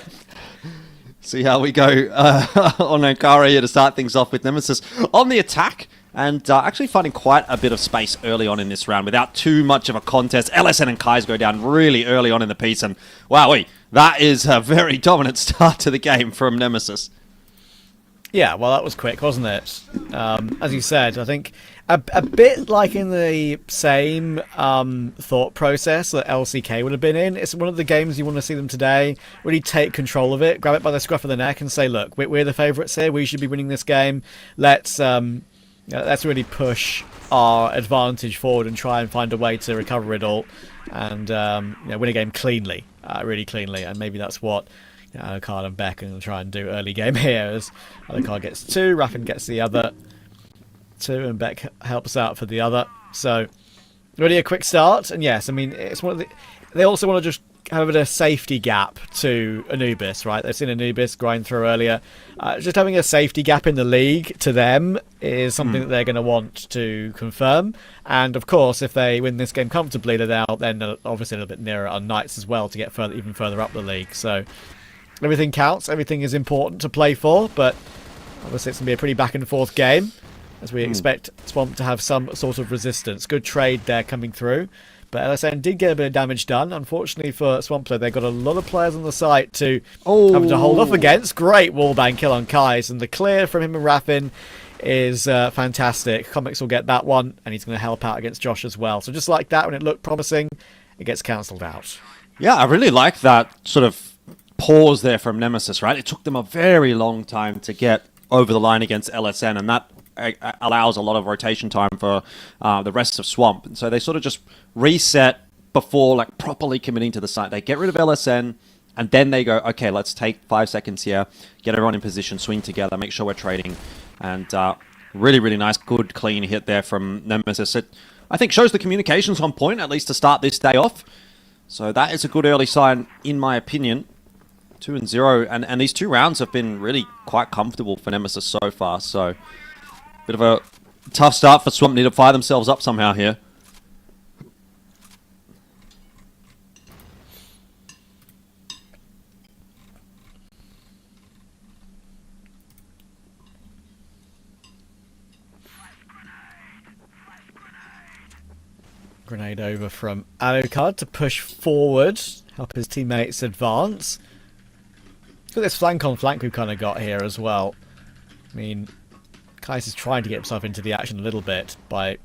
See how we go on Ankara here to start things off with Nemesis on the attack, and actually finding quite a bit of space early on in this round without too much of a contest. LSN and Kais go down really early on in the piece, and wowee, that is a very dominant start to the game from Nemesis. Yeah, well, that was quick, wasn't it? As you said, I think a bit like in the same thought process that LCK would have been in. It's one of the games you want to see them today really take control of it, grab it by the scruff of the neck and say, look, we're the favourites here, we should be winning this game. Let's really push our advantage forward and try and find a way to recover it all and win a game cleanly, really cleanly. And maybe that's what Alucard and Beck and try and do early game here, as Alucard gets 2, Raffin gets the other 2, and Beck helps out for the other. So really a quick start, and yes, I mean it's one of the. They also want to just having a safety gap to Anubis, right? They've seen Anubis grind through earlier. Just having a safety gap in the league to them is something that they're going to want to confirm. And of course, if they win this game comfortably, they're then obviously a little bit nearer on Knights as well to get even further up the league. So everything counts. Everything is important to play for, but obviously it's going to be a pretty back and forth game as we expect Swamp to have some sort of resistance. Good trade there coming through. But LSN did get a bit of damage done. Unfortunately for Swampler, they've got a lot of players on the site to having to hold off against. Great wallbang kill on Kais, and the clear from him and Raffin is fantastic. Comics will get that one, and he's going to help out against Josh as well. So just like that, when it looked promising, it gets cancelled out. Yeah, I really like that sort of pause there from Nemesis, right? It took them a very long time to get over the line against LSN, and that allows a lot of rotation time for the rest of Swamp. And so they sort of just reset before like properly committing to the site. They get rid of LSN, and then they go, okay, let's take 5 seconds here, get everyone in position, swing together, make sure we're trading. And really, really nice, good, clean hit there from Nemesis. It, I think, shows the communications on point, at least to start this day off. So that is a good early sign, in my opinion. 2-0, and these 2 rounds have been really quite comfortable for Nemesis so far. So bit of a tough start for Swamp. Need to fire themselves up somehow here. Grenade over from Alucard to push forward, help his teammates advance. Look at this flank on flank we've kind of got here as well. I mean, Kais is trying to get himself into the action a little bit by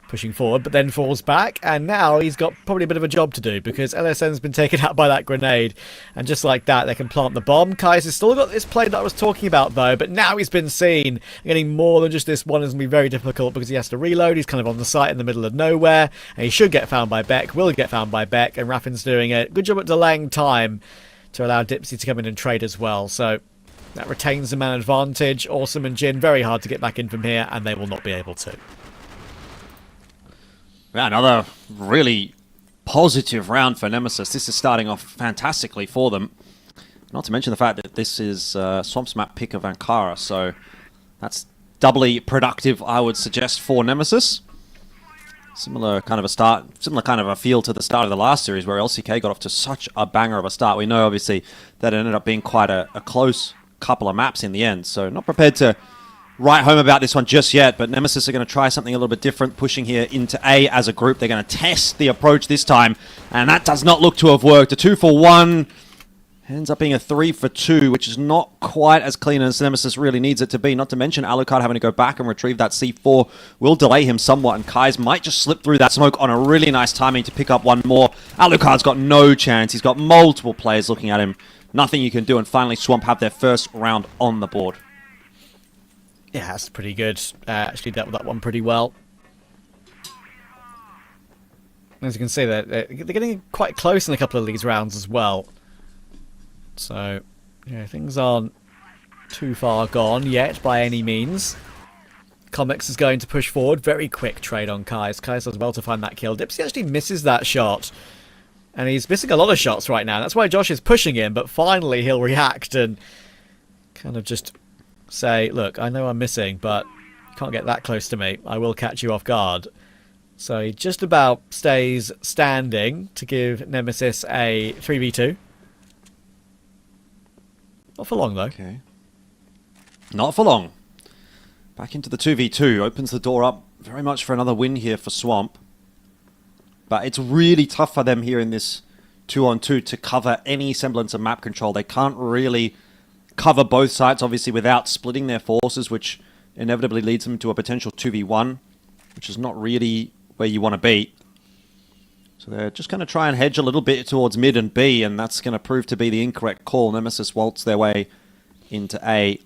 pushing forward, but then falls back, and now he's got probably a bit of a job to do because LSN's been taken out by that grenade, and just like that they can plant the bomb. Kais has still got this play that I was talking about though, but now he's been seen. Getting more than just this one is going to be very difficult because he has to reload. He's kind of on the site in the middle of nowhere, and he should get found by Beck, will get found by Beck, and Raffin's doing a good job at delaying time to allow Dipsy to come in and trade as well. So that retains the man advantage. Awesome and Jin very hard to get back in from here, and they will not be able to. Yeah, another really positive round for Nemesis. This is starting off fantastically for them. Not to mention the fact that this is Swamp's map pick of Ankara, so that's doubly productive, I would suggest, for Nemesis. Similar kind of a feel to the start of the last series where LCK got off to such a banger of a start. We know, obviously, that it ended up being quite a close couple of maps in the end, so not prepared to write home about this one just yet, but Nemesis are going to try something a little bit different, pushing here into A as a group. They're going to test the approach this time, and that does not look to have worked. A 2-for-1 ends up being a 3-for-2, which is not quite as clean as Nemesis really needs it to be. Not to mention Alucard having to go back and retrieve that C4 will delay him somewhat, and Kais might just slip through that smoke on a really nice timing to pick up one more. Alucard's got no chance. He's got multiple players looking at him. Nothing you can do, and finally Swamp have their first round on the board. Yeah, that's pretty good. Actually dealt with that one pretty well. As you can see, they're getting quite close in a couple of these rounds as well. So, yeah, things aren't too far gone yet by any means. Comics is going to push forward. Very quick trade on Kais. Kais does well to find that kill. Dipsy actually misses that shot. And he's missing a lot of shots right now. That's why Josh is pushing him, but finally he'll react and kind of just say, look, I know I'm missing, but you can't get that close to me. I will catch you off guard. So he just about stays standing to give Nemesis a 3v2. Not for long, though. Okay. Not for long. Back into the 2v2. Opens the door up very much for another win here for Swamp. But it's really tough for them here in this 2-on-2 to cover any semblance of map control. They can't really cover both sides, obviously, without splitting their forces, which inevitably leads them to a potential 2v1, which is not really where you want to be. So they're just going to try and hedge a little bit towards mid and B, and that's going to prove to be the incorrect call. Nemesis waltz their way into A,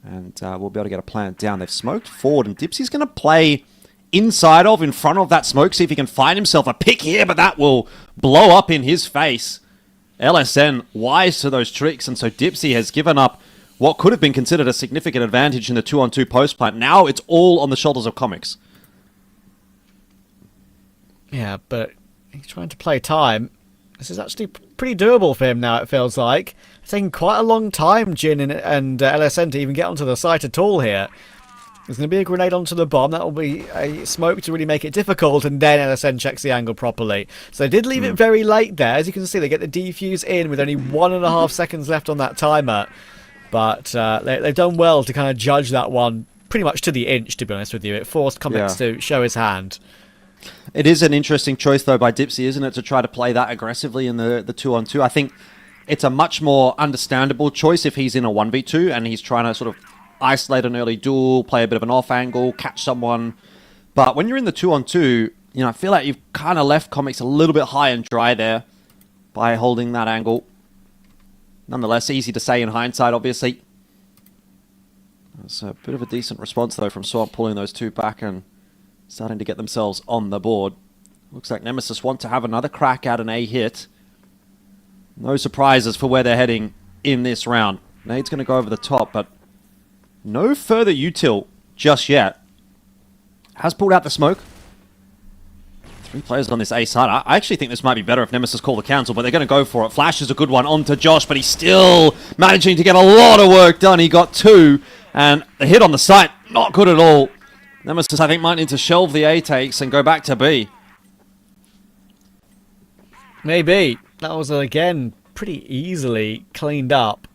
and we'll be able to get a plant down. They've smoked forward, and Dipsy's going to play inside of, in front of that smoke, see if he can find himself a pick here, but that will blow up in his face. LSN wise to those tricks, and so Dipsy has given up what could have been considered a significant advantage in the 2-on-2 post plant. Now it's all on the shoulders of Comics. Yeah, but he's trying to play time. This is actually pretty doable for him now, it feels like. It's taking quite a long time, Jin and LSN, to even get onto the site at all here. There's going to be a grenade onto the bomb. That will be a smoke to really make it difficult, and then LSN checks the angle properly. So they did leave it very late there. As you can see, they get the defuse in with only 1.5 seconds left on that timer. But they've done well to kind of judge that one pretty much to the inch, to be honest with you. It forced Comics to show his hand. It is an interesting choice, though, by Dipsy, isn't it, to try to play that aggressively in the 2-on-2. I think it's a much more understandable choice if he's in a 1v2 and he's trying to sort of isolate an early duel, play a bit of an off angle, catch someone. But when you're in the 2-on-2, I feel like you've kind of left Comics a little bit high and dry there by holding that angle. Nonetheless, easy to say in hindsight, obviously. It's a bit of a decent response, though, from Swamp, pulling those two back and starting to get themselves on the board. Looks like Nemesis want to have another crack at an A hit. No surprises for where they're heading in this round. Nade's going to go over the top, but no further util just yet. Has pulled out the smoke. 3 players on this A side. I actually think this might be better if Nemesis call the cancel, but they're going to go for it. Flash is a good one onto Josh, but he's still managing to get a lot of work done. He got 2, and the hit on the site, not good at all. Nemesis, I think, might need to shelve the A takes and go back to B. Maybe. That was, again, pretty easily cleaned up.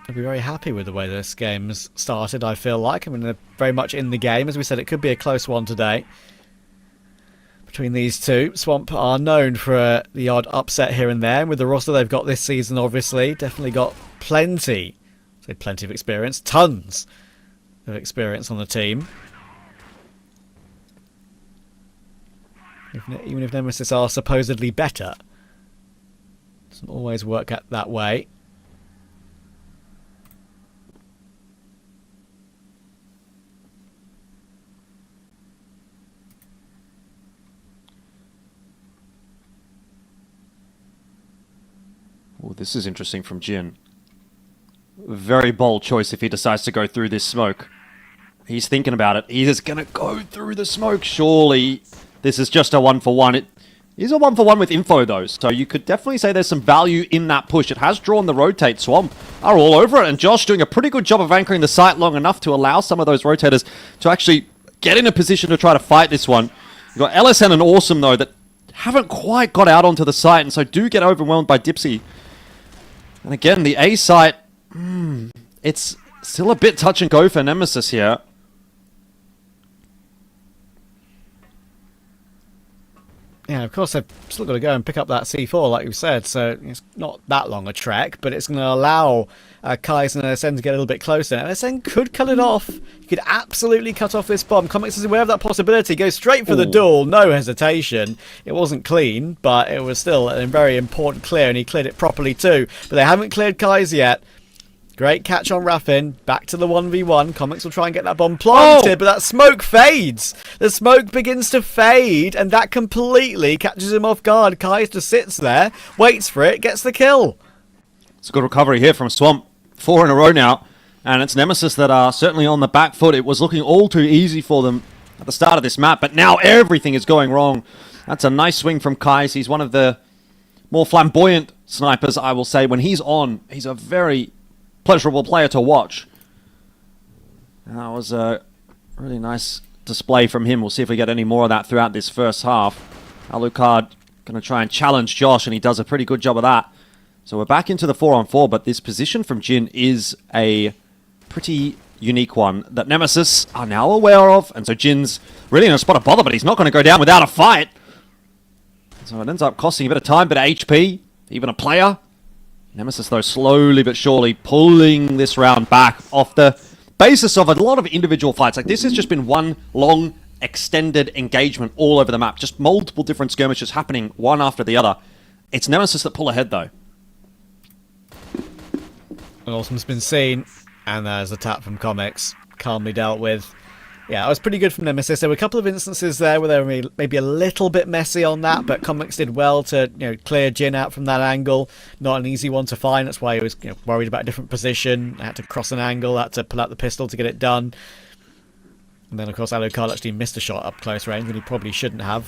I'd be very happy with the way this game's started, I feel like. I mean, they're very much in the game. As we said, it could be a close one today between these two. Swamp are known for the odd upset here and there. And with the roster they've got this season, obviously, definitely got plenty of experience. Tons of experience on the team. Even if Nemesis are supposedly better. Doesn't always work out that way. Oh, this is interesting from Jin. Very bold choice if he decides to go through this smoke. He's thinking about it. He is going to go through the smoke. Surely this is just a 1-for-1. It is a 1-for-1 with info, though. So you could definitely say there's some value in that push. It has drawn the rotate. Swamp are all over it. And Josh doing a pretty good job of anchoring the site long enough to allow some of those rotators to actually get in a position to try to fight this one. You've got LSN and Awesome, though, that haven't quite got out onto the site. And so do get overwhelmed by Dipsy. And again, the A site, it's still a bit touch and go for Nemesis here. Yeah, of course, they've still got to go and pick up that C4, like you said, so it's not that long a trek, but it's going to allow Kais and LSN to get a little bit closer. LSN could cut it off. You could absolutely cut off this bomb. Comics is aware of that possibility. Go straight for the duel, no hesitation. It wasn't clean, but it was still a very important clear, and he cleared it properly too. But they haven't cleared Kais yet. Great catch on Raffin. Back to the 1v1. Comics will try and get that bomb planted, but that smoke fades. The smoke begins to fade, and that completely catches him off guard. Kais just sits there, waits for it, gets the kill. It's a good recovery here from Swamp. 4 in a row now, and it's Nemesis that are certainly on the back foot. It was looking all too easy for them at the start of this map, but now everything is going wrong. That's a nice swing from Kais. He's one of the more flamboyant snipers, I will say. When he's on, he's a very pleasurable player to watch. And that was a really nice display from him. We'll see if we get any more of that throughout this first half. Alucard going to try and challenge Josh, and he does a pretty good job of that. So we're back into the 4-on-4, but this position from Jin is a pretty unique one that Nemesis are now aware of. And so Jin's really in a spot of bother, but he's not going to go down without a fight. So it ends up costing a bit of time, bit of HP, even a player. Nemesis, though, slowly but surely pulling this round back off the basis of a lot of individual fights. Like, this has just been one long, extended engagement all over the map. Just multiple different skirmishes happening one after the other. It's Nemesis that pull ahead, though. Awesome's been seen, and there's a tap from Comics. Calmly dealt with. Yeah, it was pretty good from Nemesis. There were a couple of instances there where they were maybe a little bit messy on that, but Comics did well to clear Jin out from that angle. Not an easy one to find. That's why he was worried about a different position. Had to cross an angle, had to pull out the pistol to get it done. And then, of course, Alucard actually missed a shot up close range when he probably shouldn't have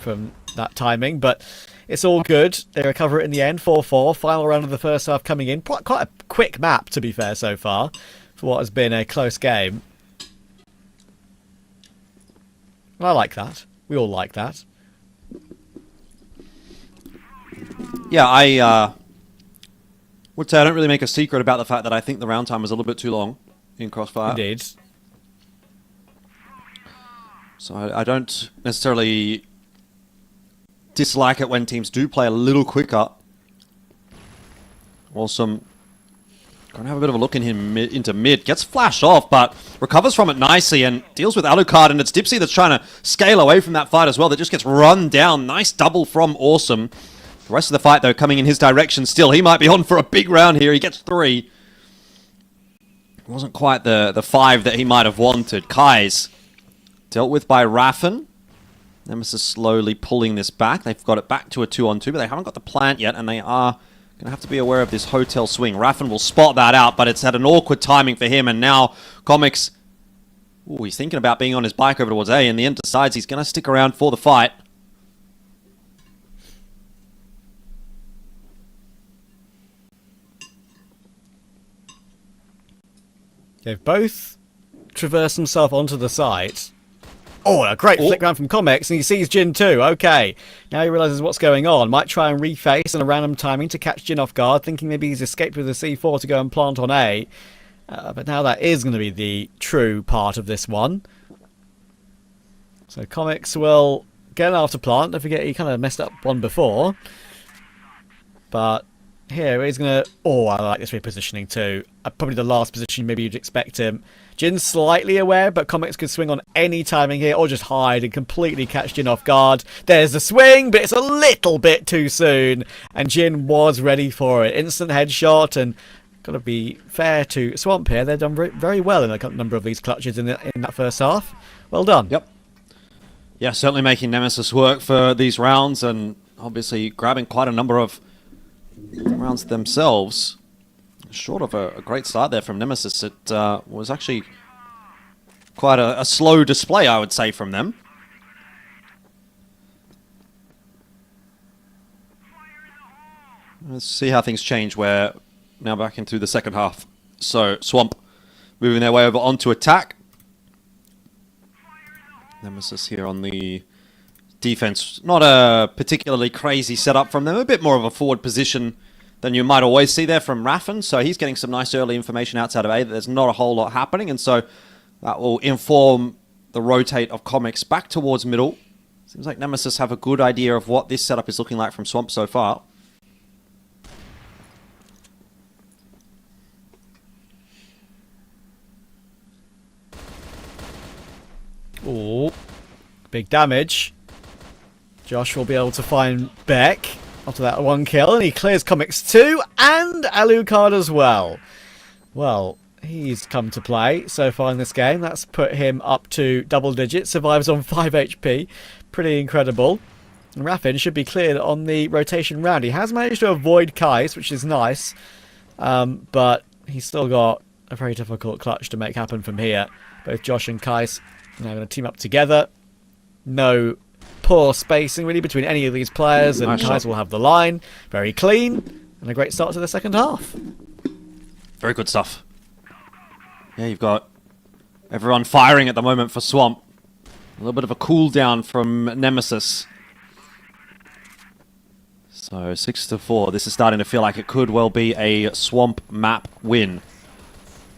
from that timing. But it's all good. They recover it in the end, 4-4. Final round of the first half coming in. Quite a quick map, to be fair, so far, for what has been a close game. I like that. We all like that. Yeah, I would say I don't really make a secret about the fact that I think the round time was a little bit too long in CrossFire. Indeed. So I don't necessarily dislike it when teams do play a little quicker. Awesome. Gonna have a bit of a look in him into mid. Gets flashed off, but recovers from it nicely and deals with Alucard. And it's Dipsy that's trying to scale away from that fight as well. That just gets run down. Nice double from Awesome. The rest of the fight, though, coming in his direction still. He might be on for a big round here. He gets 3. It wasn't quite the 5 that he might have wanted. Kai's dealt with by Raffen. Nemesis slowly pulling this back. They've got it back to a 2-on-2, but they haven't got the plant yet, and they are going to have to be aware of this hotel swing. Raffen will spot that out, but it's had an awkward timing for him, and now Comics... Ooh, he's thinking about being on his bike over towards A. In the end, decides he's going to stick around for the fight. They've both traversed themselves onto the site. Oh, a great flick round from Comics, and he sees Jin too. Okay, now he realises what's going on. Might try and reface on a random timing to catch Jin off guard, thinking maybe he's escaped with a C4 to go and plant on A. But now that is going to be the true part of this one. So Comics will get an after plant. Don't forget he kind of messed up one before. But here he's going to... Oh, I like this repositioning too. Probably the last position maybe you'd expect him. Jin's slightly aware, but Comics could swing on any timing here, or just hide and completely catch Jin off guard. There's the swing, but it's a little bit too soon. And Jin was ready for it. Instant headshot, and got to be fair to Swamp here. They've done very well in a number of these clutches in that first half. Well done. Yep. Yeah, certainly making Nemesis work for these rounds, and obviously grabbing quite a number of rounds themselves. Short of a great start there from Nemesis, it was actually quite a slow display, I would say, from them. Let's see how things change. We're now back into the second half. So Swamp moving their way over onto attack. Nemesis here on the defense. Not a particularly crazy setup from them. A bit more of a forward position than you might always see there from Raffen. So he's getting some nice early information outside of A that there's not a whole lot happening. And so that will inform the rotate of Comics back towards middle. Seems like Nemesis have a good idea of what this setup is looking like from Swamp so far. Oh, big damage. Josh will be able to find Beck after that one kill, and he clears Comics too, and Alucard as well. Well, he's come to play so far in this game. That's put him up to double digits, survives on 5 HP. Pretty incredible. And Raffin should be cleared on the rotation round. He has managed to avoid Kais, which is nice, but he's still got a very difficult clutch to make happen from here. Both Josh and Kais now going to team up together. No poor spacing really between any of these players, and Kais will have the line. Very clean, and a great start to the second half. Very good stuff. Yeah, you've got everyone firing at the moment for Swamp. A little bit of a cooldown from Nemesis. So 6-4. This is starting to feel like it could well be a Swamp map win.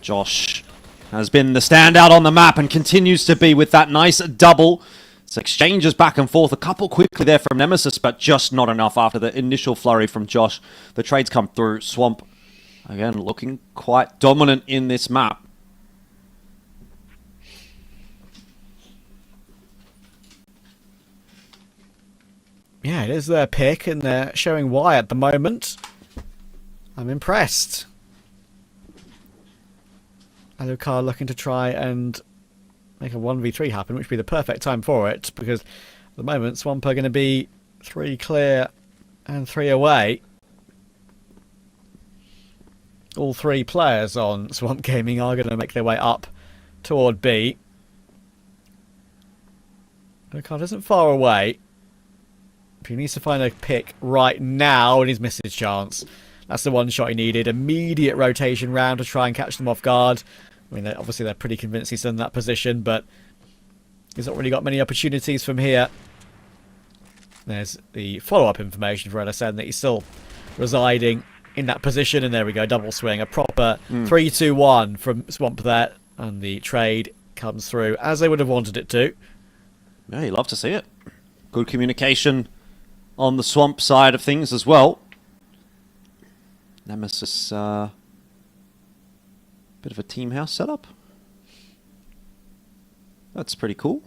Josh has been the standout on the map and continues to be with that nice double. It's exchanges back and forth, a couple quickly there from Nemesis, but just not enough after the initial flurry from Josh. The trades come through. Swamp, again, looking quite dominant in this map. Yeah, it is their pick, and they're showing why at the moment. I'm impressed. Alucard looking to try and make a 1v3 happen, which would be the perfect time for it, because at the moment Swamp are going to be 3 clear and 3 away. All 3 players on Swamp Gaming are going to make their way up toward B. Alucard isn't far away. But he needs to find a pick right now, and he's missed his chance. That's the one shot he needed. Immediate rotation round to try and catch them off guard. I mean, obviously they're pretty convinced he's in that position, but he's not really got many opportunities from here. There's the follow-up information for LSN that he's still residing in that position, and there we go, double swing. A proper 3-2-1 from Swamp there, and the trade comes through as they would have wanted it to. Yeah, you love to see it. Good communication on the Swamp side of things as well. Nemesis, bit of a team house setup. That's pretty cool.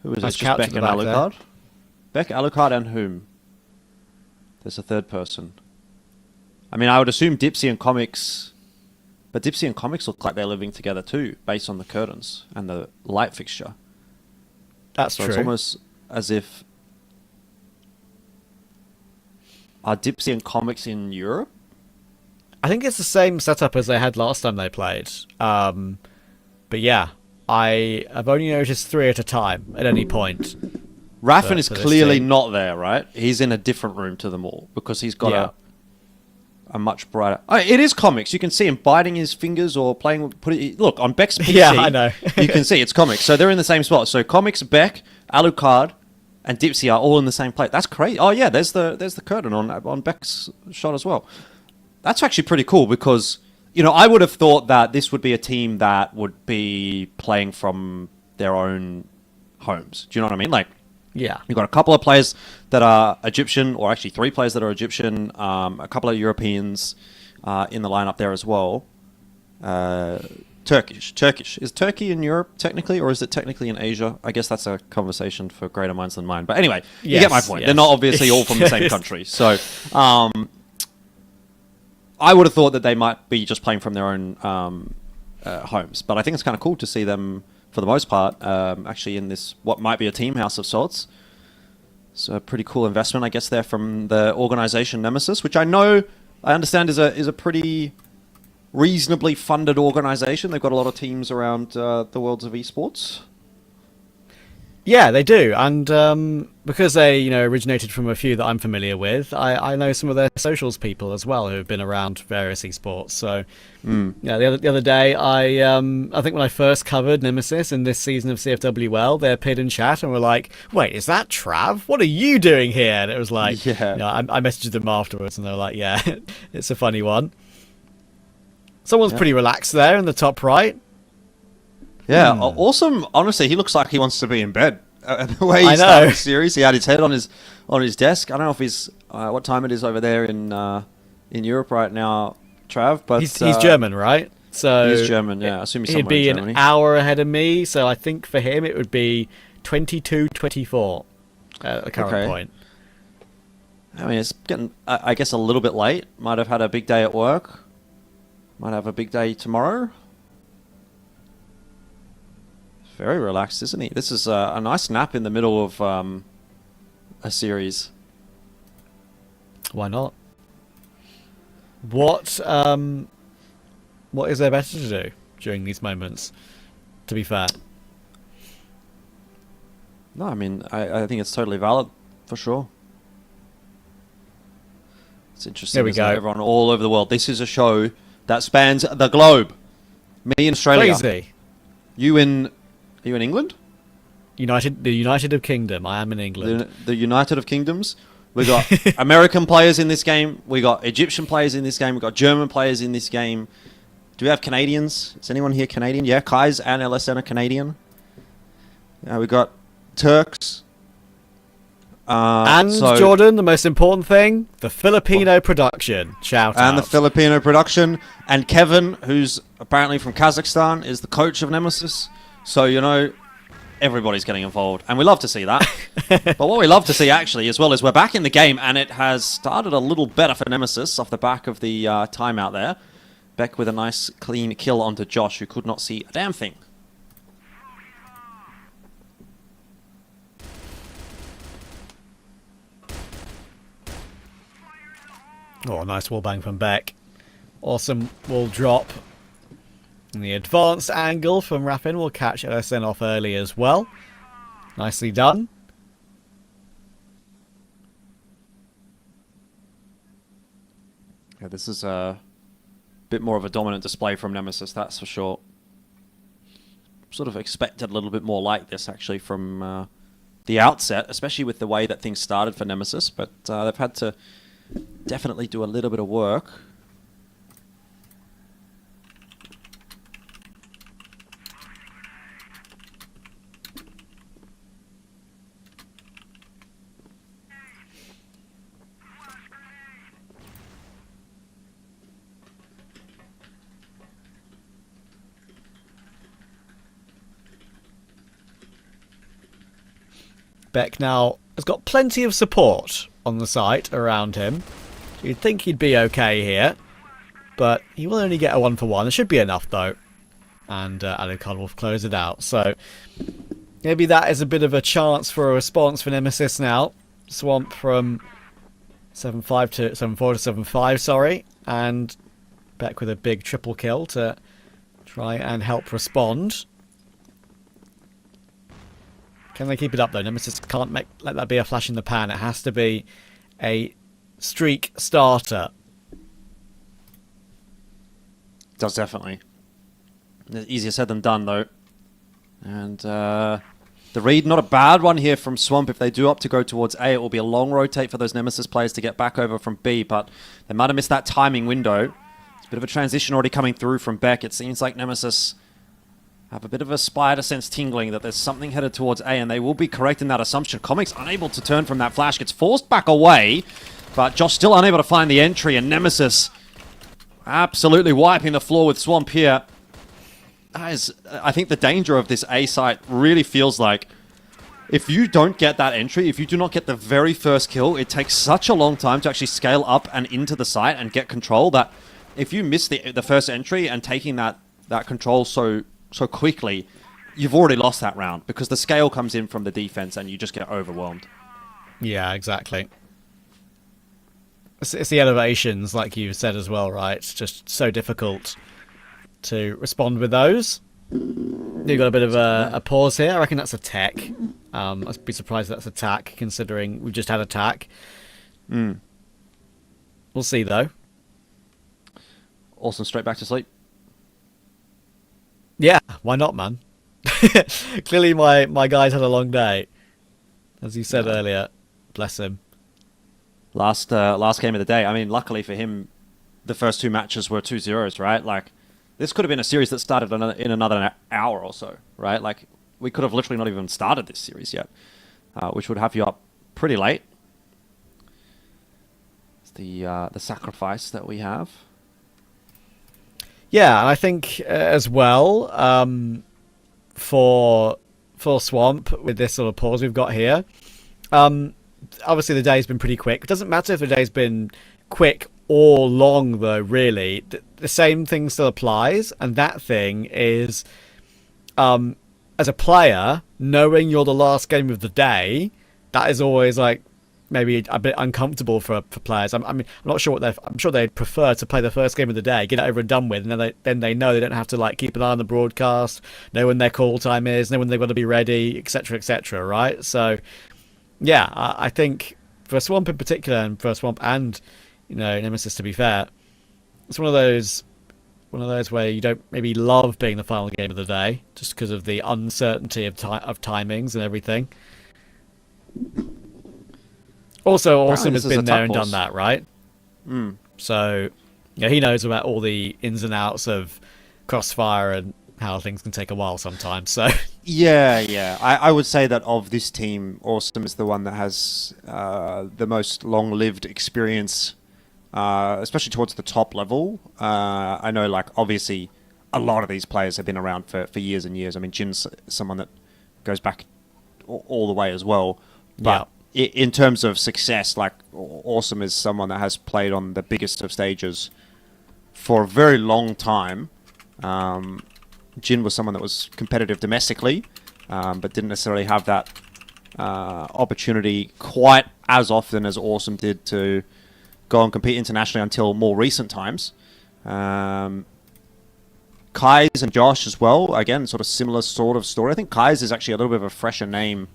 Who is Nice it? Just Beck couch and at the back Alucard? Beck, Alucard, and whom? There's a third person. I mean, I would assume Dipsy and Comics, but Dipsy and Comics look like they're living together too, based on the curtains and the light fixture. That's so true. It's almost as if... Are Dipsy and Comics in Europe? I think it's the same setup as they had last time they played. But yeah, I have only noticed 3 at a time at any point. Raffin is for this clearly team. not there, right? He's in a different room to them all because he's got a much brighter... Oh, it is Comics. You can see him biting his fingers or playing... Look, on Beck's PC, Yeah, I know. you can see it's Comics. So they're in the same spot. So Comics, Beck, Alucard, and Dipsy are all in the same plate. That's crazy. Oh yeah, there's the curtain on Beck's shot as well. That's actually pretty cool because, you know, I would have thought that this would be a team that would be playing from their own homes. Do you know what I mean? Like, Yeah. you've got a couple of players that are Egyptian, or actually 3 players that are Egyptian, a couple of Europeans in the lineup there as well. Turkish. Is Turkey in Europe technically, or is it technically in Asia? I guess that's a conversation for greater minds than mine. But anyway, you get my point. Yes. They're not obviously all from the same country. So I would have thought that they might be just playing from their own homes. But I think it's kind of cool to see them, for the most part, actually in this, what might be a team house of sorts. So a pretty cool investment, I guess, there from the organization Nemesis, which I understand is a pretty reasonably funded organization. They've got a lot of teams around the worlds of esports. Yeah, they do, and because they, originated from a few that I'm familiar with, I know some of their socials people as well who have been around various esports. So, yeah, the other day, I think when I first covered Nemesis in this season of CFWL, they appeared in chat and were like, "Wait, is that Trav? What are you doing here?" And it was like, I messaged them afterwards, and they were like, "Yeah, it's a funny one." Someone's pretty relaxed there in the top right. Yeah, awesome. Honestly, he looks like he wants to be in bed. The way he started the series, he had his head on his desk. I don't know if he's what time it is over there in Europe right now, Trav. But he's German, right? So he's German. Yeah, I assume he's he'd be in Germany. An hour ahead of me. So I think for him it would be 22:24 at the current point. I mean, it's getting, I guess, a little bit late. Might have had a big day at work. Might have a big day tomorrow. Very relaxed, isn't he? This is a nice nap in the middle of a series. Why not? What is there better to do during these moments, to be fair? No, I mean, I think it's totally valid, for sure. It's interesting. There we go. Everyone all over the world. This is a show that spans the globe. Me in Australia. Crazy. Are you in England? The United of Kingdom. I am in England. The United of Kingdoms. We got American players in this game. We got Egyptian players in this game. We got German players in this game. Do we have Canadians? Is anyone here Canadian? Yeah, Kai's and LSN are Canadian. We got Turks. Jordan, the most important thing, the Filipino production. Shout out. And the Filipino production. And Kevin, who's apparently from Kazakhstan, is the coach of Nemesis. So, everybody's getting involved. And we love to see that. But what we love to see, actually, as well, is we're back in the game. And it has started a little better for Nemesis off the back of the timeout there. Beck with a nice, clean kill onto Josh, who could not see a damn thing. Oh, nice wall bang from Beck. Awesome wall drop. And the advanced angle from Raffin will catch LSN off early as well. Nicely done. Yeah, this is a bit more of a dominant display from Nemesis, that's for sure. Sort of expected a little bit more like this, actually, from the outset, especially with the way that things started for Nemesis, but they've had to definitely do a little bit of work. Beck now has got plenty of support on the site around him. You'd think he'd be okay here, but he will only get a 1-for-1. It should be enough though, and Alucard will close it out. So maybe that is a bit of a chance for a response for Nemesis now. Swamp from 7-5 to 7-4 to 7-5, sorry, and Beck with a big triple kill to try and help respond. Can they keep it up though? Nemesis can't let that be a flash in the pan. It has to be a streak starter. Does definitely. Easier said than done though. And the read, not a bad one here from Swamp. If they do opt to go towards A, it will be a long rotate for those Nemesis players to get back over from B, but they might have missed that timing window. It's a bit of a transition already coming through from Beck. It seems like Nemesis have a bit of a spider sense tingling that there's something headed towards A, and they will be correct in that assumption. Comics unable to turn from that flash, gets forced back away, but Josh still unable to find the entry, and Nemesis absolutely wiping the floor with Swamp here. I think the danger of this A site really feels like if you don't get that entry, if you do not get the very first kill, it takes such a long time to actually scale up and into the site and get control that if you miss the first entry and taking that control so quickly, you've already lost that round because the scale comes in from the defense and you just get overwhelmed. Yeah, exactly. It's the elevations, like you said as well, right? It's just so difficult to respond with those. You've got a bit of a pause here. I reckon that's a tech. I'd be surprised if that's attack, considering we've just had attack. We'll see, though. Awesome, straight back to sleep. Yeah, why not, man? Clearly my guy's had a long day. As you said earlier. Bless him. Last game of the day. I mean, luckily for him, the first two matches were 2-0s, right? Like, this could have been a series that started in another hour or so, right? Like, we could have literally not even started this series yet, which would have you up pretty late. It's the sacrifice that we have. Yeah, and I think as well, for Swamp, with this sort of pause we've got here, obviously the day's been pretty quick. It doesn't matter if the day's been quick or long, though, really. The same thing still applies, and that thing is, as a player, knowing you're the last game of the day, that is always, like, maybe a bit uncomfortable for players. I'm not sure I'm sure they'd prefer to play the first game of the day, get it over and done with, and then they know they don't have to like keep an eye on the broadcast, know when their call time is, know when they've got to be ready, etc., right? So, yeah, I think for Swamp in particular, and for Swamp and Nemesis, to be fair, it's one of those where you don't maybe love being the final game of the day just because of the uncertainty of timings and everything. Also, Awesome has been there and done that, right? So, he knows about all the ins and outs of CrossFire and how things can take a while sometimes. So, yeah. I would say that of this team, Awesome is the one that has the most long-lived experience, especially towards the top level. I know, like, obviously, a lot of these players have been around for years and years. I mean, Jin's someone that goes back all the way as well. But in terms of success, like, Awesome is someone that has played on the biggest of stages for a very long time. Jin was someone that was competitive domestically, but didn't necessarily have that opportunity quite as often as Awesome did to go and compete internationally until more recent times. Kai's and Josh as well, again, sort of similar sort of story. I think Kai's is actually a little bit of a fresher name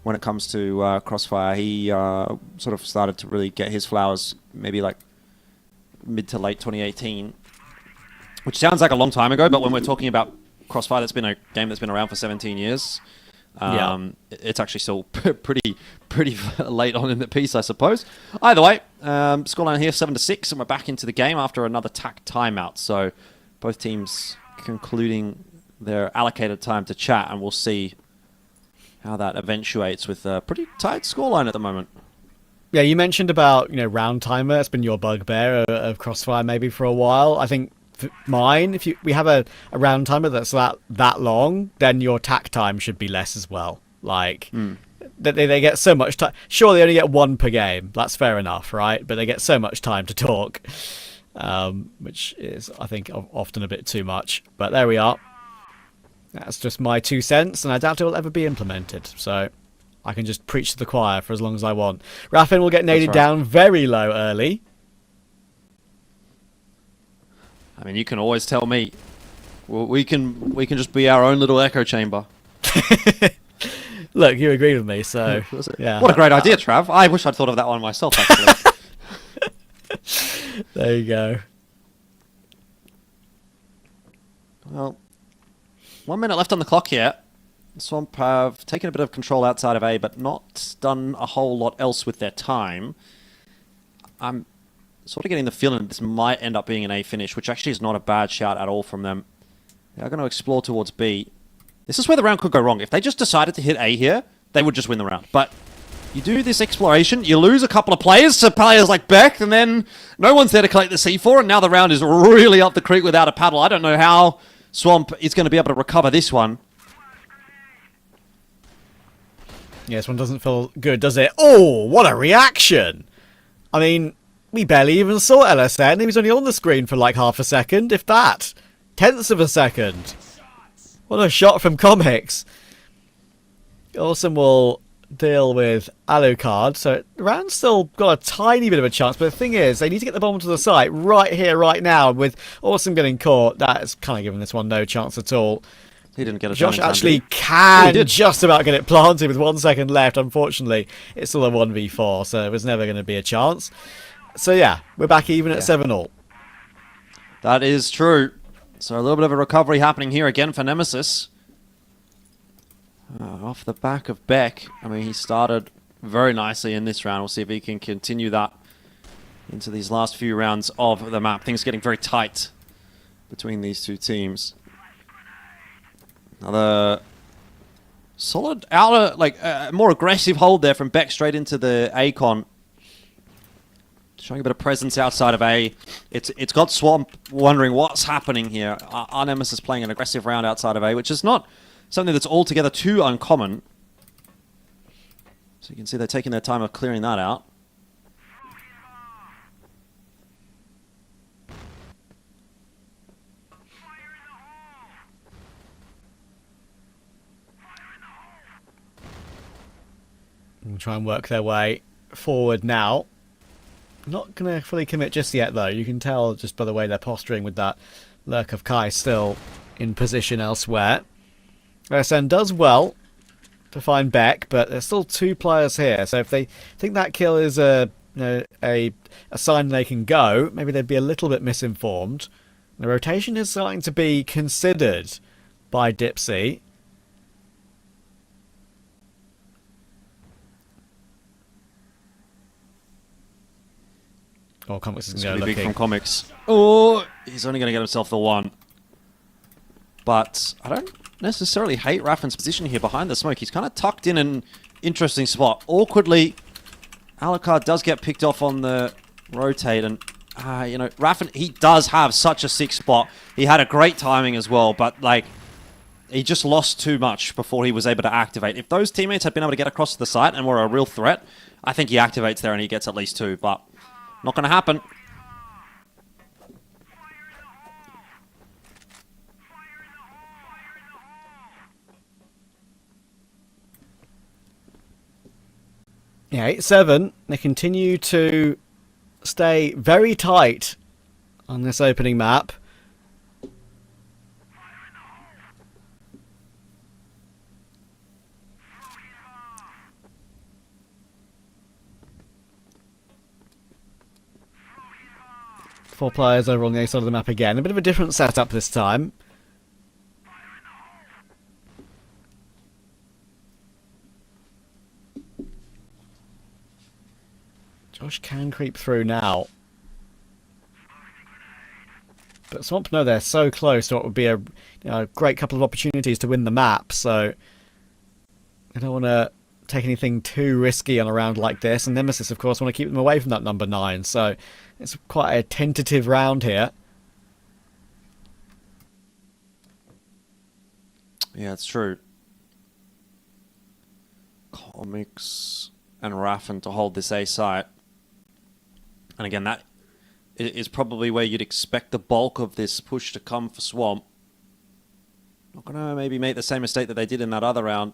when it comes to Crossfire. He sort of started to really get his flowers maybe like mid to late 2018, which sounds like a long time ago, but when we're talking about Crossfire, that's been a game that's been around for 17 years. It's actually still pretty late on in the piece, I suppose. Either way, scoreline here 7-6, and we're back into the game after another TAC timeout. So both teams concluding their allocated time to chat, and we'll see how that eventuates with a pretty tight scoreline at the moment. Yeah, you mentioned about round timer. It's been your bugbear of Crossfire maybe for a while. I think mine, if we have a round timer that's that long, then your TAC time should be less as well. Like they get so much time. Sure, they only get one per game. That's fair enough, right? But they get so much time to talk, which is, I think, often a bit too much. But there we are. That's just my 2 cents, and I doubt it will ever be implemented. So I can just preach to the choir for as long as I want. Raffin will get naded down very low early. I mean, you can always tell me. Well, we can just be our own little echo chamber. Look, you agreed with me, so yeah. What a great idea, Trav. I wish I'd thought of that one myself, actually. There you go. Well, 1 minute left on the clock here. Swamp have taken a bit of control outside of A, but not done a whole lot else with their time. I'm sort of getting the feeling this might end up being an A finish, which actually is not a bad shout at all from them. They are going to explore towards B. This is where the round could go wrong. If they just decided to hit A here, they would just win the round. But you do this exploration, you lose a couple of players to players like Beck, and then no one's there to collect the C4, and now the round is really up the creek without a paddle. I don't know how Swamp is going to be able to recover this one. Yeah, this one doesn't feel good, does it? Oh, what a reaction! I mean, we barely even saw LSN. He was only on the screen for like half a second, if that. Tenths of a second. What a shot from Comics. Awesome will deal with Alucard. So the round's still got a tiny bit of a chance, but the thing is, they need to get the bomb to the site right here, right now. With Awesome getting caught, that is kind of giving this one no chance at all. He didn't get a Josh actually can just about get it planted with 1 second left. Unfortunately, it's still a 1v4, so it was never going to be a chance. So yeah, we're back even at 7-all. That is true. So a little bit of a recovery happening here again for Nemesis. Off the back of Beck. I mean, he started very nicely in this round. We'll see if he can continue that into these last few rounds of the map. Things getting very tight between these two teams. Another solid outer, like more aggressive hold there from Beck straight into the A-con. Showing a bit of presence outside of A. It's got Swamp wondering what's happening here. Our Nemesis playing an aggressive round outside of A, which is not something that's altogether too uncommon. So you can see they're taking their time of clearing that out. And try and work their way forward now. Not going to fully commit just yet, though. You can tell just by the way they're posturing with that Lurk of Kai still in position elsewhere. SN does well to find Beck, but there's still 2 players here. So if they think that kill is a sign they can go, maybe they'd be a little bit misinformed. The rotation is starting to be considered by Dipsy. Oh, Comics is going to go big looking. from Comics. Oh, he's only going to get himself the 1. But I don't necessarily hate Raffin's position here behind the smoke. He's kind of tucked in an interesting spot. Awkwardly, Alucard does get picked off on the rotate. And, you know, Raffin, he does have such a sick spot. He had a great timing as well. But, like, he just lost too much before he was able to activate. If those teammates had been able to get across to the site and were a real threat, I think he activates there and he gets at least 2. But not going to happen. Yeah, 8-7. They continue to stay very tight on this opening map. 4 players over on the A side of the map again. A bit of a different setup this time. Josh can creep through now. But Swamp know they're so close to what would be a great couple of opportunities to win the map, so I don't want to take anything too risky on a round like this. And Nemesis, of course, want to keep them away from that number 9, so it's quite a tentative round here. Yeah, it's true. Comics and Raffen to hold this A site. And again, that is probably where you'd expect the bulk of this push to come for Swamp. Not going to maybe make the same mistake that they did in that other round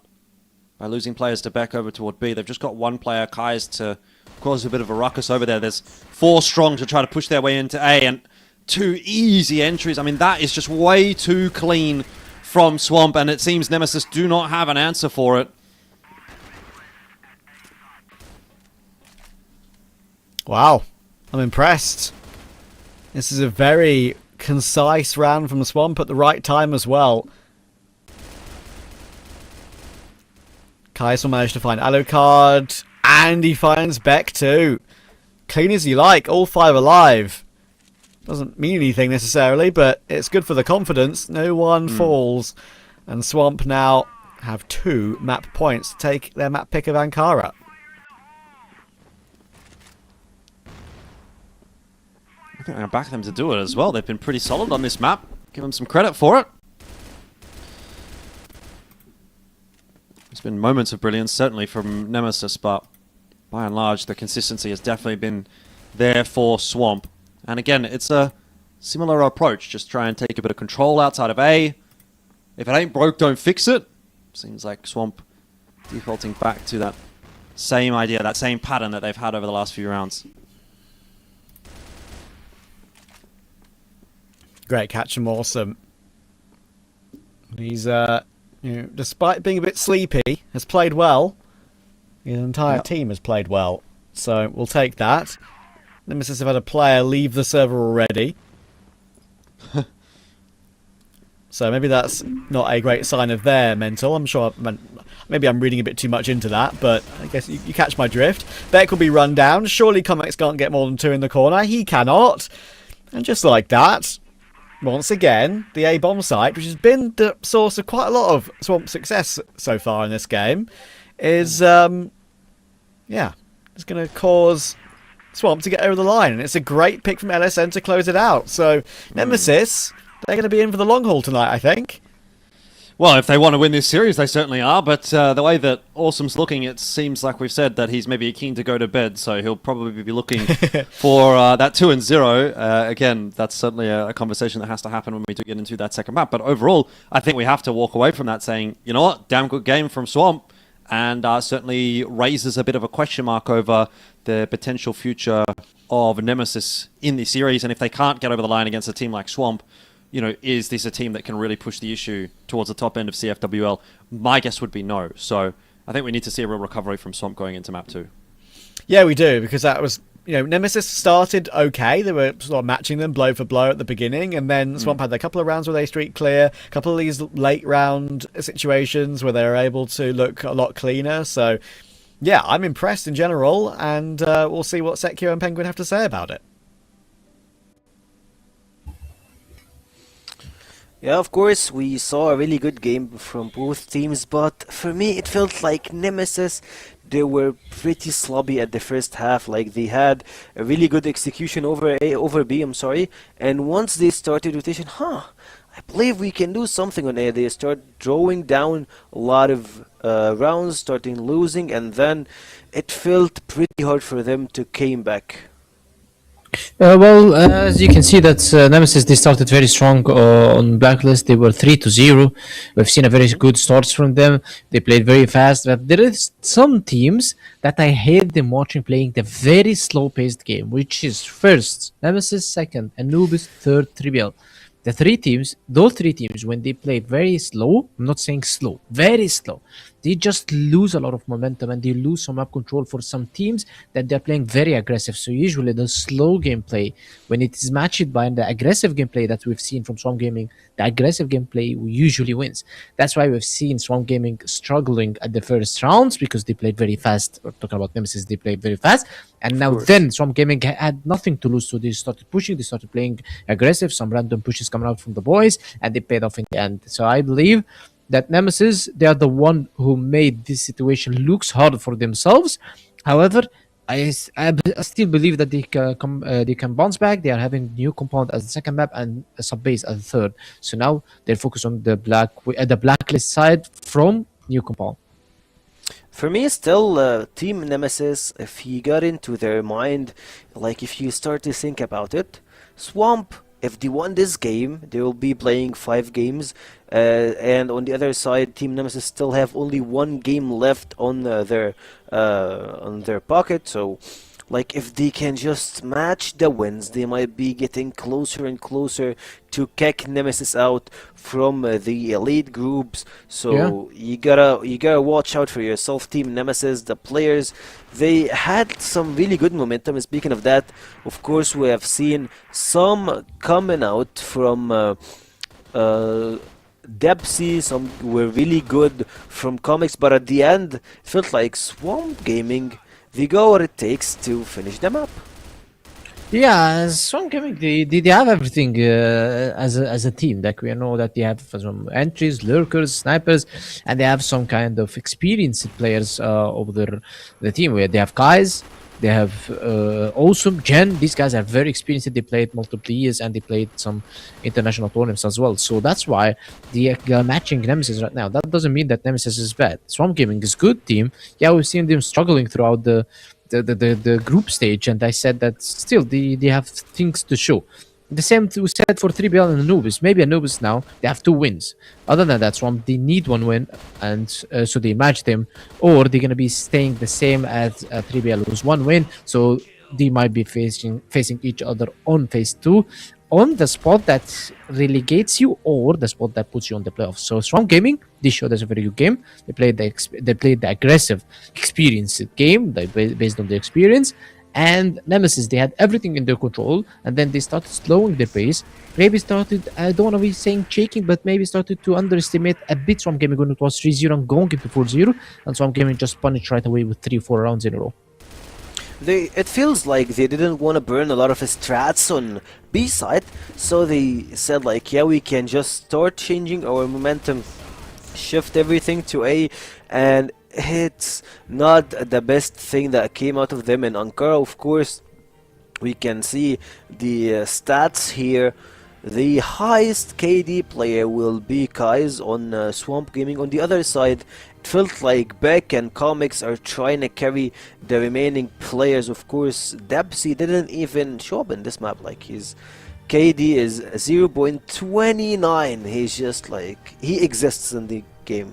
by losing players to back over toward B. They've just got one player, Kai's, to cause a bit of a ruckus over there. There's 4 strong to try to push their way into A, and 2 easy entries. I mean, that is just way too clean from Swamp, and it seems Nemesis do not have an answer for it. Wow, I'm impressed. This is a very concise round from Swamp at the right time as well. Kais will manage to find Alucard, and he finds Beck too. Clean as you like, all 5 alive. Doesn't mean anything necessarily, but it's good for the confidence. No one falls. And Swamp now have 2 map points to take their map pick of Ankara. I think I back them to do it as well. They've been pretty solid on this map. Give them some credit for it. There's been moments of brilliance, certainly from Nemesis, but by and large, the consistency has definitely been there for Swamp. And again, it's a similar approach. Just try and take a bit of control outside of A. If it ain't broke, don't fix it. Seems like Swamp defaulting back to that same idea, that same pattern that they've had over the last few rounds. Great catch from Awesome. He's, despite being a bit sleepy, has played well. His entire team has played well. So we'll take that. Nemesis have had a player leave the server already. So maybe that's not a great sign of their mental. I'm sure, maybe I'm reading a bit too much into that, but I guess you catch my drift. Beck will be run down. Surely Comics can't get more than 2 in the corner. He cannot. And just like that, once again, the A-bomb site, which has been the source of quite a lot of Swamp success so far in this game, is, it's going to cause Swamp to get over the line. And it's a great pick from LSN to close it out. So, Nemesis, they're going to be in for the long haul tonight, I think. Well, if they want to win this series, they certainly are. But the way that Awesome's looking, it seems like we've said that he's maybe keen to go to bed. So he'll probably be looking for that 2-0. Again, that's certainly a conversation that has to happen when we do get into that second map. But overall, I think we have to walk away from that saying, you know what, damn good game from Swamp. And certainly raises a bit of a question mark over the potential future of Nemesis in this series. And if they can't get over the line against a team like Swamp, you know, is this a team that can really push the issue towards the top end of CFWL? My guess would be no. So I think we need to see a real recovery from Swamp going into map 2. Yeah, we do, because that was, Nemesis started okay. They were sort of matching them blow for blow at the beginning, and then Swamp had a couple of rounds where they streaked clear, a couple of these late round situations where they were able to look a lot cleaner. So, yeah, I'm impressed in general, and we'll see what Sekio and Penguin have to say about it. Yeah, of course, we saw a really good game from both teams, but for me it felt like Nemesis, they were pretty sloppy at the first half. Like, they had a really good execution over B, and once they started rotation, I believe we can do something on A. They start drawing down a lot of rounds, starting losing, and then it felt pretty hard for them to came back. As you can see, that Nemesis, they started very strong on Blacklist. They were 3-0. We've seen a very good start from them. They played very fast. But there is some teams that I hate them watching playing the very slow-paced game, which is first Nemesis, second Anubis, third 3BL. Those three teams, when they play very slow, I'm not saying slow, very slow, they just lose a lot of momentum and they lose some map control for some teams that they're playing very aggressive. So usually the slow gameplay, when it is matched by the aggressive gameplay that we've seen from Swamp Gaming, the aggressive gameplay usually wins. That's why we've seen Swamp Gaming struggling at the first rounds because they played very fast. We're talking about Nemesis, they played very fast. And now then Swamp Gaming had nothing to lose, so they started pushing, they started playing aggressive, some random pushes coming out from the boys, and they paid off in the end. So I believe that Nemesis, they are the one who made this situation looks hard for themselves. However, I still believe that they can bounce back. They are having new compound as the second map and a sub base as the third. So now they're focused on the blacklist side from new compound. For me, still, Team Nemesis, if he got into their mind, like if you start to think about it, Swamp, if they won this game, they will be playing 5 games, and on the other side, Team Nemesis still have only 1 game left on their pocket. So, like, if they can just match the wins, they might be getting closer and closer to kick Nemesis out from the elite groups. So you gotta watch out for yourself, Team Nemesis. The players, they had some really good momentum. And speaking of that, of course, we have seen some coming out from Depsy, some were really good from comics, but at the end, it felt like Swamp Gaming, they got what it takes to finish them up. Yeah, Swamp Gaming, they have everything as a team. Like we know that they have some entries, lurkers, snipers, and they have some kind of experienced players over the team. Where they have guys, they have Awesome, Jen. These guys are very experienced. They played multiple years and they played some international tournaments as well. So that's why they are matching Nemesis right now. That doesn't mean that Nemesis is bad. Swamp Gaming is a good team. Yeah, we've seen them struggling throughout the group stage, and I said that still they have things to show. The same we said for 3BL and Anubis. Maybe Anubis now they have 2 wins. Other than that, Swamp they need 1 win, and so they match them, or they're gonna be staying the same as 3BL who's 1 win. So they might be facing each other on phase 2, on the spot that relegates you or the spot that puts you on the playoffs. So Swamp Gaming, they showed us a very good game. They played the aggressive, experienced game based on the experience. And Nemesis, they had everything in their control, and then they started slowing their pace. Maybe started, I don't want to be saying shaking, but maybe started to underestimate a bit Swamp Gaming when it was 3-0 and going into 4-0, and Swamp Gaming just punished right away with 3-4 rounds in a row. It feels like they didn't want to burn a lot of strats on B side, so they said like, yeah, we can just start changing our momentum, shift everything to A, and it's not the best thing that came out of them in Ankara. Of course, we can see the stats here. The highest KD player will be Kai's on Swamp Gaming. On the other side, it felt like Beck and Comics are trying to carry the remaining players. Of course, Depsy didn't even show up in this map. Like, his KD is 0.29. He's just like, he exists in the game.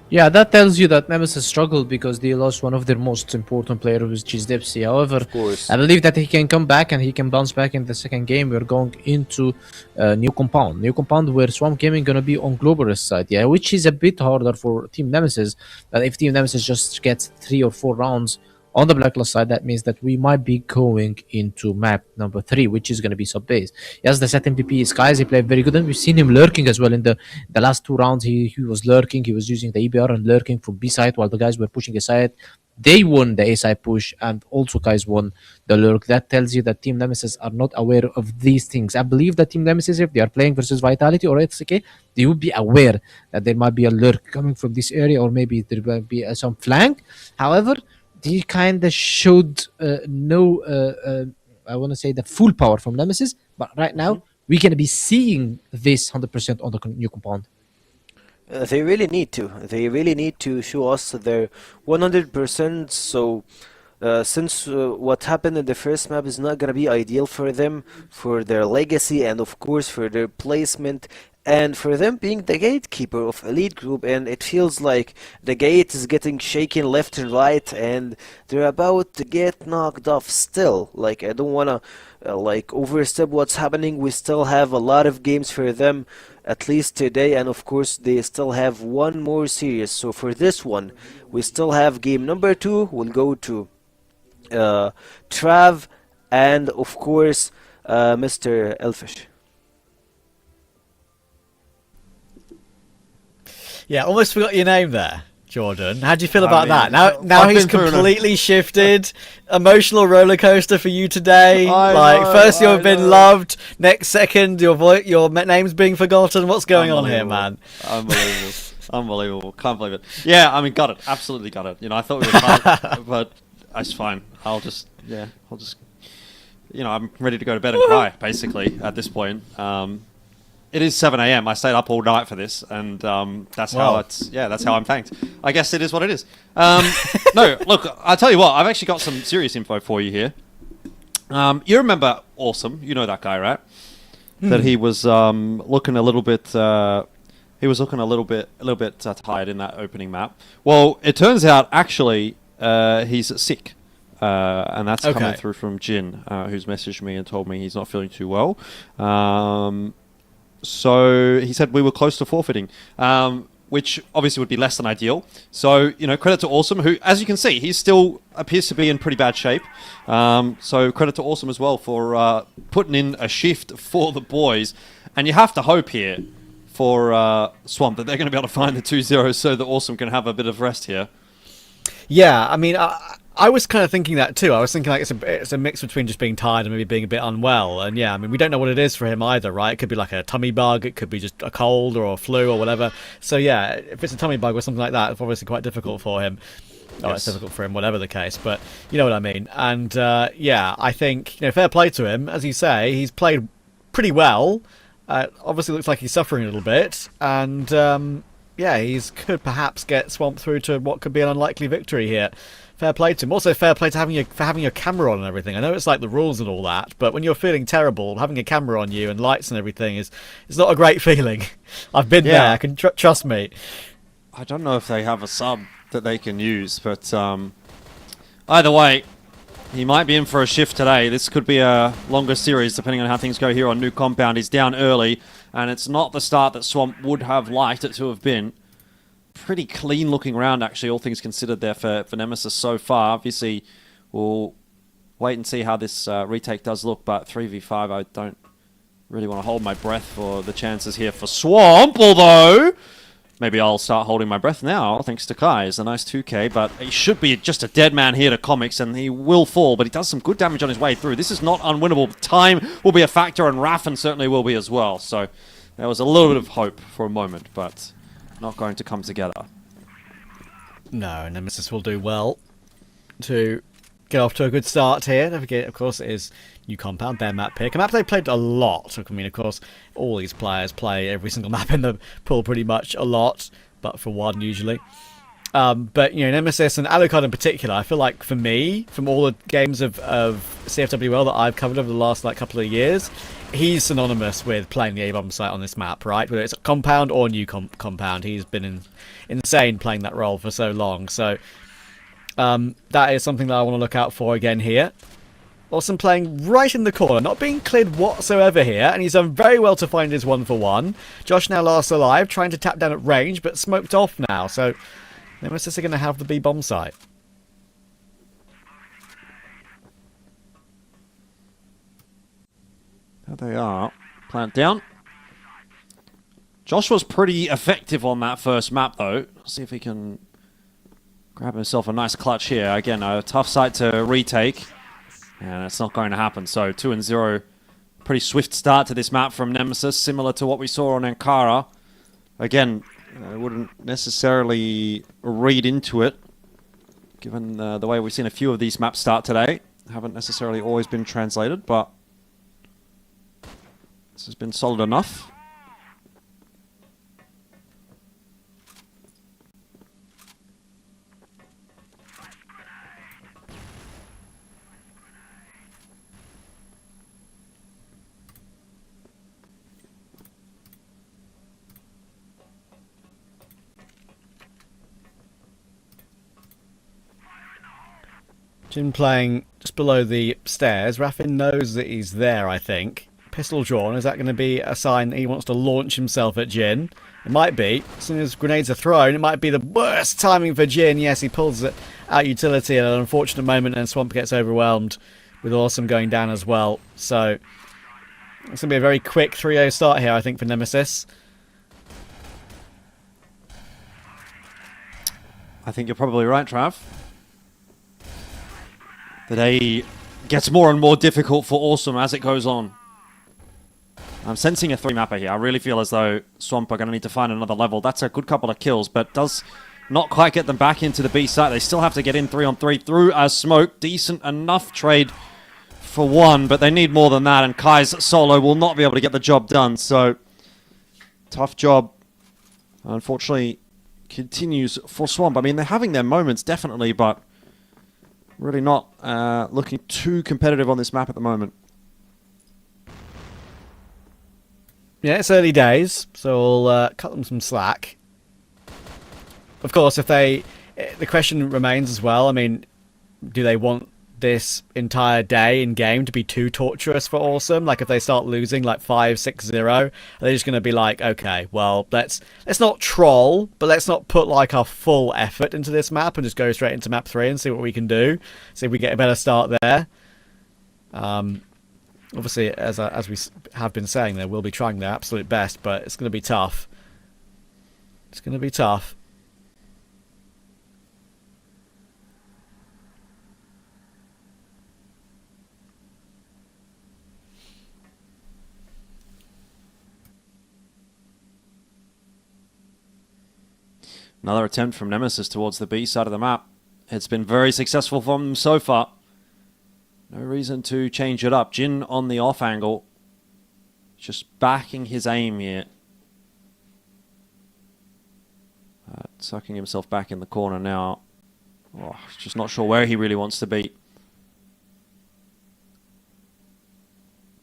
Yeah, that tells you that Nemesis struggled because they lost one of their most important players, which is Dipsy. However, I believe that he can come back and he can bounce back in the second game. We're going into New Compound. New Compound where Swamp Gaming going to be on Globalist side, yeah, which is a bit harder for Team Nemesis. But if Team Nemesis just gets 3 or 4 rounds on the blacklist side, that means that we might be going into map number 3, which is going to be sub-base. Yes, the set MVP is Skies. He played very good, and we've seen him lurking as well in the last 2 rounds. He was lurking. He was using the EBR and lurking from B side while the guys were pushing A side. They won the A side push, and also guys won the lurk. That tells you that Team Nemesis are not aware of these things. I believe that Team Nemesis, if they are playing versus Vitality or SK, they would be aware that there might be a lurk coming from this area, or maybe there might be some flank. However, they kind of showed I want to say the full power from Nemesis, but right now we're going to be seeing this 100% on the new compound. They really need to. They really need to show us their 100%. So, since what happened in the first map is not going to be ideal for them, for their legacy, and of course for their placement, and for them being the gatekeeper of Elite Group, and it feels like the gate is getting shaken left and right, and they're about to get knocked off still. Like, I don't want to like overstep what's happening. We still have a lot of games for them, at least today, and of course they still have one more series. So for this one, we still have game number 2 will go to Trav and of course Mr. Elfish. Yeah, almost forgot your name there, Jordan. How do you feel about that? Now he's completely shifted. Emotional roller coaster for you today. First you've been loved, next second your name's being forgotten. What's going on here, man? Unbelievable. Unbelievable. Can't believe it. Yeah, I mean, got it. Absolutely got it. You know, I thought we were tight, but that's fine. I'll just, I'm ready to go to bed and cry, basically, at this point. It is 7 a.m. I stayed up all night for this, and that's how that's how I'm thanked. I guess it is what it is. No, look, I'll tell you what, I've actually got some serious info for you here. You remember Awesome, you know that guy, right? That he was looking a little bit tired in that opening map. Well, it turns out actually he's sick. And that's coming through from Jin, who's messaged me and told me he's not feeling too well. So he said we were close to forfeiting, which obviously would be less than ideal. So, credit to Awesome, who, as you can see, he still appears to be in pretty bad shape. So credit to Awesome as well for putting in a shift for the boys. And you have to hope here for Swamp that they're going to be able to find the 2-0 so that Awesome can have a bit of rest here. Yeah, I mean, I was kind of thinking that too. I was thinking like it's a mix between just being tired and maybe being a bit unwell. And yeah, I mean, we don't know what it is for him either, right? It could be like a tummy bug, it could be just a cold or a flu or whatever. So yeah, if it's a tummy bug or something like that, it's obviously quite difficult for him. Oh, it's difficult for him, whatever the case, but you know what I mean. And yeah, I think, fair play to him. As you say, he's played pretty well. Obviously looks like he's suffering a little bit, and yeah, he's could perhaps get Swamp through to what could be an unlikely victory here. Fair play to him. Also, fair play to having your camera on and everything. I know it's like the rules and all that, but when you're feeling terrible, having a camera on you and lights and everything is not a great feeling. I've been there. I can trust me. I don't know if they have a sub that they can use, but either way, he might be in for a shift today. This could be a longer series depending on how things go here on New Compound. He's down early, and it's not the start that Swamp would have liked it to have been. Pretty clean looking round, actually, all things considered there for Nemesis so far. Obviously, we'll wait and see how this retake does look, but 3v5, I don't really want to hold my breath for the chances here for Swamp, although maybe I'll start holding my breath now, thanks to Kai. It's a nice 2k, but he should be just a dead man here to Comics, and he will fall, but he does some good damage on his way through. This is not unwinnable. Time will be a factor, and Raffen certainly will be as well, so there was a little bit of hope for a moment, but not going to come together. No, Nemesis will do well to get off to a good start here. Don't forget, of course, it is New Compound, their map pick. A map they played a lot. I mean, of course, all these players play every single map in the pool pretty much a lot, but for one usually. But, Nemesis and Alucard in particular, I feel like for me, from all the games of CFWL that I've covered over the last couple of years, he's synonymous with playing the A-bomb site on this map, right? Whether it's Compound or New Compound, he's been insane playing that role for so long. So that is something that I want to look out for again here. Awesome playing right in the corner, not being cleared whatsoever here, and he's done very well to find his 1-for-1. Josh now last alive, trying to tap down at range, but smoked off now, so Nemesis are going to have the B-bomb site. There they are. Plant down. Josh was pretty effective on that first map, though. Let's see if he can grab himself a nice clutch here. Again, a tough site to retake, and it's not going to happen. So 2-0. Pretty swift start to this map from Nemesis, similar to what we saw on Ankara. Again, I wouldn't necessarily read into it, given the way we've seen a few of these maps start today. Haven't necessarily always been translated, but this has been solid enough. Jin playing just below the stairs. Raffin knows that he's there, I think. Pistol drawn. Is that going to be a sign that he wants to launch himself at Jin? It might be. As soon as grenades are thrown, it might be the worst timing for Jin. Yes, he pulls it out utility at an unfortunate moment, and Swamp gets overwhelmed with Awesome going down as well. So it's going to be a very quick 3-0 start here, I think, for Nemesis. I think you're probably right, Trav. The day gets more and more difficult for Awesome as it goes on. I'm sensing a 3-mapper here. I really feel as though Swamp are going to need to find another level. That's a good couple of kills, but does not quite get them back into the B site. They still have to get in 3-on-3 through a smoke. Decent enough trade for one, but they need more than that, and Kai's solo will not be able to get the job done. So, tough job. Unfortunately, continues for Swamp. I mean, they're having their moments, definitely, but really not looking too competitive on this map at the moment. Yeah, it's early days, so we'll cut them some slack. Of course, if they... The question remains as well, I mean, do they want this entire day in game to be too torturous for Awesome? Like, if they start losing, like, 5-6-0, are they just going to be like, okay, well, let's not troll, but let's not put, like, our full effort into this map and just go straight into map 3 and see what we can do, see if we get a better start there. Obviously, as we have been saying, they will be trying their absolute best, but it's going to be tough. It's going to be tough. Another attempt from Nemesis towards the B side of the map. It's been very successful for them so far. No reason to change it up. Jin on the off angle. Just backing his aim here. Sucking himself back in the corner now. Oh, just not sure where he really wants to be.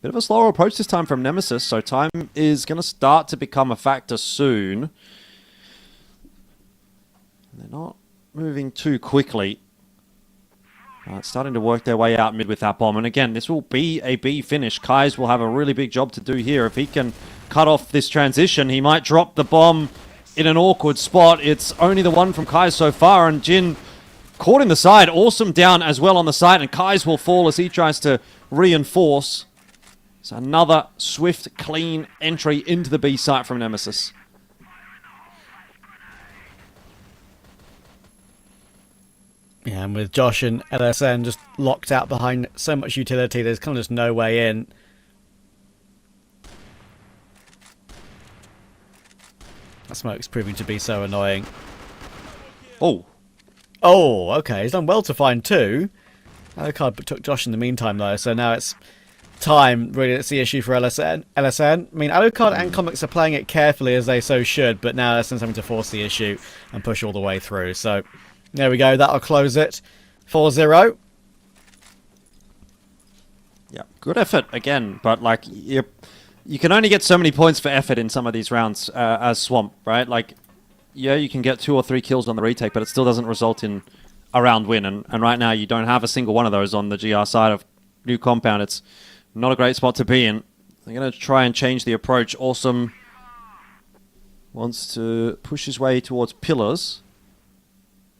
Bit of a slower approach this time from Nemesis, so time is going to start to become a factor soon. They're not moving too quickly. It's starting to work their way out mid with that bomb. And again, this will be a B finish. Kais will have a really big job to do here. If he can cut off this transition, he might drop the bomb in an awkward spot. It's only the one from Kais so far, and Jin caught in the side. Awesome down as well on the side, and Kais will fall as he tries to reinforce. It's another swift, clean entry into the B site from Nemesis. Yeah, and with Josh and LSN just locked out behind so much utility, there's kind of just no way in. That smoke's proving to be so annoying. Oh. Oh, okay. He's done well to find two. Alucard took Josh in the meantime, though, so now it's time, really. That's the issue for LSN. I mean, Alucard and Comics are playing it carefully, as they so should, but now LSN's having to force the issue and push all the way through, so... There we go, that'll close it. 4-0. Yeah, good effort again, but like you can only get so many points for effort in some of these rounds as Swamp, right? Like, yeah, you can get 2 or 3 kills on the retake, but it still doesn't result in a round win. And right now, you don't have a single one of those on the GR side of New Compound. It's not a great spot to be in. They're going to try and change the approach. Awesome wants to push his way towards pillars.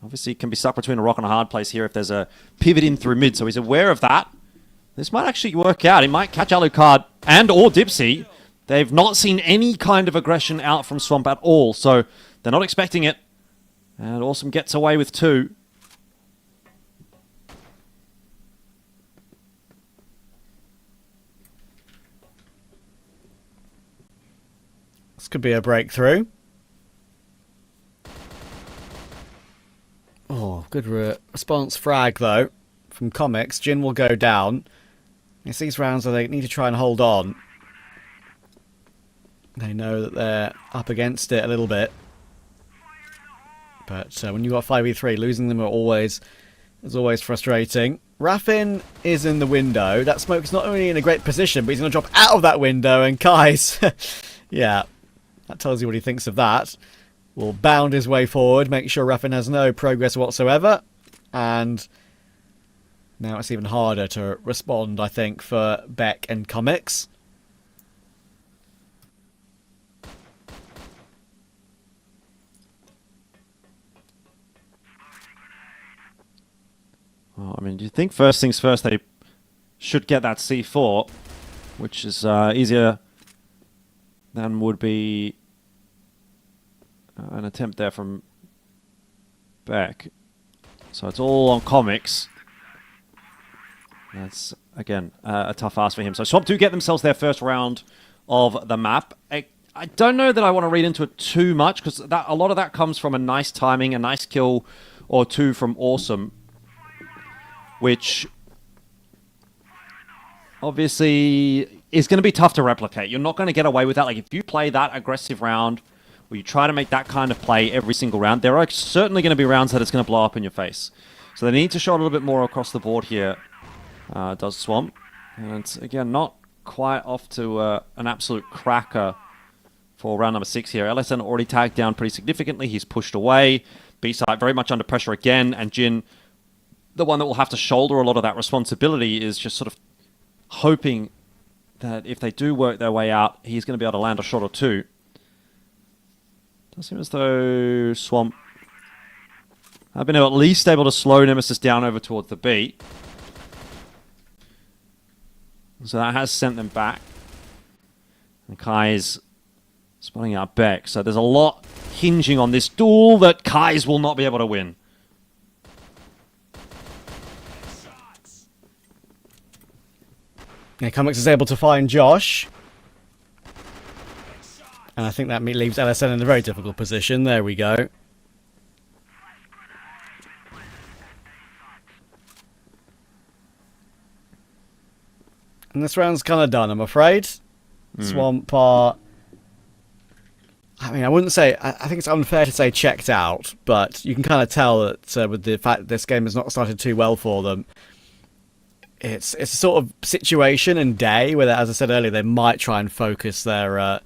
Obviously, he can be stuck between a rock and a hard place here if there's a pivot in through mid, so he's aware of that. This might actually work out. He might catch Alucard and or Dipsy. They've not seen any kind of aggression out from Swamp at all, so they're not expecting it. And Awesome gets away with 2. This could be a breakthrough. Oh, good response frag, though, from Comics. Jin will go down. It's these rounds where they need to try and hold on. They know that they're up against it a little bit. But when you've got 5v3, losing them is always frustrating. Raffin is in the window. That smoke's not only in a great position, but he's going to drop out of that window, and Kai's... yeah, that tells you what he thinks of that. Will bound his way forward, make sure Raffin has no progress whatsoever, and Now it's even harder to respond, I think, for Beck and Comics. Well, I mean, do you think first things first, they should get that C4, which is easier than would be an attempt there from Beck. So it's all on Comics. That's, again, a tough ask for him. So Swamp do get themselves their first round of the map. I don't know that I want to read into it too much, because a lot of that comes from a nice timing, a nice kill or two from Awesome, which obviously is going to be tough to replicate. You're not going to get away with that. Like, if you play that aggressive round, or you try to make that kind of play every single round, there are certainly going to be rounds that it's going to blow up in your face. So they need to show a little bit more across the board here, does Swamp. And it's, again, not quite off to an absolute cracker for round number 6 here. LSN already tagged down pretty significantly. He's pushed away. B-side very much under pressure again. And Jin, the one that will have to shoulder a lot of that responsibility, is just sort of hoping that if they do work their way out, he's going to be able to land a shot or two. Does seem as though Swamp have been at least able to slow Nemesis down over towards the B. So that has sent them back. And Kai's spotting out Beck. So there's a lot hinging on this duel that Kai's will not be able to win. Yeah, Comics is able to find Josh. And I think that leaves LSN in a very difficult position. There we go. And this round's kind of done, I'm afraid. Swamp are... I mean, I wouldn't say... I think it's unfair to say checked out, but you can kind of tell that with the fact that this game has not started too well for them, it's a sort of situation and day where, as I said earlier, they might try and focus their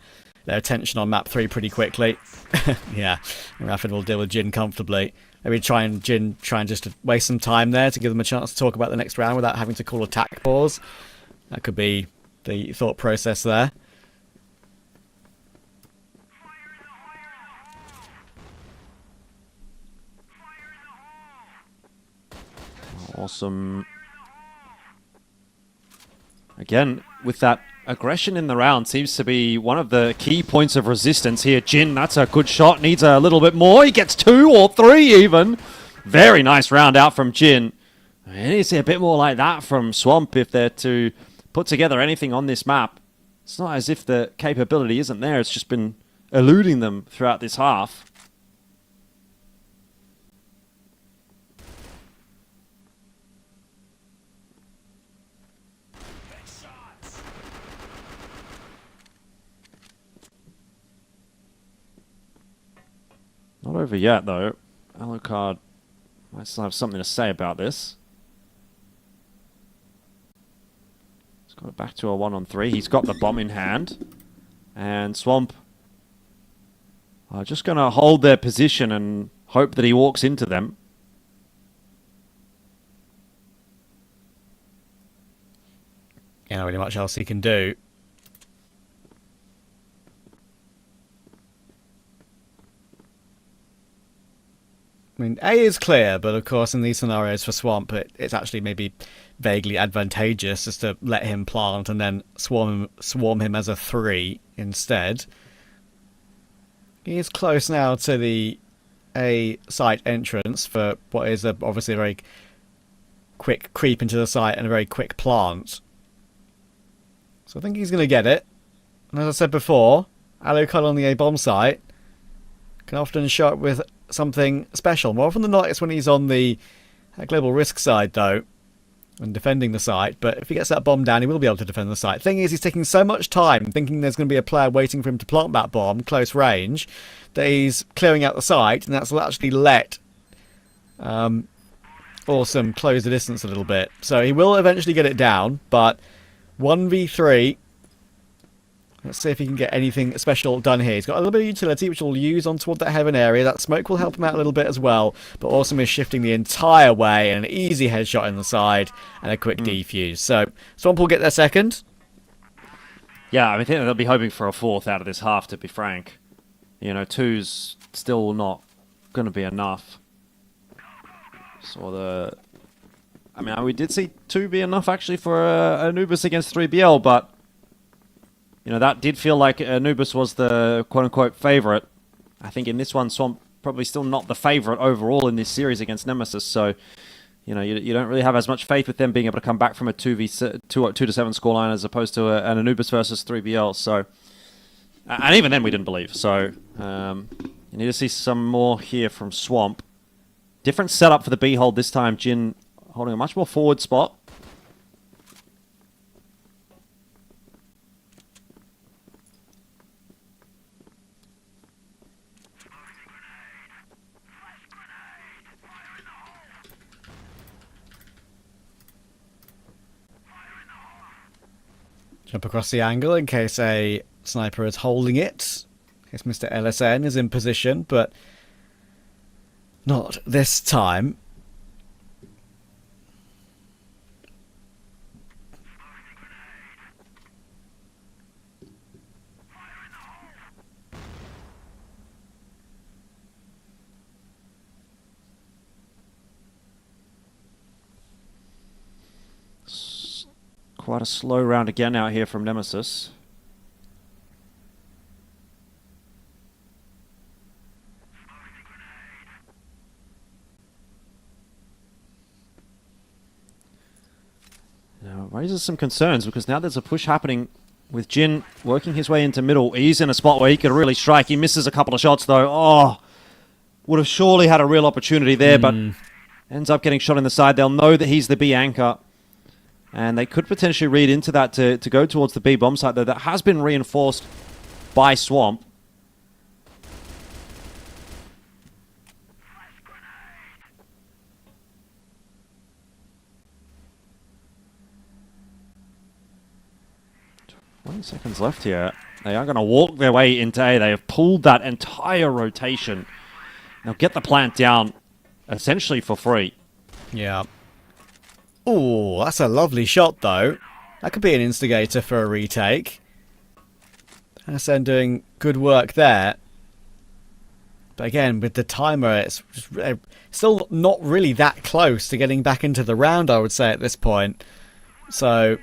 attention on map 3 pretty quickly. Yeah, Rapid will deal with Jin comfortably. Maybe Jin try and just waste some time there to give them a chance to talk about the next round without having to call attack pause. That could be the thought process there. Awesome. Again, with that aggression in the round, seems to be one of the key points of resistance here. Jin, that's a good shot. Needs a little bit more. He gets 2 or 3 even. Very nice round out from Jin. I need to see a bit more like that from Swamp if they're to put together anything on this map. It's not as if the capability isn't there. It's just been eluding them throughout this half. Not over yet, though. Alucard might still have something to say about this. He's got it back to a 1-on-3. He's got the bomb in hand. And Swamp are just going to hold their position and hope that he walks into them. Yeah, not really much else he can do. I mean, A is clear, but of course in these scenarios for Swamp, it's actually maybe vaguely advantageous just to let him plant and then swarm him as a 3 instead. He is close now to the A site entrance for what is obviously a very quick creep into the site and a very quick plant. So I think he's going to get it. And as I said before, Alucard on the A bomb site can often show up with something special. More often than not, it's when he's on the global risk side, though, and defending the site. But if he gets that bomb down, he will be able to defend the site. Thing is, he's taking so much time, thinking there's going to be a player waiting for him to plant that bomb close range, that he's clearing out the site, and that's actually let Awesome close the distance a little bit. So he will eventually get it down, but 1v3, Let's see if he can get anything special done here. He's got a little bit of utility, which we'll use on toward that heaven area. That smoke will help him out a little bit as well. But Awesome is shifting the entire way, and an easy headshot in the side, and a quick defuse. So Swamp will get their second. Yeah, I think they'll be hoping for a fourth out of this half, to be frank. You know, two's still not going to be enough. So I mean, we did see 2 be enough, actually, for Anubis against 3BL, but you know, that did feel like Anubis was the quote-unquote favourite. I think in this one, Swamp probably still not the favourite overall in this series against Nemesis. So, you know, you don't really have as much faith with them being able to come back from a 2-7 scoreline as opposed to an Anubis versus 3BL. So, and even then we didn't believe. So, you need to see some more here from Swamp. Different setup for the B hold this time. Jin holding a much more forward spot. Jump across the angle in case a sniper is holding it. In case Mr. LSN is in position, but not this time. Quite a slow round again out here from Nemesis. Now, it raises some concerns because now there's a push happening with Jin working his way into middle. He's in a spot where he could really strike. He misses a couple of shots though. Oh, would have surely had a real opportunity there, but ends up getting shot in the side. They'll know that he's the B anchor. And they could potentially read into that to go towards the B bomb site, though that has been reinforced by Swamp. Seconds left here. They are going to walk their way into A. They have pulled that entire rotation. They'll get the plant down essentially for free. Yeah. Oh, that's a lovely shot, though. That could be an instigator for a retake. SN doing good work there. But again, with the timer, it's still not really that close to getting back into the round, I would say, at this point. So,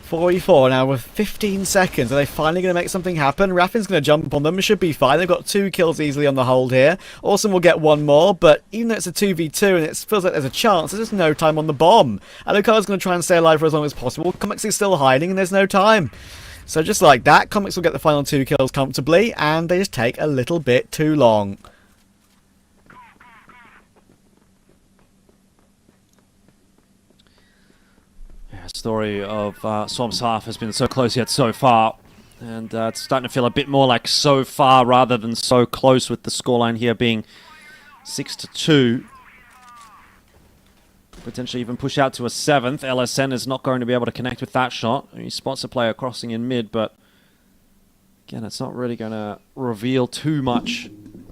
44 now with 15 seconds. Are they finally going to make something happen? Raffin's going to jump on them. It should be fine. They've got 2 kills easily on the hold here. Awesome will get 1 more, but even though it's a 2v2 and it feels like there's a chance, there's just no time on the bomb. Alucard's going to try and stay alive for as long as possible. Comics is still hiding and there's no time. So just like that, Comics will get the final 2 kills comfortably, and they just take a little bit too long. Story of Swamp's half has been so close yet so far, and it's starting to feel a bit more like so far rather than so close, with the scoreline here being 6-2. Potentially even push out to a 7th. LSN is not going to be able to connect with that shot. He spots a player crossing in mid, but again, it's not really going to reveal too much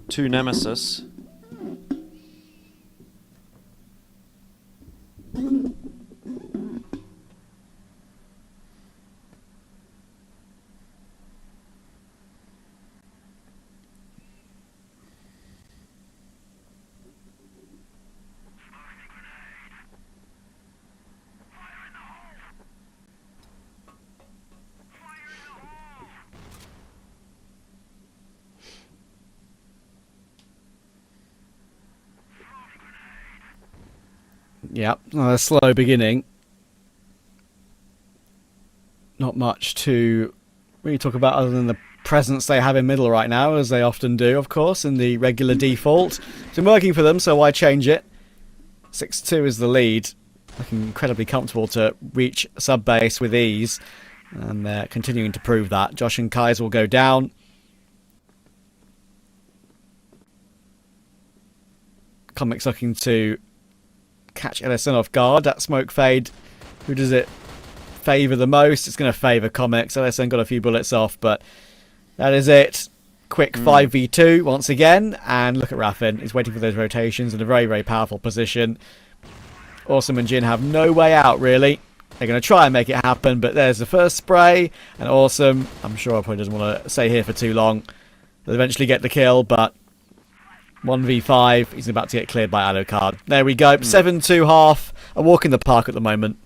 to Nemesis. Yep, a slow beginning. Not much to really talk about other than the presence they have in middle right now, as they often do, of course, in the regular default. It's been working for them, so why change it? 6-2 is the lead. Looking incredibly comfortable to reach sub-base with ease, and they're continuing to prove that. Josh and Kais will go down. Comics looking to catch LSN off guard. That smoke fade, who does it favour the most? It's going to favour Comics. LSN got a few bullets off, but that is it. Quick 5v2 once again, and look at Raffin. He's waiting for those rotations in a very, very powerful position. Awesome and Jin have no way out, really. They're going to try and make it happen, but there's the first spray, and Awesome, I'm sure I probably doesn't want to stay here for too long. They'll eventually get the kill, but 1v5, he's about to get cleared by Alucard. There we go, 7-2 half, a walk in the park at the moment.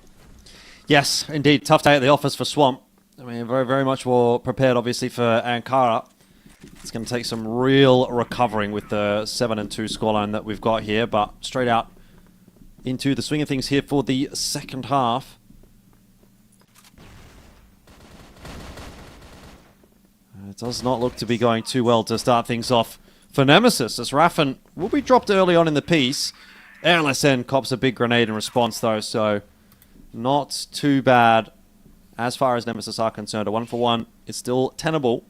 Yes, indeed, tough day at the office for Swamp. I mean, very, very much more prepared, obviously, for Ankara. It's going to take some real recovering with the 7-2 scoreline that we've got here, but straight out into the swing of things here for the second half. It does not look to be going too well to start things off for Nemesis, as Raffin will be dropped early on in the piece. LSN cops a big grenade in response, though, so not too bad as far as Nemesis are concerned. A 1-for-1 is still tenable.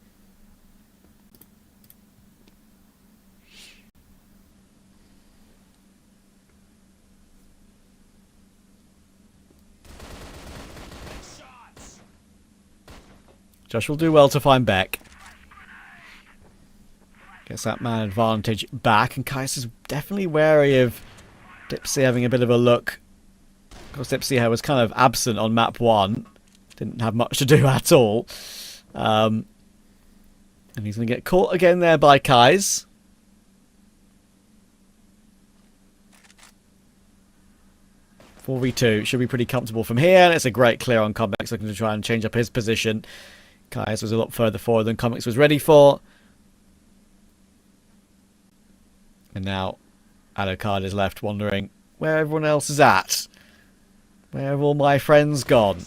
Josh will do well to find Beck. Gets that man advantage back, and Kais is definitely wary of Dipsy having a bit of a look. Of course, Dipsy was kind of absent on map 1. Didn't have much to do at all. And he's going to get caught again there by Kais. .4v2 should be pretty comfortable from here, and it's a great clear on Comics, looking to try and change up his position. Kais was a lot further forward than Comics was ready for. And now Alucard is left wondering where everyone else is at. Where have all my friends gone?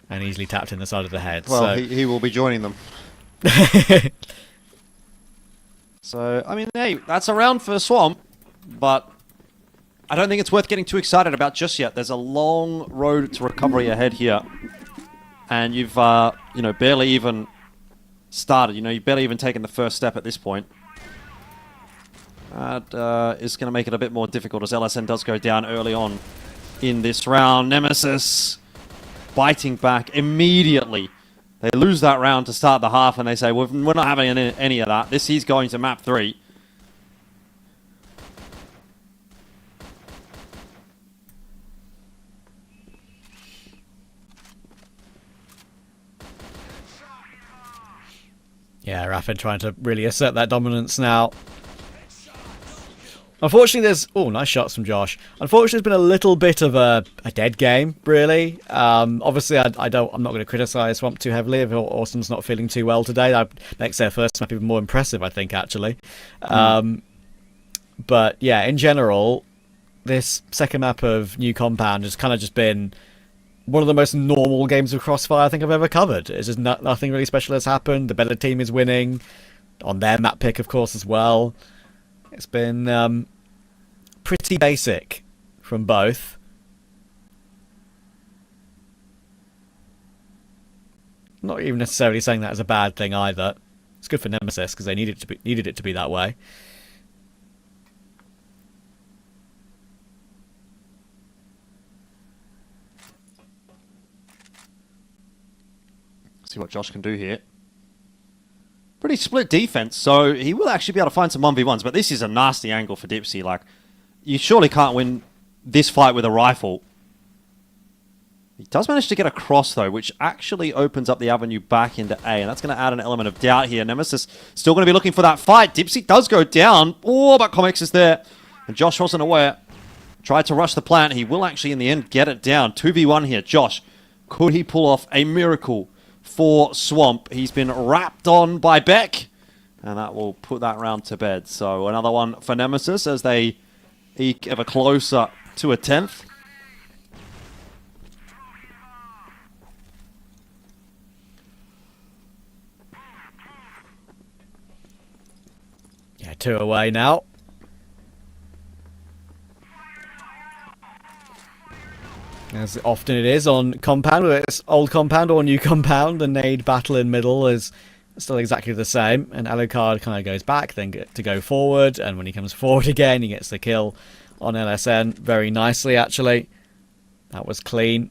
And easily tapped in the side of the head. Well, so he will be joining them. So, I mean, hey, that's a round for Swamp, but I don't think it's worth getting too excited about just yet. There's a long road to recovery ahead here. And you've, barely even started. You've barely even taken the first step at this point. That is going to make it a bit more difficult as LSN does go down early on in this round. Nemesis biting back immediately. They lose that round to start the half and they say, we're not having any of that. This is going to map 3. yeah, Raffin trying to really assert that dominance now. Unfortunately, there's... Oh, nice shots from Josh. Unfortunately, there's been a little bit of a dead game, really. Obviously, I'm not going to criticise Swamp too heavily if Awesome's not feeling too well today. That makes their first map even more impressive, I think, actually. But, yeah, in general, this second map of New Compound has kind of just been one of the most normal games of CrossFire I think I've ever covered. It's just nothing really special has happened. The better team is winning. On their map pick, of course, as well. It's been pretty basic from both. Not even necessarily saying that as a bad thing either. It's good for Nemesis because they needed it to be that way. See what Josh can do here. Pretty split defense, so he will actually be able to find some 1v1s, but this is a nasty angle for Dipsy. Like, you surely can't win this fight with a rifle. He does manage to get across, though, which actually opens up the avenue back into A, and that's going to add an element of doubt here. Nemesis still going to be looking for that fight. Dipsy does go down. Oh, but Comics is there, and Josh wasn't aware. Tried to rush the plant. He will actually, in the end, get it down. 2v1 here. Josh, could he pull off a miracle for Swamp? He's been wrapped on by Beck, and that will put that round to bed. So another one for Nemesis as they eke ever closer to a 10th. Yeah, 2 away now. As often it is on Compound, whether it's old Compound or new Compound, the nade battle in middle is still exactly the same. And Alucard kind of goes back, then to go forward, and when he comes forward again, he gets the kill on LSN very nicely, actually. That was clean.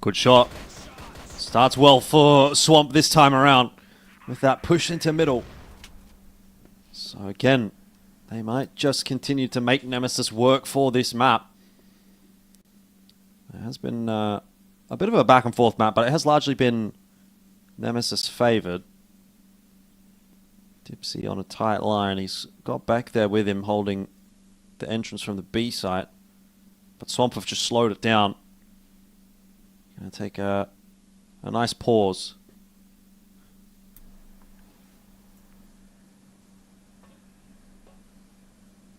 Good shot. Starts well for Swamp this time around with that push into middle. So again, they might just continue to make Nemesis work for this map. It has been a bit of a back and forth map, but it has largely been Nemesis favoured. Dipsy on a tight line. He's got back there with him holding the entrance from the B site. But Swamp have just slowed it down. Gonna take a nice pause.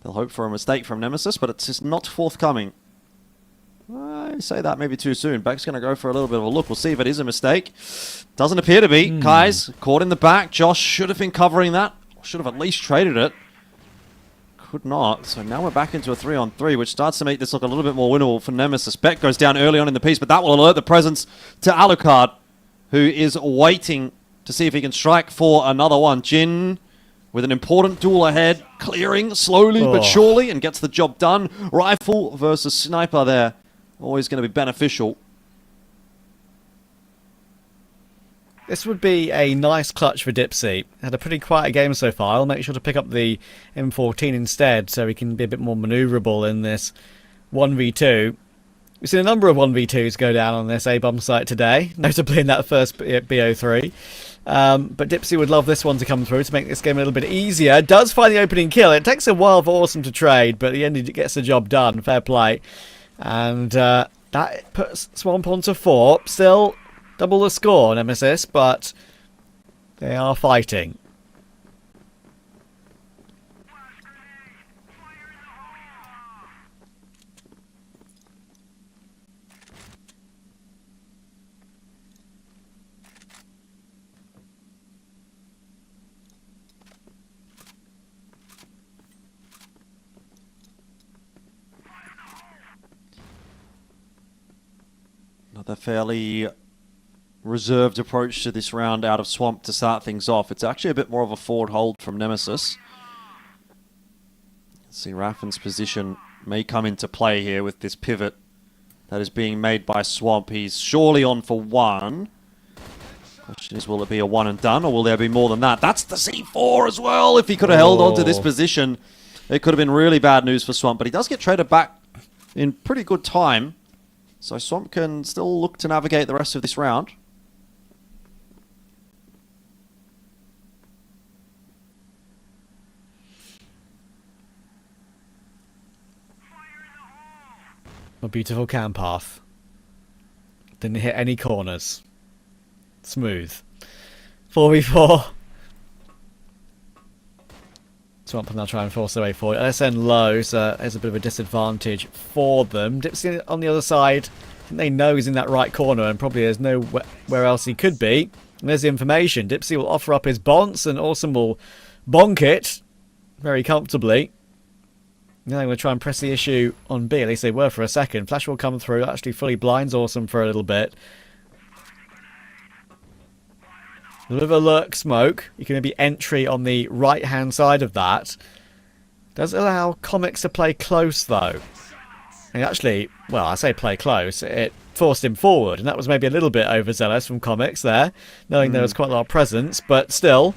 They'll hope for a mistake from Nemesis, but it's just not forthcoming. I say that maybe too soon. Beck's going to go for a little bit of a look. We'll see if it is a mistake. Doesn't appear to be. Kai's caught in the back. Josh should have been covering that. Should have at least traded it. Could not. So now we're back into a 3-on-3, which starts to make this look a little bit more winnable for Nemesis. Beck goes down early on in the piece, but that will alert the presence to Alucard, who is waiting to see if he can strike for another one. Jin with an important duel ahead, clearing slowly but surely, and gets the job done. Rifle versus sniper there. Always going to be beneficial. This would be a nice clutch for Dipsy. Had a pretty quiet game so far. I'll make sure to pick up the M14 instead so he can be a bit more manoeuvrable in this 1v2. We've seen a number of 1v2s go down on this A-bomb site today, notably in that first BO3. But Dipsy would love this one to come through to make this game a little bit easier. Does find the opening kill. It takes a while for Awesome to trade, but at the end he gets the job done. Fair play. And that puts Swamp onto 4. Still double the score, Nemesis, but they are fighting. Another fairly reserved approach to this round out of Swamp to start things off. It's actually a bit more of a forward hold from Nemesis. Let's see, Raffin's position may come into play here with this pivot that is being made by Swamp. He's surely on for 1. Question is, will it be a 1 and done, or will there be more than that? That's the C4 as well! If he could have held on to this position, it could have been really bad news for Swamp, but he does get traded back in pretty good time. So Swamp can still look to navigate the rest of this round. A beautiful cam path. Didn't hit any corners. Smooth. 4v4. Swamp will now try and force their way forward. LSN low, so there's a bit of a disadvantage for them. Dipsy on the other side, I think they know he's in that right corner and probably there's nowhere else he could be. And there's the information. Dipsy will offer up his bonce and Awesome will bonk it very comfortably. Now they're going to try and press the issue on B, at least they were for a second. Flash will come through, actually fully blinds Awesome for a little bit. A little bit of a lurk smoke. You can maybe entry on the right-hand side of that. Does allow Comics to play close, though. And actually, well, I say play close. It forced him forward, and that was maybe a little bit overzealous from Comics there, knowing there was quite a lot of presence. But still,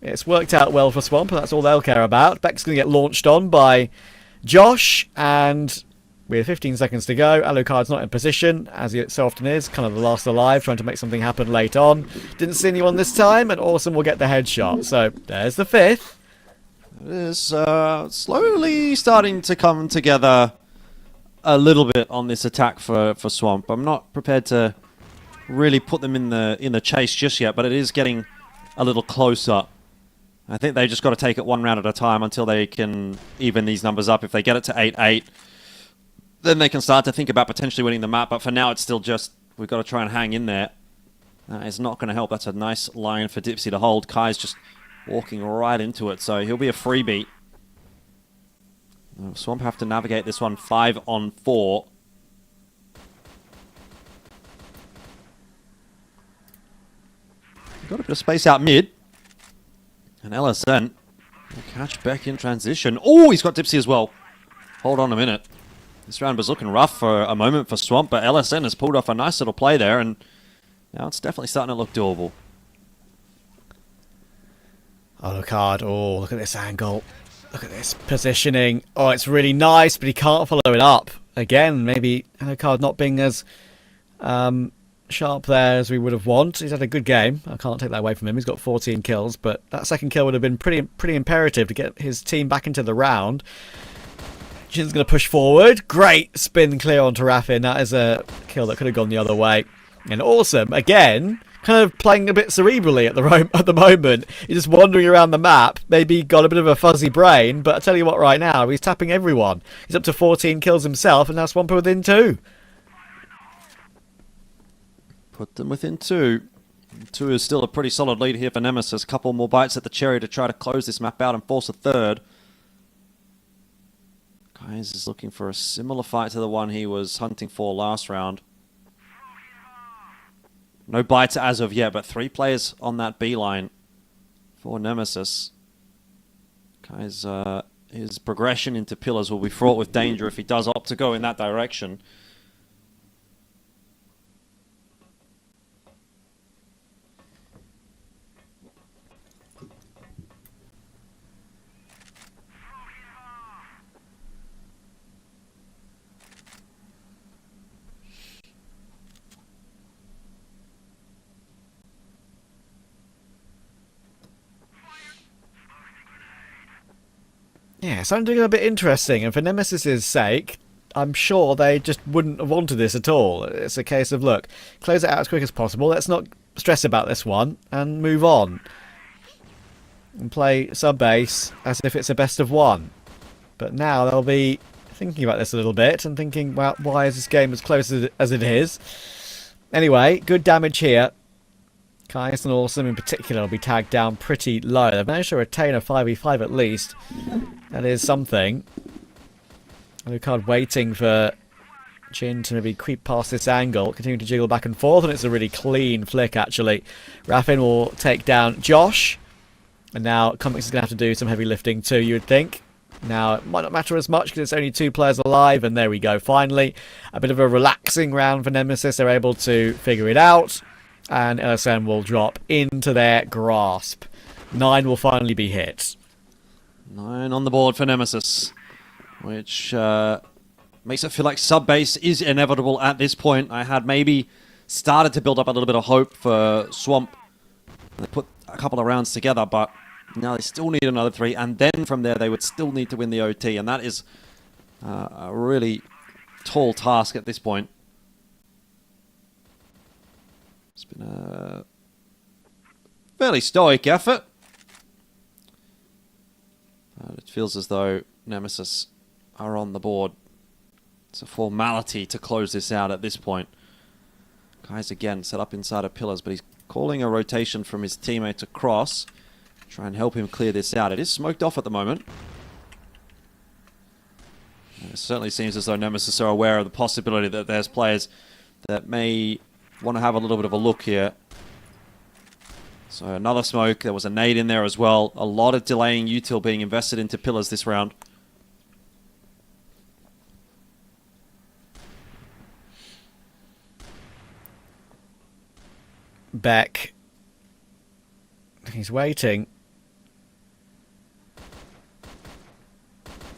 it's worked out well for Swamp, and that's all they'll care about. Beck's going to get launched on by Josh, and with 15 seconds to go, Alucard's not in position, as he so often is, kind of the last alive, trying to make something happen late on. Didn't see anyone this time, and Awesome will get the headshot. So there's the 5th. It is slowly starting to come together a little bit on this attack for Swamp. I'm not prepared to really put them in the chase just yet, but it is getting a little closer. I think they've just got to take it one round at a time until they can even these numbers up. If they get it to 8-8, then they can start to think about potentially winning the map. But for now, it's still just, we've got to try and hang in there. That is not going to help. That's a nice line for Dipsy to hold. Kai's just walking right into it, so he'll be a freebie. Swamp have to navigate this one 5-on-4. Got a bit of space out mid. And LSN will catch Beck in transition. Oh, he's got Dipsy as well. Hold on a minute. This round was looking rough for a moment for Swamp, but LSN has pulled off a nice little play there, and now it's definitely starting to look doable. Alucard, oh, look at this angle. Look at this positioning. Oh, it's really nice, but he can't follow it up. Again, maybe Alucard not being as sharp there as we would have wanted. He's had a good game. I can't take that away from him. He's got 14 kills, but that second kill would have been pretty imperative to get his team back into the round. Jin's going to push forward. Great spin clear onto Raffin. That is a kill that could have gone the other way. And awesome. Again, kind of playing a bit cerebrally at the moment. He's just wandering around the map. Maybe got a bit of a fuzzy brain, but I tell you what, right now, he's tapping everyone. He's up to 14 kills himself, and now Swamper within 2. Put them within 2. 2 is still a pretty solid lead here for Nemesis. A couple more bites at the cherry to try to close this map out and force a third. Guys is looking for a similar fight to the one he was hunting for last round. No bites as of yet, but 3 players on that B line for Nemesis. Guys, his progression into pillars will be fraught with danger if he does opt to go in that direction. Yeah, something a bit interesting, and for Nemesis' sake, I'm sure they just wouldn't have wanted this at all. It's a case of, look, close it out as quick as possible, let's not stress about this one, and move on. And play sub-base as if it's a best of 1. But now they'll be thinking about this a little bit, and thinking, well, why is this game as close as it is? Anyway, good damage here. Kais and Awesome in particular will be tagged down pretty low. They've managed to retain a 5v5 at least. That is something. Alucard waiting for Jin to maybe creep past this angle, continue to jiggle back and forth, and it's a really clean flick actually. Raffin will take down Josh, and now Comics is going to have to do some heavy lifting too, you would think. Now, it might not matter as much because it's only 2 players alive, and there we go, finally. A bit of a relaxing round for Nemesis. They're able to figure it out, and LSN will drop into their grasp. 9 will finally be hit. 9 on the board for Nemesis, which makes it feel like sub-base is inevitable at this point. I had maybe started to build up a little bit of hope for Swamp. They put a couple of rounds together, but now they still need another 3, and then from there they would still need to win the OT, and that is a really tall task at this point. It's been a fairly stoic effort. It feels as though Nemesis are on the board. It's a formality to close this out at this point. Guys again set up inside of pillars, but he's calling a rotation from his teammate to cross. Try and help him clear this out. It is smoked off at the moment. It certainly seems as though Nemesis are aware of the possibility that there's players that may want to have a little bit of a look here. So another smoke. There was a nade in there as well. A lot of delaying util being invested into pillars this round. Beck. He's waiting.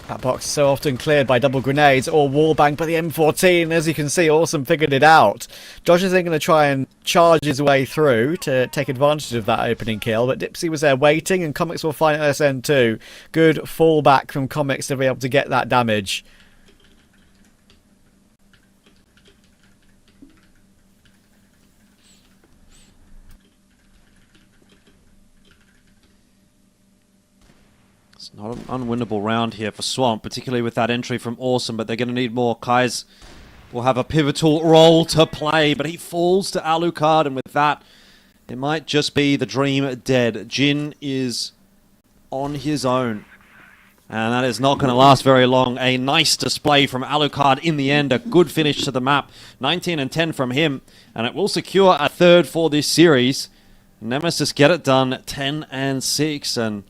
That box is so often cleared by double grenades or wallbang by the M14. As you can see, Awesome figured it out. Josh is then going to try and charge his way through to take advantage of that opening kill, but Dipsy was there waiting, and Comics will find LSN too. Good fallback from Comics to be able to get that damage. It's not an unwinnable round here for Swamp, particularly with that entry from Awesome, but they're going to need more. Kais will have a pivotal role to play, but he falls to Alucard, and with that, it might just be the dream dead. Jin is on his own, and that is not going to last very long. A nice display from Alucard in the end, a good finish to the map. 19 and 10 from him, and it will secure a third for this series. Nemesis get it done, 10 and 6, and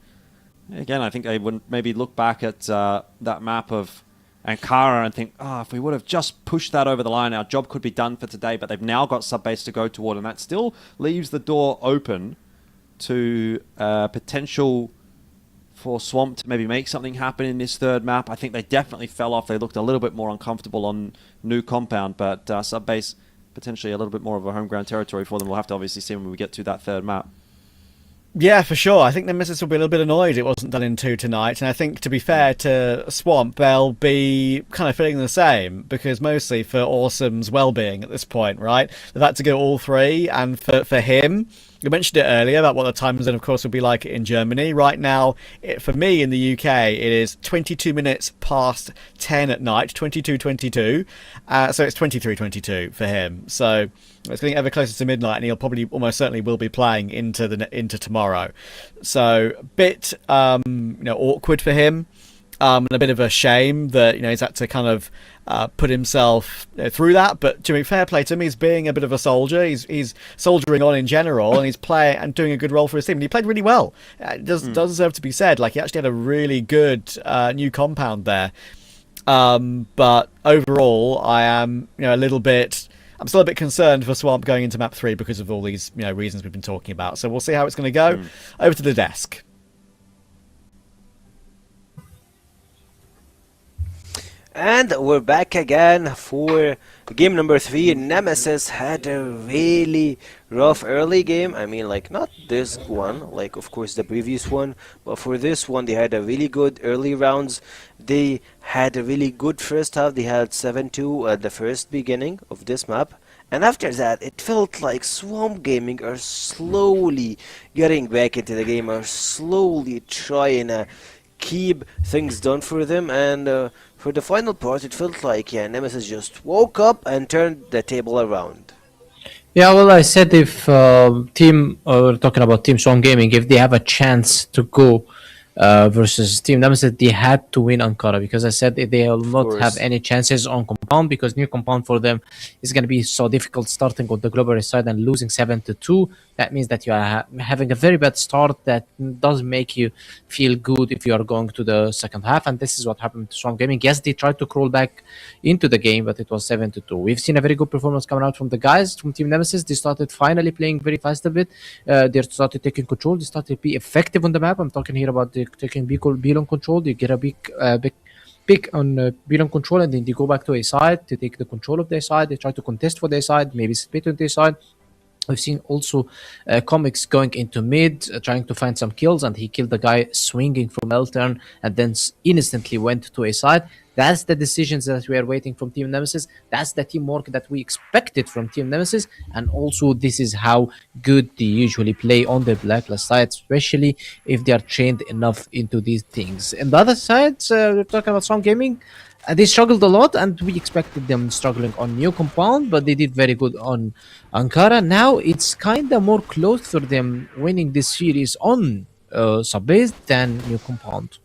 again, I think they would maybe look back at that map of Ankara and think, if we would have just pushed that over the line, our job could be done for today. But they've now got sub-base to go toward, and that still leaves the door open to potential for Swamp to maybe make something happen in this third map. I think they definitely fell off. They looked a little bit more uncomfortable on New Compound, but sub-base potentially a little bit more of a home ground territory for them. We'll have to obviously see when we get to that third map. Yeah, for sure. I think Nemesis will be a little bit annoyed it wasn't done in 2 tonight. And I think, to be fair to Swamp, they'll be kind of feeling the same, because mostly for Awesome's well-being at this point, right? They've had to go all 3, and for him, you mentioned it earlier about what the time zone, of course, would be like in Germany. Right now, for me in the UK, it is 22 minutes past 10 at night, 22:22. So it's 23:22 for him. So it's getting ever closer to midnight, and he'll probably almost certainly will be playing into tomorrow. So a bit awkward for him. And a bit of a shame that he's had to kind of put himself through that. But to be fair play to him, he's being a bit of a soldier. He's soldiering on in general, and he's playing and doing a good role for his team. And he played really well. It does deserve to be said. Like, he actually had a really good New Compound there. But overall, I am I'm still a bit concerned for Swamp going into map 3 because of all these reasons we've been talking about. So we'll see how it's going to go. Over to the desk. And we're back again for game number 3. Nemesis had a really rough early game. I mean, like, not this one, like, of course, the previous one. But for this one, they had a really good early rounds. They had a really good first half. They had 7-2 at the first beginning of this map. And after that, it felt like Swamp Gaming are slowly getting back into the game, are slowly trying to keep things done for them. And for the final part, it felt like, Nemesis just woke up and turned the table around. Yeah, well, I said if we're talking about Team Swamp Gaming, if they have a chance to go versus Team Nemesis, they had to win Ankara, because I said they will not have any chances on Compound, because New Compound for them is going to be so difficult starting on the global side and losing 7-2. That means that you are having a very bad start that does make you feel good if you are going to the second half, and this is what happened to Swamp Gaming. Yes, they tried to crawl back into the game, but it was 7-2. We've seen a very good performance coming out from the guys from Team Nemesis. They started finally playing very fast a bit. They started taking control. They started to be effective on the map. I'm talking here about taking B-long control. They get a big pick on B-long control, and then they go back to A side to take the control of their side. They try to contest for their side, maybe split on their side. We've seen also Comics going into mid, trying to find some kills, and he killed the guy swinging from L-turn and then instantly went to A side. That's the decisions that we are waiting from Team Nemesis. That's the teamwork that we expected from Team Nemesis. And also, this is how good they usually play on the Blacklist side, especially if they are trained enough into these things. And the other side, we're talking about Swamp Gaming. They struggled a lot, and we expected them struggling on New Compound, but they did very good on Ankara. Now it's kind of more close for them winning this series on sub-base than New Compound.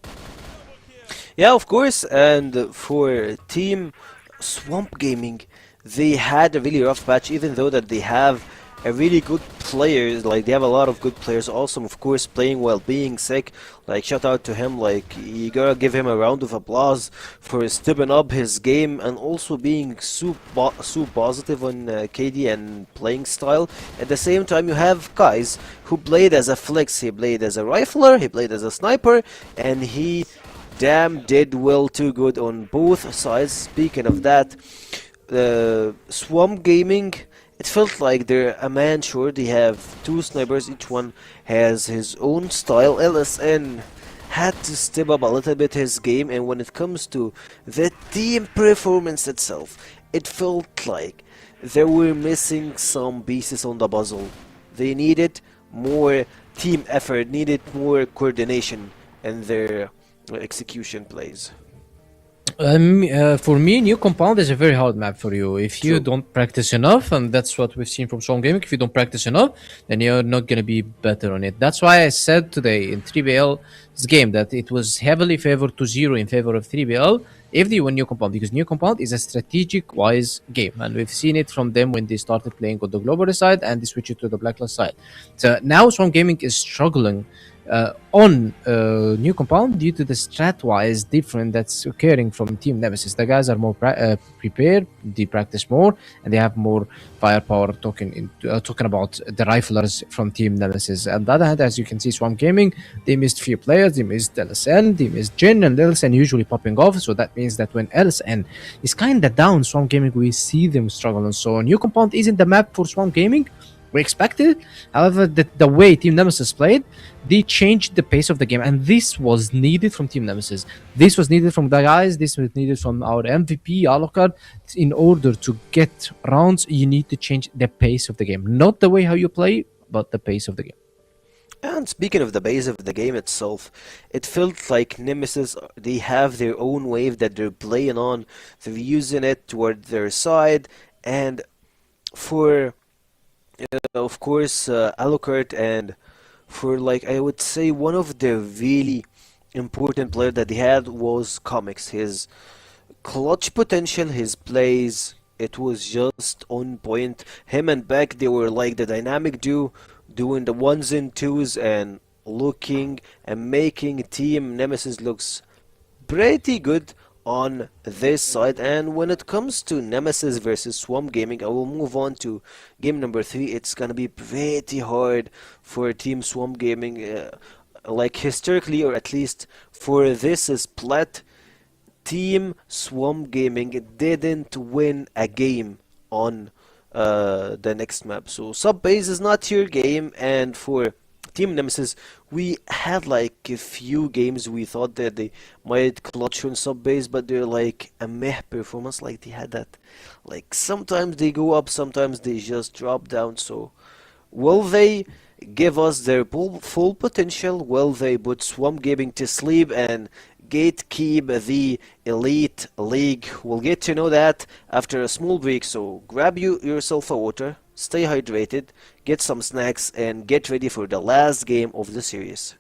Yeah, of course, and for Team Swamp Gaming, they had a really rough patch, even though that they have a really good players, like they have a lot of good players. Awesome, of course, playing while being sick. Like, shout out to him, like, you gotta give him a round of applause for stepping up his game and also being super positive on KD and playing style. At the same time, you have guys who played as a flex, he played as a rifler, he played as a sniper, and he damn did well too good on both sides. Speaking of that, Swamp Gaming, it felt like they're a man short. They have 2 snipers, each one has his own style. LSN had to step up a little bit his game, and when it comes to the team performance itself, it felt like they were missing some pieces on the puzzle. They needed more team effort, needed more coordination in their execution plays. For me, New Compound is a very hard map for you. If you don't practice enough, and that's what we've seen from Swamp Gaming, if you don't practice enough, then you're not going to be better on it. That's why I said today in 3BL's game that it was heavily favored to 0 in favor of 3BL if they win New Compound, because New Compound is a strategic-wise game, and we've seen it from them when they started playing on the global side and they switched it to the Blacklist side. So now Swamp Gaming is struggling on new compound due to the strat-wise difference that's occurring from Team Nemesis. The guys are more prepared, they practice more, and they have more firepower. Talking about the riflers from Team Nemesis. On the other hand, as you can see, Swamp Gaming, they missed few players. They missed LSN, they missed Jin, and LSN usually popping off. So that means that when LSN is kind of down, Swamp Gaming, we see them struggling. So new compound isn't the map for Swamp Gaming. We expected, however, the way Team Nemesis played, they changed the pace of the game, and this was needed from Team Nemesis. This was needed from the guys. This was needed from our MVP, Alucard. In order to get rounds, you need to change the pace of the game, not the way how you play, but the pace of the game. And speaking of the base of the game itself, it felt like Nemesis, they have their own wave that they're playing on. They're using it toward their side, and for of course, Alucard, and for like I would say one of the really important player that they had was Comics. His clutch potential, his plays, it was just on point. Him and Beck, they were like the dynamic duo, doing the ones and twos and looking and making Team Nemesis looks pretty good on this side. And when it comes to Nemesis versus Swamp Gaming, I will move on to game number 3. It's gonna be pretty hard for Team Swamp Gaming, like historically, or at least for this split. Team Swamp Gaming didn't win a game on the next map, so sub base is not your game. And for Team Nemesis, we had like a few games we thought that they might clutch on sub base, but they're like a meh performance. Like they had that, like sometimes they go up, sometimes they just drop down. So will they give us their full potential? Will they put Swamp Gaming to sleep and gatekeep the Elite League? We'll get to know that after a small break, so grab yourself a water, stay hydrated, get some snacks, and get ready for the last game of the series.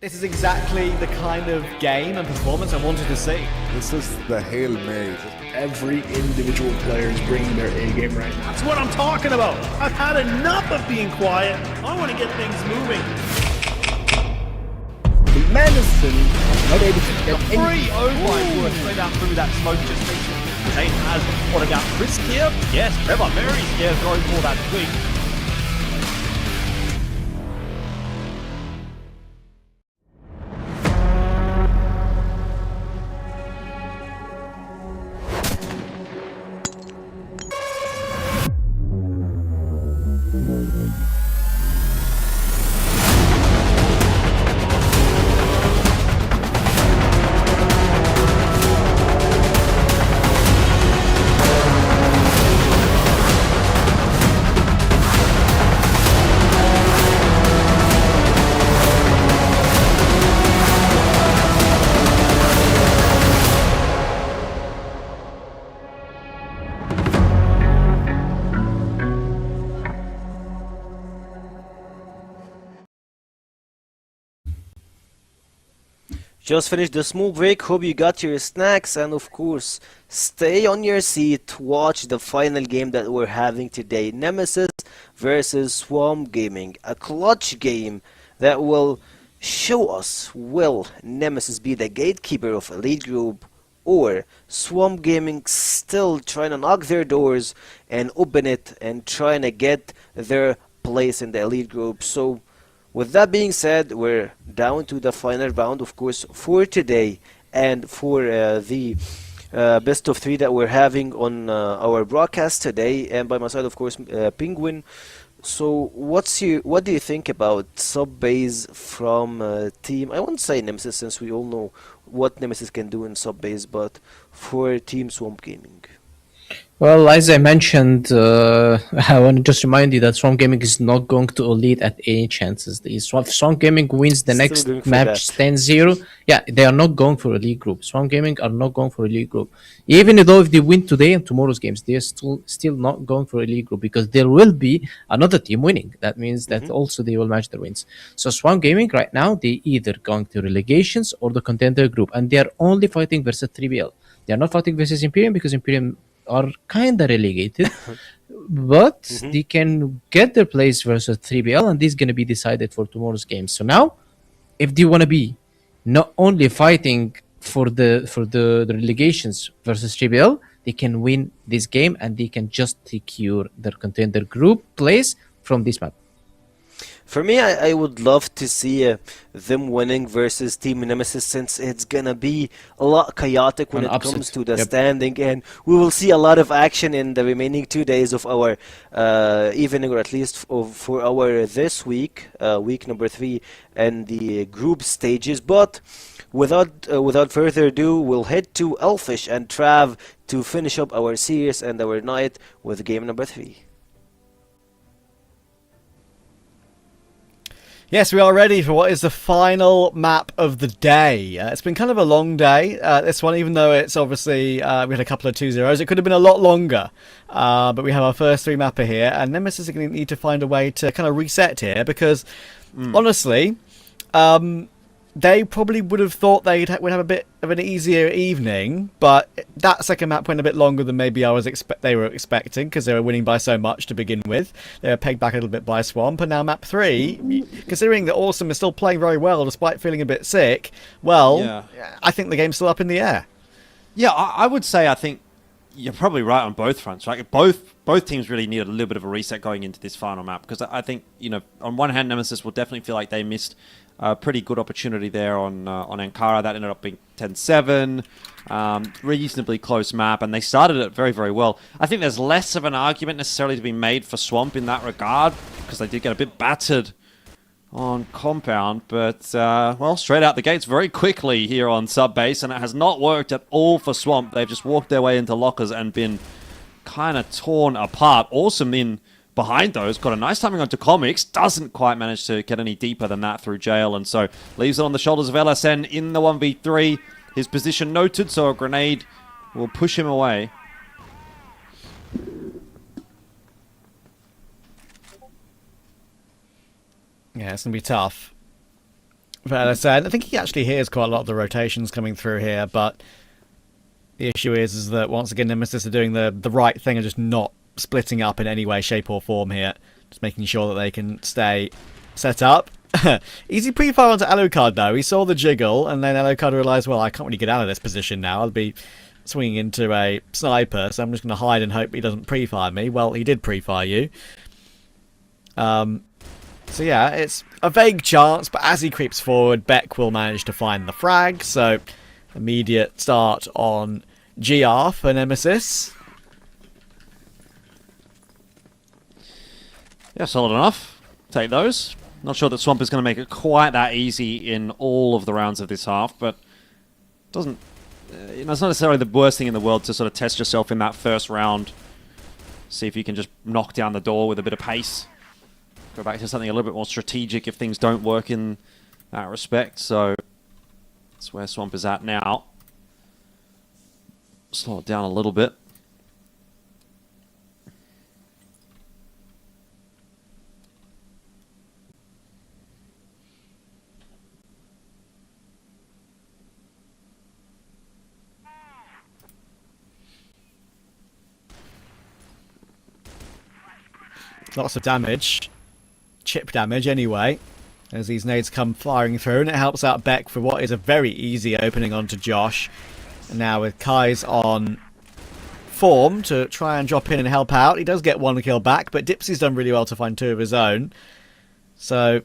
This is exactly the kind of game and performance I wanted to see. This is the Hail Mary. Every individual player is bringing their A game right now. That's what I'm talking about. I've had enough of being quiet. I want to get things moving. The Madison not able to get any. Oh my word, straight out through that smoke just mentioned. Zane has spotting out Frisk here. Yes, Trevor Mary's here going for that twig. Just finished the small break, hope you got your snacks, and of course, stay on your seat to watch the final game that we're having today. Nemesis versus Swamp Gaming, a clutch game that will show us, will Nemesis be the gatekeeper of Elite Group, or Swamp Gaming still trying to knock their doors and open it and trying to get their place in the Elite Group. So with that being said, we're down to the final round, of course, for today and for the best of three that we're having on our broadcast today. And by my side, of course, Penguin. So what do you think about sub-base from team, I won't say Nemesis since we all know what Nemesis can do in sub-base, but for Team Swamp Gaming? Well, as I mentioned, I want to just remind you that Swamp Gaming is not going to Elite at any chances. If Swamp Gaming wins the next match 10-0, yeah, they are not going for Elite Group. Swamp Gaming are not going for Elite Group. Even though if they win today and tomorrow's games, they're still not going for Elite Group because there will be another team winning. That means that also they will match their wins. So Swamp Gaming right now, they either going to relegations or the Contender Group, and they are only fighting versus 3BL. They are not fighting versus Imperium because Imperium are kind of relegated, but they can get their place versus 3BL, and this is going to be decided for tomorrow's game. So now, if they want to be not only fighting for the relegations versus 3BL, they can win this game and they can just secure their Contender Group place from this map. For me, I would love to see them winning versus Team Nemesis, since it's gonna be a lot chaotic when it comes to the standing, and we will see a lot of action in the remaining 2 days of our evening, or at least for our this week, week number 3, and the group stages. But without further ado, we'll head to Elfish and Trav to finish up our series and our night with game number 3. Yes, we are ready for what is the final map of the day. It's been kind of a long day, this one, even though it's obviously, we had a couple of 2-0s. It could have been a lot longer, but we have our first 3 mapper here, and Nemesis is going to need to find a way to kind of reset here, because, honestly, they probably would have thought would have a bit of an easier evening, but that second map went a bit longer than maybe they were expecting, because they were winning by so much to begin with. They were pegged back a little bit by Swamp, and now map 3, considering that Awesome is still playing very well despite feeling a bit sick, well, I think the game's still up in the air. Yeah, I would say I think you're probably right on both fronts, right? Both teams really needed a little bit of a reset going into this final map, because I think, on one hand, Nemesis will definitely feel like they missed a pretty good opportunity there on Ankara. That ended up being 10-7, reasonably close map, and they started it very, very well. I think there's less of an argument necessarily to be made for Swamp in that regard, because they did get a bit battered on Compound, but, well, straight out the gates very quickly here on Subbase, and it has not worked at all for Swamp. They've just walked their way into lockers and been kind of torn apart. Awesome in behind those, got a nice timing onto Comics, doesn't quite manage to get any deeper than that through jail, and so leaves it on the shoulders of LSN in the 1v3. His position noted, so a grenade will push him away. Yeah, it's going to be tough. for LSN. I think he actually hears quite a lot of the rotations coming through here, but the issue is that once again Nemesis are doing the right thing and just not splitting up in any way, shape or form here. Just making sure that they can stay set up. Easy pre-fire onto Alucard though. He saw the jiggle and then Alucard realised, well, I can't really get out of this position now. I'll be swinging into a sniper, so I'm just going to hide and hope he doesn't pre-fire me. Well, he did pre-fire you. So yeah, it's a vague chance, but as he creeps forward, Beck will manage to find the frag. So immediate start on GR for Nemesis. Yeah, solid enough. Take those. Not sure that Swamp is going to make it quite that easy in all of the rounds of this half, but doesn't. It's not necessarily the worst thing in the world to sort of test yourself in that first round. See if you can just knock down the door with a bit of pace. Go back to something a little bit more strategic if things don't work in that respect. So that's where Swamp is at now. Slow it down a little bit. Lots of damage. Chip damage anyway, as these nades come firing through, and it helps out Beck for what is a very easy opening onto Josh. And now with Kai's on form to try and drop in and help out. He does get one kill back, but Dipsy's done really well to find two of his own. So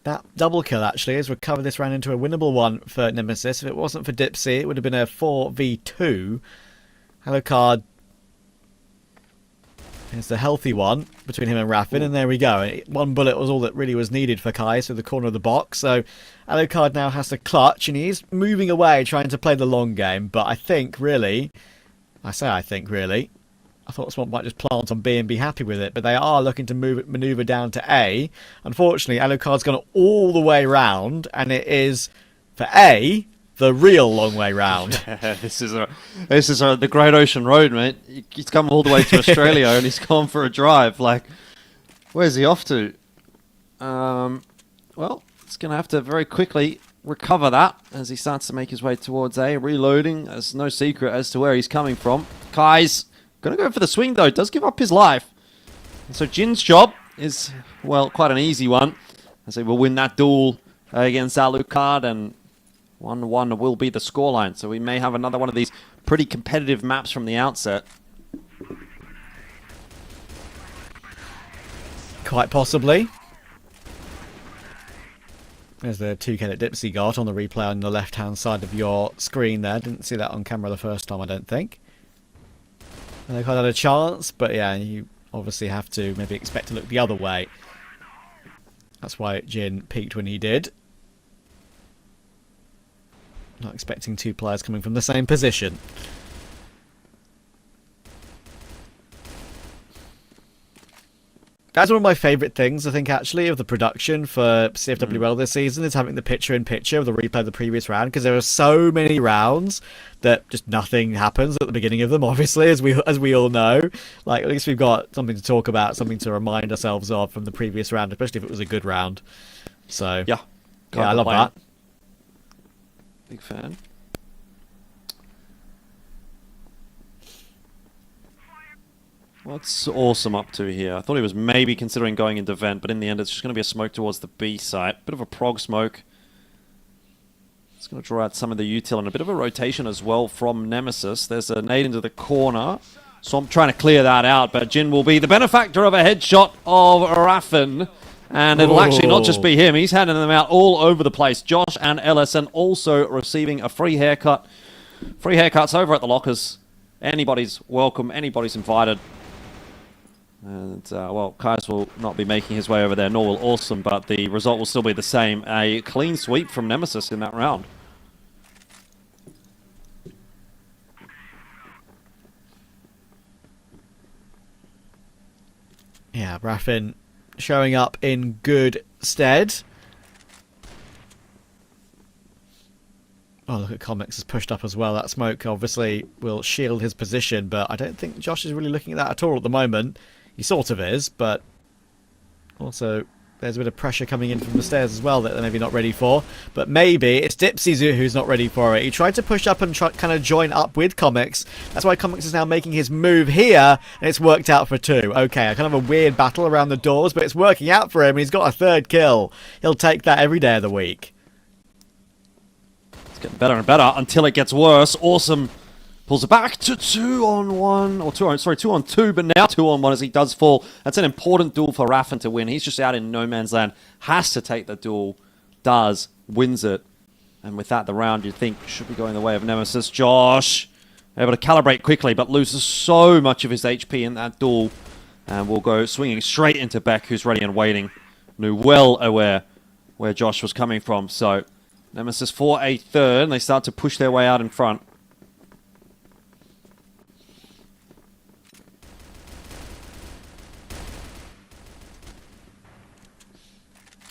that double kill actually has recovered this round into a winnable one for Nemesis. If it wasn't for Dipsy, it would have been a 4v2. Alucard is the healthy one between him and Raffin, and there we go. One bullet was all that really was needed for Kai through the corner of the box. So Alucard now has to clutch, and he's moving away, trying to play the long game. But I think, really, I thought Swamp might just plant on B and be happy with it, but they are looking to maneuver down to A. Unfortunately, Alucard's gone all the way round, and it is, for A, the real long way round. Yeah, this is the Great Ocean Road, mate. He's come all the way to Australia and he's gone for a drive. Like, where's he off to? Well, it's going to have to very quickly recover that as he starts to make his way towards A. Reloading. There's no secret as to where he's coming from. Kai's going to go for the swing, though. Does give up his life. And so Jin's job is, well, quite an easy one. As he will win that duel against Alucard, and 1-1 will be the scoreline, so we may have another one of these pretty competitive maps from the outset. Quite possibly. There's the 2K that Dipsy got on the replay on the left-hand side of your screen there. Didn't see that on camera the first time, I don't think. And they quite had a chance, but yeah, you obviously have to maybe expect to look the other way. That's why Jin peaked when he did. Not expecting two players coming from the same position. That's one of my favourite things, I think, actually, of the production for CFWL this season, is having the picture-in-picture of the replay of the previous round, because there are so many rounds that just nothing happens at the beginning of them, obviously, as we all know. Like, at least we've got something to talk about, something to remind ourselves of from the previous round, especially if it was a good round. So, yeah, I love that. Big fan. What's Awesome up to here? I thought he was maybe considering going into vent, but in the end it's just going to be a smoke towards the B site. Bit of a prog smoke. It's going to draw out some of the util and a bit of a rotation as well from Nemesis. There's a nade into the corner. Swamp trying to clear that out, but Jin will be the benefactor of a headshot of Raffin. And it'll actually not just be him. He's handing them out all over the place. Josh and Ellison also receiving a free haircut. Free haircuts over at the lockers. Anybody's welcome. Anybody's invited. And, well, Kais will not be making his way over there, nor will Awesome, but the result will still be the same. A clean sweep from Nemesis in that round. Yeah, Raffin showing up in good stead. Oh, look at Comics has pushed up as well. That smoke obviously will shield his position, but I don't think Josh is really looking at that at all at the moment. He sort of is, but also there's a bit of pressure coming in from the stairs as well that they're maybe not ready for. But maybe it's Dipsy who's not ready for it. He tried to push up and kind of join up with Comics. That's why Comics is now making his move here, and it's worked out for 2. Okay, a kind of a weird battle around the doors, but it's working out for him. He's got a 3rd kill. He'll take that every day of the week. It's getting better and better until it gets worse. Awesome. Pulls it back to 2-on-1, or 2-on-2, but now 2-on-1 as he does fall. That's an important duel for Raffen to win. He's just out in no man's land. Has to take the duel. Does. Wins it. And with that, the round you'd think should be going the way of Nemesis. Josh, able to calibrate quickly, but loses so much of his HP in that duel. And will go swinging straight into Beck, who's ready and waiting. Knew well aware where Josh was coming from. So, Nemesis for a 3rd, and they start to push their way out in front.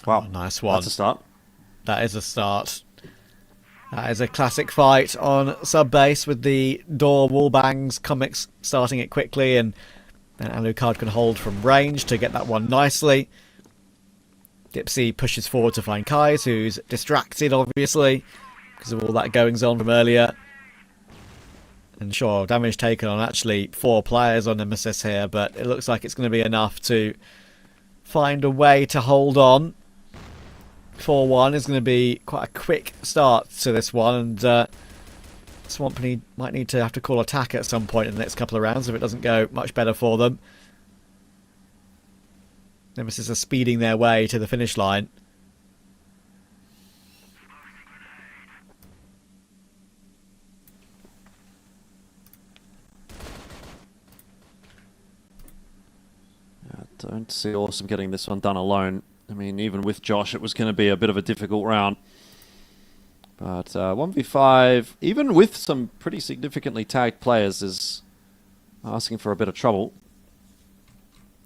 Wow, oh, nice one. That's a start. That is a start. That is a classic fight on sub-base with the door wall bangs, Comics starting it quickly, and Alucard can hold from range to get that one nicely. Dipsy pushes forward to find Kais, who's distracted, obviously, because of all that goings on from earlier. And sure, damage taken on actually 4 players on Nemesis here, but it looks like it's going to be enough to find a way to hold on. 4-1 is going to be quite a quick start to this one, and Swampany might need to have to call attack at some point in the next couple of rounds if it doesn't go much better for them. Nemesis are speeding their way to the finish line. I don't see Awesome getting this one done alone. I mean, even with Josh, it was going to be a bit of a difficult round. But 1v5, even with some pretty significantly tagged players, is asking for a bit of trouble.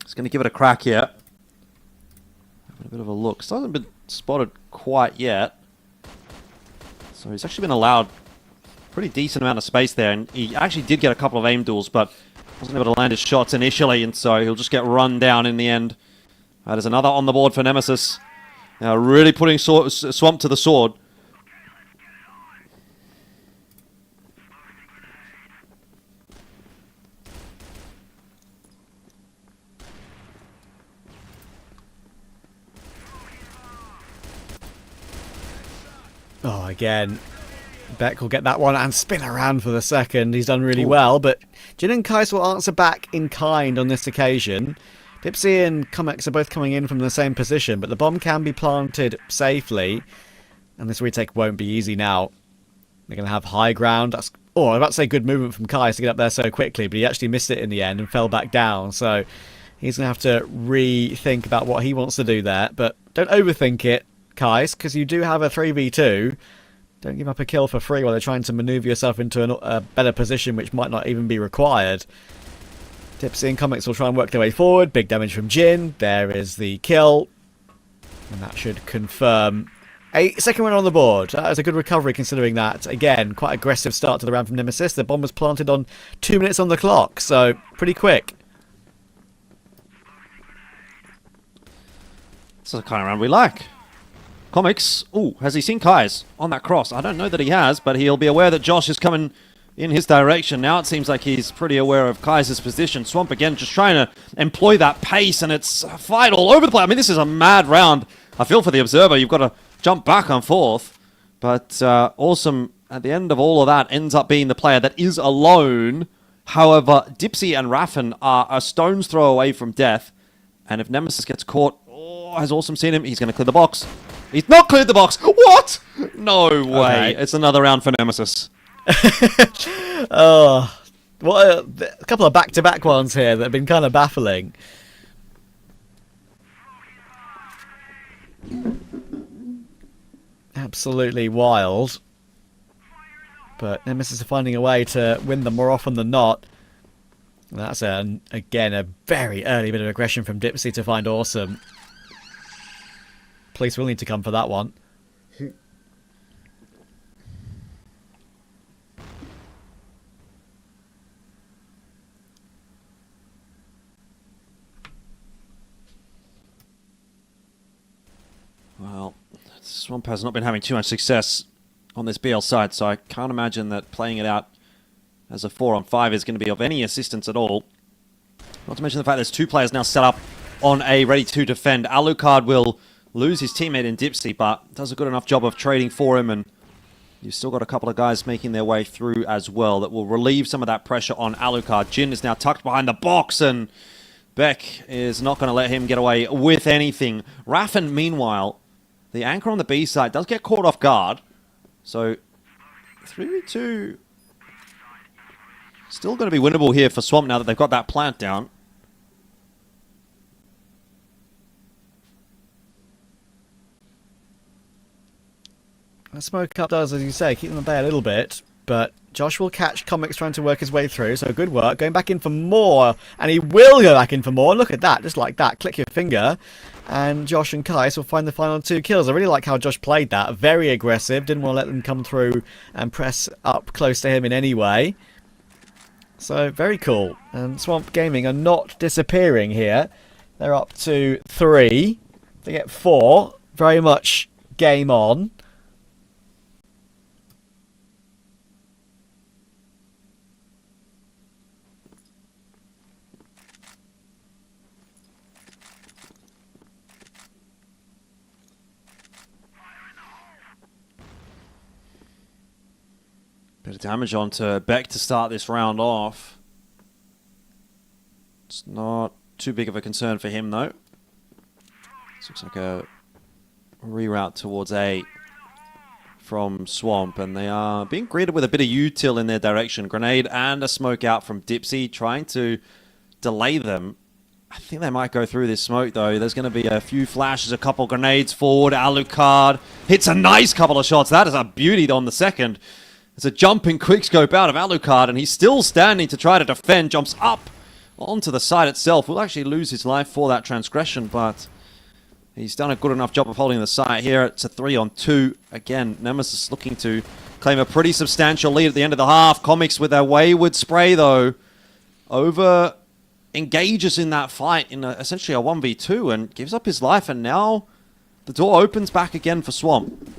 He's going to give it a crack here. Having a bit of a look. Still hasn't been spotted quite yet. So he's actually been allowed a pretty decent amount of space there. And he actually did get a couple of aim duels, but wasn't able to land his shots initially. And so he'll just get run down in the end. There's another on the board for Nemesis. Now really putting Swamp to the sword. Oh, again. Beck will get that one and spin around for the second. He's done really well, but Jin and Kais will answer back in kind on this occasion. Dipsy and Comex are both coming in from the same position, but the bomb can be planted safely, and this retake won't be easy now. They're going to have high ground. That's, I was about to say good movement from Kais to get up there so quickly, but he actually missed it in the end and fell back down, so he's going to have to rethink about what he wants to do there. But don't overthink it, Kais, because you do have a 3v2. Don't give up a kill for free while they're trying to maneuver yourself into a better position, which might not even be required. Dipsy and Comics will try and work their way forward. Big damage from Jin. There is the kill. And that should confirm a second win on the board. That was a good recovery considering that. Again, quite aggressive start to the round from Nemesis. The bomb was planted on 2 minutes on the clock, so pretty quick. This is the kind of round we like. Comics. Ooh, has he seen Kais on that cross? I don't know that he has, but he'll be aware that Josh is coming in his direction. Now it seems like he's pretty aware of Kais' position. Swamp again just trying to employ that pace, and it's a fight all over the place. I mean, this is a mad round. I feel for the observer. You've got to jump back and forth. But Awesome, at the end of all of that, ends up being the player that is alone. However, Dipsy and Raffen are a stone's throw away from death. And if Nemesis gets caught, has Awesome seen him? He's going to clear the box. He's not cleared the box. What? No way. Okay. It's another round for Nemesis. Oh, what a couple of back-to-back ones here that have been kind of baffling. Absolutely wild. But Nemesis are finding a way to win them more often than not. That's, again, a very early bit of aggression from Dipsy to find Awesome. Police will need to come for that one. Swamp has not been having too much success on this BL side, so I can't imagine that playing it out as a 4-on-5 is going to be of any assistance at all. Not to mention the fact there's 2 players now set up on A, ready to defend. Alucard will lose his teammate in Dipsy, but does a good enough job of trading for him, and you've still got a couple of guys making their way through as well that will relieve some of that pressure on Alucard. Jin is now tucked behind the box, and Beck is not going to let him get away with anything. Raffen, meanwhile, the anchor on the B side, does get caught off guard. So, 3v2 still going to be winnable here for Swamp now that they've got that plant down. The smoke up does, as you say, keep them at bay a little bit, but Josh will catch Comics trying to work his way through, so good work. Going back in for more, and he will go back in for more. Look at that, just like that. Click your finger, and Josh and Kais will find the final 2 kills. I really like how Josh played that. Very aggressive, didn't want to let them come through and press up close to him in any way. So, very cool. And Swamp Gaming are not disappearing here. They're up to 3. They get 4. Very much game on. Bit of damage onto Beck to start this round off. It's not too big of a concern for him, though. This looks like a reroute towards A from Swamp, and they are being greeted with a bit of util in their direction. Grenade and a smoke out from Dipsy, trying to delay them. I think they might go through this smoke, though. There's going to be a few flashes, a couple grenades forward. Alucard hits a nice couple of shots. That is a beauty on the second. It's a jumping quickscope out of Alucard, and he's still standing to try to defend. Jumps up onto the side itself. Will actually lose his life for that transgression, but he's done a good enough job of holding the site here. It's a 3-on-2. Again, Nemesis looking to claim a pretty substantial lead at the end of the half. Comics with their wayward spray, though, over engages in that fight in essentially a 1v2 and gives up his life, and now the door opens back again for Swamp.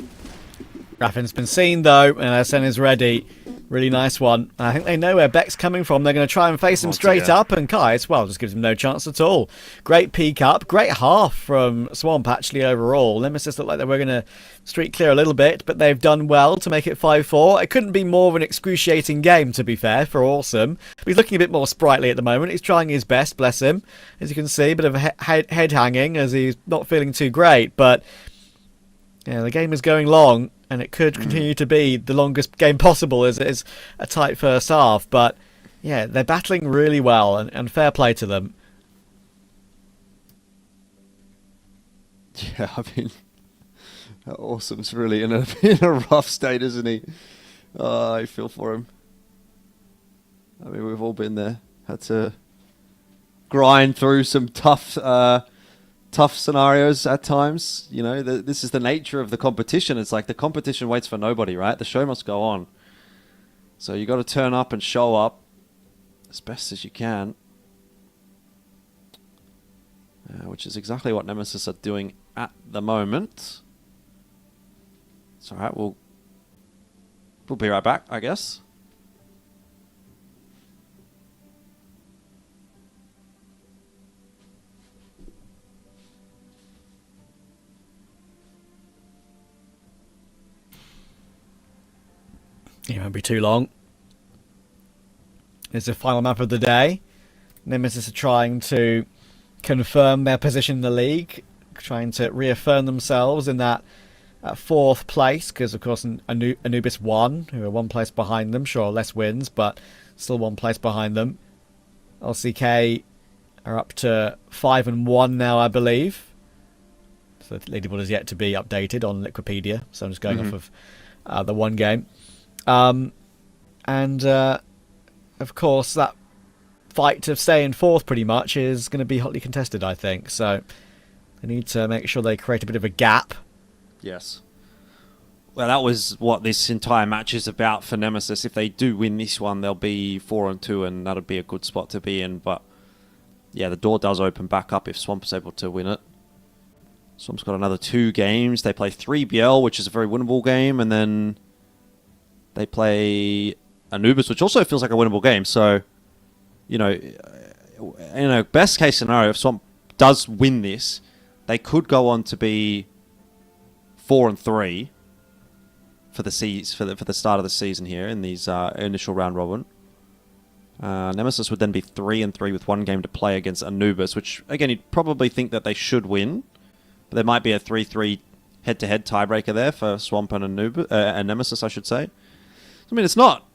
Raffin's been seen, though, and SN is ready. Really nice one. I think they know where Beck's coming from. They're going to try and face him straight up, and Kais, well, just gives him no chance at all. Great peek up. Great half from Swamp, actually, overall. Nemesis looked like they were going to streak clear a little bit, but they've done well to make it 5-4. It couldn't be more of an excruciating game, to be fair, for Awesome. He's looking a bit more sprightly at the moment. He's trying his best, bless him. As you can see, a bit of a head hanging as he's not feeling too great, but yeah, the game is going long, and it could continue to be the longest game possible as it is a tight first half. But yeah, they're battling really well, and fair play to them. Yeah, I mean, Awesome's really in a rough state, isn't he? I feel for him. I mean, we've all been there. Had to grind through some tough scenarios at times. You know, this is the nature of the competition. It's like the competition waits for nobody, right? The show must go on. So you got to turn up and show up as best as you can. Which is exactly what Nemesis are doing at the moment. It's alright, we'll be right back, I guess. It won't be too long. It's the final map of the day. Nemesis are trying to confirm their position in the league, trying to reaffirm themselves in that 4th place, because of course Anubis won, who are 1 place behind them. Sure, less wins, but still 1 place behind them. LCK are up to 5-1 now, I believe. So the leaderboard is yet to be updated on Liquipedia, so I'm just going off of the one game. Of course, that fight to stay in 4th pretty much is going to be hotly contested, I think. So they need to make sure they create a bit of a gap. Yes. Well, that was what this entire match is about for Nemesis. If they do win this one, they'll be 4-2, and that'll be a good spot to be in. But yeah, the door does open back up if Swamp is able to win it. Swamp's got another 2 games. They play 3BL, which is a very winnable game, and then they play Anubis, which also feels like a winnable game. So, best case scenario, if Swamp does win this, they could go on to be 4-3 for the start of the season here in these initial round robin. Nemesis would then be 3-3 with 1 game to play against Anubis, which again you'd probably think that they should win, but there might be a 3-3 head-to-head tiebreaker there for Swamp and Nemesis, I should say. I mean, it's not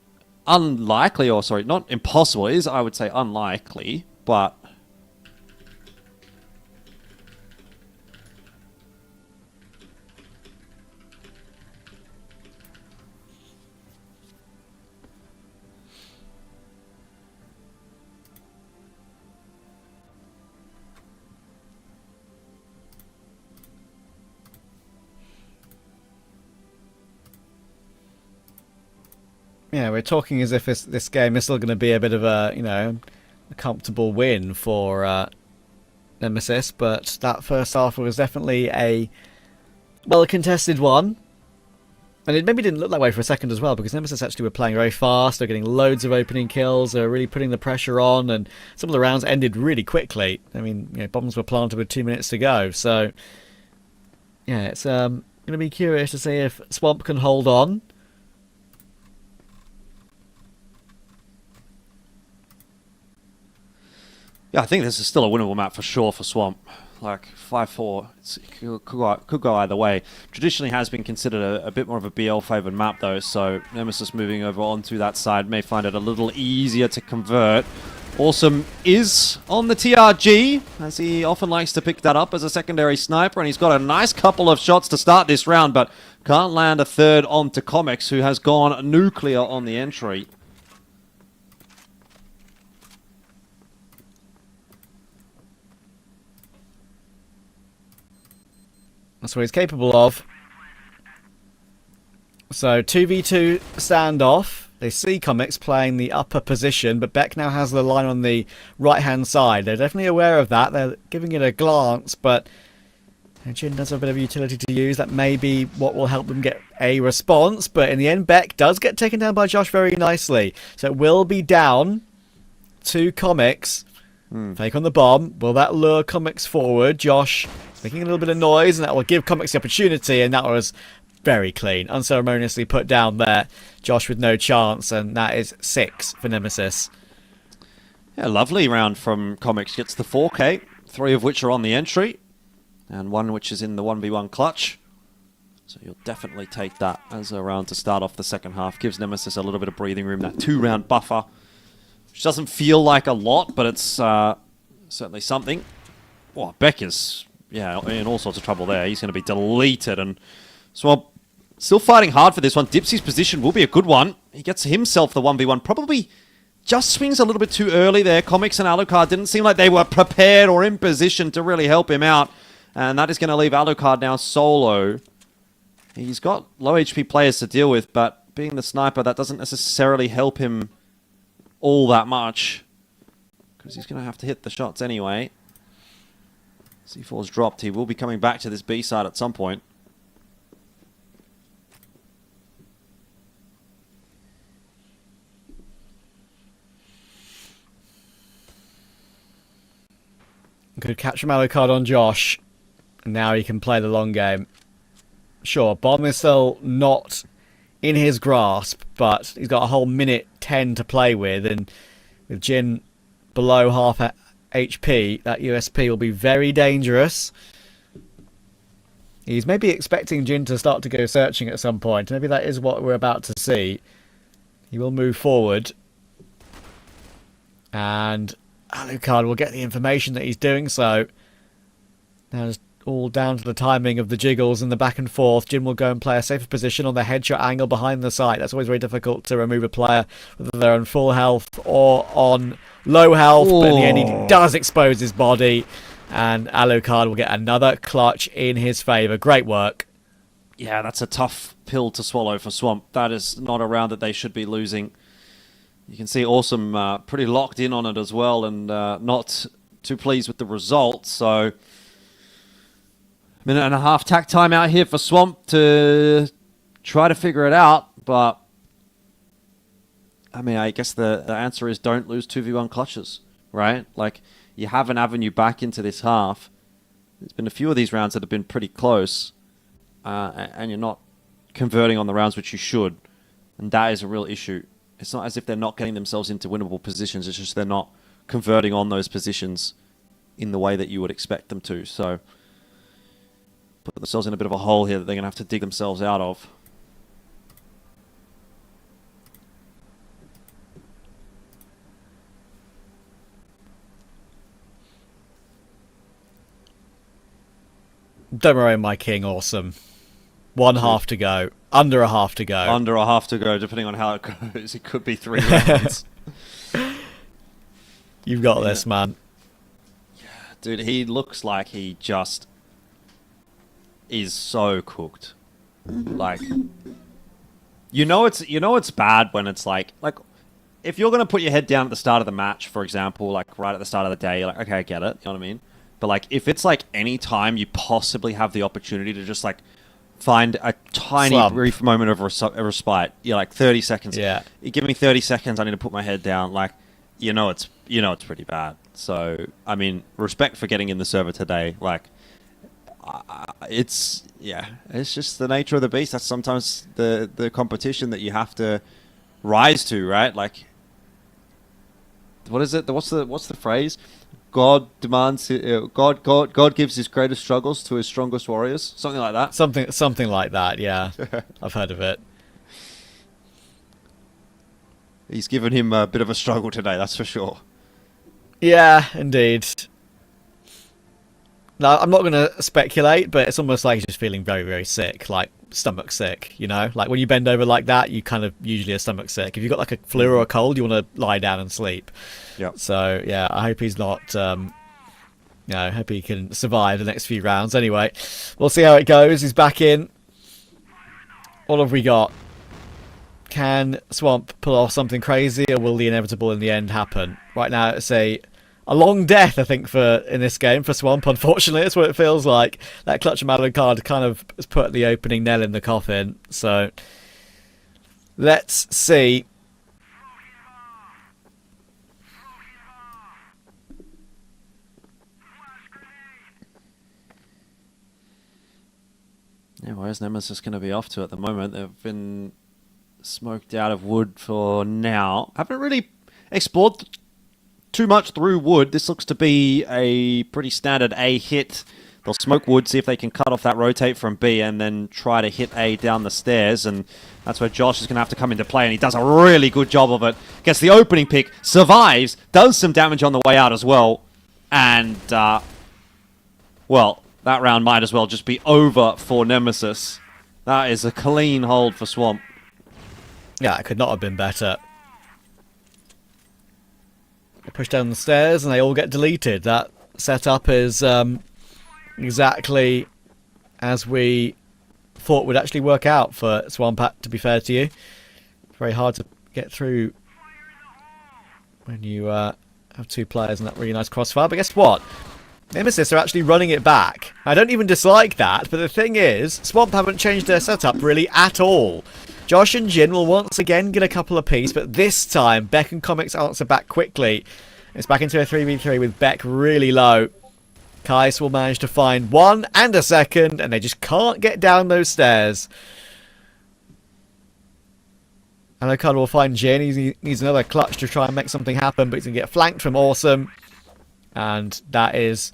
unlikely, not impossible. It is, I would say, unlikely, but yeah, we're talking as if this game is still going to be a bit of a comfortable win for Nemesis, but that first half was definitely a well-contested one. And it maybe didn't look that way for a second as well, because Nemesis actually were playing very fast, they're getting loads of opening kills, they're really putting the pressure on, and some of the rounds ended really quickly. I mean, bombs were planted with 2 minutes to go, so yeah, it's going to be curious to see if Swamp can hold on. yeah, I think this is still a winnable map for sure for Swamp. Like 5-4, it could go either way. Traditionally has been considered a bit more of a BL favoured map though, so Nemesis moving over onto that side may find it a little easier to convert. Awesome is on the TRG, as he often likes to pick that up as a secondary sniper, and he's got a nice couple of shots to start this round, but can't land a third onto Comics, who has gone nuclear on the entry. That's what he's capable of. So 2v2 standoff. They see Comics playing the upper position, but Beck now has the line on the right-hand side. They're definitely aware of that. They're giving it a glance, but Jin does have a bit of utility to use. That may be what will help them get a response, but in the end, Beck does get taken down by Josh very nicely. So it will be down to Comics. Fake on the bomb. Will that lure Comics forward? Josh making a little bit of noise, and that will give Comics the opportunity, and that was very clean. Unceremoniously put down there. Josh with no chance, and that is 6 for Nemesis. Yeah, lovely round from Comics. Gets the 4K, 3 of which are on the entry, and 1 which is in the 1v1 clutch. So you'll definitely take that as a round to start off the second half. Gives Nemesis a little bit of breathing room, that 2-round buffer, which doesn't feel like a lot, but it's certainly something. Well, Beck is in all sorts of trouble there. He's going to be deleted, and Swamp still fighting hard for this one. Dipsy's position will be a good one. He gets himself the 1v1. Probably just swings a little bit too early there. Comics and Alucard didn't seem like they were prepared or in position to really help him out, and that is going to leave Alucard now solo. He's got low HP players to deal with, but being the sniper, that doesn't necessarily help him all that much, because he's going to have to hit the shots anyway. C4's dropped. He will be coming back to this B side at some point. Good catch from Alucard on Josh. And now he can play the long game. Sure, bomb is still not in his grasp, but he's got a whole minute 10 to play with, and with Jin below half HP, that USP will be very dangerous. He's maybe expecting Jin to start to go searching at some point. Maybe that is what we're about to see. He will move forward, and Alucard will get the information that he's doing so. Now it's all down to the timing of the jiggles and the back and forth. Jin will go and play a safer position on the headshot angle behind the site. That's always very difficult to remove a player, whether they're on full health or on low health. But in the end, he does expose his body, and Alucard will get another clutch in his favour. Great work. Yeah, that's a tough pill to swallow for Swamp. That is not a round that they should be losing. You can see Awesome pretty locked in on it as well, and not too pleased with the result. So Minute and a half tack time out here for Swamp to try to figure it out, but I mean, I guess the answer is don't lose 2v1 clutches, right? Like, you have an avenue back into this half. There's been a few of these rounds that have been pretty close, and you're not converting on the rounds which you should, and that is a real issue. It's not as if they're not getting themselves into winnable positions, it's just they're not converting on those positions in the way that you would expect them to. So, put themselves in a bit of a hole here that they're going to have to dig themselves out of. Don't worry, my king. Awesome. One half to go. Under a half to go. Under a half to go, depending on how it goes. It could be 3 rounds. You've got this, man. Dude, he looks like he just is so cooked. Like, you know it's bad when it's like if you're gonna put your head down at the start of the match, for example, like right at the start of the day, you're like, okay, I get it, you know what I mean? But like, if it's like any time you possibly have the opportunity to just like find a tiny brief moment of a respite, you're like 30 seconds. Yeah. You give me 30 seconds, I need to put my head down. Like, it's pretty bad. So, I mean, respect for getting in the server today. Like, it's just the nature of the beast. That's sometimes the competition that you have to rise to, right? Like, what is it? What's the phrase? God demands. God gives his greatest struggles to his strongest warriors. Something like that. Something like that. Yeah, I've heard of it. He's given him a bit of a struggle today, that's for sure. Yeah, indeed. Now, I'm not going to speculate, but it's almost like he's just feeling very, very sick, like stomach sick, you know? Like when you bend over like that, you kind of usually are stomach sick. If you've got like a flu or a cold, you want to lie down and sleep. Yeah. So, yeah, I hope he's not, I hope he can survive the next few rounds. Anyway, we'll see how it goes. He's back in. What have we got? Can Swamp pull off something crazy, or will the inevitable in the end happen? Right now, it's a long death, I think, in this game for Swamp. Unfortunately, that's what it feels like. That clutch and Madeline card kind of has put the opening nail in the coffin. So, let's see. Yeah, where's Nemesis going to be off to at the moment? They've been smoked out of wood for now. Haven't really explored too much through wood. This looks to be a pretty standard A hit. They'll smoke wood, see if they can cut off that rotate from B, and then try to hit A down the stairs. And that's where Josh is going to have to come into play, and he does a really good job of it. Gets the opening pick, survives, does some damage on the way out as well. And, well, that round might as well just be over for Nemesis. That is a clean hold for Swamp. Yeah, it could not have been better. They push down the stairs and they all get deleted. That setup is exactly as we thought would actually work out for Swamp, to be fair to you. Very hard to get through when you have two players in that really nice crossfire. But guess what? Nemesis are actually running it back. I don't even dislike that, but the thing is, Swamp haven't changed their setup really at all. Josh and Jin will once again get a couple apiece, but this time Beck and Comics answer back quickly. It's back into a 3v3 with Beck really low. Kais will manage to find one and a second, and they just can't get down those stairs. Alucard will find Jin. He needs another clutch to try and make something happen, but he's going to get flanked from Awesome. And that is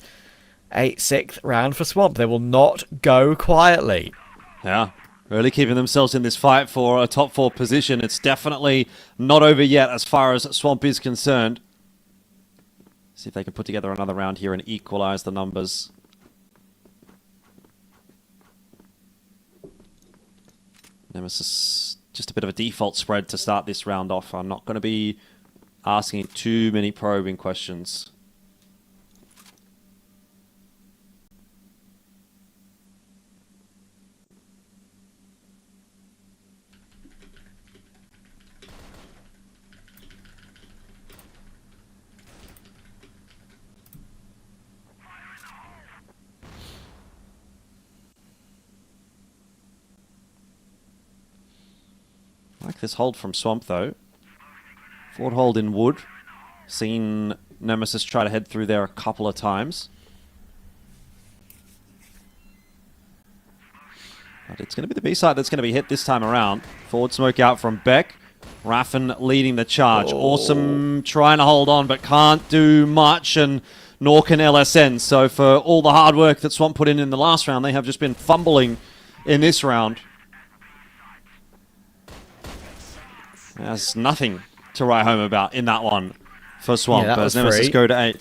a 6th round for Swamp. They will not go quietly. Yeah, really keeping themselves in this fight for a top 4 position. It's definitely not over yet as far as Swamp is concerned. See if they can put together another round here and equalize the numbers. Nemesis, just a bit of a default spread to start this round off. I'm not going to be asking too many probing questions. like this hold from Swamp, though. Forward hold in wood. Seen Nemesis try to head through there a couple of times. But it's going to be the B-side that's going to be hit this time around. Forward smoke out from Beck. Raffin leading the charge. Awesome trying to hold on, but can't do much, and nor can LSN. So for all the hard work that Swamp put in the last round, they have just been fumbling in this round. There's nothing to write home about in that one for Swamp, as Nemesis go to 8.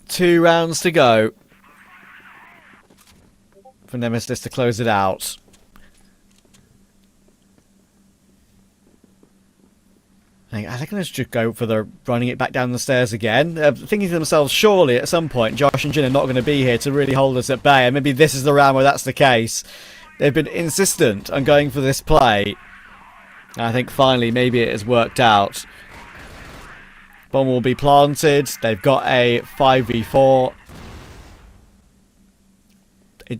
2 rounds to go for Nemesis to close it out. I think they're going to just go for the running it back down the stairs again, thinking to themselves, surely at some point Josh and Jin are not going to be here to really hold us at bay, and maybe this is the round where that's the case. They've been insistent on going for this play. And I think finally maybe it has worked out. Bomb will be planted. They've got a 5v4.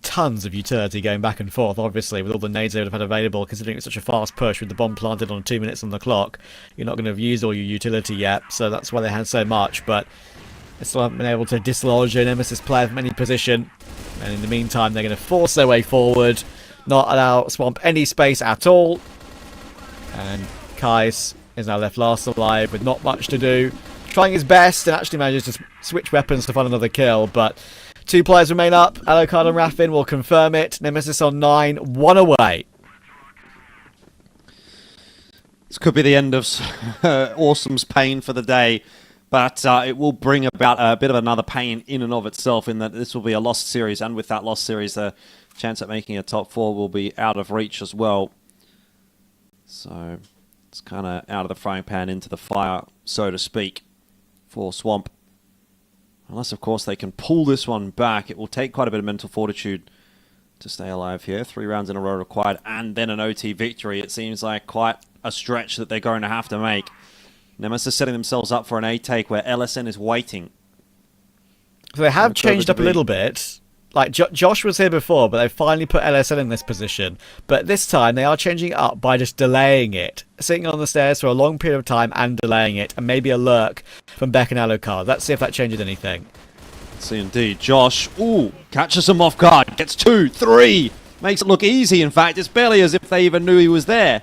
Tons of utility going back and forth, obviously, with all the nades they would have had available, considering it's such a fast push with the bomb planted on 2 minutes on the clock. You're not going to have used all your utility yet, so that's why they had so much, but they still haven't been able to dislodge a Nemesis player from any position. And in the meantime, they're going to force their way forward, not allow Swamp any space at all. And Kais is now left last alive with not much to do. Trying his best and actually manages to switch weapons to find another kill, but 2 players remain up. Alucard and Raffin will confirm it. Nemesis on 9, 1 away. This could be the end of Awesome's pain for the day, but it will bring about a bit of another pain in and of itself, in that this will be a lost series, and with that lost series, the chance at making a top 4 will be out of reach as well. So it's kind of out of the frying pan into the fire, so to speak, for Swamp. Unless, of course, they can pull this one back. It will take quite a bit of mental fortitude to stay alive here. 3 rounds in a row required, and then an OT victory. It seems like quite a stretch that they're going to have to make. Nemesis setting themselves up for an A take where LSN is waiting. So they have changed up a little bit. Like, Josh was here before, but they finally put LSN in this position. But this time, they are changing it up by just delaying it. Sitting on the stairs for a long period of time and delaying it. And maybe a lurk from Beck and Alucard. Let's see if that changes anything. Let's see indeed. Josh, catches him off guard. Gets 2, 3. Makes it look easy, in fact. It's barely as if they even knew he was there.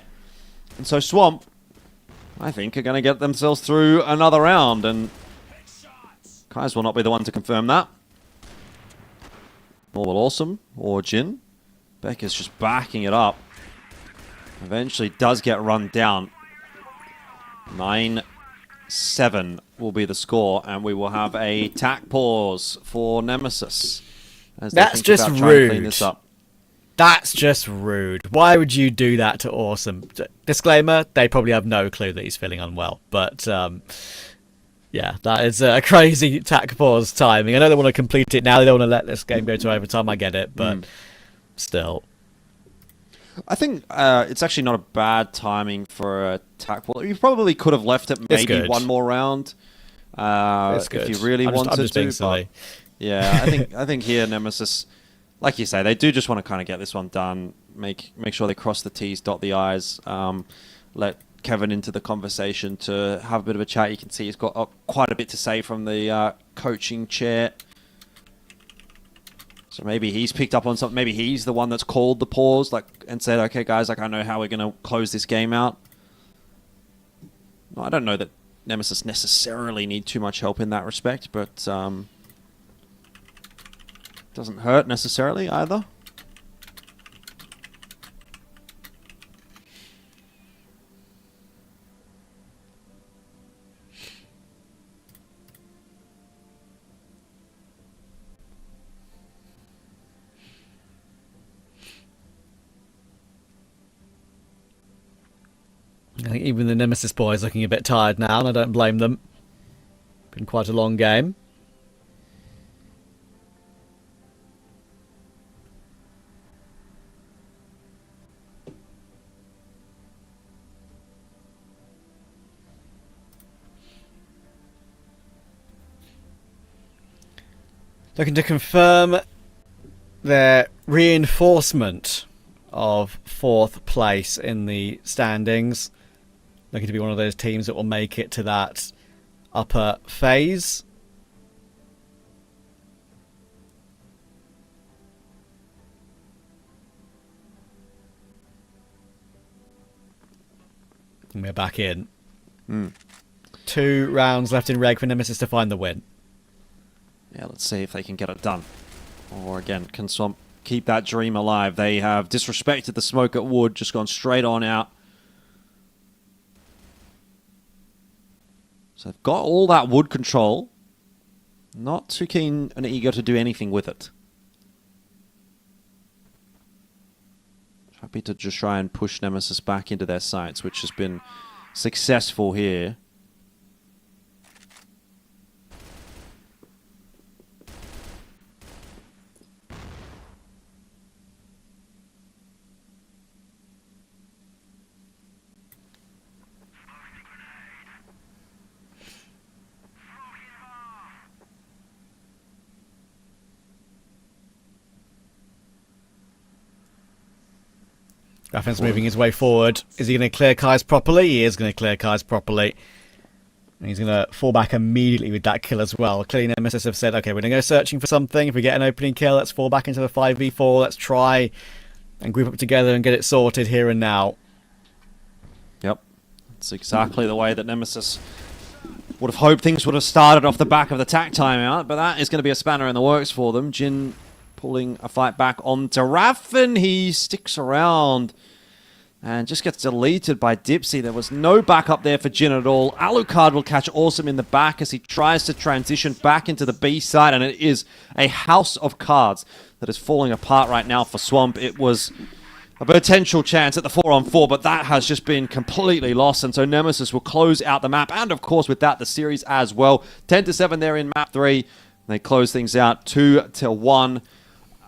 And so Swamp, I think, are going to get themselves through another round. And Kais will not be the one to confirm that. Nor will Awesome or Jin. Beck is just backing it up. Eventually does get run down. 9-7 will be the score, and we will have a tack pause for Nemesis. That's just rude. That's just rude. Why would you do that to Awesome? Disclaimer, they probably have no clue that he's feeling unwell, but yeah, that is a crazy tack pause timing. I know they want to complete it now. They don't want to let this game go to overtime. I get it, but still. I think it's actually not a bad timing for a tack pause. You probably could have left it maybe one more round if you really wanted to. But yeah, I think here Nemesis, like you say, they do just want to kind of get this one done. Make sure they cross the T's, dot the I's. Let Kevin into the conversation to have a bit of a chat. You can see he's got quite a bit to say from the coaching chair. So maybe he's picked up on something. Maybe he's the one that's called the pause, and said, "Okay, guys, I know how we're going to close this game out." I don't know that Nemesis necessarily need too much help in that respect, but doesn't hurt necessarily either. I think even the Nemesis boys looking a bit tired now, and I don't blame them. Been quite a long game. Looking to confirm their reinforcement of 4th place in the standings. Looking to be one of those teams that will make it to that upper phase. And we're back in. 2 rounds left in reg for Nemesis to find the win. Yeah, let's see if they can get it done. Or again, can Swamp keep that dream alive? They have disrespected the smoke at Wood, just gone straight on out. So they've got all that Wood control. Not too keen and eager to do anything with it. Happy to just try and push Nemesis back into their sights, which has been successful here. Graffin's moving his way forward. Is he going to clear Kai's properly? He is going to clear Kai's properly. And he's going to fall back immediately with that kill as well. Clearly Nemesis have said, okay, we're going to go searching for something. If we get an opening kill, let's fall back into the 5v4. Let's try and group up together and get it sorted here and now. Yep. That's exactly the way that Nemesis would have hoped things would have started off the back of the tack timeout, but that is going to be a spanner in the works for them. Jin pulling a fight back onto Raffin. He sticks around and just gets deleted by Dipsy. There was no backup there for Jin at all. Alucard will catch Awesome in the back as he tries to transition back into the B side, and it is a house of cards that is falling apart right now for Swamp. It was a potential chance at the 4-on-4, but that has just been completely lost, and so Nemesis will close out the map, and of course with that the series as well. 10-7 there in map 3. They close things out 2-1.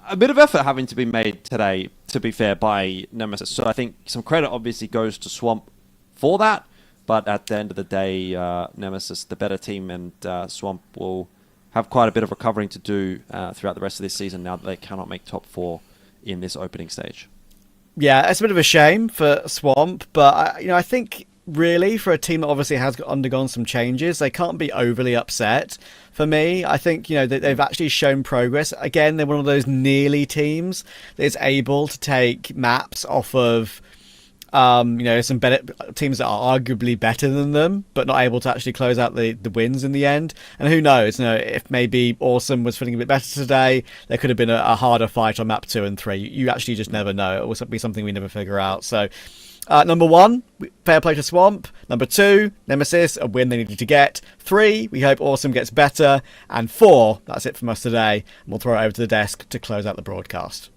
A bit of effort having to be made today, to be fair, by Nemesis. So I think some credit obviously goes to Swamp for that. But at the end of the day, Nemesis, the better team, and Swamp will have quite a bit of recovering to do throughout the rest of this season now that they cannot make top 4 in this opening stage. Yeah, it's a bit of a shame for Swamp, but I think really for a team that obviously has undergone some changes, they can't be overly upset. For me, I think they've actually shown progress. Again, they're one of those nearly teams that is able to take maps off of some better teams that are arguably better than them, but not able to actually close out the wins in the end. And who knows, if maybe Awesome was feeling a bit better today, there could have been a harder fight on map 2 and 3. You actually just never know. It will be something we never figure out. So number 1, fair play to Swamp. Number 2, Nemesis, a win they needed to get. 3, we hope Awesome gets better. And 4, that's it from us today. And we'll throw it over to the desk to close out the broadcast.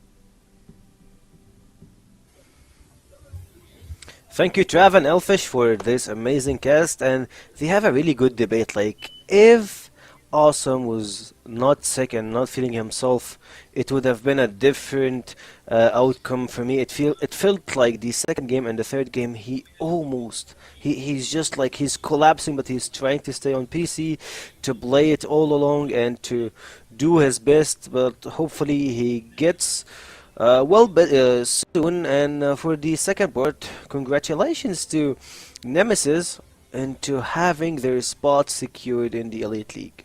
Thank you, Trav and Elfish, for this amazing cast, and they have a really good debate. Like, if Awesome was not sick and not feeling himself, it would have been a different outcome for me. It felt like the second game and the third game, he's just like he's collapsing, but he's trying to stay on PC, to play it all along and to do his best. But hopefully he gets soon. And for the second part, congratulations to Nemesis and to having their spot secured in the Elite League.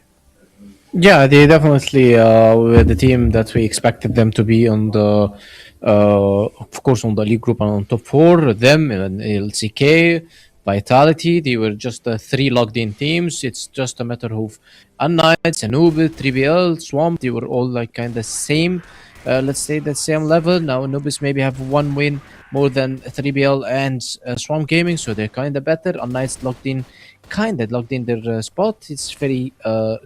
Yeah, they definitely were the team that we expected them to be on the, of course, on the league group and on top 4. Them and LCK, Vitality, they were just 3 logged-in teams. It's just a matter of Anubis, Anubis, 3BL, Swamp. They were all like kind of same. Let's say the same level. Now Anubis maybe have 1 win more than 3BL and Swamp Gaming, so they're kind of better. Anubis logged in their spot. It's very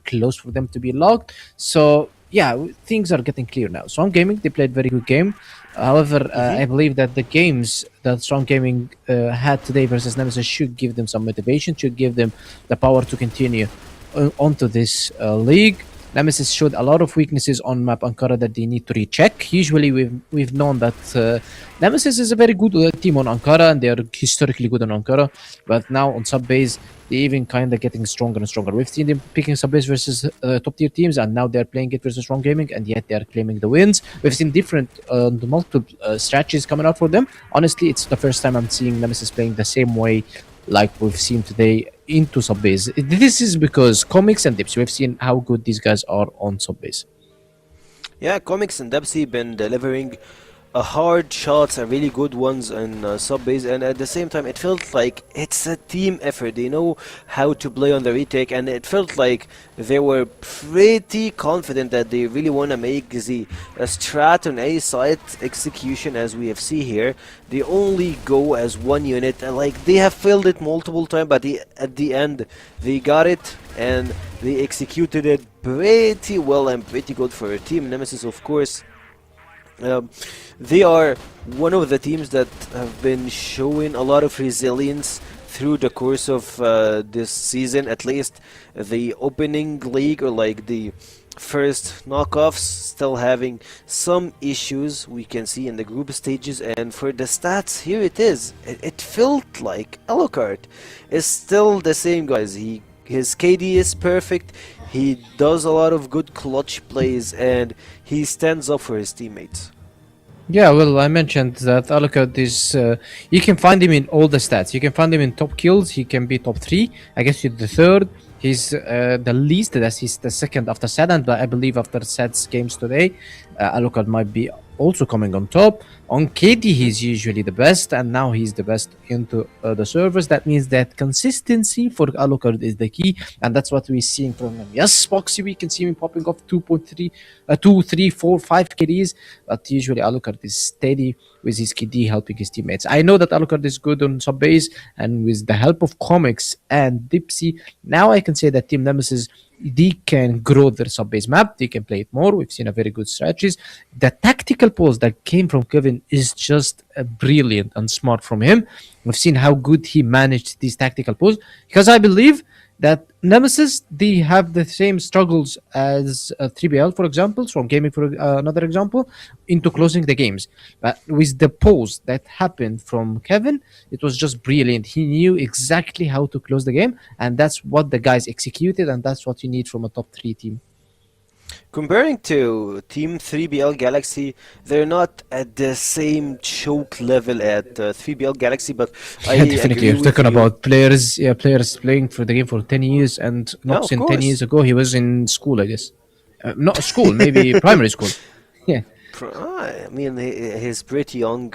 close for them to be logged. So yeah, things are getting clear now. Swamp Gaming, they played very good game. However, I believe that the games that Swamp Gaming had today versus Nemesis should give them some motivation, should give them the power to continue onto this league. Nemesis showed a lot of weaknesses on map Ankara that they need to recheck. Usually, we've known that Nemesis is a very good team on Ankara, and they are historically good on Ankara. But now on sub base, they even kind of getting stronger and stronger. We've seen them picking sub base versus top tier teams, and now they're playing it versus Strong Gaming, and yet they are claiming the wins. We've seen different multiple strategies coming out for them. Honestly, it's the first time I'm seeing Nemesis playing the same way like we've seen today into sub base. This is because Comics and Dips, we've seen how good these guys are on sub base. Yeah, Comics and Dempsey been delivering hard shots and really good ones in sub base, and at the same time it felt like it's a team effort. They know how to play on the retake, and it felt like they were pretty confident that they really want to make the strat on A side execution. As we have seen here, they only go as one unit, and like they have failed it multiple times, but at the end they got it and they executed it pretty well and pretty good for a team. Nemesis, of course, they are one of the teams that have been showing a lot of resilience through the course of this season. At least the opening league, or like the first knockoffs, still having some issues we can see in the group stages. And for the stats, here it is. It felt like Alucard is still the same, guys. His KD is perfect. He does a lot of good clutch plays, and he stands up for his teammates. Yeah, well, I mentioned that Alucard is... you can find him in all the stats. You can find him in top kills. He can be top 3. I guess he's the 3rd. He's the least. He's the 2nd after Sadan, but I believe after Sad's games today, Alucard might be also coming on top. On KD, he's usually the best, and now he's the best into the servers. That means that consistency for Alucard is the key, and that's what we're seeing from him. Yes, Boxy, we can see him popping off 2, 3, 4, 5 KDs, but usually Alucard is steady with his KD helping his teammates. I know that Alucard is good on sub base, and with the help of Comics and Dipsy, now I can say that Team Nemesis, they can grow their sub base map, they can play it more. We've seen a very good strategies. The tactical pulls that came from Kevin is just brilliant and smart from him. We've seen how good he managed these tactical pulls, because I believe that Nemesis, they have the same struggles as 3BL, for example, Strong Gaming, for another example, into closing the games. But with the pause that happened from Kevin, it was just brilliant. He knew exactly how to close the game, and that's what the guys executed, and that's what you need from a top 3 team. Comparing to Team 3BL Galaxy, they're not at the same choke level at 3BL Galaxy, but I definitely. You're talking about players playing for the game for 10 years, and not in 10 years ago, he was in school, I guess. Not school, maybe primary school. Yeah. I mean, he's pretty young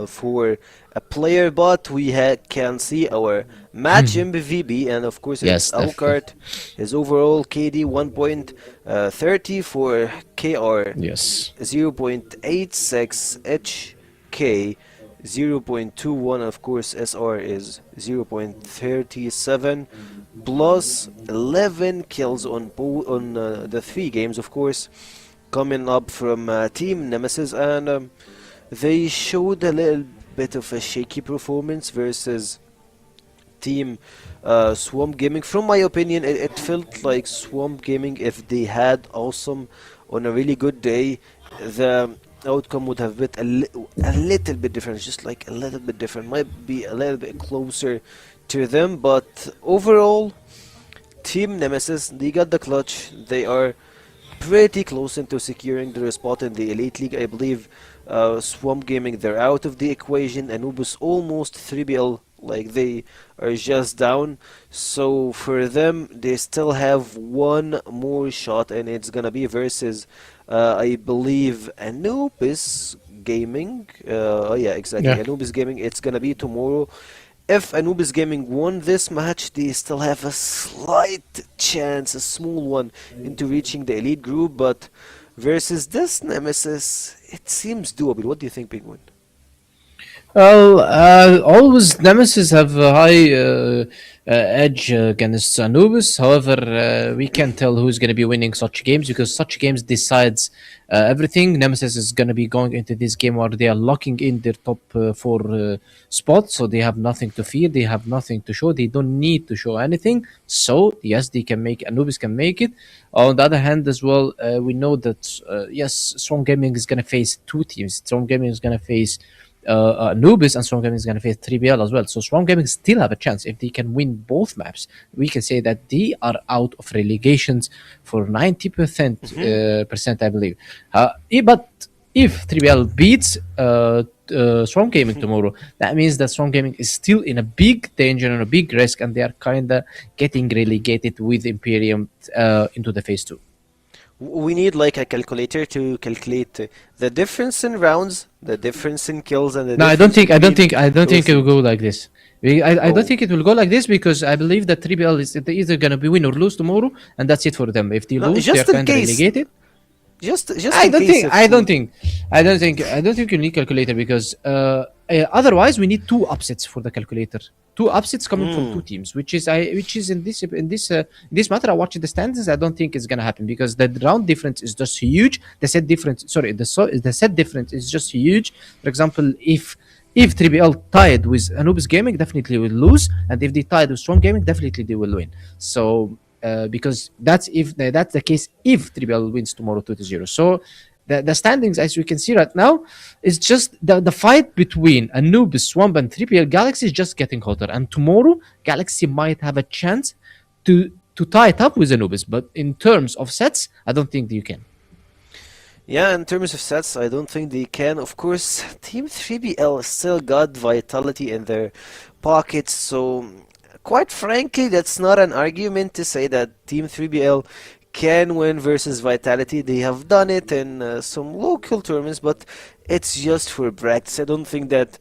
for a player, but we can see our match MVP, and of course it's Alucard. His overall KD 1.30 for KR. Yes. 0.86 HK 0.21. Of course SR is 0.37 plus 11 kills on the 3 games, of course, coming up from Team Nemesis, and they showed a little bit of a shaky performance versus Team Swamp Gaming. From my opinion, it felt like Swamp Gaming, if they had Awesome on a really good day, the outcome would have been a little bit different, just like a little bit different, might be a little bit closer to them. But overall, Team Nemesis, they got the clutch. They are pretty close into securing their spot in the Elite League. I believe Swamp Gaming, they're out of the equation. Anubis almost 3BL, like they are just down. So for them, they still have one more shot, and it's gonna be versus I believe Anubis Gaming. Yeah, exactly. Yeah. Anubis Gaming. It's gonna be tomorrow. If Anubis Gaming won this match, they still have a slight chance, a small one, into reaching the elite group. But versus this Nemesis, it seems doable. What do you think, Penguin? Well, always Nemesis have a high edge against Anubis. However, we can't tell who's going to be winning such games because such games decides everything. Nemesis is going to be going into this game where they are locking in their top four spots, so they have nothing to fear. They have nothing to show. They don't need to show anything. So yes, they can make Anubis can make it. On the other hand, as well, we know that yes, Strong Gaming is going to face two teams. Strong Gaming is going to face Anubis, and Strong Gaming is going to face 3BL as well. So Strong Gaming still have a chance if they can win both maps. We can say that they are out of relegations for 90% percent, I believe. But if 3BL beats Strong Gaming tomorrow, that means that Strong Gaming is still in a big danger and a big risk, and they are kind of getting relegated with Imperium into the phase 2. We need like a calculator to calculate the difference in rounds, the difference in kills, and the No, I don't think it will go like this. I Oh. don't think it will go like this because I believe that 3BL is either gonna be win or lose tomorrow, and that's it for them. If they No, lose, just they're in kind of case. relegated. Just I in don't case think. if I don't we- think. I don't think you need calculator because otherwise we need two upsets for the calculator. Two upsets coming from two teams, which is in this matter. I watch the standings. I don't think it's gonna happen because the round difference is just huge. The set difference is just huge. For example, if 3BL tied with Anubis Gaming, definitely will lose, and if they tied with Strong Gaming, definitely they will win. So because that's the case if 3BL wins tomorrow 2-0. So the standings, as we can see right now, is just the fight between Anubis, Swamp, and 3PL Galaxy is just getting hotter. And tomorrow, Galaxy might have a chance to tie it up with Anubis. But in terms of sets, I don't think you can. Yeah, in terms of sets, I don't think they can. Of course, Team 3BL still got Vitality in their pockets, so quite frankly, that's not an argument to say that Team 3BL can win versus Vitality. They have done it in some local tournaments, but it's just for practice. I don't think that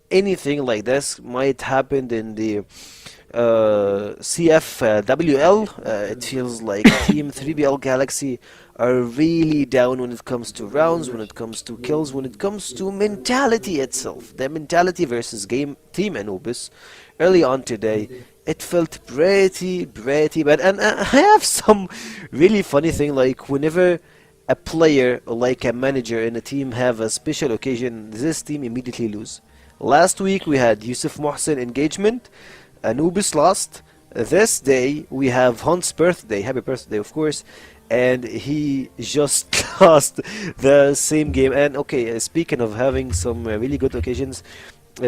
anything like this might happen in the CFWL. It feels like Team 3BL Galaxy are really down when it comes to rounds, when it comes to kills, when it comes to mentality itself. The mentality versus Team Anubis early on today, it felt pretty bad. And I have some really funny thing, like whenever a player or like a manager in a team have a special occasion, this team immediately lose. Last week we had Yusuf Mohsen engagement, Anubis lost. This day we have Hunt's birthday, happy birthday of course, and he just lost the same game. And okay, speaking of having some really good occasions,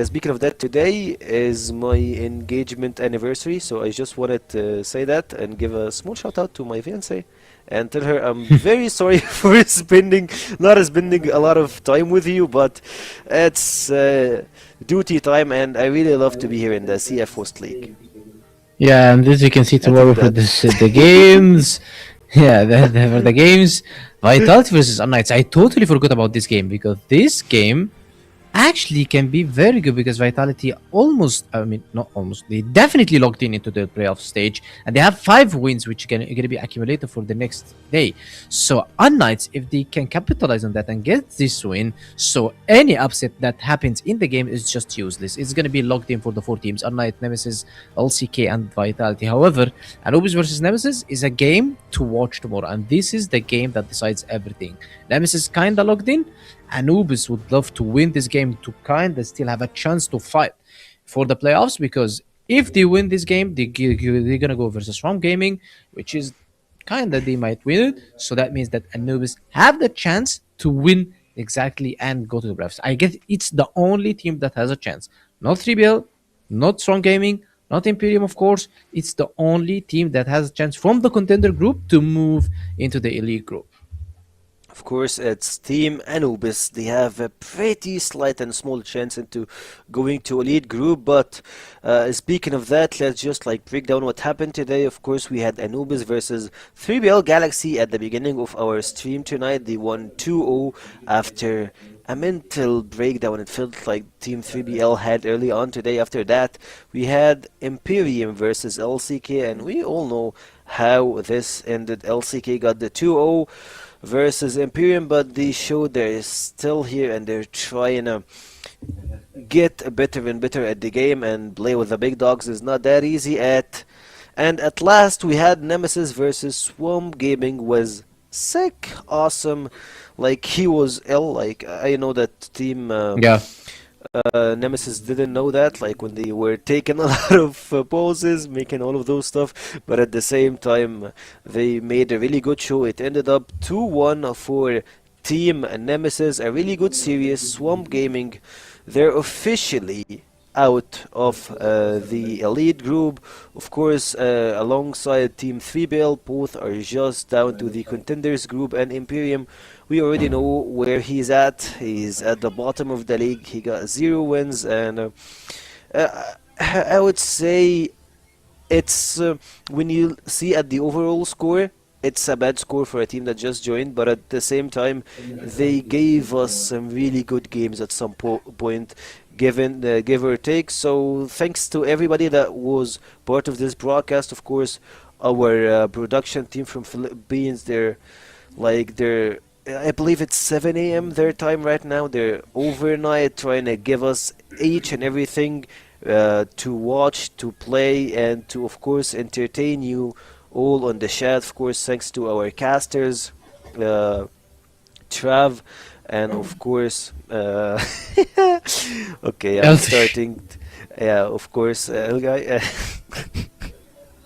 speaking of that, today is my engagement anniversary, so I just wanted to say that and give a small shout out to my fiancée and tell her I'm very sorry for not spending a lot of time with you, but it's duty time, and I really love to be here in the CF Host League. Yeah, and as you can see tomorrow for the games. Yeah, for the games. Vitality versus Unknights. I totally forgot about this game because this game actually can be very good because Vitality they definitely locked into the playoff stage, and they have 5 wins which are going to be accumulated for the next day. So Unknights, if they can capitalize on that and get this win, so any upset that happens in the game is just useless. It's going to be locked in for the 4 teams: Unknight, Nemesis, LCK, and Vitality. However, Anubis versus Nemesis is a game to watch tomorrow, and this is the game that decides everything. Nemesis kinda locked in. Anubis would love to win this game to kind of still have a chance to fight for the playoffs, because if they win this game, they're going to go versus Strong Gaming, which is kind of they might win it. So that means that Anubis have the chance to win exactly and go to the playoffs. I guess it's the only team that has a chance. Not 3BL, not Strong Gaming, not Imperium, of course. It's the only team that has a chance from the Contender Group to move into the Elite Group. Of course, it's Team Anubis. They have a pretty slight and small chance into going to Elite Group. But speaking of that, let's just like break down what happened today. Of course, we had Anubis versus 3BL Galaxy at the beginning of our stream tonight. They won 2-0 after a mental breakdown it felt like Team 3BL had early on today. After that, we had Imperium versus LCK, and we all know how this ended. LCK got the 2-0 versus Imperium, but they showed they're still here and they're trying to get better and better at the game and play with the big dogs is not that easy. And at last we had Nemesis versus Swamp Gaming. Was sick, awesome. Like, he was ill. Like, I know that team Nemesis didn't know that, like when they were taking a lot of poses, making all of those stuff, but at the same time they made a really good show. It ended up 2-1 for Team Nemesis, a really good series. Swamp Gaming, they're officially out of the elite group. Of course, alongside Team 3BL, both are just down to the Contenders Group, and Imperium, we already know where he's at. He's at the bottom of the league. He got 0 wins, and I would say it's when you see at the overall score, it's a bad score for a team that just joined, but at the same time they gave us some really good games at some point, given give or take. So thanks to everybody that was part of this broadcast. Of course, our production team from Philippines, they're I believe it's 7 a.m. their time right now. They're overnight trying to give us each and everything to watch, to play, and to, of course, entertain you all on the chat. Of course, thanks to our casters, Trav, and of course, okay, I'm starting. Yeah, of course, Elguy.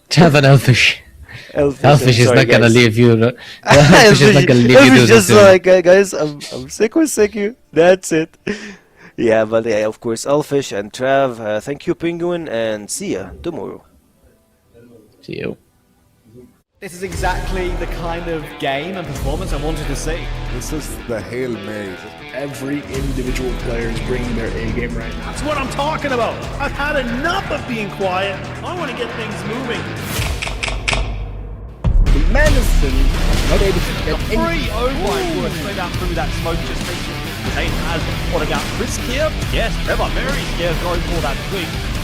Trav and Elfish. Elfish is not gonna leave you. Elfish is not gonna leave you. Just like, guys, I'm sick with you. That's it. Yeah, but yeah, of course, Elfish and Trav. Thank you, Penguin, and see ya tomorrow. See you. This is exactly the kind of game and performance I wanted to see. This is the Hail Mary. Every individual player is bringing their A game right now. That's what I'm talking about. I've had enough of being quiet. I want to get things moving. The Madison not able to get any. Oh my word, straight out through that smoke just makes Zane has putting out Risk here. Yes, Trevor very scared going for that swing.